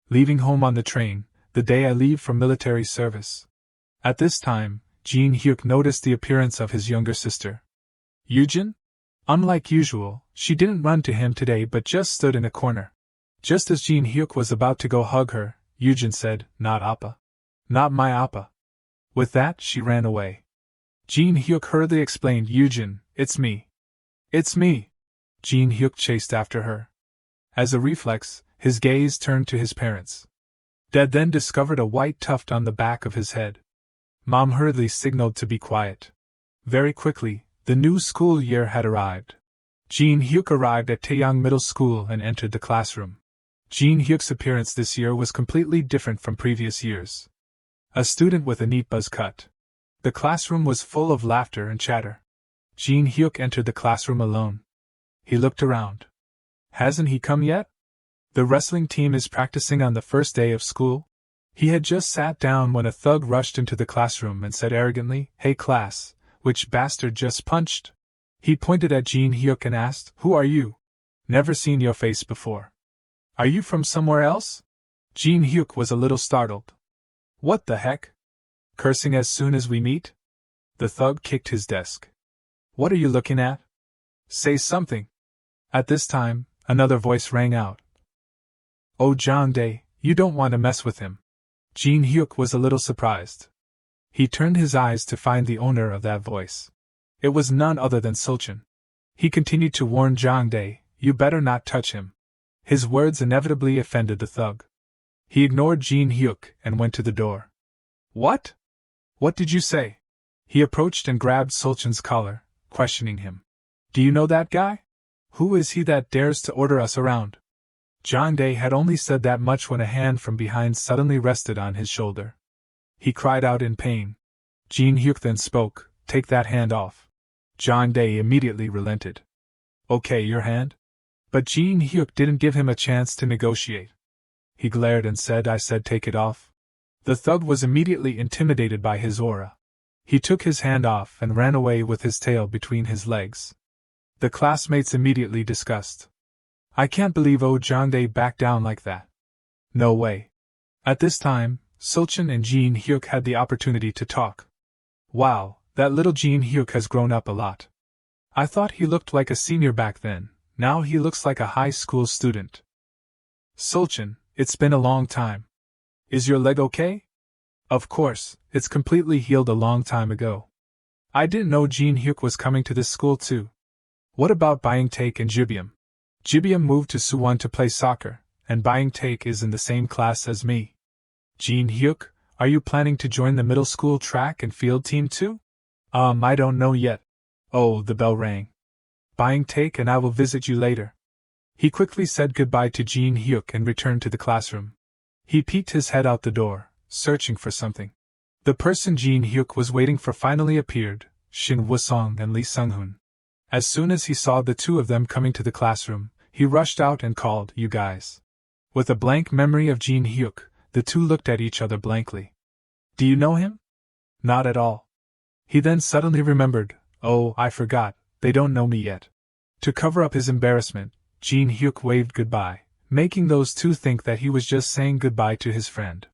Leaving home on the train, the day I leave for military service. At this time, Gene Huk noticed the appearance of his younger sister. Yujin? Unlike usual, she didn't run to him today but just stood in a corner. Just as Gene Huk was about to go hug her, Yujin said, "Not Appa. Not my Appa." With that, she ran away. Gene Huk hurriedly explained, "Yujin, it's me. It's me." Gene Huk chased after her. As a reflex, his gaze turned to his parents. Dad then discovered a white tuft on the back of his head. Mom hurriedly signaled to be quiet. Very quickly, the new school year had arrived. Gene Huk arrived at Taeyang Middle School and entered the classroom. Gene Huk's appearance this year was completely different from previous years. A student with a neat buzz cut. The classroom was full of laughter and chatter. Gene Huk entered the classroom alone. He looked around. Hasn't he come yet? The wrestling team is practicing on the first day of school. He had just sat down when a thug rushed into the classroom and said arrogantly, "Hey class, which bastard just punched?" He pointed at Gene Huk and asked, "Who are you? Never seen your face before. Are you from somewhere else?" Gene Huk was a little startled. "What the heck? Cursing as soon as we meet?" The thug kicked his desk. "What are you looking at? Say something." At this time, another voice rang out. "Oh Jong-dae, you don't want to mess with him." Gene Huk was a little surprised. He turned his eyes to find the owner of that voice. It was none other than Sulchin. He continued to warn Jong-dae, "You better not touch him." His words inevitably offended the thug. He ignored Gene Huk and went to the door. "What? What did you say?" He approached and grabbed Sulchin's collar, questioning him. "Do you know that guy? Who is he that dares to order us around?" Jong-dae had only said that much when a hand from behind suddenly rested on his shoulder. He cried out in pain. Gene Huk then spoke, "Take that hand off." Jong-dae immediately relented. "Okay, your hand?" But Gene Huk didn't give him a chance to negotiate. He glared and said, "I said take it off." The thug was immediately intimidated by his aura. He took his hand off and ran away with his tail between his legs. The classmates immediately discussed. "I can't believe Jong-dae backed down like that. No way." At this time, Sulchin and Gene Huk had the opportunity to talk. "Wow, that little Gene Huk has grown up a lot. I thought he looked like a senior back then, now he looks like a high school student." "Sulchin, it's been a long time. Is your leg okay?" "Of course, it's completely healed a long time ago. I didn't know Gene Huk was coming to this school too. What about Byung Taek and Jibyum?" "Jibyum moved to Suwon to play soccer, and Byung Taek is in the same class as me." "Gene Huk, are you planning to join the middle school track and field team too?" I don't know yet." Oh, the bell rang. "Byung Taek and I will visit you later." He quickly said goodbye to Gene Huk and returned to the classroom. He peeked his head out the door, searching for something. The person Gene Huk was waiting for finally appeared, Shin Woo-sung and Lee Sung-hoon. As soon as he saw the two of them coming to the classroom, he rushed out and called, "You guys." With a blank memory of Gene Huk, the two looked at each other blankly. "Do you know him?" "Not at all." He then suddenly remembered, "Oh, I forgot, they don't know me yet." To cover up his embarrassment, Gene Huk waved goodbye, making those two think that he was just saying goodbye to his friend.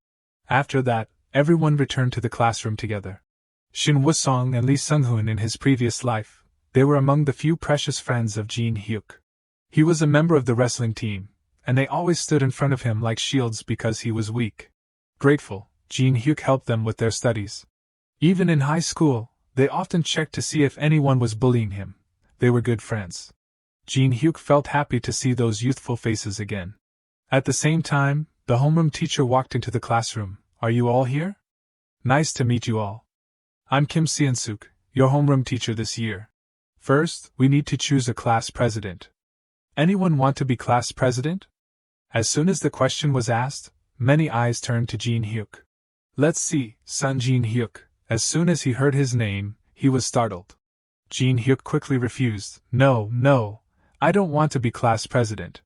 After that, everyone returned to the classroom together. Shin Woo-sung and Lee Sung-hoon in his previous life, they were among the few precious friends of Gene Huk. He was a member of the wrestling team, and they always stood in front of him like shields because he was weak. Grateful, Gene Huk helped them with their studies. Even in high school, they often checked to see if anyone was bullying him. They were good friends. Gene Huk felt happy to see those youthful faces again. At the same time, the homeroom teacher walked into the classroom. "Are you all here? Nice to meet you all. I'm Kim Seon-suk, your homeroom teacher this year. First, we need to choose a class president. Anyone want to be class president?" As soon as the question was asked, many eyes turned to Gene Huk. "Let's see, son Gene Huk." As soon as he heard his name, he was startled. Gene Huk quickly refused. No, I don't want to be class president."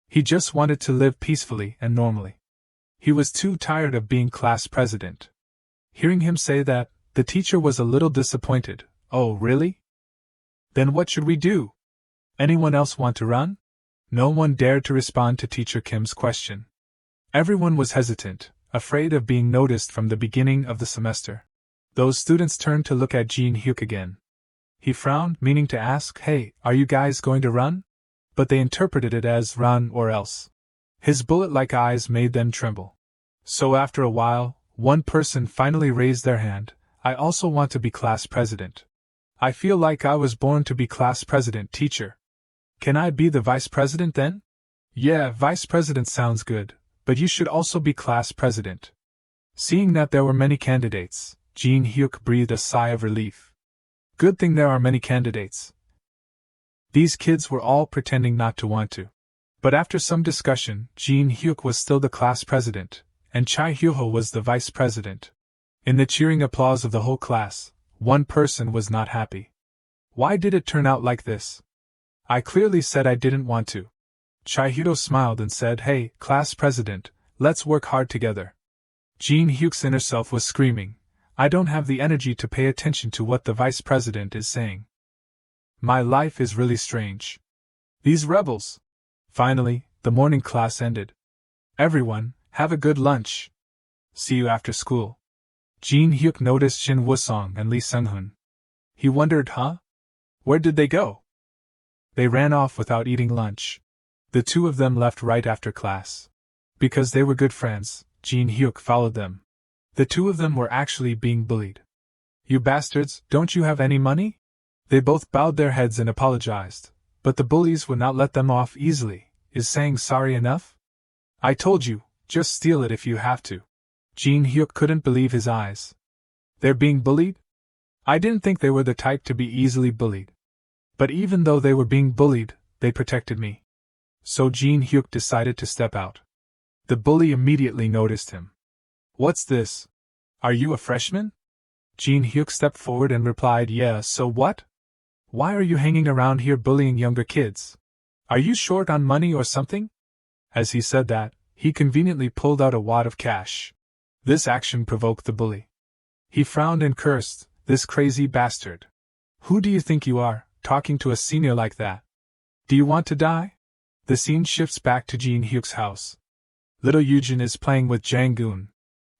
He just wanted to live peacefully and normally. He was too tired of being class president. Hearing him say that, the teacher was a little disappointed. "Oh, really? Then what should we do? Anyone else want to run?" No one dared to respond to Teacher Kim's question. Everyone was hesitant, afraid of being noticed from the beginning of the semester. Those students turned to look at Gene Huk again. He frowned, meaning to ask, "Hey, are you guys going to run?" But they interpreted it as run or else. His bullet-like eyes made them tremble. So after a while, one person finally raised their hand. "I also want to be class president. I feel like I was born to be class president, teacher. Can I be the vice president then?" "Yeah, vice president sounds good, but you should also be class president." Seeing that there were many candidates, Gene Huk breathed a sigh of relief. Good thing there are many candidates. These kids were all pretending not to want to. But after some discussion, Gene Huk was still the class president, and Chai Hyuho was the vice president. In the cheering applause of the whole class, one person was not happy. "Why did it turn out like this? I clearly said I didn't want to." Chai Hyuho smiled and said, "Hey, class president, let's work hard together." Gene Huk's inner self was screaming, "I don't have the energy to pay attention to what the vice president is saying. My life is really strange. These rebels." Finally, the morning class ended. "Everyone, have a good lunch. See you after school." Gene Huk noticed Shin Woo-sung and Lee Sung-hoon. He wondered, where did they go? They ran off without eating lunch. The two of them left right after class. Because they were good friends, Gene Huk followed them. The two of them were actually being bullied. "You bastards, don't you have any money?" They both bowed their heads and apologized, but the bullies would not let them off easily. "Is saying sorry enough? I told you, just steal it if you have to." Gene Huk couldn't believe his eyes. They're being bullied? I didn't think they were the type to be easily bullied. But even though they were being bullied, they protected me. So Gene Huk decided to step out. The bully immediately noticed him. "What's this? Are you a freshman?" Gene Huk stepped forward and replied, "Yeah, so what? Why are you hanging around here bullying younger kids? Are you short on money or something?" As he said that, he conveniently pulled out a wad of cash. This action provoked the bully. He frowned and cursed, "This crazy bastard. Who do you think you are, talking to a senior like that? Do you want to die?" The scene shifts back to Gene Huk's house. Little Yujin is playing with Jang-gun.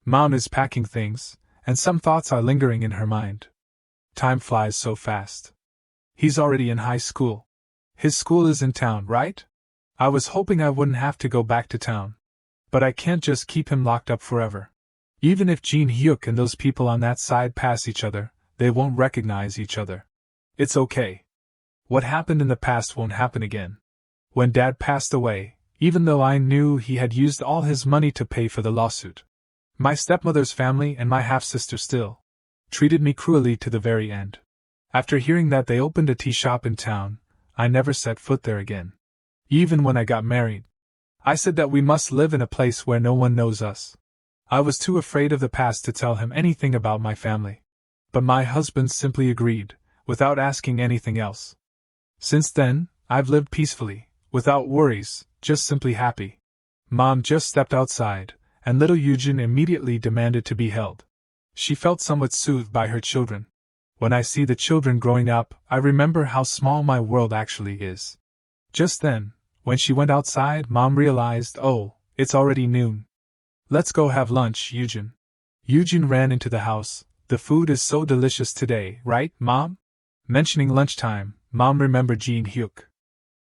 Mom is packing things, and some thoughts are lingering in her mind. Time flies so fast. He's already in high school. His school is in town, right? I was hoping I wouldn't have to go back to town. But I can't just keep him locked up forever. Even if Gene Huk and those people on that side pass each other, they won't recognize each other. It's okay. What happened in the past won't happen again. When Dad passed away, even though I knew he had used all his money to pay for the lawsuit, my stepmother's family and my half-sister still treated me cruelly to the very end. After hearing that they opened a tea shop in town, I never set foot there again. Even when I got married, I said that we must live in a place where no one knows us. I was too afraid of the past to tell him anything about my family. But my husband simply agreed, without asking anything else. Since then, I've lived peacefully, without worries, just simply happy. Mom just stepped outside, and little Yujin immediately demanded to be held. She felt somewhat soothed by her children. When I see the children growing up, I remember how small my world actually is. Just then, when she went outside, Mom realized, "Oh, it's already noon. Let's go have lunch, Yujin." Yujin ran into the house. "The food is so delicious today, right, Mom?" Mentioning lunchtime, Mom remembered Gene Huk.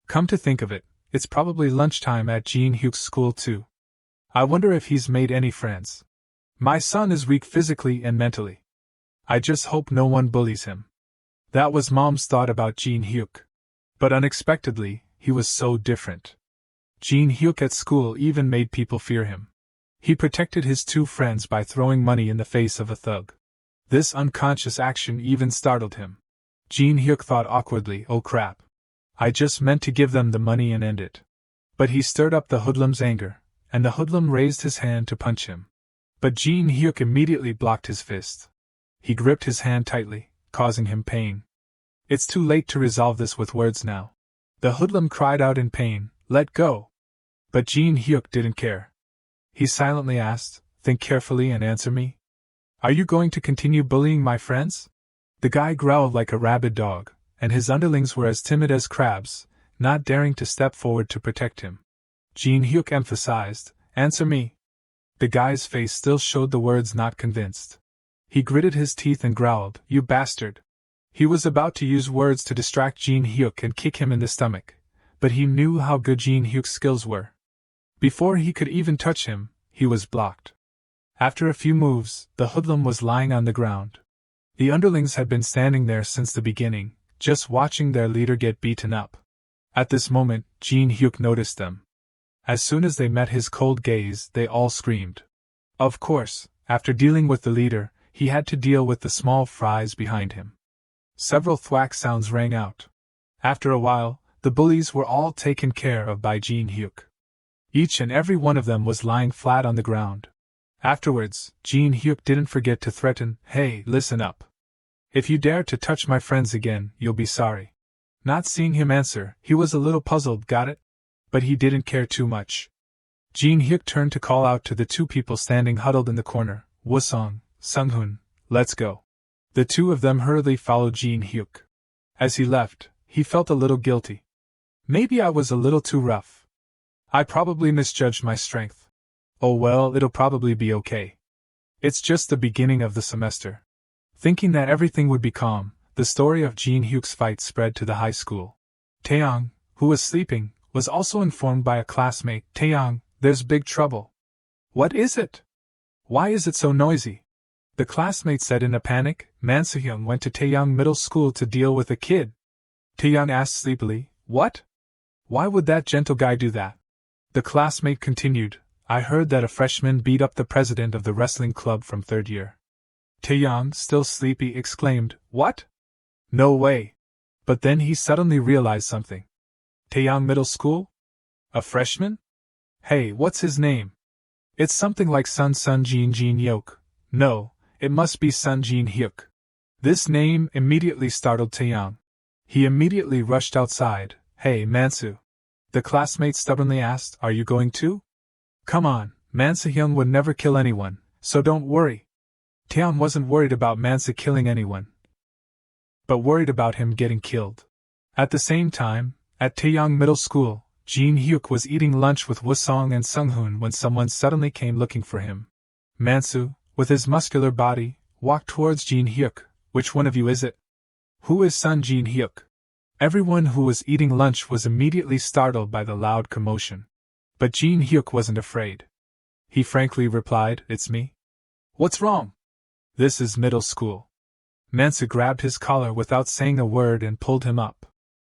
Come to think of it, it's probably lunchtime at Gene Huk's school too. I wonder if he's made any friends. My son is weak physically and mentally. I just hope no one bullies him. That was Mom's thought about Gene Huk. But unexpectedly, he was so different. Gene Huk at school even made people fear him. He protected his two friends by throwing money in the face of a thug. This unconscious action even startled him. Gene Huk thought awkwardly, "Oh crap. I just meant to give them the money and end it." But he stirred up the hoodlum's anger, and the hoodlum raised his hand to punch him. But Gene Huk immediately blocked his fist. He gripped his hand tightly, causing him pain. It's too late to resolve this with words now. The hoodlum cried out in pain, "Let go!" But Gene Huk didn't care. He silently asked, "Think carefully and answer me. Are you going to continue bullying my friends?" The guy growled like a rabid dog, and his underlings were as timid as crabs, not daring to step forward to protect him. Gene Huk emphasized, "Answer me." The guy's face still showed the words not convinced. He gritted his teeth and growled, "You bastard." He was about to use words to distract Gene Huk and kick him in the stomach, but he knew how good Gene Huk's skills were. Before he could even touch him, he was blocked. After a few moves, the hoodlum was lying on the ground. The underlings had been standing there since the beginning, just watching their leader get beaten up. At this moment, Gene Huk noticed them. As soon as they met his cold gaze, they all screamed. Of course, after dealing with the leader, he had to deal with the small fries behind him. Several thwack sounds rang out. After a while, the bullies were all taken care of by Gene Huk. Each and every one of them was lying flat on the ground. Afterwards, Gene Huk didn't forget to threaten, "Hey, listen up. If you dare to touch my friends again, you'll be sorry." Not seeing him answer, he was a little puzzled, got it? But he didn't care too much. Gene Huk turned to call out to the two people standing huddled in the corner, "Woo-sung, Sung-hoon, let's go." The two of them hurriedly followed Gene Huk. As he left, he felt a little guilty. Maybe I was a little too rough. I probably misjudged my strength. Oh well, it'll probably be okay. It's just the beginning of the semester. Thinking that everything would be calm, the story of Gene Huk's fight spread to the high school. Taeyang, who was sleeping, was also informed by a classmate, "Taeyang, there's big trouble." "What is it? Why is it so noisy?" The classmate said in a panic. "Mansehyung went to Taeyang Middle School to deal with a kid." Taeyang asked sleepily, "What? Why would that gentle guy do that?" The classmate continued, "I heard that a freshman beat up the president of the wrestling club from third year." Taeyang, still sleepy, exclaimed, "What? No way." But then he suddenly realized something. Taeyang Middle School? A freshman? Hey, what's his name? It's something like Sun Jin Hyuk. No, it must be Sun Jin Hyuk. This name immediately startled Taeyang. He immediately rushed outside. "Hey, Mansu." The classmate stubbornly asked, "Are you going too?" "Come on, Mansehyung would never kill anyone, so don't worry." Taeyang wasn't worried about Mansu killing anyone, but worried about him getting killed. At the same time, at Taeyang Middle School, Gene Huk was eating lunch with Woo-sung and Sung-hoon when someone suddenly came looking for him. Mansu, with his muscular body, walked towards Gene Huk. "Which one of you is it? Who is Sun Jin Hyuk?" Everyone who was eating lunch was immediately startled by the loud commotion. But Gene Huk wasn't afraid. He frankly replied, "It's me." "What's wrong?" "This is middle school." Mansu grabbed his collar without saying a word and pulled him up.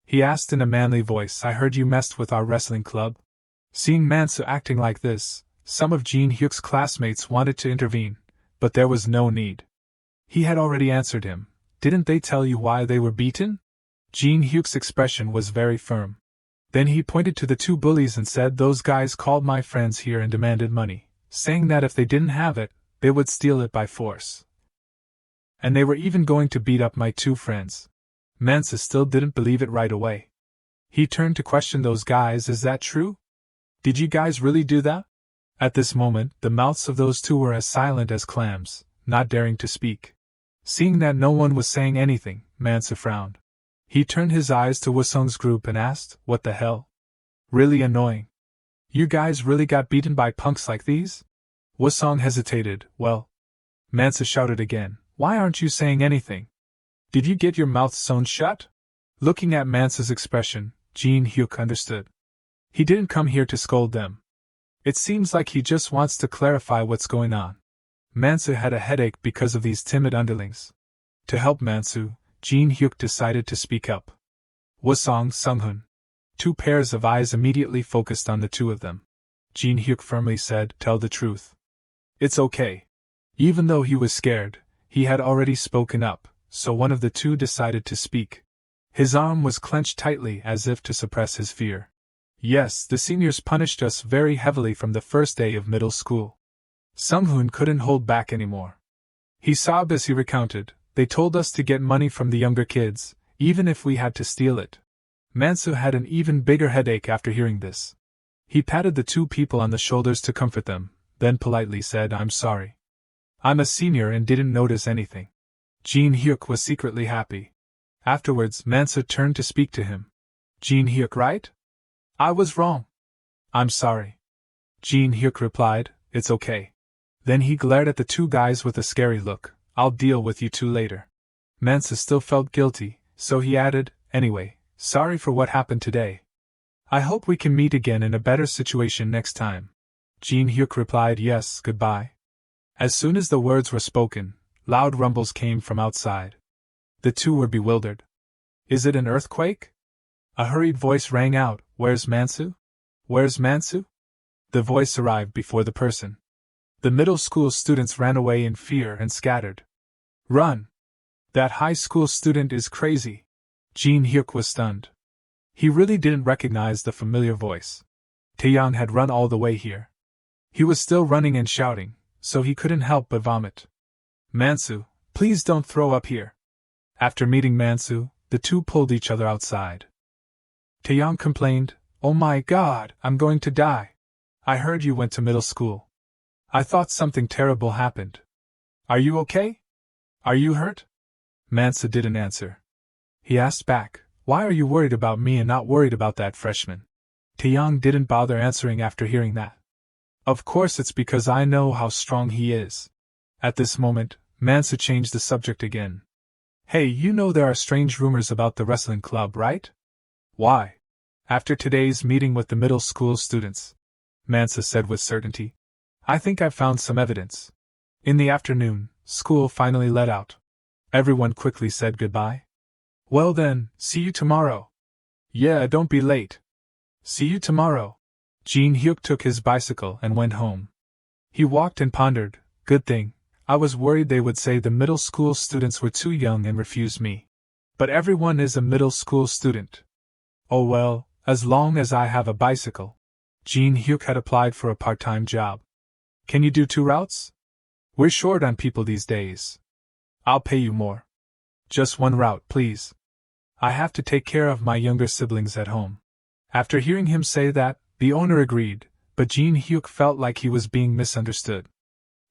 He asked in a manly voice, "I heard you messed with our wrestling club." Seeing Mansu acting like this, some of Gene Huk's classmates wanted to intervene, but there was no need. He had already answered him. "Didn't they tell you why they were beaten?" Gene Huk's expression was very firm. Then he pointed to the two bullies and said, "Those guys called my friends here and demanded money, saying that if they didn't have it, they would steal it by force. And they were even going to beat up my two friends." Mansa still didn't believe it right away. He turned to question those guys, "Is that true? Did you guys really do that?" At this moment, the mouths of those two were as silent as clams, not daring to speak. Seeing that no one was saying anything, Mansa frowned. He turned his eyes to Woo-sung's group and asked, "What the hell? Really annoying. You guys really got beaten by punks like these?" Woo-sung hesitated. "Well..." Mansa shouted again, "Why aren't you saying anything? Did you get your mouth sewn shut?" Looking at Mansa's expression, Gene Huk understood. He didn't come here to scold them. It seems like he just wants to clarify what's going on. Mansu had a headache because of these timid underlings. To help Mansu, Gene Huk decided to speak up. Woo-sung, Sung-hoon. Two pairs of eyes immediately focused on the two of them. Gene Huk firmly said, "Tell the truth. It's okay." Even though he was scared, he had already spoken up, so one of the two decided to speak. His arm was clenched tightly as if to suppress his fear. "Yes, the seniors punished us very heavily from the first day of middle school." Sung-hoon couldn't hold back anymore. He sobbed as he recounted, "They told us to get money from the younger kids, even if we had to steal it." Mansu had an even bigger headache after hearing this. He patted the two people on the shoulders to comfort them, then politely said, "I'm sorry. I'm a senior and didn't notice anything." Gene Huk was secretly happy. Afterwards, Mansu turned to speak to him. Gene Huk, right? I was wrong. I'm sorry. Gene Huk replied, It's okay. Then he glared at the two guys with a scary look. I'll deal with you two later. Mansa still felt guilty, so he added, Anyway, sorry for what happened today. I hope we can meet again in a better situation next time. Gene Huk replied, Yes, goodbye. As soon as the words were spoken, loud rumbles came from outside. The two were bewildered. Is it an earthquake? A hurried voice rang out, Where's Mansu? Where's Mansu? The voice arrived before the person. The middle school students ran away in fear and scattered. Run! That high school student is crazy. Gene Huk was stunned. He really didn't recognize the familiar voice. Taeyang had run all the way here. He was still running and shouting, so he couldn't help but vomit. Mansu, please don't throw up here. After meeting Mansu, the two pulled each other outside. Taeyang complained, Oh my god, I'm going to die. I heard you went to middle school. I thought something terrible happened. Are you okay? Are you hurt? Mansa didn't answer. He asked back, Why are you worried about me and not worried about that freshman? Taeyang didn't bother answering after hearing that. Of course it's because I know how strong he is. At this moment, Mansa changed the subject again. Hey, you know there are strange rumors about the wrestling club, right? Why? After today's meeting with the middle school students, Mansa said with certainty. I think I've found some evidence. In the afternoon, school finally let out. Everyone quickly said goodbye. Well then, see you tomorrow. Yeah, don't be late. See you tomorrow. Gene Huk took his bicycle and went home. He walked and pondered, Good thing, I was worried they would say the middle school students were too young and refuse me. But everyone is a middle school student. Oh well, as long as I have a bicycle. Gene Huk had applied for a part-time job. Can you do 2 routes? We're short on people these days. I'll pay you more. Just 1 route, please. I have to take care of my younger siblings at home. After hearing him say that, the owner agreed, but Gene Huk felt like he was being misunderstood.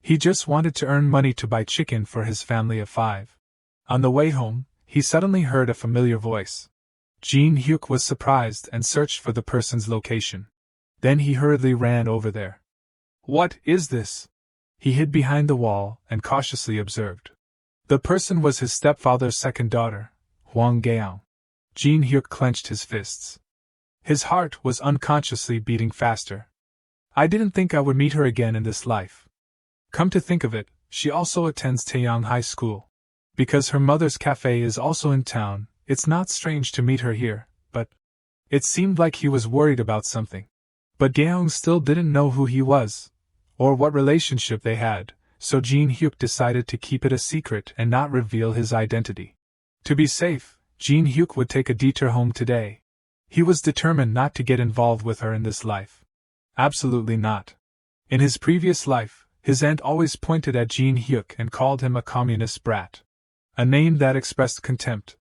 He just wanted to earn money to buy chicken for his family of 5. On the way home, he suddenly heard a familiar voice. Gene Huk was surprised and searched for the person's location. Then he hurriedly ran over there. What is this? He hid behind the wall and cautiously observed. The person was his stepfather's second daughter, Hwang Gaeong. Gene Huk clenched his fists. His heart was unconsciously beating faster. I didn't think I would meet her again in this life. Come to think of it, she also attends Taeyang High School. Because her mother's cafe is also in town, it's not strange to meet her here, but... It seemed like he was worried about something. But Gaeong still didn't know who he was, or what relationship they had, so Gene Huk decided to keep it a secret and not reveal his identity. To be safe, Gene Huk would take a detour home today. He was determined not to get involved with her in this life. Absolutely not. In his previous life, his aunt always pointed at Gene Huk and called him a communist brat. A name that expressed contempt.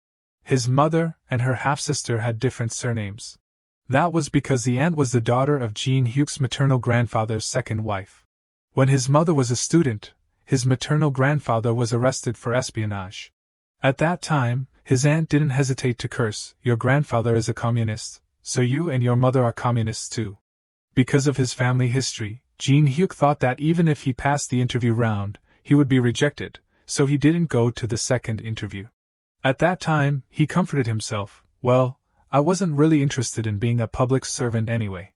His mother and her half-sister had different surnames. That was because the aunt was the daughter of Gene Huk's maternal grandfather's second wife. When his mother was a student, his maternal grandfather was arrested for espionage. At that time, his aunt didn't hesitate to curse, Your grandfather is a communist, so you and your mother are communists too. Because of his family history, Gene Huk thought that even if he passed the interview round, he would be rejected, so he didn't go to the second interview. At that time, he comforted himself, well, I wasn't really interested in being a public servant anyway.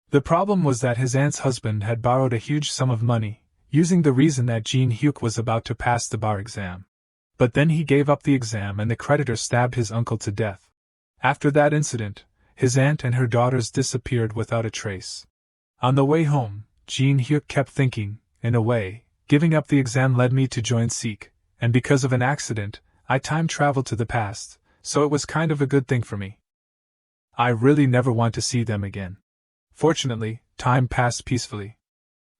The problem was that his aunt's husband had borrowed a huge sum of money, using the reason that Gene Huk was about to pass the bar exam. But then he gave up the exam and the creditor stabbed his uncle to death. After that incident, his aunt and her daughters disappeared without a trace. On the way home, Gene Huk kept thinking, in a way, giving up the exam led me to join Sikh, and because of an accident, I time-traveled to the past, so it was kind of a good thing for me. I really never want to see them again. Fortunately, time passed peacefully.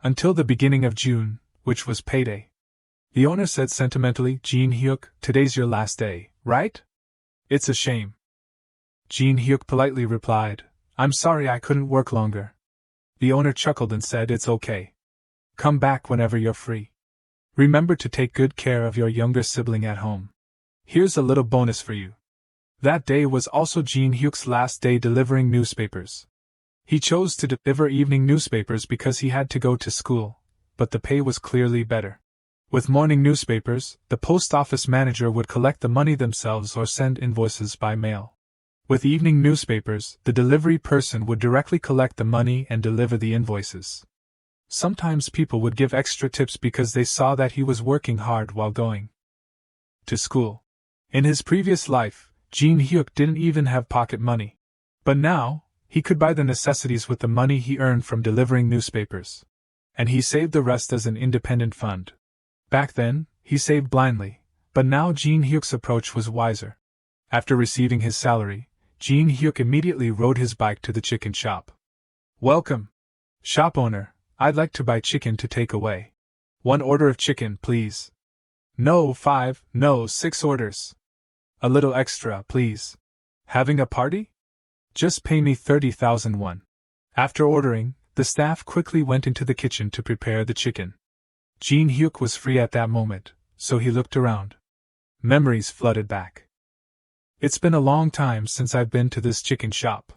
Until the beginning of June, which was payday. The owner said sentimentally, Gene Huk, today's your last day, right? It's a shame. Gene Huk politely replied, I'm sorry I couldn't work longer. The owner chuckled and said, It's okay. Come back whenever you're free. Remember to take good care of your younger sibling at home. Here's a little bonus for you. That day was also Gene Huk's last day delivering newspapers. He chose to deliver evening newspapers because he had to go to school, but the pay was clearly better. With morning newspapers, the post office manager would collect the money themselves or send invoices by mail. With evening newspapers, the delivery person would directly collect the money and deliver the invoices. Sometimes people would give extra tips because they saw that he was working hard while going to school. In his previous life, Gene Huk didn't even have pocket money. But now, he could buy the necessities with the money he earned from delivering newspapers. And he saved the rest as an independent fund. Back then, he saved blindly, but now Gene Huk's approach was wiser. After receiving his salary, Gene Huk immediately rode his bike to the chicken shop. "Welcome, shop owner, I'd like to buy chicken to take away. 1 order of chicken, please." "No, 5, no, 6 orders. A little extra, please. Having a party? Just pay me 30,000 won." After ordering, the staff quickly went into the kitchen to prepare the chicken. Gene Huk was free at that moment, so he looked around. Memories flooded back. "It's been a long time since I've been to this chicken shop.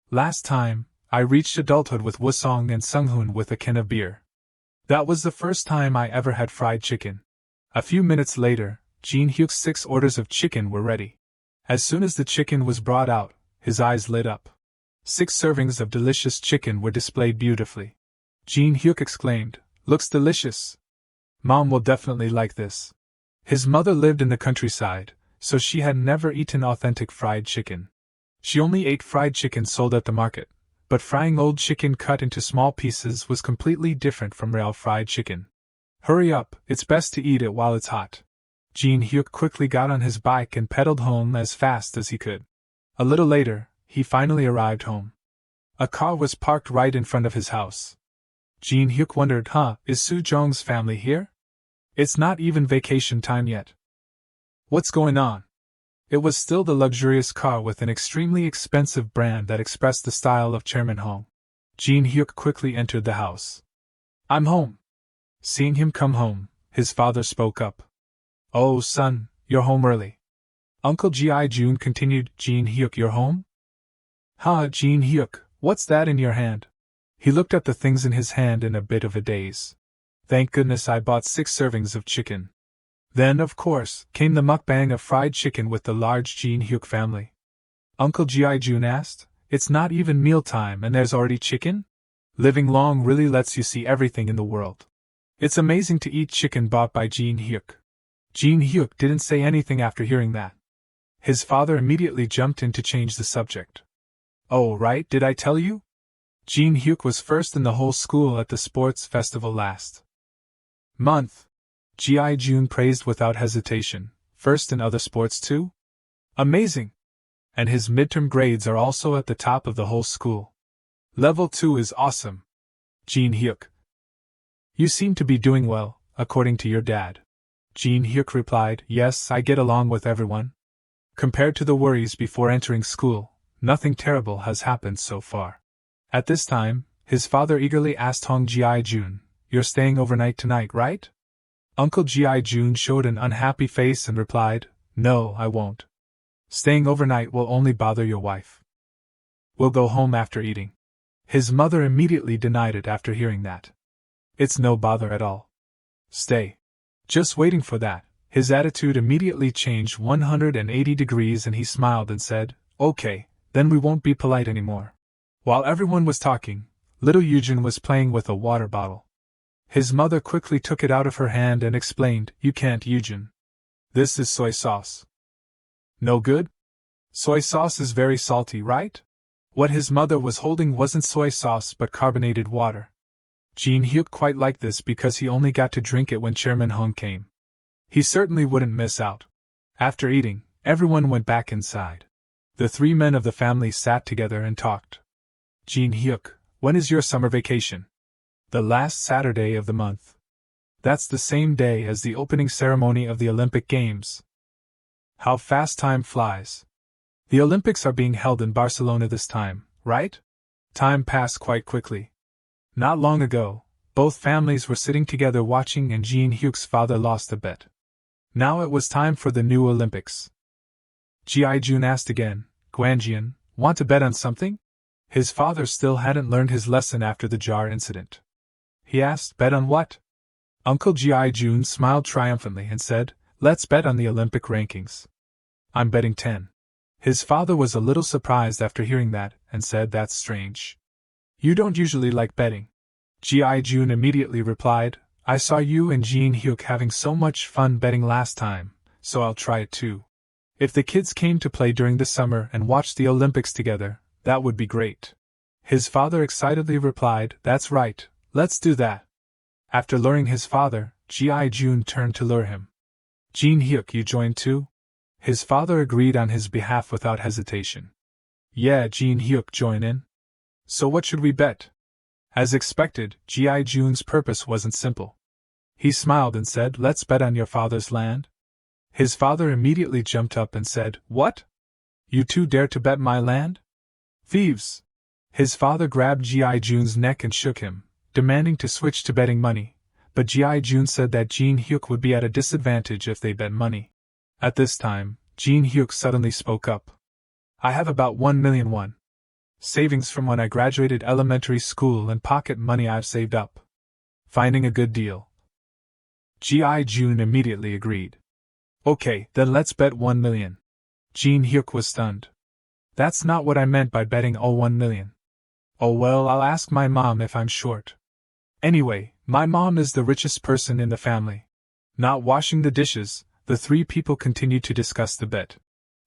Last time, I reached adulthood with Wusong and Sunghoon with a can of beer. That was the first time I ever had fried chicken." A few minutes later, Gene Huk's 6 orders of chicken were ready. As soon as the chicken was brought out, his eyes lit up. 6 servings of delicious chicken were displayed beautifully. Gene Huk exclaimed, "Looks delicious. Mom will definitely like this." His mother lived in the countryside, so she had never eaten authentic fried chicken. She only ate fried chicken sold at the market, but frying old chicken cut into small pieces was completely different from real fried chicken. "Hurry up, it's best to eat it while it's hot." Gene Huk quickly got on his bike and pedaled home as fast as he could. A little later, he finally arrived home. A car was parked right in front of his house. Gene Huk wondered, is Su Jong's family here? It's not even vacation time yet. What's going on? It was still the luxurious car with an extremely expensive brand that expressed the style of Chairman Hong. Gene Huk quickly entered the house. "I'm home." Seeing him come home, his father spoke up. "Oh, son, you're home early." Uncle Gi Jun continued, "Gene Huk, you're home?" Gene Huk, what's that in your hand?" He looked at the things in his hand in a bit of a daze. "Thank goodness I bought 6 servings of chicken." Then, of course, came the mukbang of fried chicken with the large Gene Huk family. Uncle Gi Jun asked, "It's not even mealtime and there's already chicken? Living long really lets you see everything in the world. It's amazing to eat chicken bought by Gene Huk." Gene Huk didn't say anything after hearing that. His father immediately jumped in to change the subject. "Oh, right, did I tell you? Gene Huk was first in the whole school at the sports festival last month." Gi Jun praised without hesitation. "First in other sports too? Amazing! And his midterm grades are also at the top of the whole school. Level 2 is awesome. Gene Huk, you seem to be doing well, according to your dad." Gene Huk replied, "Yes, I get along with everyone. Compared to the worries before entering school, nothing terrible has happened so far." At this time, his father eagerly asked Hong Gi Jun, "You're staying overnight tonight, right?" Uncle Gi Jun showed an unhappy face and replied, "No, I won't. Staying overnight will only bother your wife. We'll go home after eating." His mother immediately denied it after hearing that. "It's no bother at all. Stay." Just waiting for that, his attitude immediately changed 180 degrees and he smiled and said, "Okay, then we won't be polite anymore." While everyone was talking, little Eugene was playing with a water bottle. His mother quickly took it out of her hand and explained, "You can't, Eugene. This is soy sauce." "No good? Soy sauce is very salty, right?" What his mother was holding wasn't soy sauce but carbonated water. Gene Huk quite liked this because he only got to drink it when Chairman Hong came. He certainly wouldn't miss out. After eating, everyone went back inside. The 3 men of the family sat together and talked. "Gene Huk, when is your summer vacation?" "The last Saturday of the month." "That's the same day as the opening ceremony of the Olympic Games. How fast time flies. The Olympics are being held in Barcelona this time, right?" Time passed quite quickly. Not long ago, both families were sitting together watching and Gene Huk's father lost a bet. Now it was time for the new Olympics. Gi Jun asked again. Guanjian, want to bet on something? His father still hadn't learned his lesson after the jar incident. He asked, bet on what? Uncle Gi Jun smiled triumphantly and said, let's bet on the Olympic rankings. I'm betting 10. His father was a little surprised after hearing that, and said, that's strange. You don't usually like betting. Gi Jun immediately replied, I saw you and Gene Huk having so much fun betting last time, so I'll try it too. If the kids came to play during the summer and watched the Olympics together, that would be great. His father excitedly replied, that's right, let's do that. After luring his father, Gi Jun turned to lure him. Gene Huk, you join too? His father agreed on his behalf without hesitation. Yeah, Gene Huk, join in. So what should we bet? As expected, Gi Jun's purpose wasn't simple. He smiled and said, let's bet on your father's land. His father immediately jumped up and said, what? You two dare to bet my land? Thieves! His father grabbed Gi Jun's neck and shook him, demanding to switch to betting money, but Gi Jun said that Gene Huk would be at a disadvantage if they bet money. At this time, Gene Huk suddenly spoke up. I have about 1,000,000 won. Savings from when I graduated elementary school and pocket money I've saved up. Finding a good deal. Gi Jun immediately agreed. Okay, then let's bet 1,000,000. Gene Huk was stunned. That's not what I meant by betting all 1,000,000. Oh well, I'll ask my mom if I'm short. Anyway, my mom is the richest person in the family. Not washing the dishes, the three people continued to discuss the bet.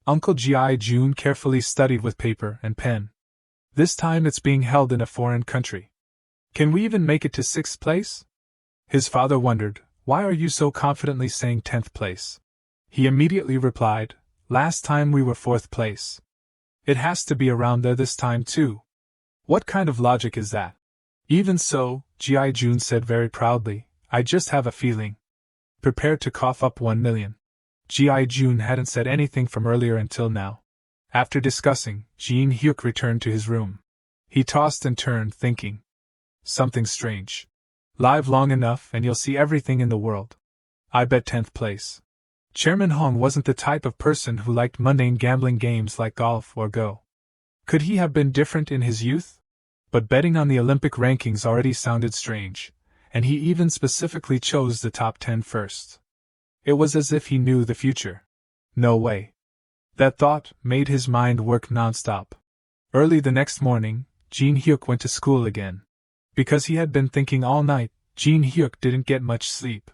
Uncle Gi Jun carefully studied with paper and pen. This time it's being held in a foreign country. Can we even make it to 6th place? His father wondered, why are you so confidently saying 10th place? He immediately replied, last time we were 4th place. It has to be around there this time too. What kind of logic is that? Even so, Gi Jun said very proudly, I just have a feeling. Prepared to cough up 1,000,000. Gi Jun hadn't said anything from earlier until now. After discussing, Gene Huk returned to his room. He tossed and turned, thinking. Something strange. Live long enough and you'll see everything in the world. I bet 10th place. Chairman Hong wasn't the type of person who liked mundane gambling games like golf or Go. Could he have been different in his youth? But betting on the Olympic rankings already sounded strange, and he even specifically chose the top 10 first. It was as if he knew the future. No way. That thought made his mind work non-stop. Early the next morning, Gene Huk went to school again. Because he had been thinking all night, Gene Huk didn't get much sleep.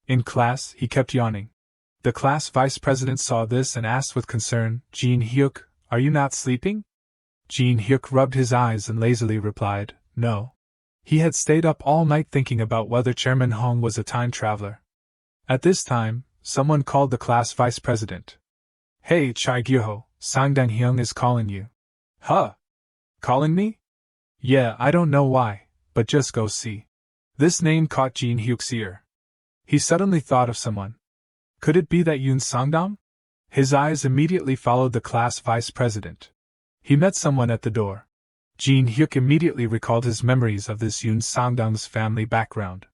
In class, he kept yawning. The class vice president saw this and asked with concern, Gene Huk, are you not sleeping? Gene Huk rubbed his eyes and lazily replied, no. He had stayed up all night thinking about whether Chairman Hong was a time traveler. At this time, someone called the class vice president. Hey Chai Gyoho, Sangdang Hyung is calling you. Huh? Calling me? Yeah, I don't know why, but just go see. This name caught Gene Huk's ear. He suddenly thought of someone. Could it be that Yoon Sangdam? His eyes immediately followed the class vice president. He met someone at the door. Gene Huk immediately recalled his memories of this Yoon Sangdam's family background.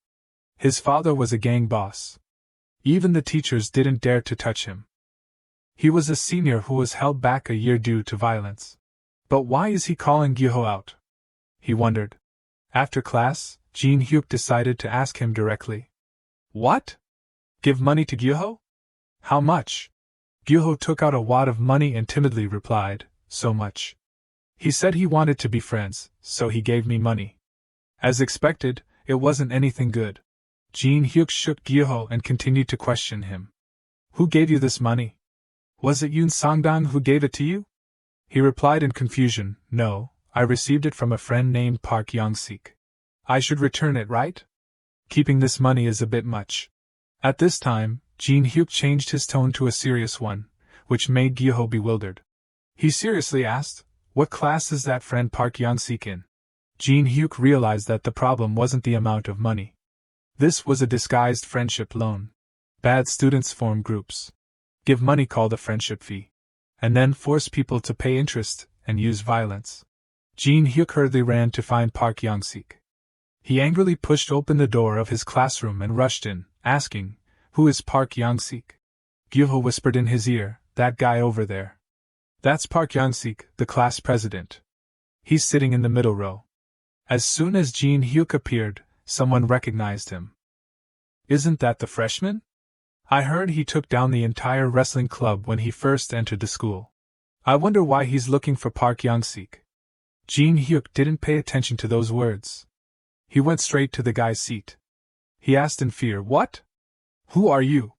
His father was a gang boss. Even the teachers didn't dare to touch him. He was a senior who was held back a year due to violence. But why is he calling Gyoho out? He wondered. After class, Gene Huk decided to ask him directly. What? Give money to Gyoho? How much? Gyoho took out a wad of money and timidly replied, so much. He said he wanted to be friends, so he gave me money. As expected, it wasn't anything good. Gene Huk shook Gyoho and continued to question him. Who gave you this money? Was it Yoon Sangdang who gave it to you? He replied in confusion, no, I received it from a friend named Park Young-sik. I should return it, right? Keeping this money is a bit much. At this time, Gene Huk changed his tone to a serious one, which made Gyoho bewildered. He seriously asked, what class is that friend Park Young-sik in? Gene Huk realized that the problem wasn't the amount of money. This was a disguised friendship loan. Bad students form groups. Give money called a friendship fee. And then force people to pay interest and use violence. Gene Huk hurriedly ran to find Park Young-sik. He angrily pushed open the door of his classroom and rushed in, asking, who is Park Young-sik? Gyoho whispered in his ear, that guy over there. That's Park Young-sik, the class president. He's sitting in the middle row. As soon as Gene Huk appeared, someone recognized him. Isn't that the freshman? I heard he took down the entire wrestling club when he first entered the school. I wonder why he's looking for Park Young-sik. Gene Huk didn't pay attention to those words. He went straight to the guy's seat. He asked in fear, "What? Who are you?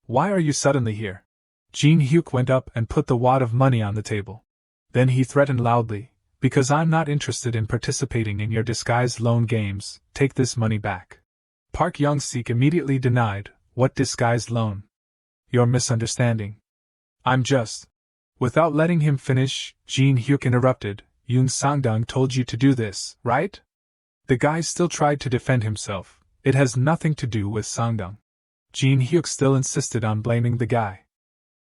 Why are you suddenly here?" Gene Huk went up and put the wad of money on the table. Then he threatened loudly, "Because I'm not interested in participating in your disguised loan games, take this money back." Park Young-sik immediately denied, "What disguised loan? You're misunderstanding. I'm just—" Without letting him finish, Gene Huk interrupted, "Yoon Sang-dong told you to do this, right?" The guy still tried to defend himself. "It has nothing to do with Sang-dong." Gene Huk still insisted on blaming the guy.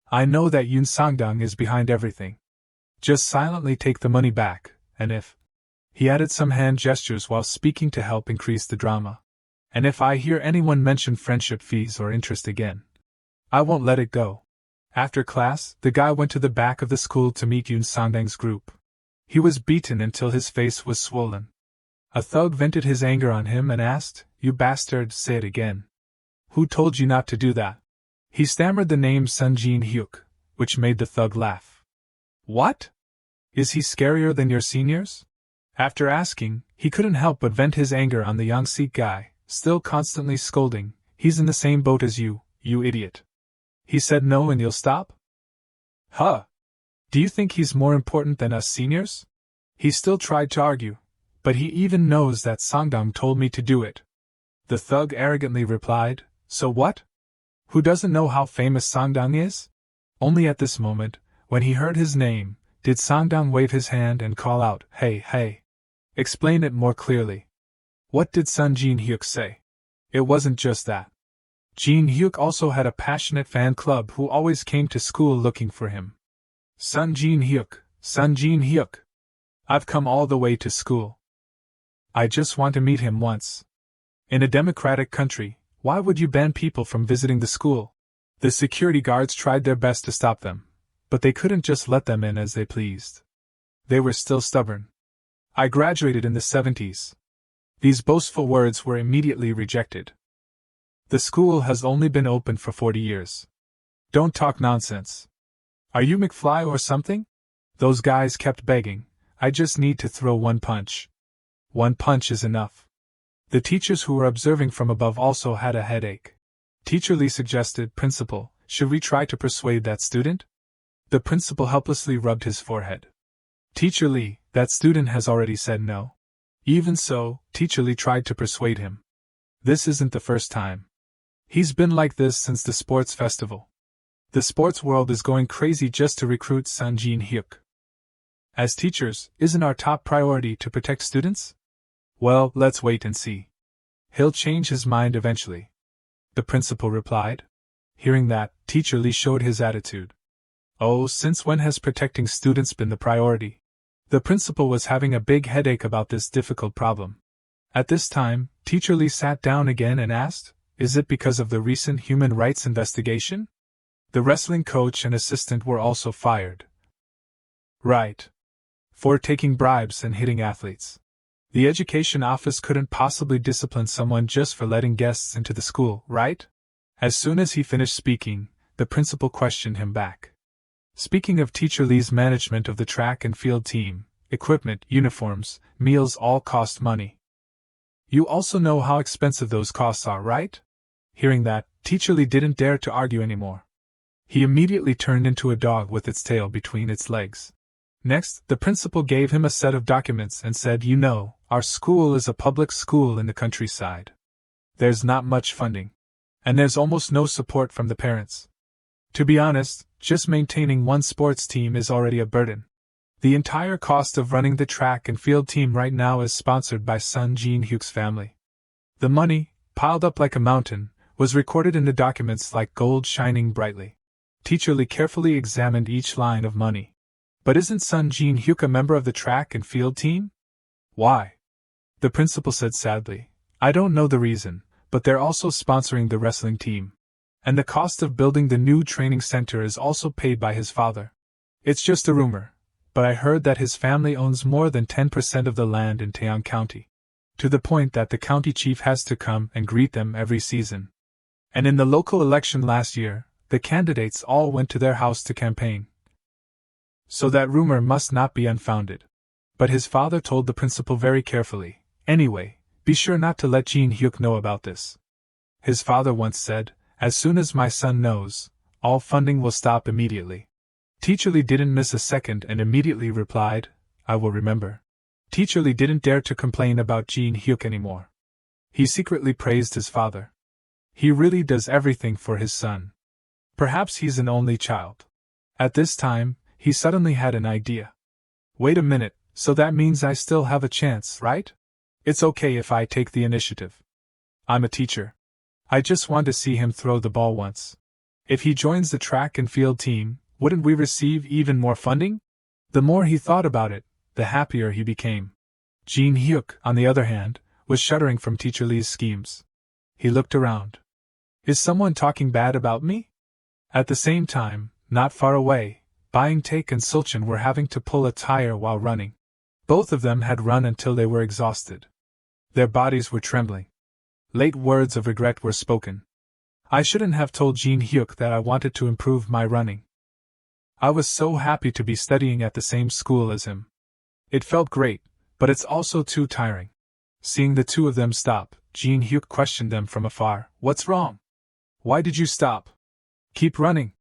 "I know that Yoon Sang-dong is behind everything. Just silently take the money back, and if—" He added some hand gestures while speaking to help increase the drama. "And if I hear anyone mention friendship fees or interest again, I won't let it go." After class, the guy went to the back of the school to meet Yoon Sang-dong's group. He was beaten until his face was swollen. A thug vented his anger on him and asked, "You bastard, say it again. Who told you not to do that?" He stammered the name Sun Gene Huk, which made the thug laugh. "What? Is he scarier than your seniors?" After asking, he couldn't help but vent his anger on the Young-sik guy, still constantly scolding, "He's in the same boat as you, you idiot. He said no and you'll stop? Huh? Do you think he's more important than us seniors?" He still tried to argue, "But he even knows that Sang-dong told me to do it." The thug arrogantly replied, "So what? Who doesn't know how famous Sang-dong is?" Only at this moment, when he heard his name, did Sang-dong wave his hand and call out, "Hey, hey! Explain it more clearly." What did Sun Gene Huk say? It wasn't just that. Gene Huk also had a passionate fan club who always came to school looking for him. "Sun Gene Huk, Sun Gene Huk. I've come all the way to school. I just want to meet him once." In a democratic country, why would you ban people from visiting the school? The security guards tried their best to stop them, but they couldn't just let them in as they pleased. They were still stubborn. "I graduated in the 70s. These boastful words were immediately rejected. "The school has only been open for 40 years. Don't talk nonsense. Are you McFly or something?" Those guys kept begging, "I just need to throw one punch. One punch is enough." The teachers who were observing from above also had a headache. Teacher Lee suggested, "Principal, should we try to persuade that student?" The principal helplessly rubbed his forehead. "Teacher Lee, that student has already said no." Even so, Teacher Lee tried to persuade him. "This isn't the first time. He's been like this since the sports festival. The sports world is going crazy just to recruit Sun Gene Huk. As teachers, isn't our top priority to protect students? Well, let's wait and see. He'll change his mind eventually," the principal replied. Hearing that, Teacher Lee showed his attitude. "Oh, since when has protecting students been the priority?" The principal was having a big headache about this difficult problem. At this time, Teacher Lee sat down again and asked, "Is it because of the recent human rights investigation? The wrestling coach and assistant were also fired." "Right. For taking bribes and hitting athletes. The education office couldn't possibly discipline someone just for letting guests into the school, right?" As soon as he finished speaking, the principal questioned him back. "Speaking of Teacher Lee's management of the track and field team, equipment, uniforms, meals all cost money. You also know how expensive those costs are, right?" Hearing that, Teacher Lee didn't dare to argue anymore. He immediately turned into a dog with its tail between its legs. Next, the principal gave him a set of documents and said, "You know, our school is a public school in the countryside. There's not much funding. And there's almost no support from the parents. To be honest, just maintaining one sports team is already a burden. The entire cost of running the track and field team right now is sponsored by Sun Gene Huk's family." The money, piled up like a mountain, was recorded in the documents like gold shining brightly. Teacher Lee carefully examined each line of money. "But isn't Sun Gene Huk a member of the track and field team?" "Why?" the principal said sadly. "I don't know the reason, but they're also sponsoring the wrestling team. And the cost of building the new training center is also paid by his father. It's just a rumor, but I heard that his family owns more than 10% of the land in Taeyang County. To the point that the county chief has to come and greet them every season. And in the local election last year, the candidates all went to their house to campaign. So that rumor must not be unfounded. But his father told the principal very carefully, "Anyway, be sure not to let Gene Huk know about this." His father once said, "As soon as my son knows, all funding will stop immediately." Teacher Lee didn't miss a second and immediately replied, "I will remember." Teacher Lee didn't dare to complain about Gene Huk anymore. He secretly praised his father. He really does everything for his son. Perhaps he's an only child. At this time, he suddenly had an idea. Wait a minute, so that means I still have a chance, right? It's okay if I take the initiative. I'm a teacher. I just want to see him throw the ball once. If he joins the track and field team, wouldn't we receive even more funding? The more he thought about it, the happier he became. Gene Huk, on the other hand, was shuddering from Teacher Lee's schemes. He looked around. Is someone talking bad about me? At the same time, not far away, Buying Taek and Sulchan were having to pull a tire while running. Both of them had run until they were exhausted. Their bodies were trembling. Late words of regret were spoken. I shouldn't have told Gene Huk that I wanted to improve my running. I was so happy to be studying at the same school as him. It felt great, but it's also too tiring. Seeing the two of them stop, Gene Huk questioned them from afar. What's wrong? Why did you stop? Keep running.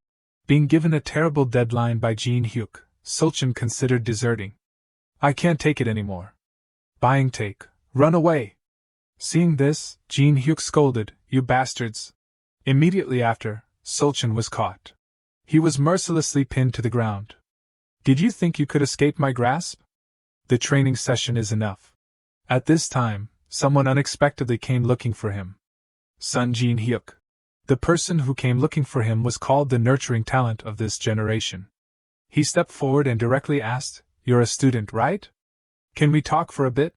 Being given a terrible deadline by Gene Huk, Sulchan considered deserting. I can't take it anymore. Buying Taek, run away. Seeing this, Gene Huk scolded, You bastards. Immediately after, Sulchan was caught. He was mercilessly pinned to the ground. Did you think you could escape my grasp? The training session is enough. At this time, someone unexpectedly came looking for him. Son Gene Huk. The person who came looking for him was called the nurturing talent of this generation. He stepped forward and directly asked, You're a student, right? Can we talk for a bit?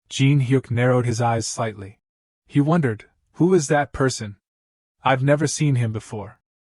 Gene Huk narrowed his eyes slightly. He wondered, who is that person? I've never seen him before.